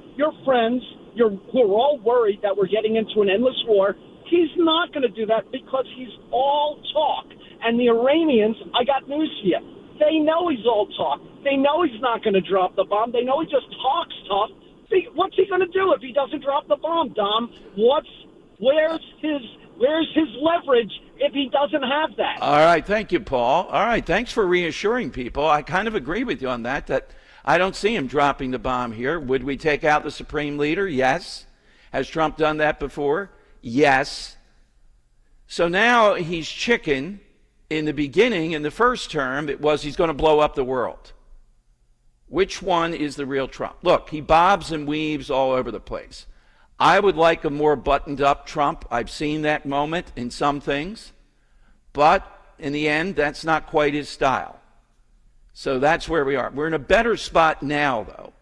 [SPEAKER 11] friends who are all worried that we're getting into an endless war. He's not going to do that because he's all talk. And the Iranians, I got news for you. They know he's all talk. They know he's not going to drop the bomb. They know he just talks tough. What's he going to do if he doesn't drop the bomb, Dom? Where's his leverage if he doesn't have that?
[SPEAKER 2] All right, thank you, Paul. All right, thanks for reassuring people. I kind of agree with you on that I don't see him dropping the bomb here. Would we take out the supreme leader? Yes. Has Trump done that before? Yes. So now he's chicken. In the beginning, in the first term, it was he's going to blow up the world. Which one is the real Trump? Look, he bobs and weaves all over the place. I would like a more buttoned-up Trump. I've seen that moment in some things. But in the end, that's not quite his style. So that's where we are. We're in a better spot now, though.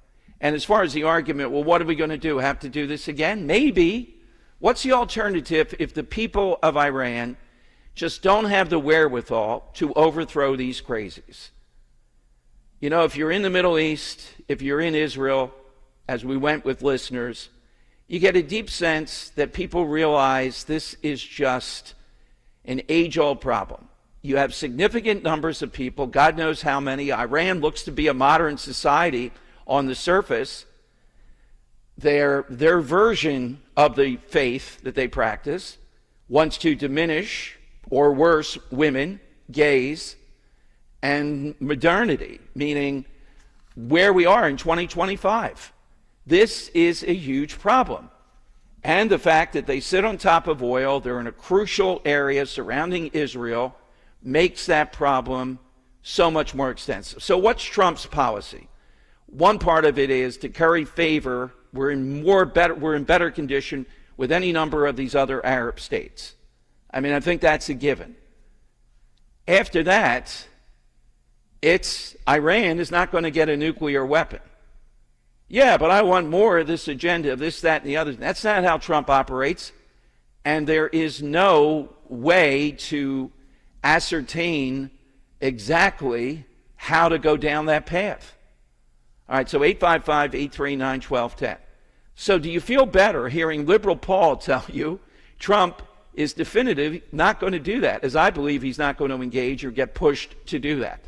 [SPEAKER 2] And as far as the argument, well, what are we going to do? Have to do this again? Maybe. What's the alternative if the people of Iran just don't have the wherewithal to overthrow these crazies? You know, if you're in the Middle East, if you're in Israel, as we went with listeners, you get a deep sense that people realize this is just an age-old problem. You have significant numbers of people, God knows how many. Iran looks to be a modern society on the surface. Their version of the faith that they practice wants to diminish, or worse, women, gays, and modernity, meaning where we are in 2025. This is a huge problem. And the fact that they sit on top of oil, they're in a crucial area surrounding Israel, makes that problem so much more extensive. So what's Trump's policy? One part of it is to curry favor. We're in better condition with any number of these other Arab states. I mean, I think that's a given. After that, Iran is not going to get a nuclear weapon. Yeah, but I want more of this agenda, of this, that, and the other. That's not how Trump operates. And there is no way to ascertain exactly how to go down that path. All right, so 855-839-1210. So do you feel better hearing liberal Paul tell you Trump is definitive not going to do that, as I believe he's not going to engage or get pushed to do that?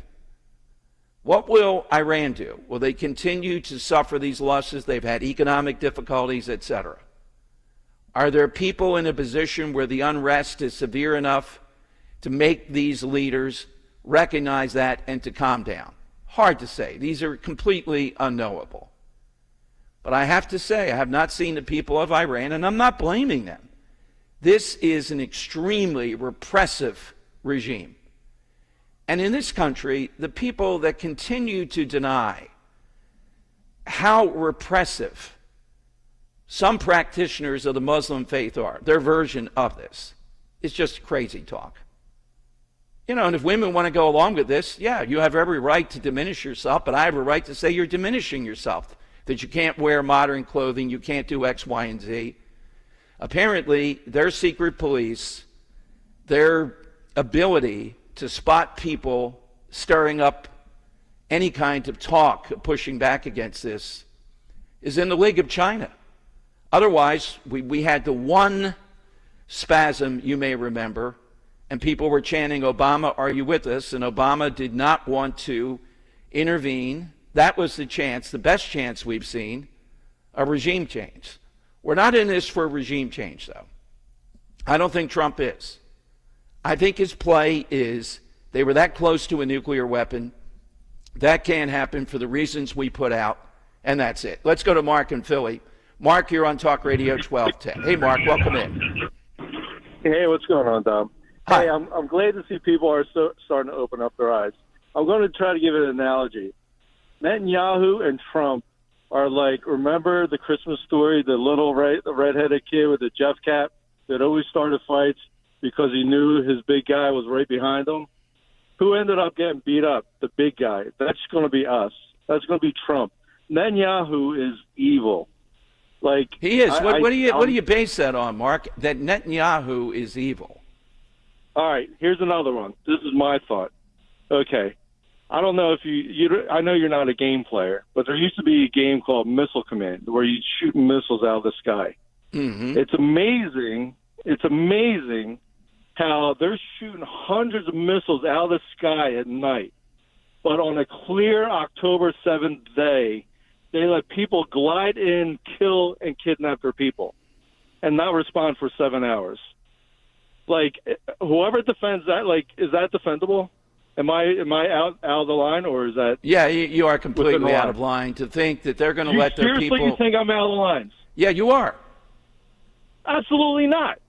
[SPEAKER 2] What will Iran do? Will they continue to suffer these losses? They've had economic difficulties, etc. Are there people in a position where the unrest is severe enough to make these leaders recognize that and to calm down? Hard to say. These are completely unknowable. But I have to say, I have not seen the people of Iran, and I'm not blaming them. This is an extremely repressive regime. And in this country, the people that continue to deny how repressive some practitioners of the Muslim faith are, their version of this, is just crazy talk. You know, and if women want to go along with this, yeah, you have every right to diminish yourself, but I have a right to say you're diminishing yourself, that you can't wear modern clothing, you can't do X, Y, and Z. Apparently, their secret police, their ability to spot people stirring up any kind of talk, pushing back against this, is in the League of China. Otherwise, we had the one spasm, you may remember, and people were chanting, Obama, are you with us? And Obama did not want to intervene. That was the chance, the best chance we've seen, a regime change. We're not in this for regime change, though. I don't think Trump is. I think his play is they were that close to a nuclear weapon. That can't happen for the reasons we put out, and that's it. Let's go to Mark in Philly. Mark, you're on Talk Radio 1210. Hey, Mark, welcome in.
[SPEAKER 7] Hey, what's going on, Dom?
[SPEAKER 2] Hi.
[SPEAKER 7] Hey, I'm glad to see people are starting to open up their eyes. I'm going to try to give it an analogy. Netanyahu and Trump are like, remember the Christmas story, the little redheaded kid with the Jeff cap that always started fights because he knew his big guy was right behind him? Who ended up getting beat up? The big guy. That's going to be us. That's going to be Trump. Netanyahu is evil. Like
[SPEAKER 2] he is. What do you base that on, Mark? That Netanyahu is evil.
[SPEAKER 7] All right. Here's another one. This is my thought. Okay. I don't know if I know you're not a game player, but there used to be a game called Missile Command where you shoot missiles out of the sky.
[SPEAKER 2] Mm-hmm.
[SPEAKER 7] It's amazing. It's amazing how they're shooting hundreds of missiles out of the sky at night. But on a clear October 7th day, they let people glide in, kill, and kidnap their people and not respond for 7 hours. Like, whoever defends that, like, is that defendable? Am I out of the line, or is that?
[SPEAKER 2] Yeah, you are completely
[SPEAKER 7] within the
[SPEAKER 2] out
[SPEAKER 7] line?
[SPEAKER 2] of line to think that they're going to let their
[SPEAKER 7] Seriously,
[SPEAKER 2] people.
[SPEAKER 7] you think I'm out of the lines?
[SPEAKER 2] Yeah, you are.
[SPEAKER 7] Absolutely not.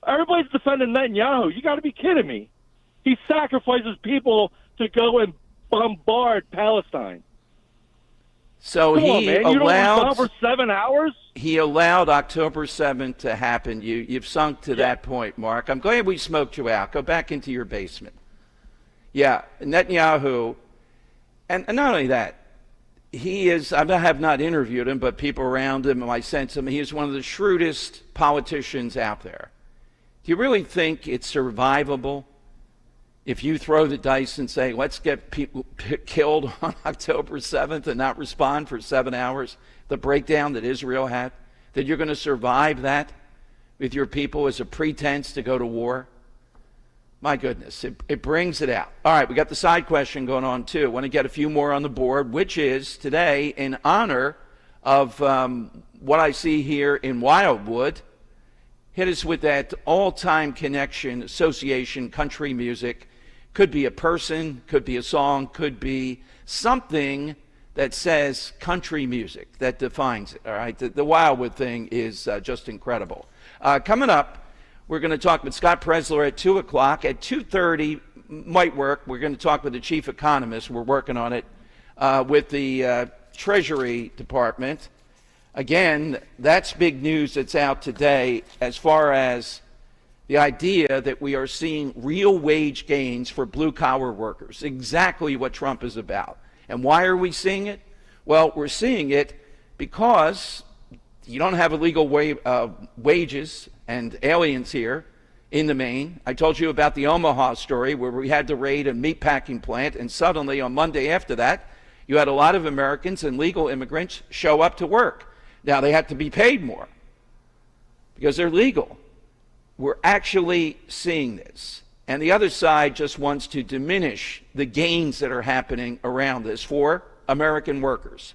[SPEAKER 7] Everybody's defending Netanyahu. You got to be kidding me. He sacrifices people to go and bombard Palestine.
[SPEAKER 2] So
[SPEAKER 7] Come on,
[SPEAKER 2] he
[SPEAKER 7] man. You
[SPEAKER 2] allowed
[SPEAKER 7] don't respond for 7 hours?
[SPEAKER 2] He allowed October 7th to happen. You've sunk to that point, Mark. I'm glad we smoked you out. Go back into your basement. Yeah, Netanyahu, and not only that, he is, I have not interviewed him, but people around him, I sense him, he is one of the shrewdest politicians out there. Do you really think it's survivable if you throw the dice and say, let's get people killed on October 7th and not respond for 7 hours, the breakdown that Israel had, that you're going to survive that with your people as a pretense to go to war? My goodness, it brings it out. All right, we got the side question going on too. I want to get a few more on the board, which is today in honor of what I see here in Wildwood. Hit us with that all-time connection, association, country music. Could be a person, could be a song, could be something that says country music, that defines it, all right? The Wildwood thing is just incredible. Coming up, we're going to talk with Scott Presler at 2 o'clock. At 2:30, might work. We're going to talk with the chief economist. We're working on it with the Treasury Department. Again, that's big news that's out today as far as the idea that we are seeing real wage gains for blue-collar workers, exactly what Trump is about. And why are we seeing it? Well, we're seeing it because you don't have illegal wages and aliens here in the Maine. I told you about the Omaha story where we had to raid a meatpacking plant, and suddenly on Monday after that, you had a lot of Americans and legal immigrants show up to work. Now, they have to be paid more because they're legal. We're actually seeing this. And the other side just wants to diminish the gains that are happening around this for American workers.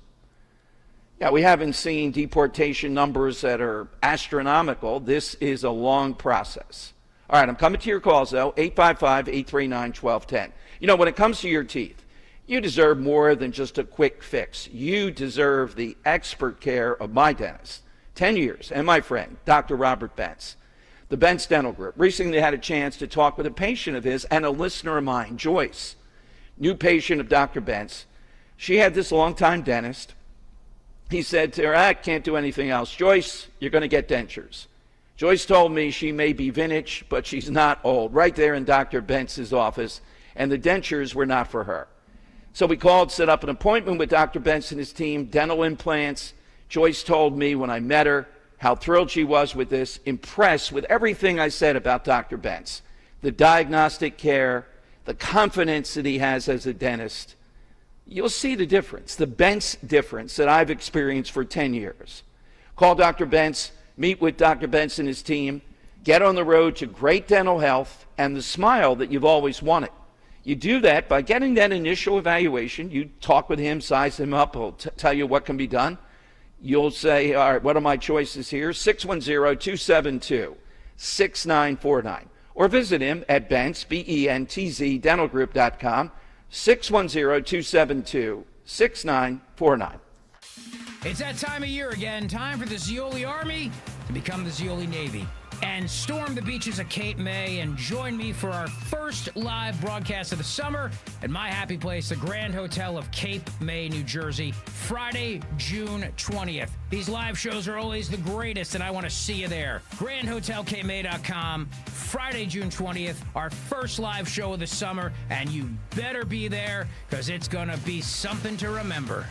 [SPEAKER 2] Yeah, we haven't seen deportation numbers that are astronomical. This is a long process. All right, I'm coming to your calls, though, 855-839-1210. You know, when it comes to your teeth, you deserve more than just a quick fix. You deserve the expert care of my dentist, 10 years, and my friend, Dr. Robert Bentz. The Bentz Dental Group recently had a chance to talk with a patient of his and a listener of mine, Joyce, new patient of Dr. Bentz. She had this longtime dentist. He said to her, I can't do anything else. Joyce, you're going to get dentures. Joyce told me she may be vintage, but she's not old, right there in Dr. Bentz's office, and the dentures were not for her. So we called, set up an appointment with Dr. Bentz and his team, dental implants. Joyce told me when I met her how thrilled she was with this, impressed with everything I said about Dr. Bentz, the diagnostic care, the confidence that he has as a dentist. You'll see the difference, the Bentz difference that I've experienced for 10 years. Call Dr. Bentz, meet with Dr. Bentz and his team, get on the road to great dental health and the smile that you've always wanted. You do that by getting that initial evaluation. You talk with him, size him up, he'll tell you what can be done. You'll say, all right, what are my choices here? 610-272-6949. Or visit him at Bentz, B-E-N-T-Z, dentalgroup.com, 610-272-6949.
[SPEAKER 12] It's that time of year again. Time for the Zeoli Army to become the Zeoli Navy and storm the beaches of Cape May and join me for our first live broadcast of the summer at my happy place, the Grand Hotel of Cape May, New Jersey, Friday, June 20th. These live shows are always the greatest, and I want to see you there. GrandHotelCapeMay.com, Friday, June 20th, our first live show of the summer, and you better be there because it's going to be something to remember.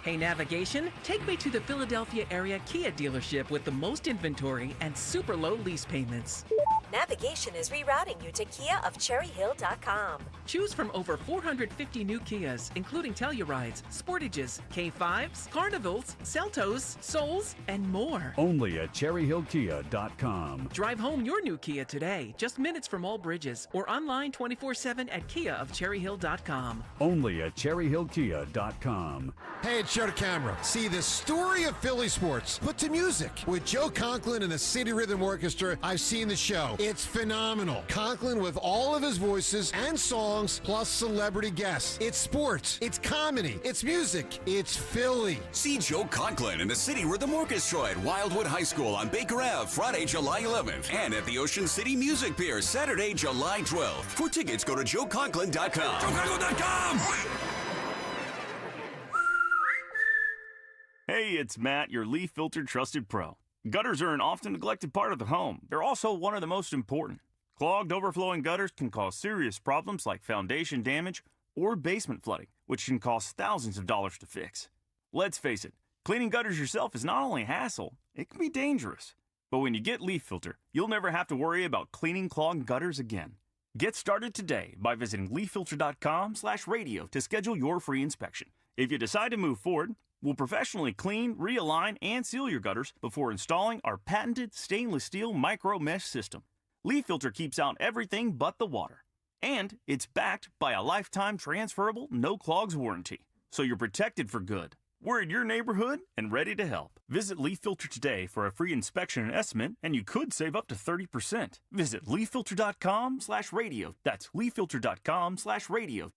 [SPEAKER 15] Hey, navigation, take me to the Philadelphia area Kia dealership with the most inventory and super low lease payments.
[SPEAKER 18] Navigation is rerouting you to KiaofCherryHill.com.
[SPEAKER 15] Choose from over 450 new Kias, including Tellurides, Sportages, K5s, Carnivals, Seltos, Souls, and more.
[SPEAKER 22] Only at CherryHillKia.com.
[SPEAKER 15] Drive home your new Kia today, just minutes from all bridges, or online 24/7 at KiaofCherryHill.com.
[SPEAKER 22] Only at CherryHillKia.com.
[SPEAKER 24] Hey, it's Joe to Camera. See, the story of Philly sports put to music. With Joe Conklin and the City Rhythm Orchestra, I've seen the show. It's phenomenal. Conklin with all of his voices and songs, plus celebrity guests. It's sports. It's comedy. It's music. It's Philly.
[SPEAKER 1] See Joe Conklin in the City Rhythm Orchestra at Wildwood High School on Baker Ave, Friday, July 11th. And at the Ocean City Music Pier, Saturday, July 12th. For tickets, go to joeconklin.com. JoeConklin.com!
[SPEAKER 3] Hey, it's Matt, your leaf filter trusted pro. Gutters are an often neglected part of the home. They're also one of the most important. Clogged, overflowing gutters can cause serious problems like foundation damage or basement flooding, which can cost thousands of dollars to fix. Let's face it, cleaning gutters yourself is not only a hassle, it can be dangerous. But when you get Leaf Filter, you'll never have to worry about cleaning clogged gutters again. Get started today by visiting leaffilter.com/radio to schedule your free inspection. If you decide to move forward, we'll professionally clean, realign, and seal your gutters before installing our patented stainless steel micro mesh system. Leaf Filter keeps out everything but the water. And it's backed by a lifetime transferable no clogs warranty. So you're protected for good. We're in your neighborhood and ready to help. Visit Leaf Filter today for a free inspection and estimate, and you could save up to 30%. Visit leaffilter.com/radio. That's leaffilter.com/radio.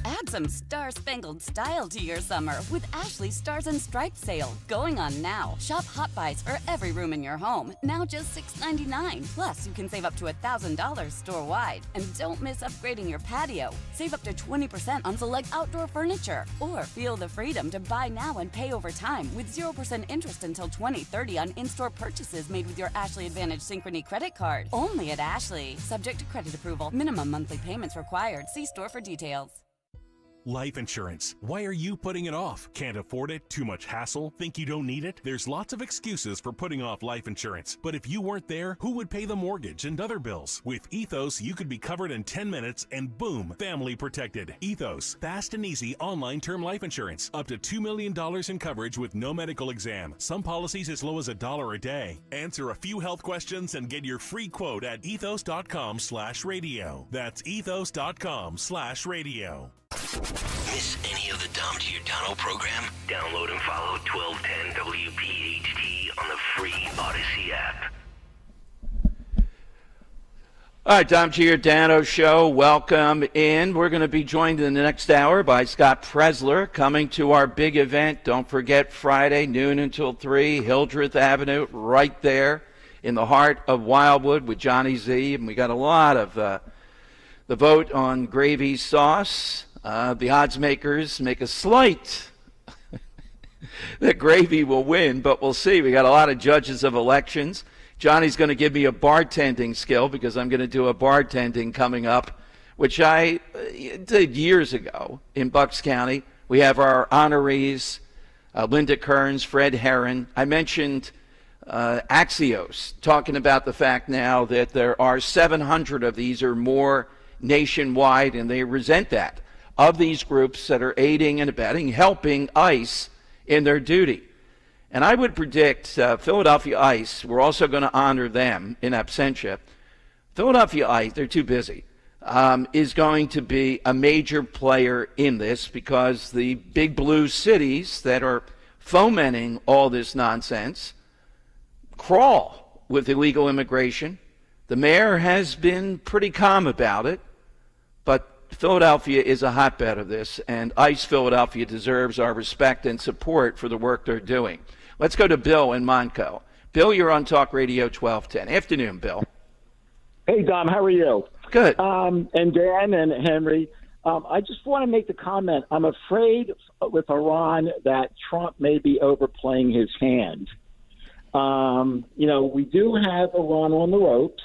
[SPEAKER 9] Add some star-spangled style to your summer with Ashley's Stars and Stripes sale going on now. Shop Hot Buys for every room in your home, now just $6.99. Plus, you can save up to $1,000 store-wide. And don't miss upgrading your patio. Save up to 20% on select outdoor furniture. Or feel the freedom to buy now and pay over time with 0% interest until 2030 on in-store purchases made with your Ashley Advantage Synchrony credit card. Only at Ashley. Subject to credit approval. Minimum monthly payments required. See store for details.
[SPEAKER 5] Life insurance. Why are you putting it off? Can't afford it? Too much hassle? Think you don't need it? There's lots of excuses for putting off life insurance. But if you weren't there, who would pay the mortgage and other bills? With Ethos, you could be covered in 10 minutes and boom, family protected. Ethos, fast and easy online term life insurance. Up to $2 million in coverage with no medical exam. Some policies as low as $1 a day. Answer a few health questions and get your free quote at ethos.com/radio. That's ethos.com/radio.
[SPEAKER 16] Miss any of the Dom Giordano program? Download and follow 1210 WPHT on the free Odyssey app.
[SPEAKER 2] All right, Dom Giordano Show, welcome in. We're going to be joined in the next hour by Scott Presler coming to our big event. Don't forget, Friday, noon until 3, Hildreth Avenue, right there in the heart of Wildwood with Johnny Z. And we got a lot of the vote on gravy sauce. The odds makers make a slight that gravy will win, but we'll see. We got a lot of judges of elections. Johnny's going to give me a bartending skill because I'm going to do a bartending coming up, which I did years ago in Bucks County. We have our honorees, Linda Kearns, Fred Herron. I mentioned Axios, talking about the fact now that there are 700 of these or more nationwide, and they resent that, of these groups that are aiding and abetting, helping ICE in their duty. And I would predict Philadelphia ICE, we're also going to honor them in absentia. Philadelphia ICE, they're too busy, is going to be a major player in this because the big blue cities that are fomenting all this nonsense crawl with illegal immigration. The mayor has been pretty calm about it, but Philadelphia is a hotbed of this, and ICE Philadelphia deserves our respect and support for the work they're doing. Let's go to Bill in Monco. Bill, you're on Talk Radio 1210. Afternoon, Bill.
[SPEAKER 14] Hey, Dom, how are you?
[SPEAKER 2] Good.
[SPEAKER 14] And Dan and Henry, I just want to make the comment. I'm afraid with Iran that Trump may be overplaying his hand. We do have Iran on the ropes.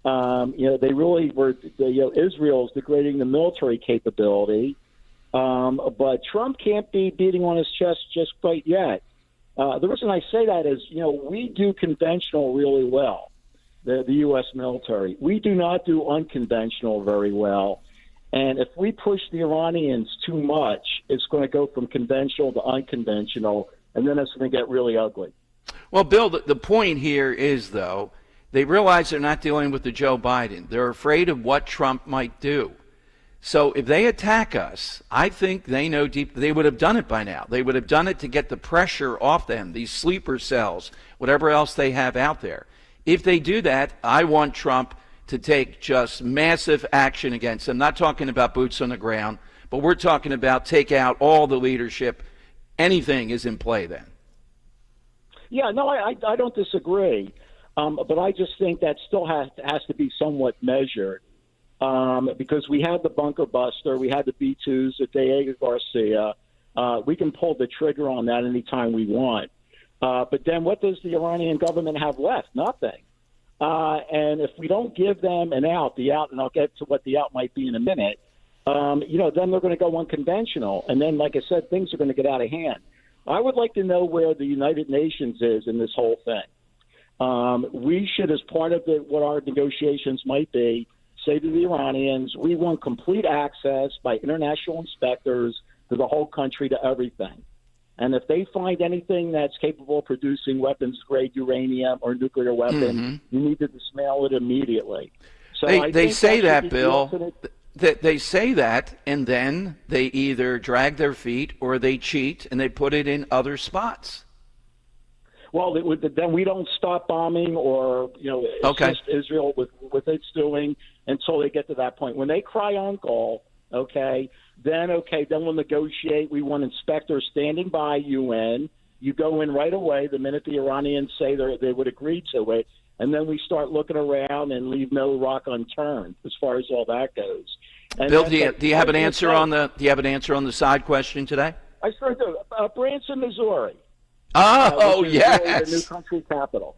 [SPEAKER 14] They really were, Israel's degrading the military capability. But Trump can't be beating on his chest just quite yet. The reason I say that is, we do conventional really well, the U.S. military. We do not do unconventional very well. And if we push the Iranians too much, it's going to go from conventional to unconventional, and then it's going to get really ugly.
[SPEAKER 2] Well, Bill, the point here is, though, they realize they're not dealing with the Joe Biden. They're afraid of what Trump might do. So if they attack us, I think they know they would have done it by now. They would have done it to get the pressure off them, these sleeper cells, whatever else they have out there. If they do that, I want Trump to take just massive action against them. Not talking about boots on the ground, but we're talking about take out all the leadership. Anything is in play then.
[SPEAKER 14] Yeah, no, I don't disagree. But I just think that still has to be somewhat measured because we had the bunker buster, we had the B-2s at Diego Garcia. We can pull the trigger on that anytime we want. But then what does the Iranian government have left? Nothing. And if we don't give them an out, and I'll get to what the out might be in a minute, then they're going to go unconventional. And then, like I said, things are going to get out of hand. I would like to know where the United Nations is in this whole thing. We should, as part of what our negotiations might be, say to the Iranians, we want complete access by international inspectors to the whole country, to everything. And if they find anything that's capable of producing weapons-grade uranium or nuclear weapons, you need to dismantle it immediately. So
[SPEAKER 2] they say that, Bill. They say that, and then they either drag their feet or they cheat, and they put it in other spots.
[SPEAKER 14] Well, then we don't stop bombing or assist Israel with its doing until they get to that point. When they cry uncle, then we'll negotiate. We want inspectors standing by UN. You go in right away the minute the Iranians say they would agree to it, and then we start looking around and leave no rock unturned as far as all that goes. And
[SPEAKER 2] Bill, do you have an answer on the side question today?
[SPEAKER 14] I sure do. Branson, Missouri.
[SPEAKER 2] Yes.
[SPEAKER 14] The new country capital.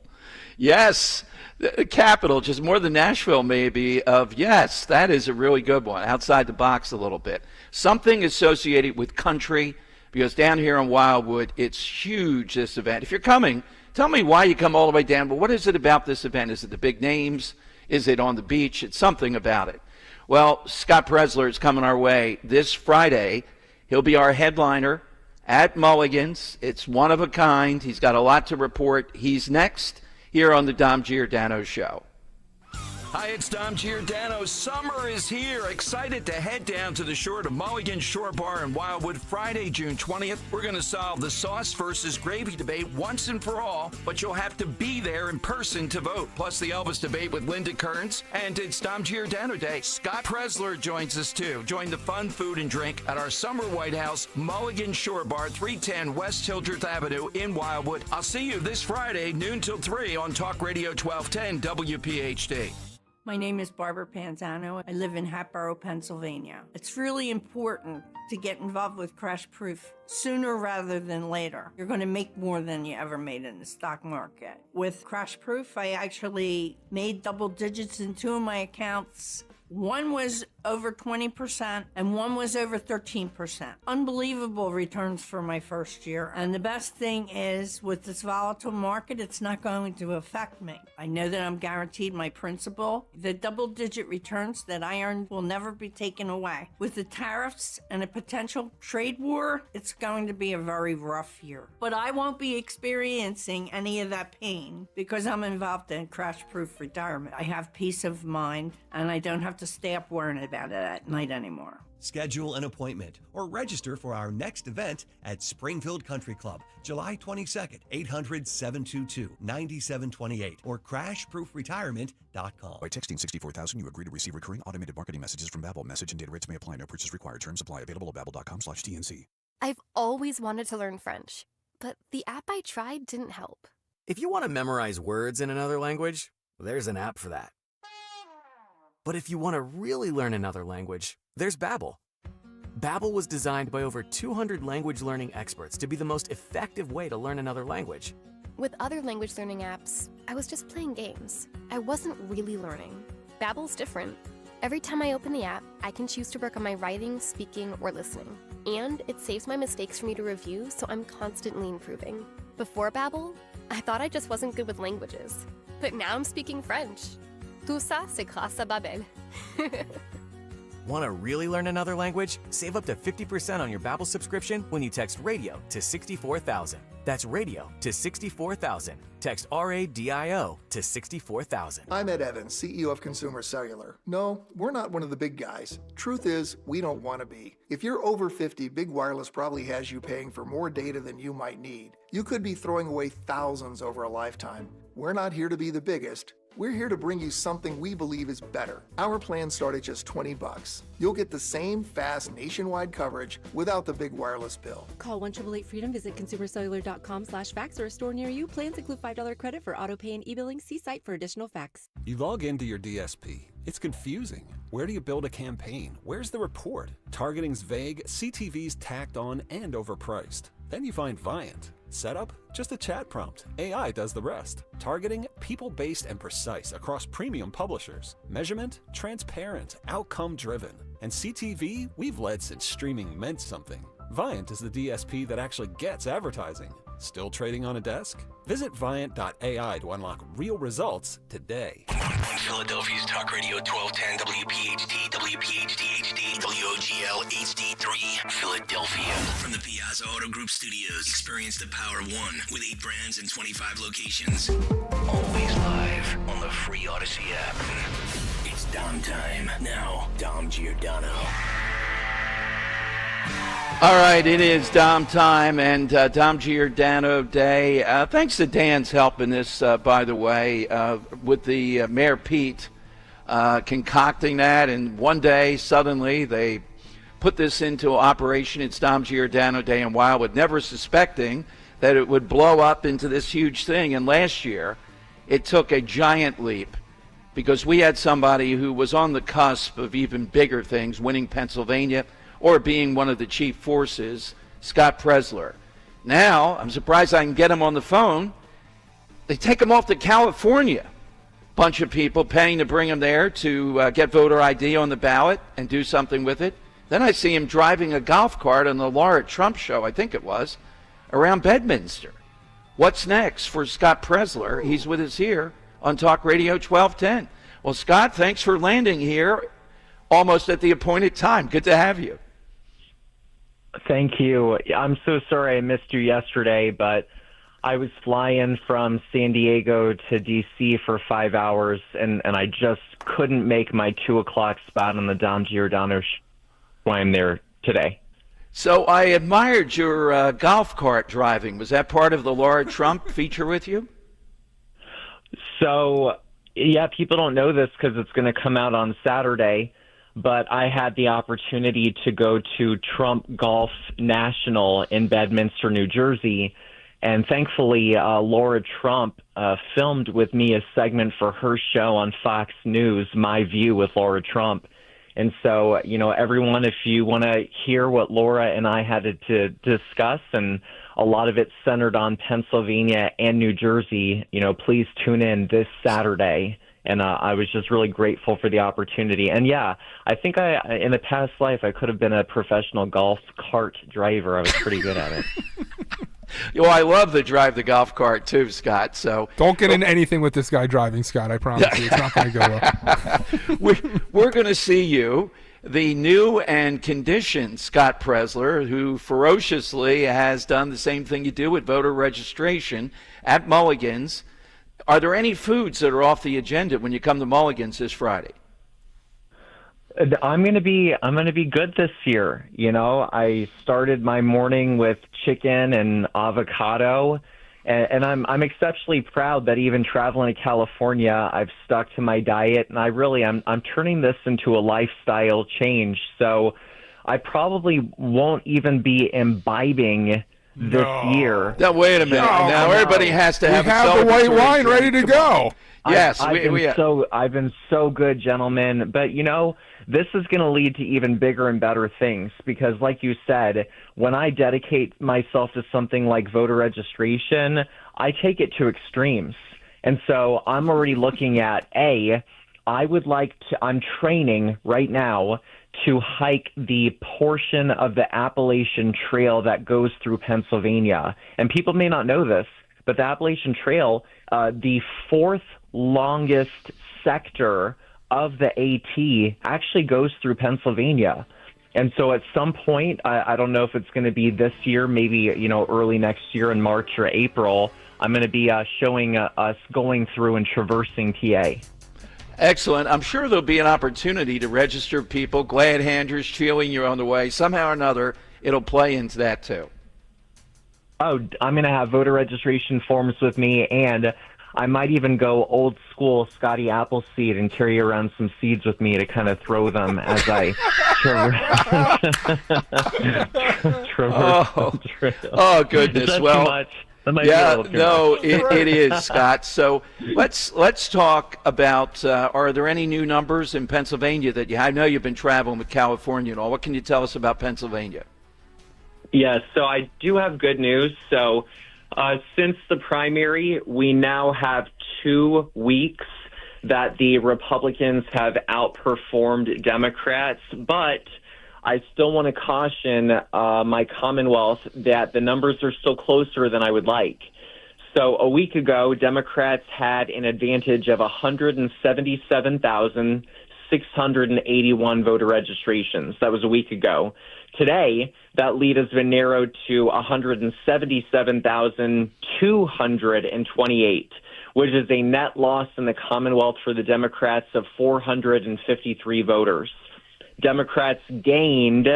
[SPEAKER 2] Yes. The capital, just more than Nashville maybe, that is a really good one, outside the box a little bit. Something associated with country, because down here in Wildwood, it's huge, this event. If you're coming, tell me why you come all the way down, but what is it about this event? Is it the big names? Is it on the beach? It's something about it. Well, Scott Presler is coming our way this Friday. He'll be our headliner at Mulligan's. It's one of a kind. He's got a lot to report. He's next here on the Dom Giordano Show.
[SPEAKER 6] Hi, it's Dom Giordano. Summer is here. Excited to head down to the shore to Mulligan's Shore Bar in Wildwood Friday, June 20th. We're going to solve the sauce versus gravy debate once and for all, but you'll have to be there in person to vote. Plus the Elvis debate with Linda Kearns, and it's Dom Giordano Day. Scott Presler joins us too. Join the fun food and drink at our Summer White House, Mulligan's Shore Bar, 310 West Hildreth Avenue in Wildwood. I'll see you this Friday, noon till 3 on Talk Radio 1210 WPHT.
[SPEAKER 13] My name is Barbara Panzano. I live in Hatboro, Pennsylvania. It's really important to get involved with Crash Proof sooner rather than later. You're going to make more than you ever made in the stock market. With Crash Proof, I actually made double digits in two of my accounts. One was over 20% and one was over 13%. Unbelievable returns for my first year. And the best thing is, with this volatile market, it's not going to affect me. I know that I'm guaranteed my principal. The double-digit returns that I earned will never be taken away. With the tariffs and a potential trade war, it's going to be a very rough year. But I won't be experiencing any of that pain because I'm involved in crash-proof retirement. I have peace of mind, and I don't have to stay up worrying about it at night anymore.
[SPEAKER 19] Schedule an appointment or register for our next event at Springfield Country Club, July 22nd, 800-722-9728 or crashproofretirement.com.
[SPEAKER 23] By texting 64,000, you agree to receive recurring automated marketing messages from Babel. Message and data rates may apply. No purchase required. Terms apply. Available at babbel.com/TNC.
[SPEAKER 25] I've always wanted to learn French, but the app I tried didn't help.
[SPEAKER 26] If you want to memorize words in another language, there's an app for that. But if you want to really learn another language, there's Babel. Babel was designed by over 200 language learning experts to be the most effective way to learn another language.
[SPEAKER 25] With other language learning apps, I was just playing games. I wasn't really learning. Babel's different. Every time I open the app, I can choose to work on my writing, speaking, or listening. And it saves my mistakes for me to review, so I'm constantly improving. Before Babel, I thought I just wasn't good with languages. But now I'm speaking French. Tout ça, c'est grâce à Babel.
[SPEAKER 26] Want to really learn another language? Save up to 50% on your Babel subscription when you text RADIO to 64,000. That's RADIO to 64,000. Text RADIO to 64,000.
[SPEAKER 27] I'm Ed Evans, CEO of Consumer Cellular. No, we're not one of the big guys. Truth is, we don't want to be. If you're over 50, Big Wireless probably has you paying for more data than you might need. You could be throwing away thousands over a lifetime. We're not here to be the biggest. We're here to bring you something we believe is better. Our plans start at just $20. You'll get the same fast nationwide coverage without the big wireless bill.
[SPEAKER 4] Call 1-888-FREEDOM, visit consumercellular.com/facts or a store near you. Plans include $5 credit for auto pay and e-billing. See site for additional facts.
[SPEAKER 23] You log into your DSP. It's confusing. Where do you build a campaign? Where's the report? Targeting's vague, CTV's tacked on and overpriced. Then you find Viant. Setup? Just a chat prompt. AI does the rest. Targeting? People-based and precise across premium publishers. Measurement? Transparent, outcome-driven. And CTV? We've led since streaming meant something. Viant is the DSP that actually gets advertising. Still trading on a desk? Visit Viant.ai to unlock real results today.
[SPEAKER 16] On Philadelphia's Talk Radio 1210 WPHT, WPHT HD, WOGL HD3, Philadelphia. From the Piazza Auto Group Studios, experience the power of one with 8 brands and 25 locations. Always live on the free Odyssey app. It's Dom time. Now, Dom Giordano.
[SPEAKER 2] All right, it is Dom time and Dom Giordano Day. Thanks to Dan's help in this, by the way, with the Mayor Pete concocting that. And one day, suddenly, they put this into operation. It's Dom Giordano Day in Wildwood, never suspecting that it would blow up into this huge thing. And last year, it took a giant leap because we had somebody who was on the cusp of even bigger things, winning Pennsylvania, or being one of the chief forces, Scott Presler. Now, I'm surprised I can get him on the phone. They take him off to California. Bunch of people paying to bring him there to get voter ID on the ballot and do something with it. Then I see him driving a golf cart on the Laura Trump show, I think it was, around Bedminster. What's next for Scott Presler? He's with us here on Talk Radio 1210. Well, Scott, thanks for landing here almost at the appointed time. Good to have you.
[SPEAKER 8] Thank you. I'm so sorry I missed you yesterday, but I was flying from San Diego to D.C. for 5 hours, and I just couldn't make my 2 o'clock spot on the Dom Giordano show. Why I'm there today.
[SPEAKER 2] So I admired your golf cart driving. Was that part of the Laura Trump feature with you?
[SPEAKER 8] So, yeah, people don't know this because it's going to come out on Saturday, but I had the opportunity to go to Trump Golf National in Bedminster, New Jersey, and thankfully Laura Trump filmed with me a segment for her show on Fox News, My View with Laura Trump. And so, you know, everyone, if you want to hear what Laura and I had to discuss, and a lot of it centered on Pennsylvania and New Jersey, you know, please tune in this Saturday. And I was just really grateful for the opportunity. And yeah, I think in a past life, I could have been a professional golf cart driver. I was pretty good at it.
[SPEAKER 2] Well, I love to drive the golf cart too, Scott. So
[SPEAKER 10] don't get into anything with this guy driving, Scott. I promise you, it's not going to go well.
[SPEAKER 2] We're going to see you, the new and conditioned Scott Presler, who ferociously has done the same thing you do with voter registration at Mulligan's. Are there any foods that are off the agenda when you come to Mulligan's this Friday?
[SPEAKER 8] I'm gonna be good this year. You know, I started my morning with chicken and avocado, and I'm exceptionally proud that even traveling to California, I've stuck to my diet, and I'm turning this into a lifestyle change. So I probably won't even be imbing this year.
[SPEAKER 2] Now wait a minute. Now everybody has to have
[SPEAKER 10] the white wine ready to go.
[SPEAKER 2] Yes,
[SPEAKER 8] I've been so good, gentlemen. But you know, this is going to lead to even bigger and better things because, like you said, when I dedicate myself to something like voter registration, I take it to extremes. And so I'm already looking at I'm training right now to hike the portion of the Appalachian Trail that goes through Pennsylvania. And people may not know this, but the Appalachian Trail, the 4th longest sector of the AT actually goes through Pennsylvania. And so at some point, I don't know if it's going to be this year, maybe, you know, early next year in March or April, I'm going to be showing us going through and traversing PA.
[SPEAKER 2] Excellent. I'm sure there'll be an opportunity to register people, glad handers cheering you on the way. Somehow or another, it'll play into that too.
[SPEAKER 8] Oh, I'm going to have voter registration forms with me, and I might even go old school Scotty Appleseed and carry around some seeds with me to kind of throw them as I traverse the trail.
[SPEAKER 2] Oh, goodness.
[SPEAKER 8] Is that
[SPEAKER 2] Well,
[SPEAKER 8] too much? That might be a
[SPEAKER 2] yeah,
[SPEAKER 8] little too
[SPEAKER 2] no,
[SPEAKER 8] much.
[SPEAKER 2] it is, Scott. So let's talk about, are there any new numbers in Pennsylvania that I know you've been traveling with California and all. What can you tell us about Pennsylvania?
[SPEAKER 8] Yes, so I do have good news. So since the primary, we now have 2 weeks that the Republicans have outperformed Democrats, but I still want to caution my Commonwealth that the numbers are still closer than I would like. So a week ago, Democrats had an advantage of 177,681 voter registrations. That was a week ago. Today, that lead has been narrowed to 177,228, which is a net loss in the Commonwealth for the Democrats of 453 voters. Democrats gained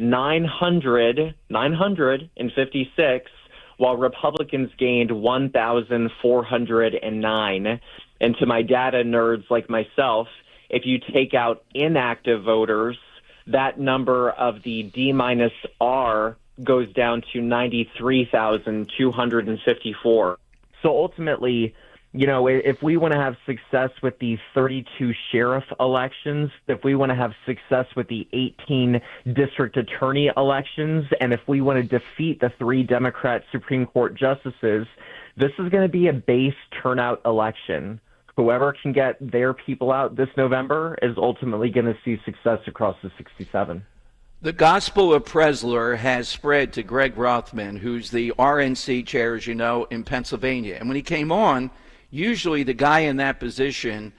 [SPEAKER 8] 956, while Republicans gained 1,409. And to my data nerds like myself, if you take out inactive voters, that number of the D-R goes down to 93,254. So ultimately, you know, if we want to have success with the 32 sheriff elections, if we want to have success with the 18 district attorney elections, and if we want to defeat the 3 Democrat Supreme Court justices, this is going to be a base turnout election. Whoever can get their people out this November is ultimately going to see success across the 67.
[SPEAKER 2] The gospel of Presler has spread to Greg Rothman, who's the RNC chair, as you know, in Pennsylvania. And when he came on, usually the guy in that position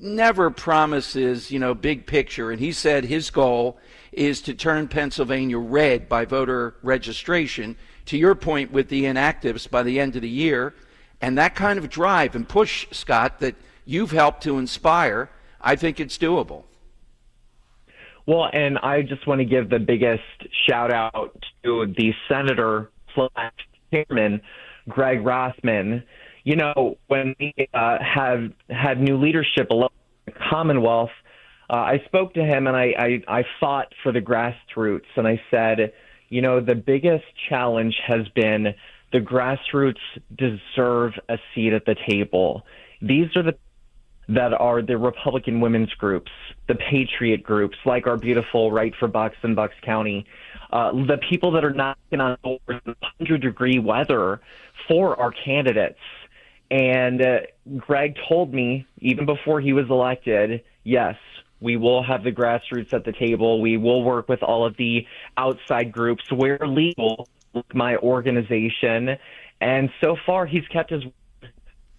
[SPEAKER 2] never promises, big picture. And he said his goal is to turn Pennsylvania red by voter registration, to your point with the inactives by the end of the year. And that kind of drive and push, Scott, that you've helped to inspire, I think it's doable.
[SPEAKER 8] Well, and I just want to give the biggest shout out to the Senator / Chairman, Greg Rothman. You know, when we have had new leadership in the Commonwealth, I spoke to him and I fought for the grassroots. And I said, the biggest challenge has been the grassroots deserve a seat at the table. These are the Republican women's groups, the patriot groups, like our beautiful Right for Bucks in Bucks County, the people that are knocking on doors in 100-degree weather for our candidates. And Greg told me, even before he was elected, yes, we will have the grassroots at the table. We will work with all of the outside groups where legal, like my organization. And so far, he's kept his word.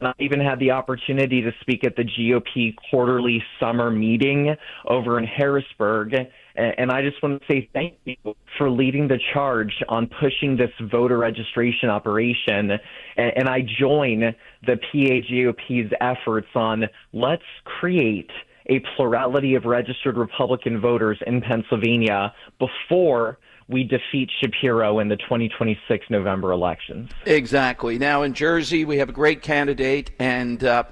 [SPEAKER 8] I even had the opportunity to speak at the GOP quarterly summer meeting over in Harrisburg. And I just want to say thank you for leading the charge on pushing this voter registration operation. And I join the PAGOP's efforts on let's create a plurality of registered Republican voters in Pennsylvania before we defeat Shapiro in the 2026 November elections.
[SPEAKER 2] Exactly. Now in Jersey, we have a great candidate, and the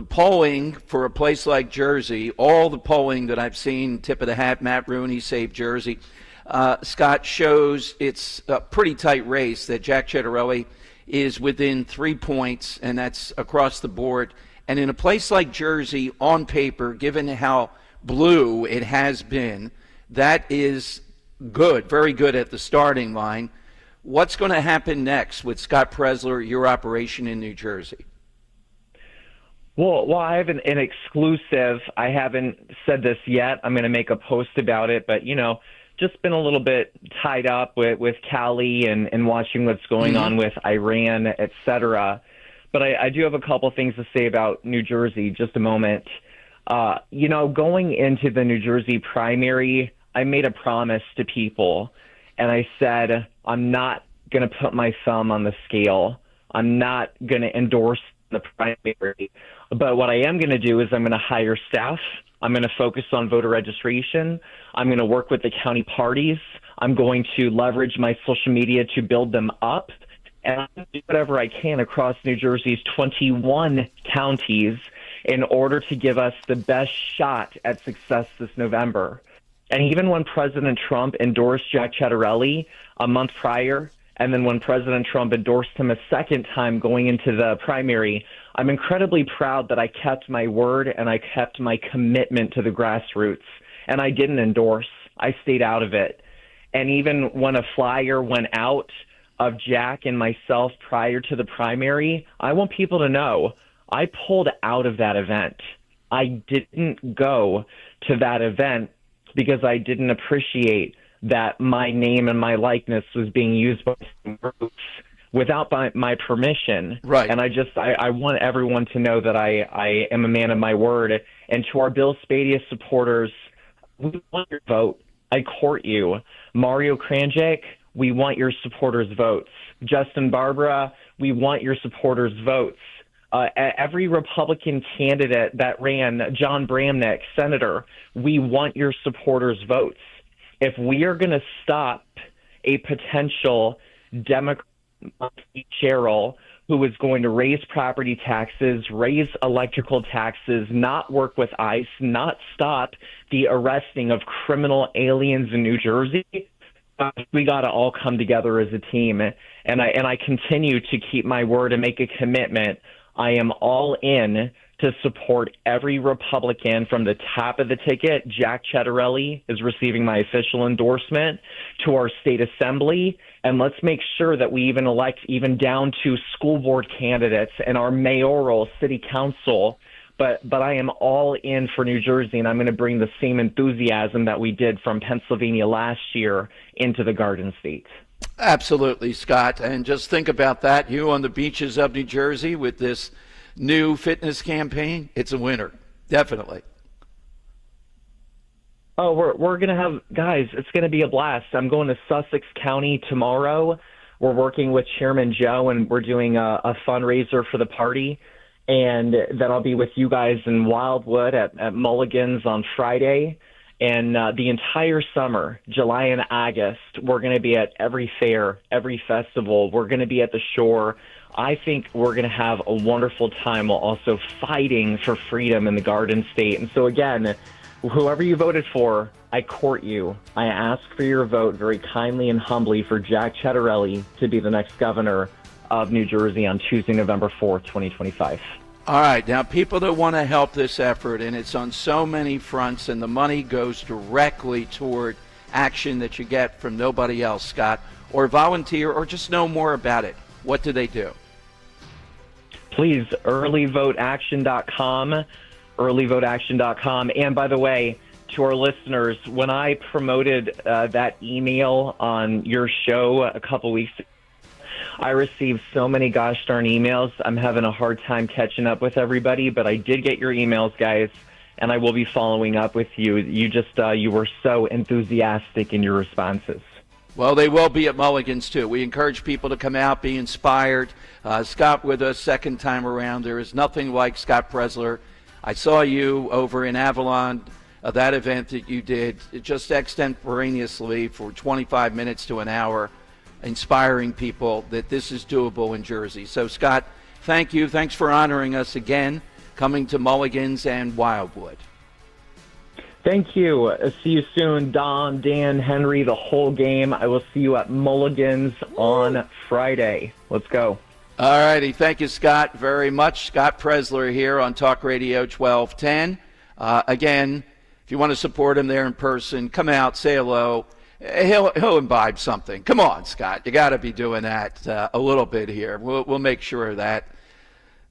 [SPEAKER 2] polling for a place like Jersey, all the polling that I've seen, tip of the hat, Matt Rooney saved Jersey, Scott, shows it's a pretty tight race, that Jack Ciattarelli is within 3 points, and that's across the board. And in a place like Jersey, on paper, given how blue it has been, that is good, very good at the starting line. What's going to happen next with Scott Presler, your operation in New Jersey?
[SPEAKER 8] Well, I have an exclusive. I haven't said this yet. I'm going to make a post about it, but, just been a little bit tied up with Cali and watching what's going on with Iran, et cetera. But I do have a couple things to say about New Jersey. Just a moment. Going into the New Jersey primary, I made a promise to people, and I said, I'm not going to put my thumb on the scale. I'm not going to endorse the primary. But what I am going to do is I'm going to hire staff. I'm going to focus on voter registration. I'm going to work with the county parties. I'm going to leverage my social media to build them up. And I'm going to do whatever I can across New Jersey's 21 counties in order to give us the best shot at success this November. And even when President Trump endorsed Jack Ciattarelli a month prior, and then when President Trump endorsed him a second time going into the primary, I'm incredibly proud that I kept my word and I kept my commitment to the grassroots. And I didn't endorse. I stayed out of it. And even when a flyer went out of Jack and myself prior to the primary, I want people to know I pulled out of that event. I didn't go to that event because I didn't appreciate that my name and my likeness was being used by some groups without my permission.
[SPEAKER 2] Right.
[SPEAKER 8] And I want everyone to know that I am a man of my word. And to our Bill Spadia supporters, we want your vote. I court you. Mario Kranjak, we want your supporters' votes. Justin Barbara, we want your supporters' votes. Every Republican candidate that ran, John Bramnick, Senator, we want your supporters' votes. If we are going to stop a potential Democrat, Cheryl, who is going to raise property taxes, raise electrical taxes, not work with ICE, not stop the arresting of criminal aliens in New Jersey, we got to all come together as a team. And I continue to keep my word and make a commitment. I am all in to support every Republican from the top of the ticket. Jack Ciattarelli is receiving my official endorsement to our state assembly. And let's make sure that we even elect even down to school board candidates and our mayoral city council. But I am all in for New Jersey, and I'm going to bring the same enthusiasm that we did from Pennsylvania last year into the Garden State.
[SPEAKER 2] Absolutely, Scott. And just think about that. You on the beaches of New Jersey with this new fitness campaign, it's a winner. Definitely.
[SPEAKER 8] Oh, we're going to have, guys, it's going to be a blast. I'm going to Sussex County tomorrow. We're working with Chairman Joe, and we're doing a fundraiser for the party. And then I'll be with you guys in Wildwood at Mulligan's on Friday. And the entire summer, July and August, we're going to be at every fair, every festival. We're going to be at the shore. I think we're going to have a wonderful time while also fighting for freedom in the Garden State. And so, again, whoever you voted for, I court you. I ask for your vote very kindly and humbly for Jack Ciattarelli to be the next governor of New Jersey on Tuesday, November 4th, 2025.
[SPEAKER 2] All right, now people that want to help this effort, and it's on so many fronts, and the money goes directly toward action that you get from nobody else, Scott, or volunteer, or just know more about it. What do they do?
[SPEAKER 8] Please, earlyvoteaction.com, earlyvoteaction.com. And by the way, to our listeners, when I promoted that email on your show a couple weeks ago, I received so many gosh darn emails. I'm having a hard time catching up with everybody, but I did get your emails, guys, and I will be following up with you. You were so enthusiastic in your responses.
[SPEAKER 2] Well, they will be at Mulligan's, too. We encourage people to come out, be inspired. Scott with us second time around. There is nothing like Scott Presler. I saw you over in Avalon, that event that you did, just extemporaneously for 25 minutes to an hour, inspiring people that this is doable in Jersey. So, Scott, thank you. Thanks for honoring us again, coming to Mulligan's and Wildwood.
[SPEAKER 8] Thank you. See you soon, Don, Dan, Henry, the whole game. I will see you at Mulligan's on Friday. Let's go.
[SPEAKER 2] All righty. Thank you, Scott, very much. Scott Presler here on Talk Radio 1210. Again, if you want to support him there in person, come out, say hello. He'll imbibe something. Come on, Scott. You got to be doing that a little bit here. We'll make sure of that.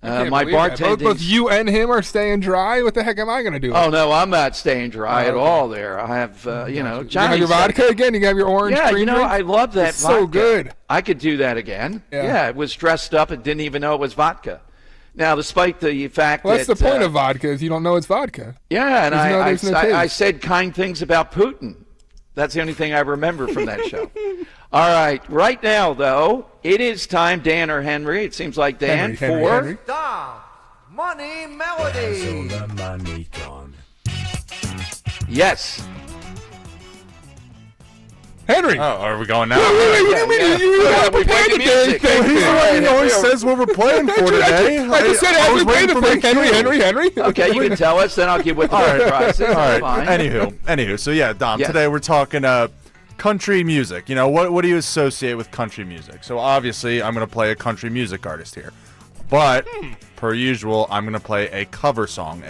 [SPEAKER 2] My bartending.
[SPEAKER 10] Both you and him are staying dry. What the heck am I going to do?
[SPEAKER 2] Oh no, I'm not staying dry at all. There, I have Johnny.
[SPEAKER 10] You have your vodka again. You have your orange.
[SPEAKER 2] Yeah,
[SPEAKER 10] cream drink?
[SPEAKER 2] I love that.
[SPEAKER 10] It's
[SPEAKER 2] vodka.
[SPEAKER 10] so good.
[SPEAKER 2] I could do that again. Yeah, it was dressed up and didn't even know it was vodka. Now, despite the fact
[SPEAKER 10] that's
[SPEAKER 2] that
[SPEAKER 10] the point of vodka is you don't know it's vodka.
[SPEAKER 2] Yeah, and I said kind things about Putin. That's the only thing I remember from that show. All right now, though, it is time, Dan or Henry. It seems like Dan
[SPEAKER 7] Henry. Stop. Money Melody.
[SPEAKER 2] Yes.
[SPEAKER 10] Henry.
[SPEAKER 11] Oh, are we going now?
[SPEAKER 10] Wait, you
[SPEAKER 2] Yeah, we play the music.
[SPEAKER 11] He's the one who always says what we're playing for today.
[SPEAKER 10] I just said Henry, play the thing. Henry.
[SPEAKER 2] Okay, you can tell us, then I'll give with the right prices.
[SPEAKER 11] All right.
[SPEAKER 2] Fine.
[SPEAKER 11] Anywho. So yeah, Dom.
[SPEAKER 2] Yes.
[SPEAKER 11] Today we're talking country music. You know, what do you associate with country music? So obviously, I'm gonna play a country music artist here, but per usual, I'm gonna play a cover song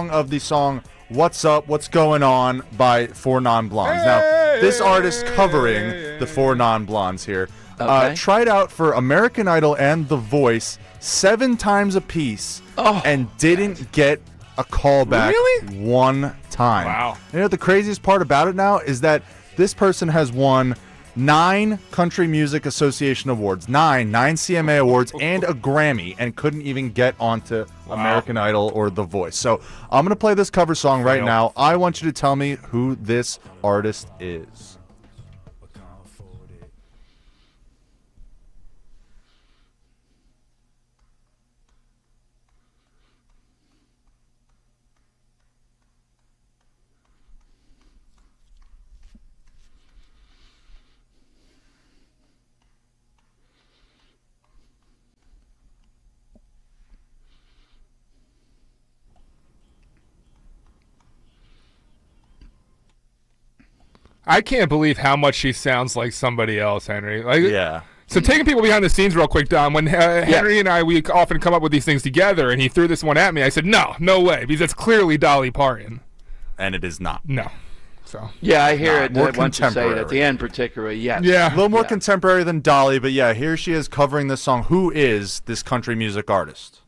[SPEAKER 11] of the song "What's Up, What's Going On" by Four Non-Blondes. Now, this artist covering the Four Non-Blondes here tried out for American Idol and The Voice 7 times apiece and didn't get a callback one time.
[SPEAKER 10] Wow.
[SPEAKER 11] You know what the craziest part about it now is that this person has won 9 Country Music Association awards, 9 CMA awards, and a Grammy, and couldn't even get onto American Idol or The Voice. So I'm going to play this cover song right now. I want you to tell me who this artist is.
[SPEAKER 10] I can't believe how much she sounds like somebody else, Henry.
[SPEAKER 11] Yeah.
[SPEAKER 10] So taking people behind the scenes real quick, Dom, when Henry and I, we often come up with these things together, and he threw this one at me, I said, no way, because it's clearly Dolly Parton.
[SPEAKER 11] And it is not.
[SPEAKER 10] No. So.
[SPEAKER 2] Yeah, I hear it
[SPEAKER 11] more
[SPEAKER 2] once you say it
[SPEAKER 11] contemporary.
[SPEAKER 2] at the end, particularly, yes.
[SPEAKER 10] Yeah.
[SPEAKER 11] A little more contemporary than Dolly, but yeah, here she is covering this song. Who is this country music artist?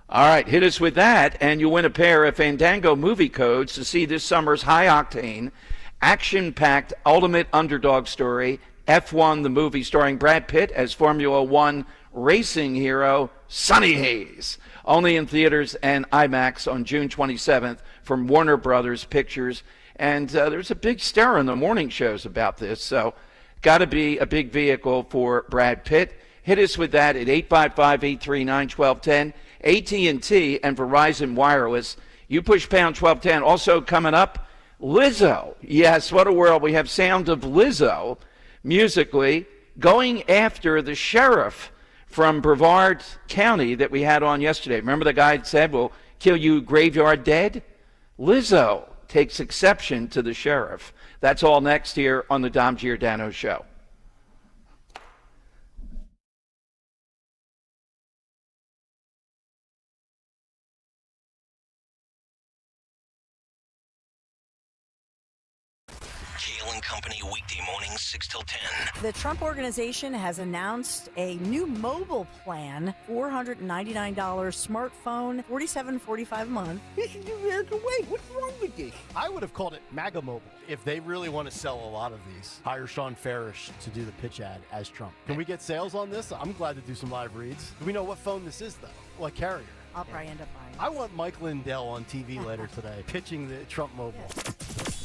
[SPEAKER 2] All right, hit us with that, and you'll win a pair of Fandango movie codes to see this summer's high-octane, action-packed ultimate underdog story, F1 the movie, starring Brad Pitt as Formula One racing hero Sonny Hayes. Only in theaters and IMAX on June 27th from Warner Brothers Pictures. And there's a big stir in the morning shows about this, so got to be a big vehicle for Brad Pitt. Hit us with that at 855-839-1210. AT&T and Verizon Wireless. You push pound 1210. Also coming up, Lizzo. Yes, what a world. We have sound of Lizzo musically going after the sheriff from Brevard County that we had on yesterday. Remember the guy that said, we'll kill you graveyard dead? Lizzo takes exception to the sheriff. That's all next here on the Dom Giordano Show.
[SPEAKER 16] Company weekday mornings 6 till 10.
[SPEAKER 12] The Trump Organization has announced a new mobile plan, $499 smartphone, $47.45 a month.
[SPEAKER 15] This is American way. What's wrong with this? I would have called it MAGA Mobile. If they really want to sell a lot of these, hire Sean Farish to do the pitch ad as Trump. Can we get sales on this? I'm glad to do some live reads. Do we know what phone this is, though? What carrier?
[SPEAKER 12] I'll probably end up buying it.
[SPEAKER 15] I want Mike Lindell on TV later today, pitching the Trump Mobile.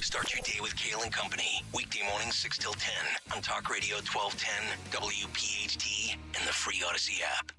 [SPEAKER 16] Start your day with Kale and Company. Weekday mornings 6 till 10 on Talk Radio 1210, WPHT, and the free Odyssey app.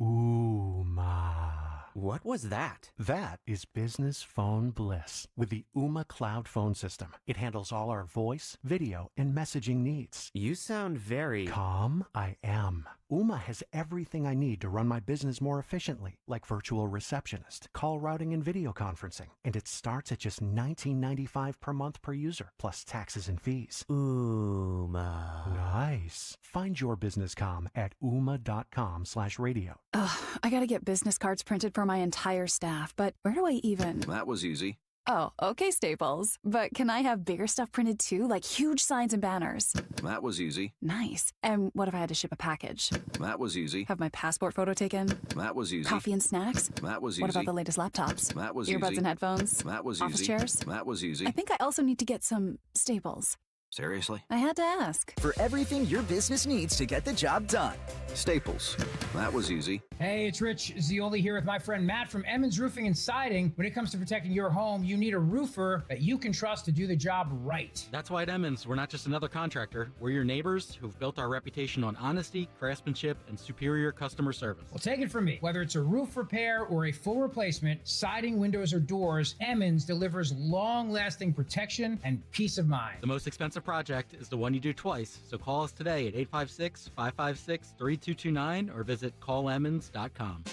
[SPEAKER 17] What was that? That is business phone bliss with the Ooma Cloud Phone System. It handles all our voice, video, and messaging needs.
[SPEAKER 18] You sound very...
[SPEAKER 17] Calm, I am. Ooma has everything I need to run my business more efficiently, like virtual receptionist, call routing, and video conferencing. And it starts at just $19.95 per month per user, plus taxes and fees.
[SPEAKER 18] Ooma.
[SPEAKER 17] Nice. Find your business comm at ooma.com/radio.
[SPEAKER 20] Ugh, I gotta get business cards printed for my entire staff, but where do I even...
[SPEAKER 21] That was easy.
[SPEAKER 20] Oh, okay, Staples. But can I have bigger stuff printed too, like huge signs and banners?
[SPEAKER 21] That was easy.
[SPEAKER 20] Nice. And what if I had to ship a package?
[SPEAKER 21] That was easy.
[SPEAKER 20] Have my passport photo taken?
[SPEAKER 21] That was easy.
[SPEAKER 20] Coffee and snacks?
[SPEAKER 21] That was easy.
[SPEAKER 20] What about the latest laptops?
[SPEAKER 21] That was
[SPEAKER 20] Earbuds
[SPEAKER 21] easy.
[SPEAKER 20] and headphones?
[SPEAKER 21] That was
[SPEAKER 20] Office
[SPEAKER 21] easy.
[SPEAKER 20] chairs?
[SPEAKER 21] That was easy.
[SPEAKER 20] I think I also need to get some staples.
[SPEAKER 21] Seriously?
[SPEAKER 20] I had to ask.
[SPEAKER 28] For everything your business needs to get the job done.
[SPEAKER 21] Staples. That was easy.
[SPEAKER 29] Hey, it's Rich Zioli here with my friend Matt from Emmons Roofing and Siding. When it comes to protecting your home, you need a roofer that you can trust to do the job right.
[SPEAKER 30] That's why at Emmons, we're not just another contractor. We're your neighbors who've built our reputation on honesty, craftsmanship, and superior customer service.
[SPEAKER 29] Well, take it from me. Whether it's a roof repair or a full replacement, siding, windows, or doors, Emmons delivers long-lasting protection and peace of mind.
[SPEAKER 30] The most expensive project is the one you do twice, so call us today at 856-556-3229 or visit callemmons.com.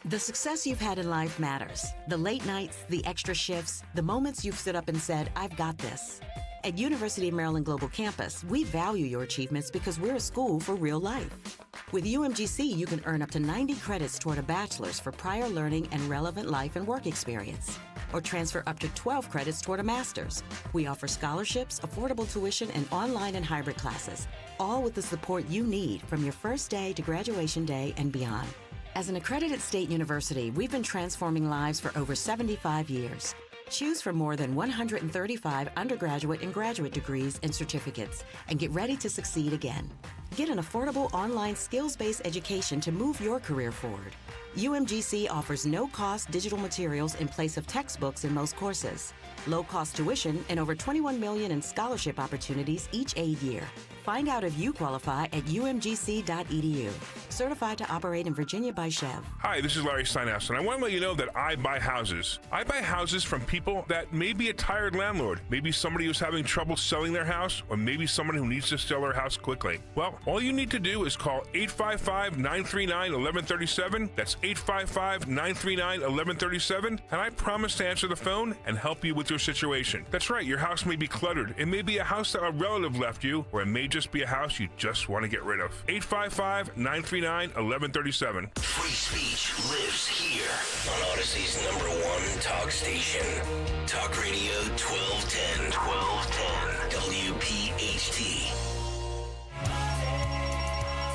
[SPEAKER 1] The success you've had in life matters. The late nights, the extra shifts, the moments you've stood up and said, I've got this. At University of Maryland Global Campus, we value your achievements because we're a school for real life. With UMGC, you can earn up to 90 credits toward a bachelor's for prior learning and relevant life and work experience, or transfer up to 12 credits toward a master's. We offer scholarships, affordable tuition, and online and hybrid classes, all with the support you need from your first day to graduation day and beyond. As an accredited state university, we've been transforming lives for over 75 years. Choose from more than 135 undergraduate and graduate degrees and certificates, and get ready to succeed again. Get an affordable online skills-based education to move your career forward. UMGC offers no-cost digital materials in place of textbooks in most courses, low-cost tuition, and over $21 million in scholarship opportunities each aid year. Find out if you qualify at umgc.edu. Certified to operate in Virginia by Chev.
[SPEAKER 3] Hi, this is Larry Steinhaus, and I want to let you know that I buy houses. I buy houses from people that may be a tired landlord, maybe somebody who's having trouble selling their house, or maybe someone who needs to sell their house quickly. Well, all you need to do is call 855-939-1137. That's 855-939-1137, and I promise to answer the phone and help you with your situation. That's right, your house may be cluttered. It may be a house that a relative left you, or it may just be a house you just want to get rid of. 855-939-1137.
[SPEAKER 16] Free speech lives here on Odyssey's #1 talk station. Talk Radio 1210. WPHT.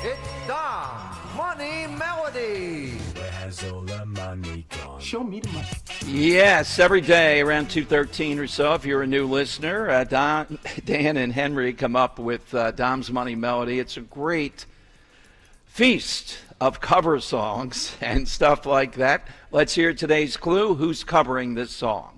[SPEAKER 7] It's Dom's Money Melody.
[SPEAKER 5] Where has all the money gone? Show me the money.
[SPEAKER 2] Yes, every day around 2:13 or so, if you're a new listener, Dan and Henry come up with Dom's Money Melody. It's a great feast of cover songs and stuff like that. Let's hear today's clue. Who's covering this song?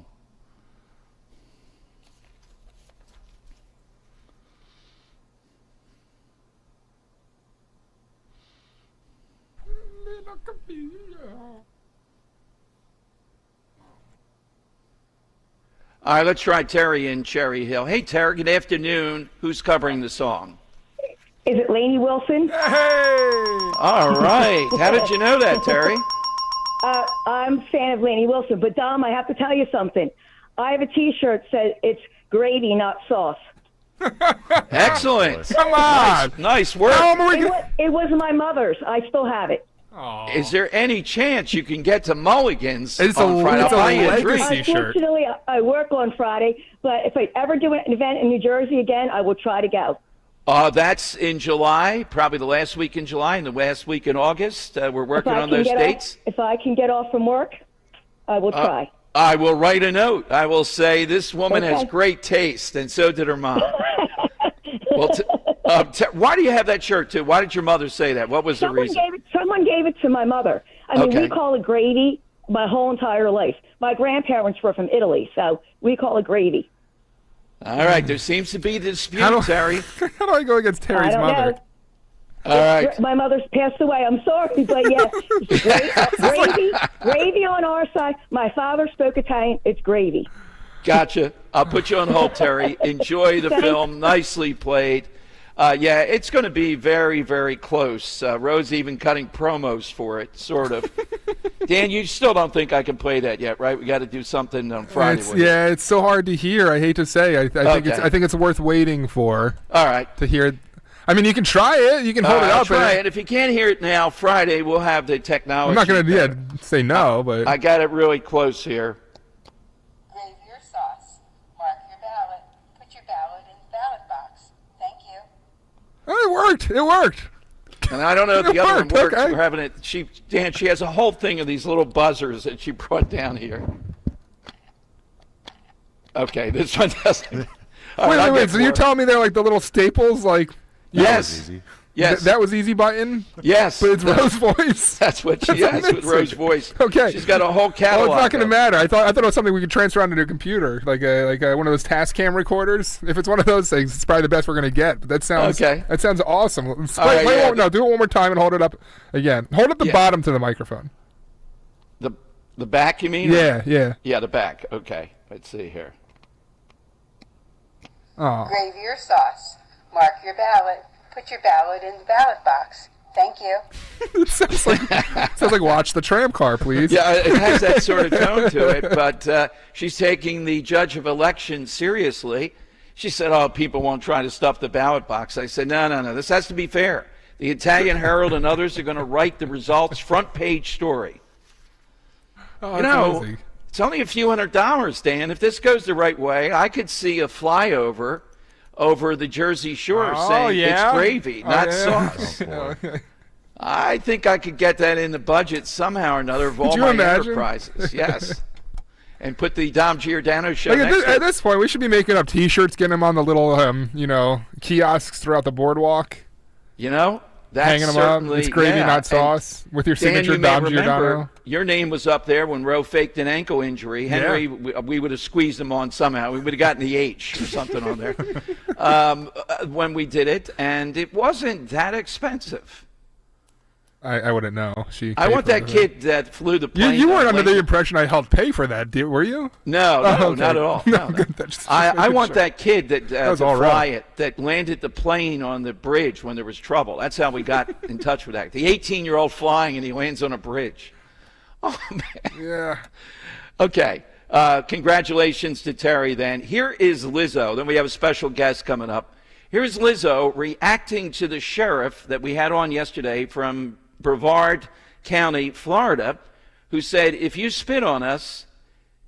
[SPEAKER 2] All right, let's try Terry in Cherry Hill. Hey, Terry, good afternoon. Who's covering the song?
[SPEAKER 6] Is it Lainey Wilson?
[SPEAKER 2] Hey! All right. How did you know that, Terry?
[SPEAKER 6] I'm a fan of Lainey Wilson, but Dom, I have to tell you something. I have a T-shirt that says it's gravy, not sauce.
[SPEAKER 2] Excellent.
[SPEAKER 10] Come on.
[SPEAKER 2] Nice work.
[SPEAKER 6] It was my mother's. I still have it.
[SPEAKER 2] Aww. Is there any chance you can get to Mulligan's
[SPEAKER 6] It's
[SPEAKER 2] on Friday?
[SPEAKER 6] It's
[SPEAKER 2] I'll
[SPEAKER 6] a
[SPEAKER 2] buy you a drink.
[SPEAKER 6] legacy shirt. Unfortunately, I work on Friday, but if I ever do an event in New Jersey again, I will try to go.
[SPEAKER 2] That's in July, probably the last week in July and the last week in August. We're working on those dates.
[SPEAKER 6] If I can get off from work, I will try.
[SPEAKER 2] I will write a note. I will say this woman has great taste, and so did her mom. Well, why do you have that shirt, too? Why did your mother say that? What was the reason?
[SPEAKER 6] Someone gave it to my mother. I mean, we call it gravy my whole entire life. My grandparents were from Italy, so we call it gravy.
[SPEAKER 2] All right, there seems to be a dispute, Terry.
[SPEAKER 10] How do I go against Terry's mother?
[SPEAKER 6] Know.
[SPEAKER 2] All right.
[SPEAKER 6] My mother's passed away. I'm sorry, but yeah, gravy on our side. My father spoke Italian. It's gravy.
[SPEAKER 2] Gotcha. I'll put you on hold, Terry. Enjoy the film. Nicely played. Yeah, it's going to be very, very close. Rose even cutting promos for it, sort of. Dan, you still don't think I can play that yet, right? We got to do something on Friday.
[SPEAKER 10] It's so hard to hear. I hate to say. I think it's worth waiting for.
[SPEAKER 2] All right.
[SPEAKER 10] To hear. I mean, you can try it. You can hold it up.
[SPEAKER 2] Try it. If you can't hear it now, Friday we'll have the technology.
[SPEAKER 10] I'm not going to say no, but
[SPEAKER 2] I got it really close here.
[SPEAKER 9] Gravy or sauce. Mark your ballot. Put your ballot in the ballot box. Thank you.
[SPEAKER 10] Oh, it worked. It worked.
[SPEAKER 2] And I don't know if the other one works.
[SPEAKER 10] Okay.
[SPEAKER 2] We're having it. She has a whole thing of these little buzzers that she brought down here. Okay, this one doesn't.
[SPEAKER 10] Wait. So you're telling me they're like the little staples, like?
[SPEAKER 2] Yes. Yes.
[SPEAKER 10] That was easy button?
[SPEAKER 2] Yes.
[SPEAKER 10] But it's Rose voice?
[SPEAKER 2] That's what she has with Rose voice.
[SPEAKER 10] Okay.
[SPEAKER 2] She's got a whole catalog.
[SPEAKER 10] Well, it's not going to matter. I thought it was something we could transfer onto a computer, like one of those Tascam recorders. If it's one of those things, it's probably the best we're going to get. But that sounds awesome. Do it one more time and hold it up again. Hold up the bottom to the microphone.
[SPEAKER 2] The back, you mean?
[SPEAKER 10] Yeah.
[SPEAKER 2] Yeah, the back. Okay. Let's see here.
[SPEAKER 10] Oh.
[SPEAKER 9] Gravy or sauce? Mark your ballot. Put your ballot in the ballot box. Thank you.
[SPEAKER 10] It sounds like watch the tram car, please.
[SPEAKER 2] Yeah, it has that sort of tone to it, but she's taking the judge of elections seriously. She said, oh, people won't try to stuff the ballot box. I said, no, this has to be fair. The Italian Herald and others are going to write the results front page story.
[SPEAKER 10] Oh, that's amazing.
[SPEAKER 2] It's only a few $100, Dan. If this goes the right way, I could see a flyover over the Jersey Shore saying it's gravy, not sauce. I think I could get that in the budget somehow or another of all my enterprises. Yes. And put the Dom Giordano show
[SPEAKER 10] at this point, we should be making up T-shirts, getting them on the little, kiosks throughout the boardwalk.
[SPEAKER 2] That's
[SPEAKER 10] hanging them up. It's gravy, not sauce, with your signature Dom Giordano.
[SPEAKER 2] Your name was up there when Roe faked an ankle injury. Henry, we would have squeezed him on somehow. We would have gotten the H or something on there when we did it, and it wasn't that expensive.
[SPEAKER 10] I wouldn't know.
[SPEAKER 2] I want that kid that flew the plane.
[SPEAKER 10] You weren't under the impression I helped pay for that, were you?
[SPEAKER 2] No, okay. Not at all. No. I want that kid that landed the plane on the bridge when there was trouble. That's how we got in touch with that. The 18-year-old flying and he lands on a bridge. Oh, man.
[SPEAKER 10] Yeah.
[SPEAKER 2] Okay. Congratulations to Terry then. Here is Lizzo. Then we have a special guest coming up. Here's Lizzo reacting to the sheriff that we had on yesterday from Brevard County, Florida, who said, if you spit on us,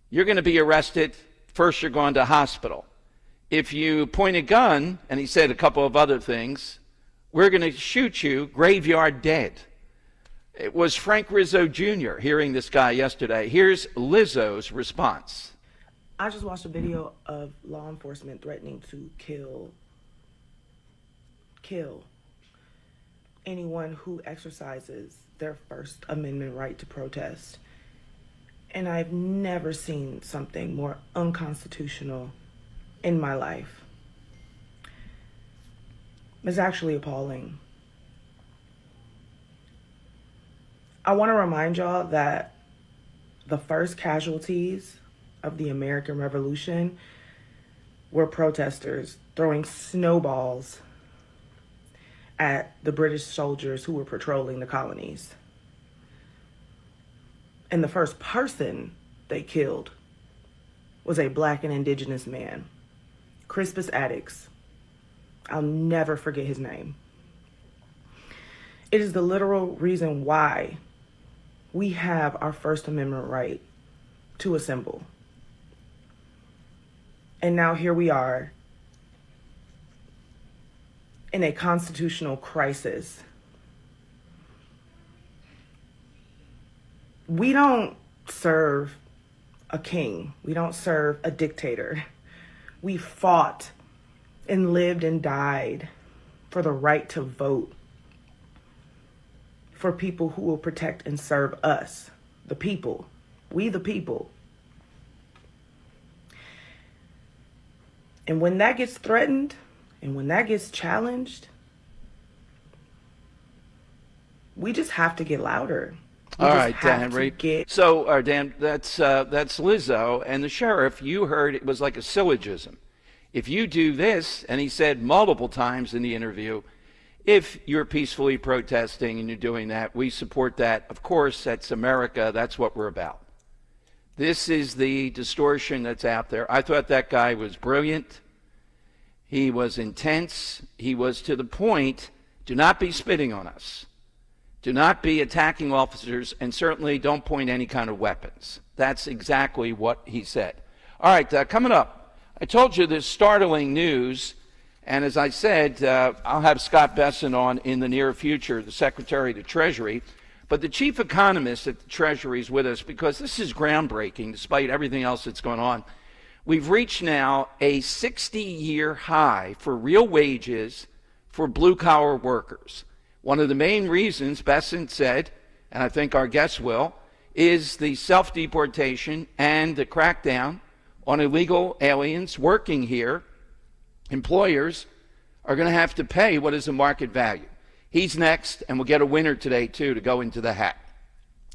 [SPEAKER 2] you're going to be arrested. First, you're going to hospital. If you point a gun, and he said a couple of other things, we're going to shoot you graveyard dead. It was Frank Rizzo Jr. hearing this guy yesterday. Here's Lizzo's response.
[SPEAKER 4] I just watched a video of law enforcement threatening to kill anyone who exercises their First Amendment right to protest. And I've never seen something more unconstitutional in my life. It's actually appalling. I want to remind y'all that the first casualties of the American Revolution were protesters throwing snowballs at the British soldiers who were patrolling the colonies. And the first person they killed was a Black and indigenous man, Crispus Attucks. I'll never forget his name. It is the literal reason why we have our First Amendment right to assemble. And now here we are in a constitutional crisis. We don't serve a king. We don't serve a dictator. We fought and lived and died for the right to vote, for people who will protect and serve us, the people, we the people. And when that gets threatened, and when that gets challenged, we just have to get louder.
[SPEAKER 2] All right, Henry. So, Dan, that's Lizzo. And the sheriff, you heard it was like a syllogism. If you do this, and he said multiple times in the interview, if you're peacefully protesting and you're doing that, we support that. Of course, that's America. That's what we're about. This is the distortion that's out there. I thought that guy was brilliant. He was intense. He was to the point, do not be spitting on us. Do not be attacking officers, and certainly don't point any kind of weapons. That's exactly what he said. All right, coming up, I told you this startling news, and as I said, I'll have Scott Besson on in the near future, the Secretary of the Treasury. But the chief economist at the Treasury is with us because this is groundbreaking despite everything else that's going on. We've reached now a 60-year high for real wages for blue-collar workers. One of the main reasons, Besson said, and I think our guests will, is the self-deportation and the crackdown on illegal aliens working here. Employers are going to have to pay what is a market value. He's next, and we'll get a winner today, too, to go into the hat.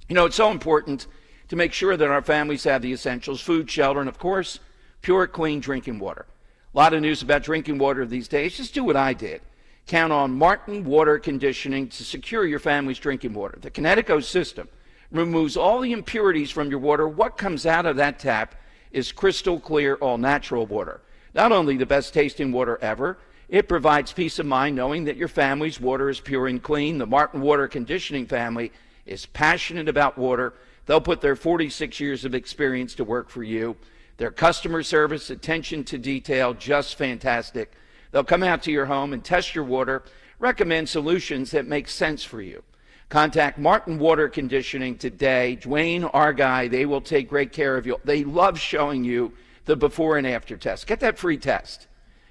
[SPEAKER 2] You know, it's so important to make sure that our families have the essentials, food, shelter, and, of course, pure, clean drinking water. A lot of news about drinking water these days. Just do what I did. Count on Martin Water Conditioning to secure your family's drinking water. The Kinetico system removes all the impurities from your water. What comes out of that tap is crystal clear, all natural water. Not only the best tasting water ever, it provides peace of mind knowing that your family's water is pure and clean. The Martin Water Conditioning family is passionate about water. They'll put their 46 years of experience to work for you. Their customer service, attention to detail, just fantastic. They'll come out to your home and test your water, recommend solutions that make sense for you. Contact Martin Water Conditioning today. Dwayne, our guy, they will take great care of you. They love showing you the before and after test. Get that free test.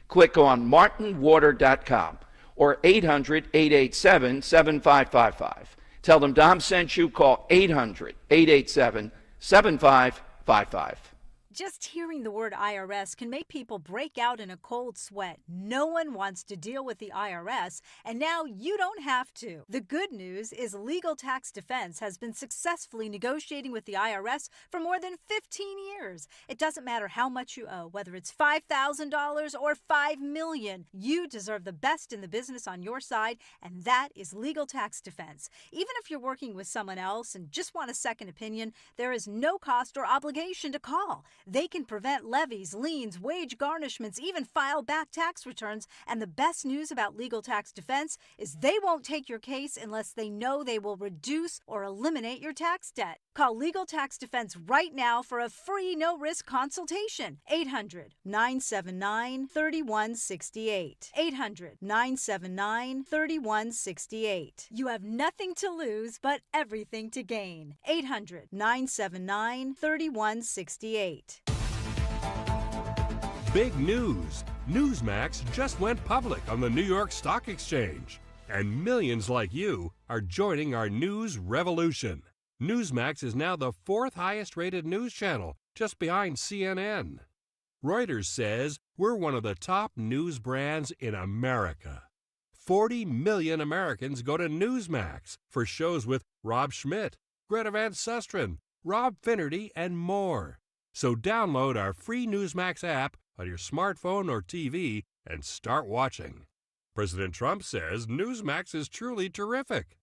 [SPEAKER 2] Click on martinwater.com or 800-887-7555. Tell them Dom sent you. Call 800-887-7555.
[SPEAKER 12] Just hearing the word IRS can make people break out in a cold sweat. No one wants to deal with the IRS, and now you don't have to. The good news is Legal Tax Defense has been successfully negotiating with the IRS for more than 15 years. It doesn't matter how much you owe, whether it's $5,000 or $5 million. You deserve the best in the business on your side, and that is Legal Tax Defense. Even if you're working with someone else and just want a second opinion, there is no cost or obligation to call. They can prevent levies, liens, wage garnishments, even file back tax returns. And the best news about Legal Tax Defense is they won't take your case unless they know they will reduce or eliminate your tax debt. Call Legal Tax Defense right now for a free no-risk consultation. 800-979-3168. 800-979-3168. You have nothing to lose but everything to gain. 800-979-3168.
[SPEAKER 8] Big news! Newsmax just went public on the New York Stock Exchange, and millions like you are joining our news revolution. Newsmax is now the 4th highest-rated news channel, just behind CNN. Reuters says we're one of the top news brands in America. 40 million Americans go to Newsmax for shows with Rob Schmidt, Greta Van Susteren, Rob Finnerty, and more. So download our free Newsmax app on your smartphone or TV and start watching. President Trump says Newsmax is truly terrific.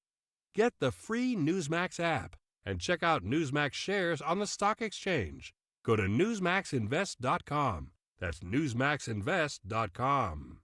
[SPEAKER 8] Get the free Newsmax app and check out Newsmax shares on the stock exchange. Go to newsmaxinvest.com. That's newsmaxinvest.com.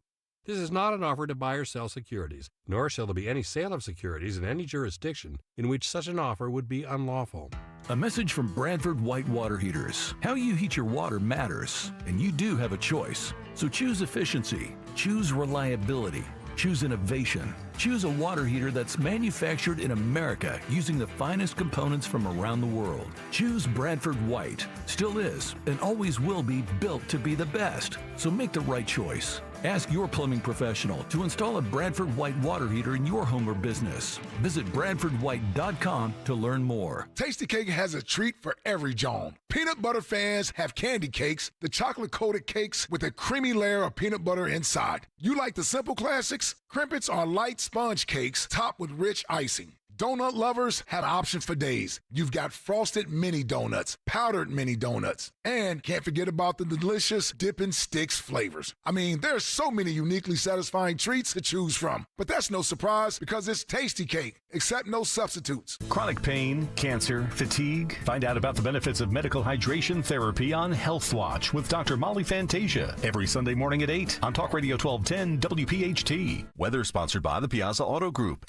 [SPEAKER 8] This is not an offer to buy or sell securities, nor shall there be any sale of securities in any jurisdiction in which such an offer would be unlawful.
[SPEAKER 13] A message from Bradford White Water Heaters. How you heat your water matters, and you do have a choice. So choose efficiency, choose reliability, choose innovation. Choose a water heater that's manufactured in America using the finest components from around the world. Choose Bradford White. Still is and always will be built to be the best. So make the right choice. Ask your plumbing professional to install a Bradford White water heater in your home or business. Visit BradfordWhite.com to learn more.
[SPEAKER 14] Tasty Cake has a treat for every John. Peanut butter fans have candy cakes, the chocolate-coated cakes with a creamy layer of peanut butter inside. You like the simple classics? Crimpets are light sponge cakes topped with rich icing. Donut lovers have options for days. You've got frosted mini donuts, powdered mini donuts, and can't forget about the delicious Dippin' Sticks flavors. I mean, there's so many uniquely satisfying treats to choose from. But that's no surprise because it's Tasty Cake, except no substitutes.
[SPEAKER 19] Chronic pain, cancer, fatigue. Find out about the benefits of medical hydration therapy on Health Watch with Dr. Molly Fantasia every Sunday morning at 8 on Talk Radio 1210 WPHT. Weather sponsored by the Piazza Auto Group.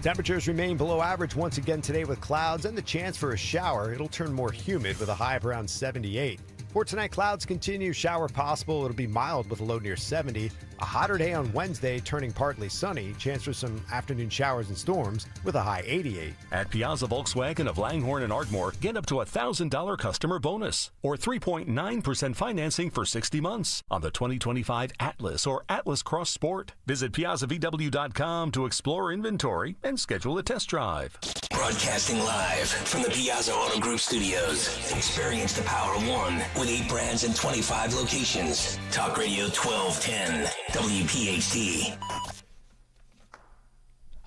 [SPEAKER 22] Temperatures remain below average once again today with clouds and the chance for a shower. It'll turn more humid with a high of around 78. For tonight, clouds continue, shower possible. It'll be mild with a low near 70. A hotter day on Wednesday, turning partly sunny. Chance for some afternoon showers and storms with a high 88.
[SPEAKER 19] At Piazza Volkswagen of Langhorne and Ardmore, get up to $1,000 customer bonus or 3.9% financing for 60 months on the 2025 Atlas or Atlas Cross Sport. Visit PiazzaVW.com to explore inventory and schedule a test drive.
[SPEAKER 16] Broadcasting live from the Piazza Auto Group studios. Experience the power of one with 8 brands and 25 locations. Talk Radio 1210. WPHT.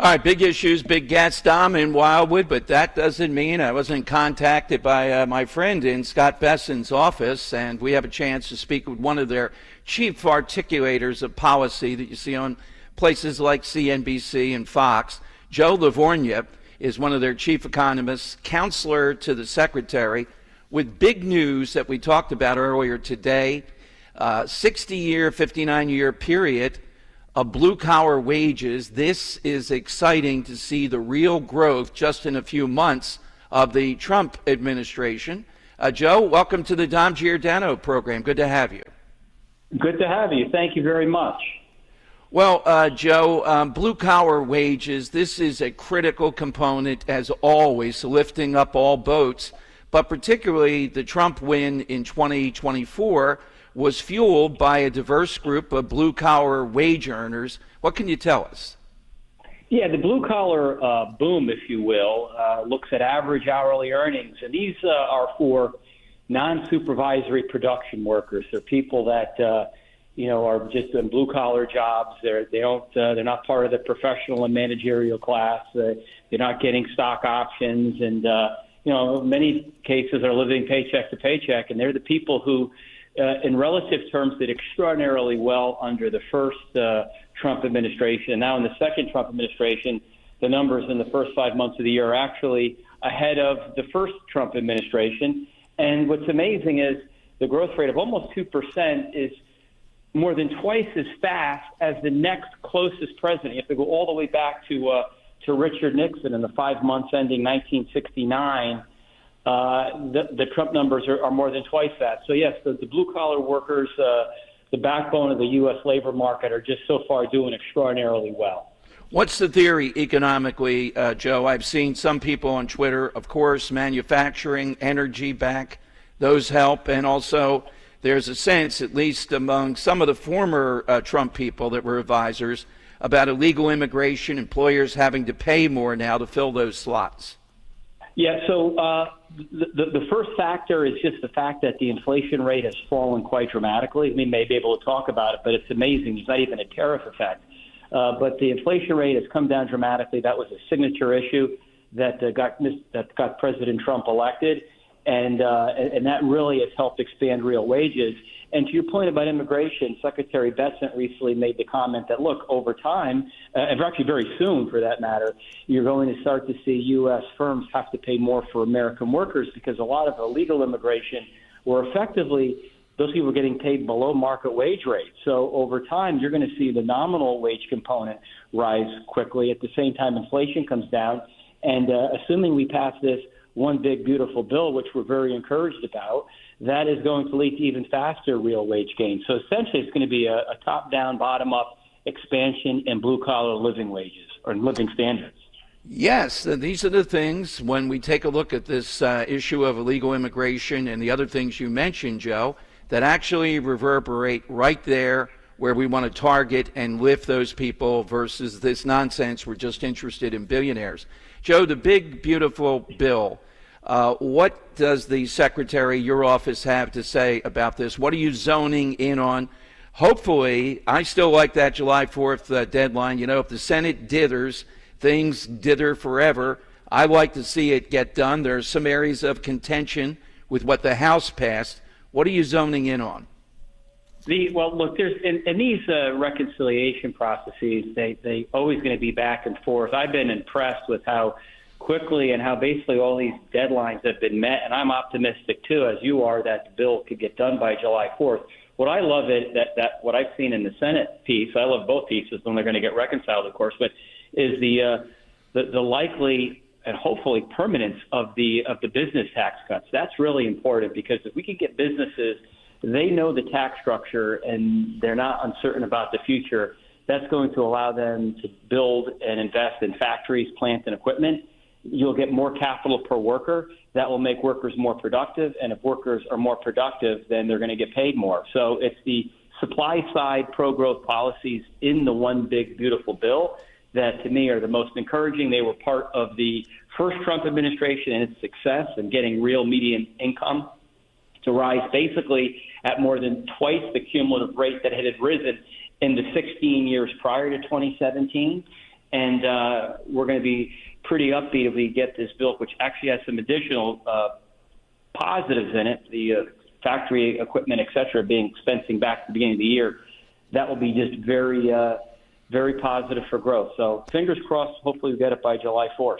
[SPEAKER 2] All right, big issues, big guest, Dom in Wildwood, but that doesn't mean I wasn't contacted by my friend in Scott Besson's office, and we have a chance to speak with one of their chief articulators of policy that you see on places like CNBC and Fox. Joe Livornia is one of their chief economists, counselor to the secretary, with big news that we talked about earlier today, 60-year, 59-year period of blue-collar wages. This is exciting to see the real growth just in a few months of the Trump administration. Joe, welcome to the Dom Giordano program. Good to have you.
[SPEAKER 11] Good to have you. Thank you very much.
[SPEAKER 2] Well, Joe, blue-collar wages, this is a critical component, as always, lifting up all boats, but particularly the Trump win in 2024 was fueled by a diverse group of blue-collar wage earners. What can you tell us?
[SPEAKER 11] Yeah, the blue-collar boom, if you will, looks at average hourly earnings, and these are for non-supervisory production workers. They're people that are just in blue-collar jobs. They're not part of the professional and managerial class. They're not getting stock options, and in many cases are living paycheck to paycheck. And they're the people who, in relative terms, did extraordinarily well under the first Trump administration. And now in the second Trump administration, the numbers in the first 5 months of the year are actually ahead of the first Trump administration. And what's amazing is the growth rate of almost 2% is more than twice as fast as the next closest president. You have to go all the way back to Richard Nixon in the 5 months ending 1969. The Trump numbers are more than twice that. So, yes, the blue-collar workers, the backbone of the U.S. labor market, are just so far doing extraordinarily well.
[SPEAKER 2] What's the theory economically, Joe? I've seen some people on Twitter, of course, manufacturing, energy back, those help. And also there's a sense, at least among some of the former Trump people that were advisors, about illegal immigration, employers having to pay more now to fill those slots.
[SPEAKER 11] Yeah, so the first factor is just the fact that the inflation rate has fallen quite dramatically. We may be able to talk about it, but it's amazing. There's not even a tariff effect. But the inflation rate has come down dramatically. That was a signature issue that got President Trump elected, and that really has helped expand real wages. And to your point about immigration, Secretary Bessent recently made the comment that, look, over time, and actually very soon for that matter, you're going to start to see U.S. firms have to pay more for American workers because a lot of illegal immigration were effectively, those people were getting paid below market wage rates. So over time, you're going to see the nominal wage component rise quickly. At the same time, inflation comes down. And assuming we pass this one big, beautiful bill, which we're very encouraged about, that is going to lead to even faster real wage gains. So essentially, it's going to be a top-down, bottom-up expansion in blue-collar living wages or living standards.
[SPEAKER 2] Yes, these are the things when we take a look at this issue of illegal immigration and the other things you mentioned, Joe, that actually reverberate right there where we want to target and lift those people versus this nonsense. We're just interested in billionaires. Joe, the big, beautiful bill, what does the secretary, your office, have to say about this? What are you zoning in on? Hopefully, I still like that July 4th deadline. You know, if the Senate dithers, things dither forever. I like to see it get done. There are some areas of contention with what the House passed. What are you zoning in on?
[SPEAKER 11] Well, look, there's in these reconciliation processes, they always going to be back and forth. I've been impressed with how quickly and how basically all these deadlines have been met, and I'm optimistic too, as you are, that the bill could get done by July 4th. What I love is that what I've seen in the Senate piece, I love both pieces when they're going to get reconciled, of course, but is the likely and hopefully permanence of the business tax cuts. That's really important because if we can get businesses, they know the tax structure and they're not uncertain about the future, that's going to allow them to build and invest in factories, plants, and equipment. You'll get more capital per worker. That will make workers more productive. And if workers are more productive, then they're going to get paid more. So it's the supply side pro-growth policies in the one big, beautiful bill that, to me, are the most encouraging. They were part of the first Trump administration and its success in getting real median income to rise basically at more than twice the cumulative rate that it had risen in the 16 years prior to 2017. And we're going to be pretty upbeat if we get this bill, which actually has some additional positives in it. The factory equipment, et cetera, being expensing back at the beginning of the year. That will be just very, very positive for growth. So fingers crossed, hopefully we get it by July 4th.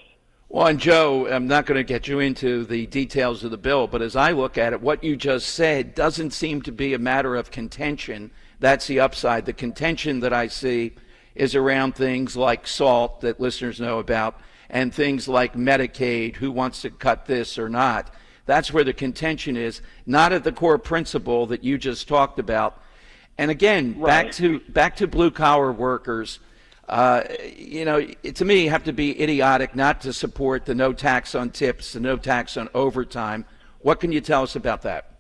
[SPEAKER 2] Well, and Joe, I'm not going to get you into the details of the bill, but as I look at it, what you just said doesn't seem to be a matter of contention. That's the upside. The contention that I see is around things like SALT that listeners know about and things like Medicaid, who wants to cut this or not. That's where the contention is, not at the core principle that you just talked about. And again,
[SPEAKER 11] right.
[SPEAKER 2] back to blue-collar workers. To me, you have to be idiotic not to support the no tax on tips, the no tax on overtime. What can you tell us about that?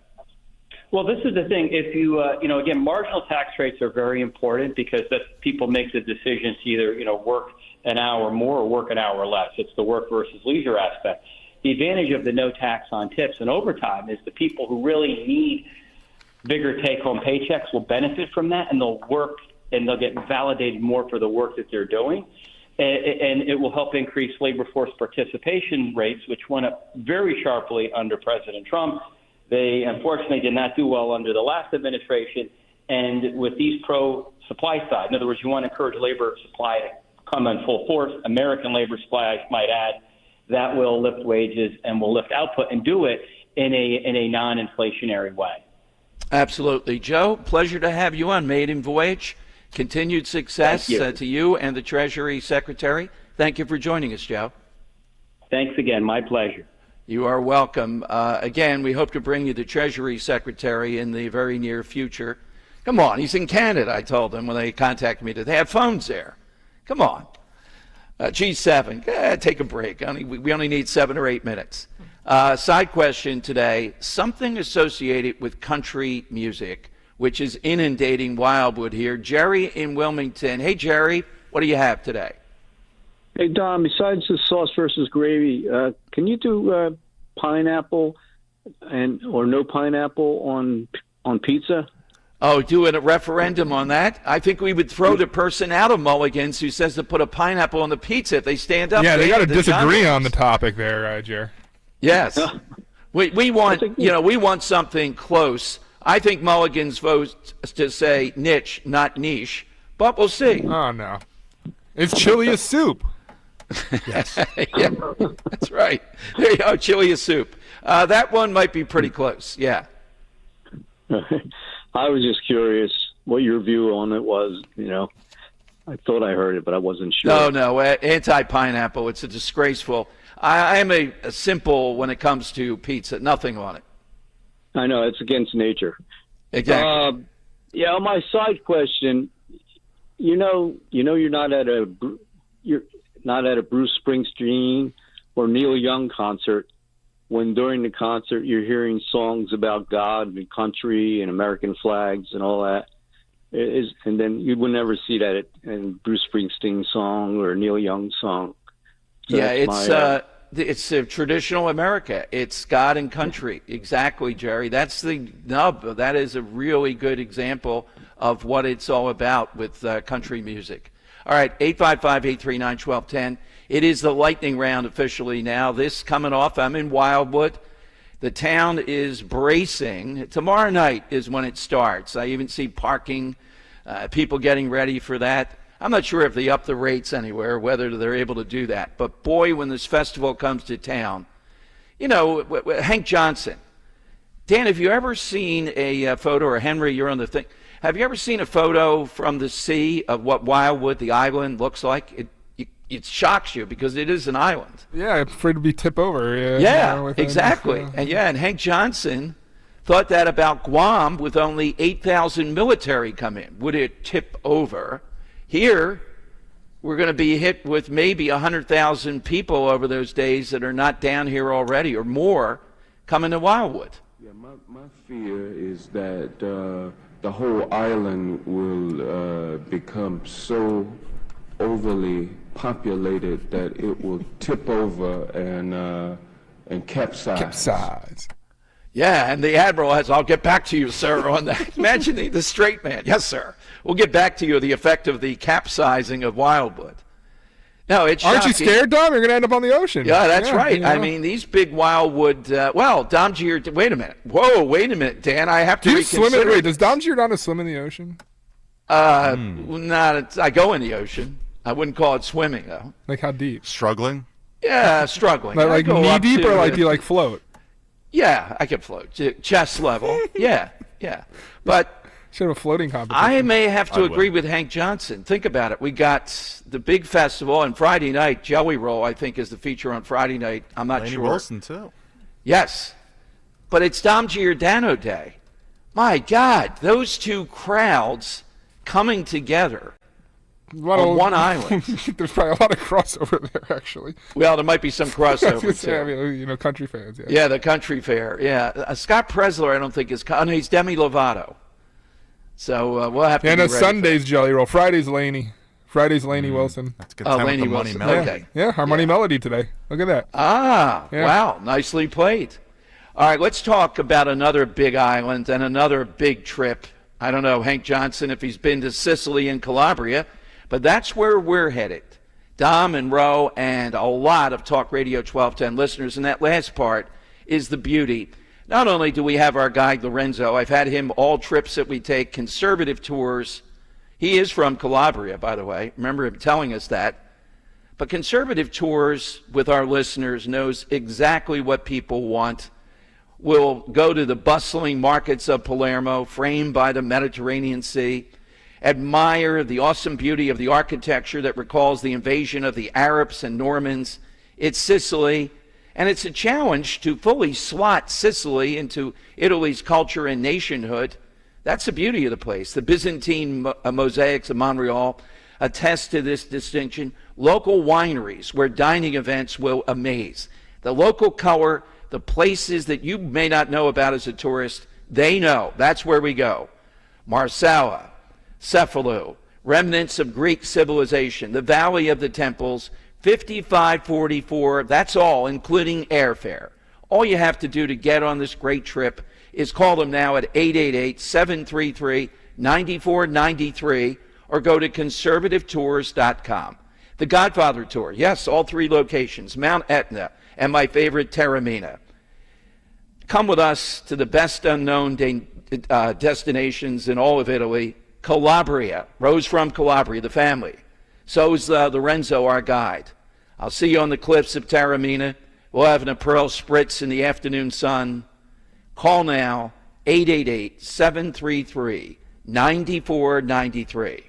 [SPEAKER 11] Well, this is the thing. If you, again, marginal tax rates are very important because that people make the decision to either, work an hour more or work an hour less. It's the work versus leisure aspect. The advantage of the no tax on tips and overtime is the people who really need bigger take-home paychecks will benefit from that, and they'll work and they'll get validated more for the work that they're doing. And it will help increase labor force participation rates, which went up very sharply under President Trump. They unfortunately did not do well under the last administration. And with these pro-supply side, in other words, you want to encourage labor supply to come in full force, American labor supply, I might add, that will lift wages and will lift output and do it in a non-inflationary way.
[SPEAKER 2] Absolutely. Joe, pleasure to have you on Maiden Voyage. Continued success to you and the Treasury Secretary. Thank you for joining us, Joe.
[SPEAKER 11] Thanks again. My pleasure.
[SPEAKER 2] You are welcome. Again, we hope to bring you the Treasury Secretary in the very near future. Come on, he's in Canada, I told them when they contacted me. They have phones there. Come on. G7, take a break. We only need 7 or 8 minutes. Side question today, something associated with country music, which is inundating Wildwood here. Jerry in Wilmington. Hey, Jerry, what do you have today?
[SPEAKER 15] Hey, Don, besides the sauce versus gravy, can you do pineapple or no pineapple on pizza?
[SPEAKER 2] Oh, doing a referendum on that? I think we would throw the person out of Mulligan's who says to put a pineapple on the pizza if they stand up.
[SPEAKER 10] Yeah, they got to disagree on the topic there, Jerry.
[SPEAKER 2] Yes. We want something close. I think Mulligan's votes to say niche, not niche, but we'll see.
[SPEAKER 10] Oh, no. It's chili is soup.
[SPEAKER 2] Yes. Yeah, that's right. There you go, chili is soup. That one might be pretty close, yeah.
[SPEAKER 15] I was just curious what your view on it was, I thought I heard it, but I wasn't sure.
[SPEAKER 2] No, anti-pineapple. It's a disgraceful. I am a simple when it comes to pizza, nothing on it.
[SPEAKER 15] I know, it's against nature.
[SPEAKER 2] Exactly.
[SPEAKER 15] My side question, you're not at a Bruce Springsteen or Neil Young concert when during the concert you're hearing songs about God and country and American flags and all that. And then you would never see that in Bruce Springsteen song or Neil Young song. So
[SPEAKER 2] it's a traditional America. It's God and country. Exactly, Jerry. That's the nub. That is a really good example of what it's all about with country music. All right, 855-839-1210. It is the lightning round officially now. This coming off, I'm in Wildwood. The town is bracing. Tomorrow night is when it starts. I even see parking, people getting ready for that. I'm not sure if they up the rates anywhere, whether they're able to do that. But boy, when this festival comes to town, Hank Johnson. Dan, have you ever seen a photo, or Henry, you're on the thing. Have you ever seen a photo from the sea of what Wildwood, the island, looks like? It shocks you because it is an island.
[SPEAKER 10] Yeah, I'm afraid to be tip over.
[SPEAKER 2] Exactly. And Hank Johnson thought that about Guam with only 8,000 military come in. Would it tip over? Here, we're going to be hit with maybe 100,000 people over those days that are not down here already or more coming to Wildwood.
[SPEAKER 17] Yeah, my fear is that the whole island will become so overly populated that it will tip over and capsize.
[SPEAKER 2] Yeah, and the Admiral has, I'll get back to you, sir, on that. Imagine the straight man. Yes, sir. We'll get back to you, the effect of the capsizing of Wildwood. No, it's
[SPEAKER 10] Aren't
[SPEAKER 2] shocking.
[SPEAKER 10] you scared, Dom? You're going to end up on the ocean.
[SPEAKER 2] Yeah, that's right.
[SPEAKER 10] You know.
[SPEAKER 2] I mean, these big wildwood. Dom Giordano. Wait a minute. Whoa, wait a minute, Dan. I have to reconsider.
[SPEAKER 10] Does Dom Giordano swim in the ocean?
[SPEAKER 2] I go in the ocean. I wouldn't call it swimming, though.
[SPEAKER 10] Like how deep?
[SPEAKER 18] Struggling?
[SPEAKER 2] Yeah, struggling.
[SPEAKER 10] Like knee deep, or like do you like float?
[SPEAKER 2] Yeah, I could float. Chest level. Yeah. But
[SPEAKER 10] should have a floating competition.
[SPEAKER 2] I may have to agree with Hank Johnson. Think about it. We got the big festival, and Friday night, Jelly Roll, I think, is the feature on Friday night. I'm not
[SPEAKER 18] Lainey
[SPEAKER 2] sure.
[SPEAKER 18] Wilson, too.
[SPEAKER 2] Yes. But it's Dom Giordano Day. My God, those two crowds coming together on one island.
[SPEAKER 10] There's probably a lot of crossover there, actually.
[SPEAKER 2] Well, there might be some crossover, too.
[SPEAKER 10] I mean, country fans.
[SPEAKER 2] Yeah, the country fair. Yeah. Scott Presler, I don't think is... no, he's Demi Lovato. So we'll have to be ready
[SPEAKER 10] Sunday's Jelly Roll. Friday's Lainey. Wilson.
[SPEAKER 18] That's a good time with the Money Melody.
[SPEAKER 2] Okay.
[SPEAKER 10] Yeah, our Money Melody today. Look at that.
[SPEAKER 2] Wow. Nicely played. All right, let's talk about another big island and another big trip. I don't know, Hank Johnson, if he's been to Sicily and Calabria, but that's where we're headed. Dom and Ro and a lot of Talk Radio 1210 listeners, and that last part is the beauty. Not only do we have our guide Lorenzo, I've had him all trips that we take, conservative tours. He is from Calabria, by the way. Remember him telling us that. But conservative tours with our listeners knows exactly what people want. We'll go to the bustling markets of Palermo, framed by the Mediterranean Sea, admire the awesome beauty of the architecture that recalls the invasion of the Arabs and Normans. It's Sicily, and it's a challenge to fully slot Sicily into Italy's culture and nationhood. That's the beauty of the place. The Byzantine mosaics of Montreal attest to this distinction. Local wineries where dining events will amaze. The local color, the places that you may not know about as a tourist, they know. That's where we go. Marsala, Cephalou, remnants of Greek civilization, the Valley of the Temples, 5544, that's all, including airfare. All you have to do to get on this great trip is call them now at 888-733-9493 or go to conservativetours.com. The Godfather Tour, yes, all three locations, Mount Etna and my favorite, Taormina. Come with us to the best unknown destinations in all of Italy. Calabria, Rose from Calabria, the family. So's Lorenzo, our guide. I'll see you on the cliffs of Taormina. We'll have an Aperol Spritz in the afternoon sun. Call now, 888-733-9493.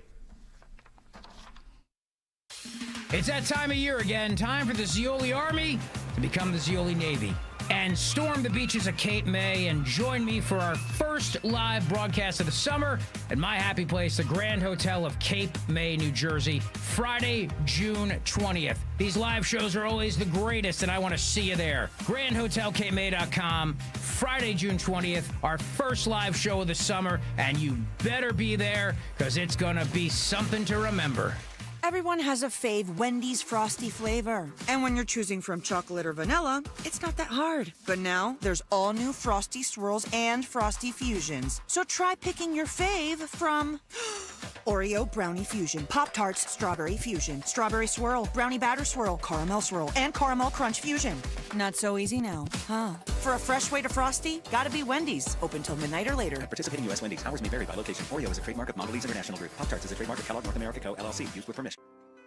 [SPEAKER 20] It's that time of year again. Time for the Zeoli Army to become the Zeoli Navy and storm the beaches of Cape May and join me for our first live broadcast of the summer at my happy place, the Grand Hotel of Cape May, New Jersey, Friday, June 20th. These live shows are always the greatest, and I want to see you there. GrandHotelCapeMay.com, Friday, June 20th, our first live show of the summer, and you better be there because it's going to be something to remember.
[SPEAKER 21] Everyone has a fave Wendy's Frosty flavor. And when you're choosing from chocolate or vanilla, it's not that hard. But now, there's all new Frosty Swirls and Frosty Fusions. So try picking your fave from Oreo Brownie Fusion, Pop-Tarts Strawberry Fusion, Strawberry Swirl, Brownie Batter Swirl, Caramel Swirl, and Caramel Crunch Fusion. Not so easy now, huh? For a fresh way to Frosty, gotta be Wendy's. Open till midnight or later.
[SPEAKER 23] At participating U.S. Wendy's. Hours may vary by location. Oreo is a trademark of Mondelez International Group. Pop-Tarts is a trademark of Kellogg North America Co., LLC. Used with permission.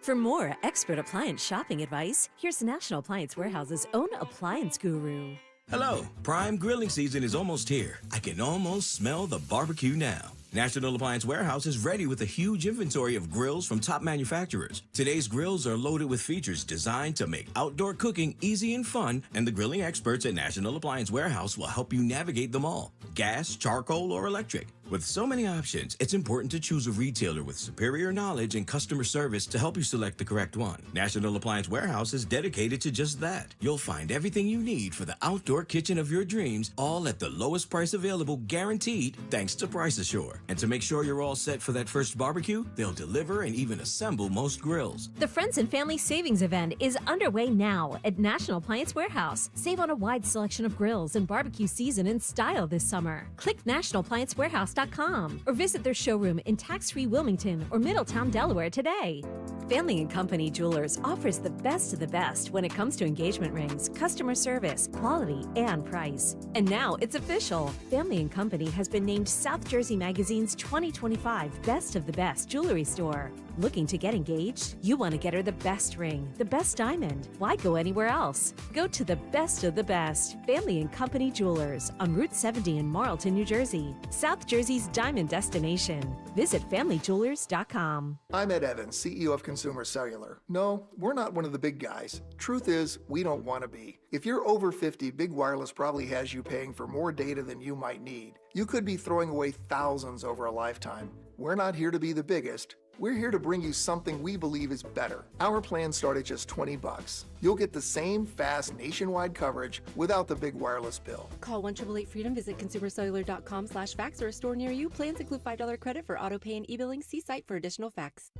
[SPEAKER 24] For more expert appliance shopping advice, here's National Appliance Warehouse's own appliance guru.
[SPEAKER 25] Hello, prime grilling season is almost here. I can almost smell the barbecue now. National Appliance Warehouse is ready with a huge inventory of grills from top manufacturers. Today's grills are loaded with features designed to make outdoor cooking easy and fun, and the grilling experts at National Appliance Warehouse will help you navigate them all. Gas, charcoal, or electric. With so many options, it's important to choose a retailer with superior knowledge and customer service to help you select the correct one. National Appliance Warehouse is dedicated to just that. You'll find everything you need for the outdoor kitchen of your dreams, all at the lowest price available, guaranteed, thanks to Price Assure. And to make sure you're all set for that first barbecue, they'll deliver and even assemble most grills.
[SPEAKER 24] The Friends and Family Savings Event is underway now at National Appliance Warehouse. Save on a wide selection of grills and barbecue season in style this summer. Click nationalappliancewarehouse.com FamilyandCompanyJewelers.com or visit their showroom in tax-free Wilmington or Middletown, Delaware today. Family and Company Jewelers offers the best of the best when it comes to engagement rings, customer service, quality, and price. And now it's official. Family and Company has been named South Jersey Magazine's 2025 Best of the Best Jewelry Store. Looking to get engaged? You want to get her the best ring, the best diamond. Why go anywhere else? Go to the best of the best, Family and Company Jewelers on Route 70 in Marlton, New Jersey, South Jersey's diamond destination. Visit FamilyJewelers.com.
[SPEAKER 1] I'm Ed Evans, CEO of Consumer Cellular. No, we're not one of the big guys. Truth is, we don't want to be. If you're over 50, Big Wireless probably has you paying for more data than you might need. You could be throwing away thousands over a lifetime. We're not here to be the biggest. We're here to bring you something we believe is better. Our plans start at just $20. You'll get the same fast nationwide coverage without the big wireless bill.
[SPEAKER 3] Call 1-888-FREEDOM, visit consumercellular.com/facts or a store near you. Plans include $5 credit for auto pay and e-billing. See site for additional facts.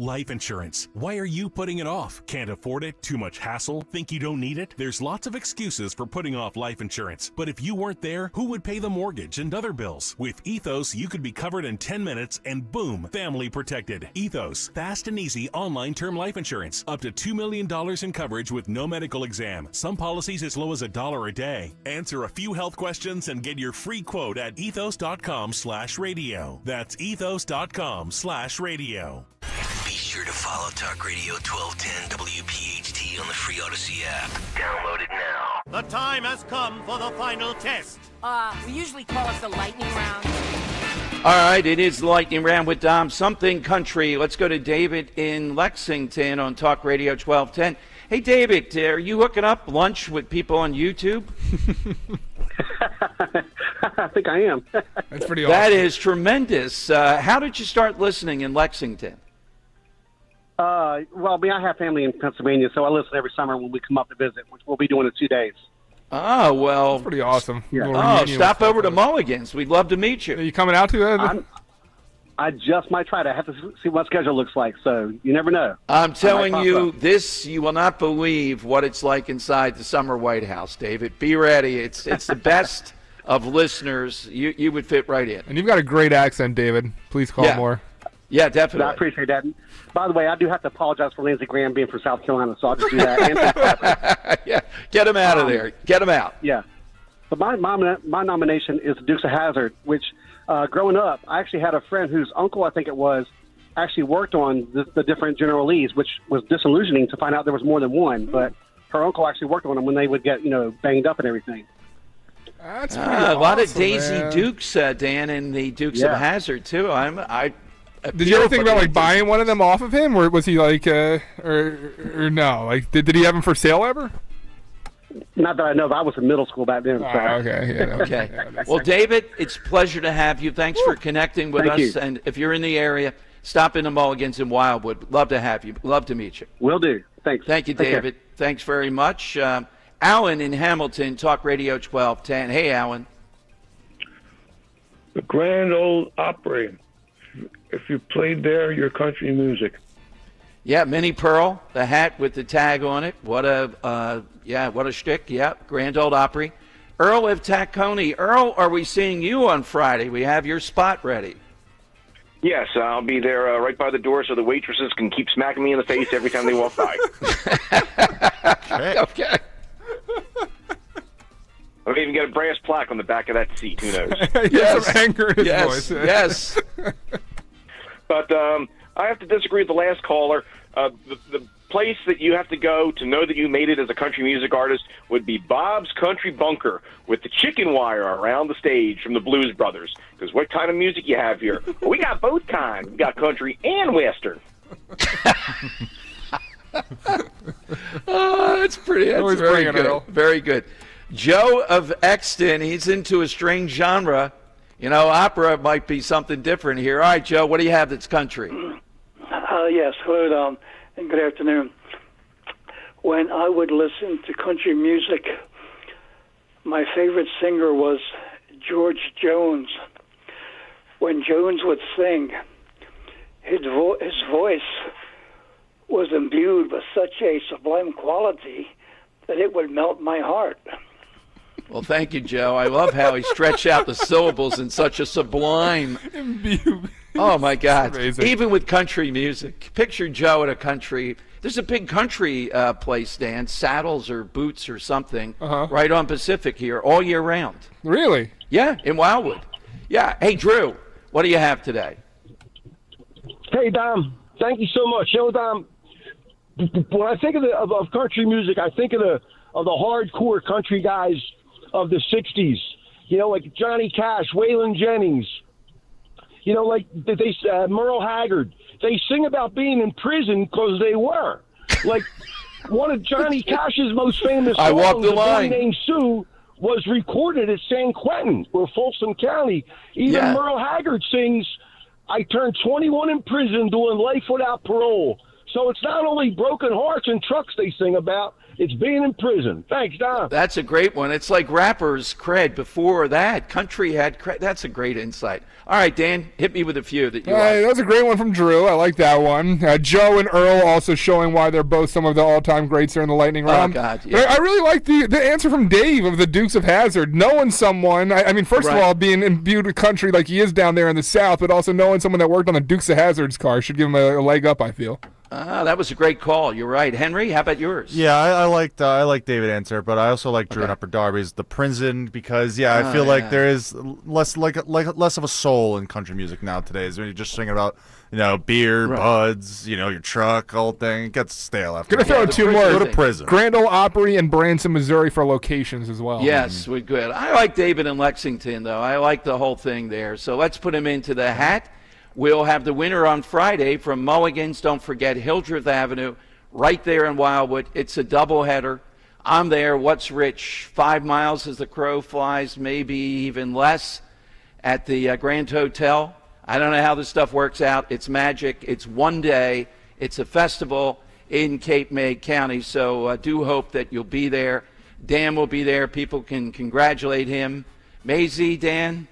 [SPEAKER 19] Life insurance. Why are you putting it off? Can't afford it? Too much hassle? Think you don't need it? There's lots of excuses for putting off life insurance. But if you weren't there, who would pay the mortgage and other bills? With Ethos, you could be covered in 10 minutes and boom, family protected. Ethos, fast and easy online term life insurance. Up to $2 million in coverage with no medical exam. Some policies as low as $1 a day. Answer a few health questions and get your free quote at ethos.com/radio. That's ethos.com/radio.
[SPEAKER 16] Be sure to follow Talk Radio 1210 WPHT on the free Odyssey app. Download it now.
[SPEAKER 5] The time has come for the final test.
[SPEAKER 7] We usually call it the lightning round.
[SPEAKER 2] All right, it is the lightning round with Dom Something Country. Let's go to David in Lexington on Talk Radio 1210. Hey, David, are you hooking up lunch with people on YouTube?
[SPEAKER 18] I think I am.
[SPEAKER 10] That's pretty awesome.
[SPEAKER 2] That is tremendous. How did you start listening in Lexington?
[SPEAKER 18] Well, I mean, I have family in Pennsylvania, so I listen every summer when we come up to visit, which we'll be doing in 2 days.
[SPEAKER 2] Oh, well.
[SPEAKER 10] That's pretty awesome.
[SPEAKER 18] Yeah.
[SPEAKER 2] Oh, stop over to Mulligan's. We'd love to meet you.
[SPEAKER 10] Are you coming out to that?
[SPEAKER 18] I just might try to. I have to see what schedule looks like, so you never know.
[SPEAKER 2] I'm telling you, you will not believe what it's like inside the summer White House, David. Be ready. It's the best of listeners. You would fit right in.
[SPEAKER 10] And you've got a great accent, David. Please call more.
[SPEAKER 2] Yeah, definitely.
[SPEAKER 18] I appreciate that. By the way, I do have to apologize for Lindsey Graham being from South Carolina, so I'll just do that.
[SPEAKER 2] Yeah, get him out of there. Get him out.
[SPEAKER 18] Yeah. But my nomination is Dukes of Hazzard, which growing up, I actually had a friend whose uncle, I think it was, actually worked on the different General Lees, which was disillusioning to find out there was more than one. But her uncle actually worked on them when they would get, banged up and everything.
[SPEAKER 10] That's
[SPEAKER 2] a lot of Daisy Dukes, Dan, and the Dukes of Hazzard, too.
[SPEAKER 10] Did you ever think about buying one of them off of him, or was he or no? Like, did he have them for sale ever?
[SPEAKER 18] Not that I know, but I was in middle school back then. So.
[SPEAKER 10] Okay. Yeah,
[SPEAKER 2] okay. Well, David, it's a pleasure to have you. Thanks for connecting with us.
[SPEAKER 18] You.
[SPEAKER 2] And if you're in the area, stop into Mulligan's in Wildwood. Love to have you. Love to meet you.
[SPEAKER 18] Will do. Thanks.
[SPEAKER 2] Thank you,
[SPEAKER 18] Take
[SPEAKER 2] David.
[SPEAKER 18] care.
[SPEAKER 2] Thanks very much. Alan in Hamilton, Talk Radio 1210. Hey, Alan.
[SPEAKER 26] The Grand Ole Opry. If you played there, your country music.
[SPEAKER 2] Yeah, Minnie Pearl, the hat with the tag on it. What a shtick. Yeah, Grand Ole Opry. Earl of Tacony. Earl, are we seeing you on Friday? We have your spot ready.
[SPEAKER 27] Yes, I'll be there right by the door so the waitresses can keep smacking me in the face every time they walk by.
[SPEAKER 2] Okay.
[SPEAKER 27] I may even get a brass plaque on the back of that seat. Who knows?
[SPEAKER 10] Yes. Some anger in his voice.
[SPEAKER 2] Yes.
[SPEAKER 27] But I have to disagree with the last caller. The place that you have to go to know that you made it as a country music artist would be Bob's Country Bunker with the chicken wire around the stage from the Blues Brothers. Because what kind of music you have here? Well, we got both kinds. We got country and western.
[SPEAKER 2] That's very good. Earl. Very good. Joe of Exton, he's into a strange genre. Opera might be something different here. All right, Joe, what do you have that's country?
[SPEAKER 28] Yes, hello, and good afternoon. When I would listen to country music, my favorite singer was George Jones. When Jones would sing, his voice was imbued with such a sublime quality that it would melt my heart.
[SPEAKER 2] Well, thank you, Joe. I love how he stretched out the syllables in such a sublime. Oh, my God. Even with country music. Picture Joe at a country. There's a big country place, Dan, Saddles or Boots or something, right on Pacific here, all year round.
[SPEAKER 10] Really?
[SPEAKER 2] Yeah, in Wildwood. Yeah. Hey, Drew, what do you have today?
[SPEAKER 4] Hey, Dom. Thank you so much. You know, Dom, when I think of country music, I think of the hardcore country guys of the 60s, you know, like Johnny Cash, Waylon Jennings, you know, like Merle Haggard. They sing about being in prison because they were. Like, one of Johnny Cash's most famous songs,
[SPEAKER 2] I Walk the Line.
[SPEAKER 4] A Boy Named Sue, was recorded at San Quentin or Folsom County. Even Merle Haggard sings, I turned 21 in prison doing life without parole. So it's not only broken hearts and trucks they sing about, it's being in prison. Thanks, Don.
[SPEAKER 2] That's a great one. It's like rappers cred before that. Country had cred. That's a great insight. All right, Dan, hit me with a few that you like.
[SPEAKER 10] That was a great one from Drew. I like that one. Joe and Earl also showing why they're both some of the all-time greats there in the lightning round.
[SPEAKER 2] Oh, God, yeah.
[SPEAKER 10] I really like the answer from Dave of the Dukes of Hazzard. Knowing someone, I mean, first of all, being imbued with country like he is down there in the South, but also knowing someone that worked on the Dukes of Hazzard's car should give him a leg up, I feel.
[SPEAKER 2] That was a great call. You're right. Henry, how about yours?
[SPEAKER 6] Yeah, I like David answer, but I also like Drew and Upper Darby's The Prison because I feel like there is less of a soul in country music nowadays. When you're just singing about beer, buds, your truck, whole thing, it gets stale after.
[SPEAKER 10] Gonna throw in two more.
[SPEAKER 6] Go to prison.
[SPEAKER 10] Grand Ole Opry and Branson, Missouri for locations as well.
[SPEAKER 2] Yes, we're good. I like David in Lexington though. I like the whole thing there. So let's put him into the hat. We'll have the winner on Friday from Mulligan's. Don't forget Hildreth Avenue, right there in Wildwood. It's a doubleheader. I'm there. What's Rich? 5 miles as the crow flies, maybe even less, at the Grand Hotel. I don't know how this stuff works out. It's magic. It's one day. It's a festival in Cape May County. So do hope that you'll be there. Dan will be there. People can congratulate him. Maisie, Dan?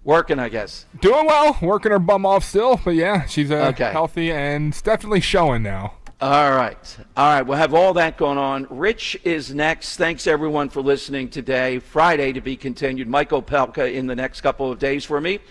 [SPEAKER 2] Working, I guess.
[SPEAKER 10] Doing well. Working her bum off still, but yeah, she's healthy and it's definitely showing now.
[SPEAKER 2] All right. We'll have all that going on. Rich is next. Thanks, everyone, for listening today. Friday to be continued. Michael Pelka in the next couple of days for me.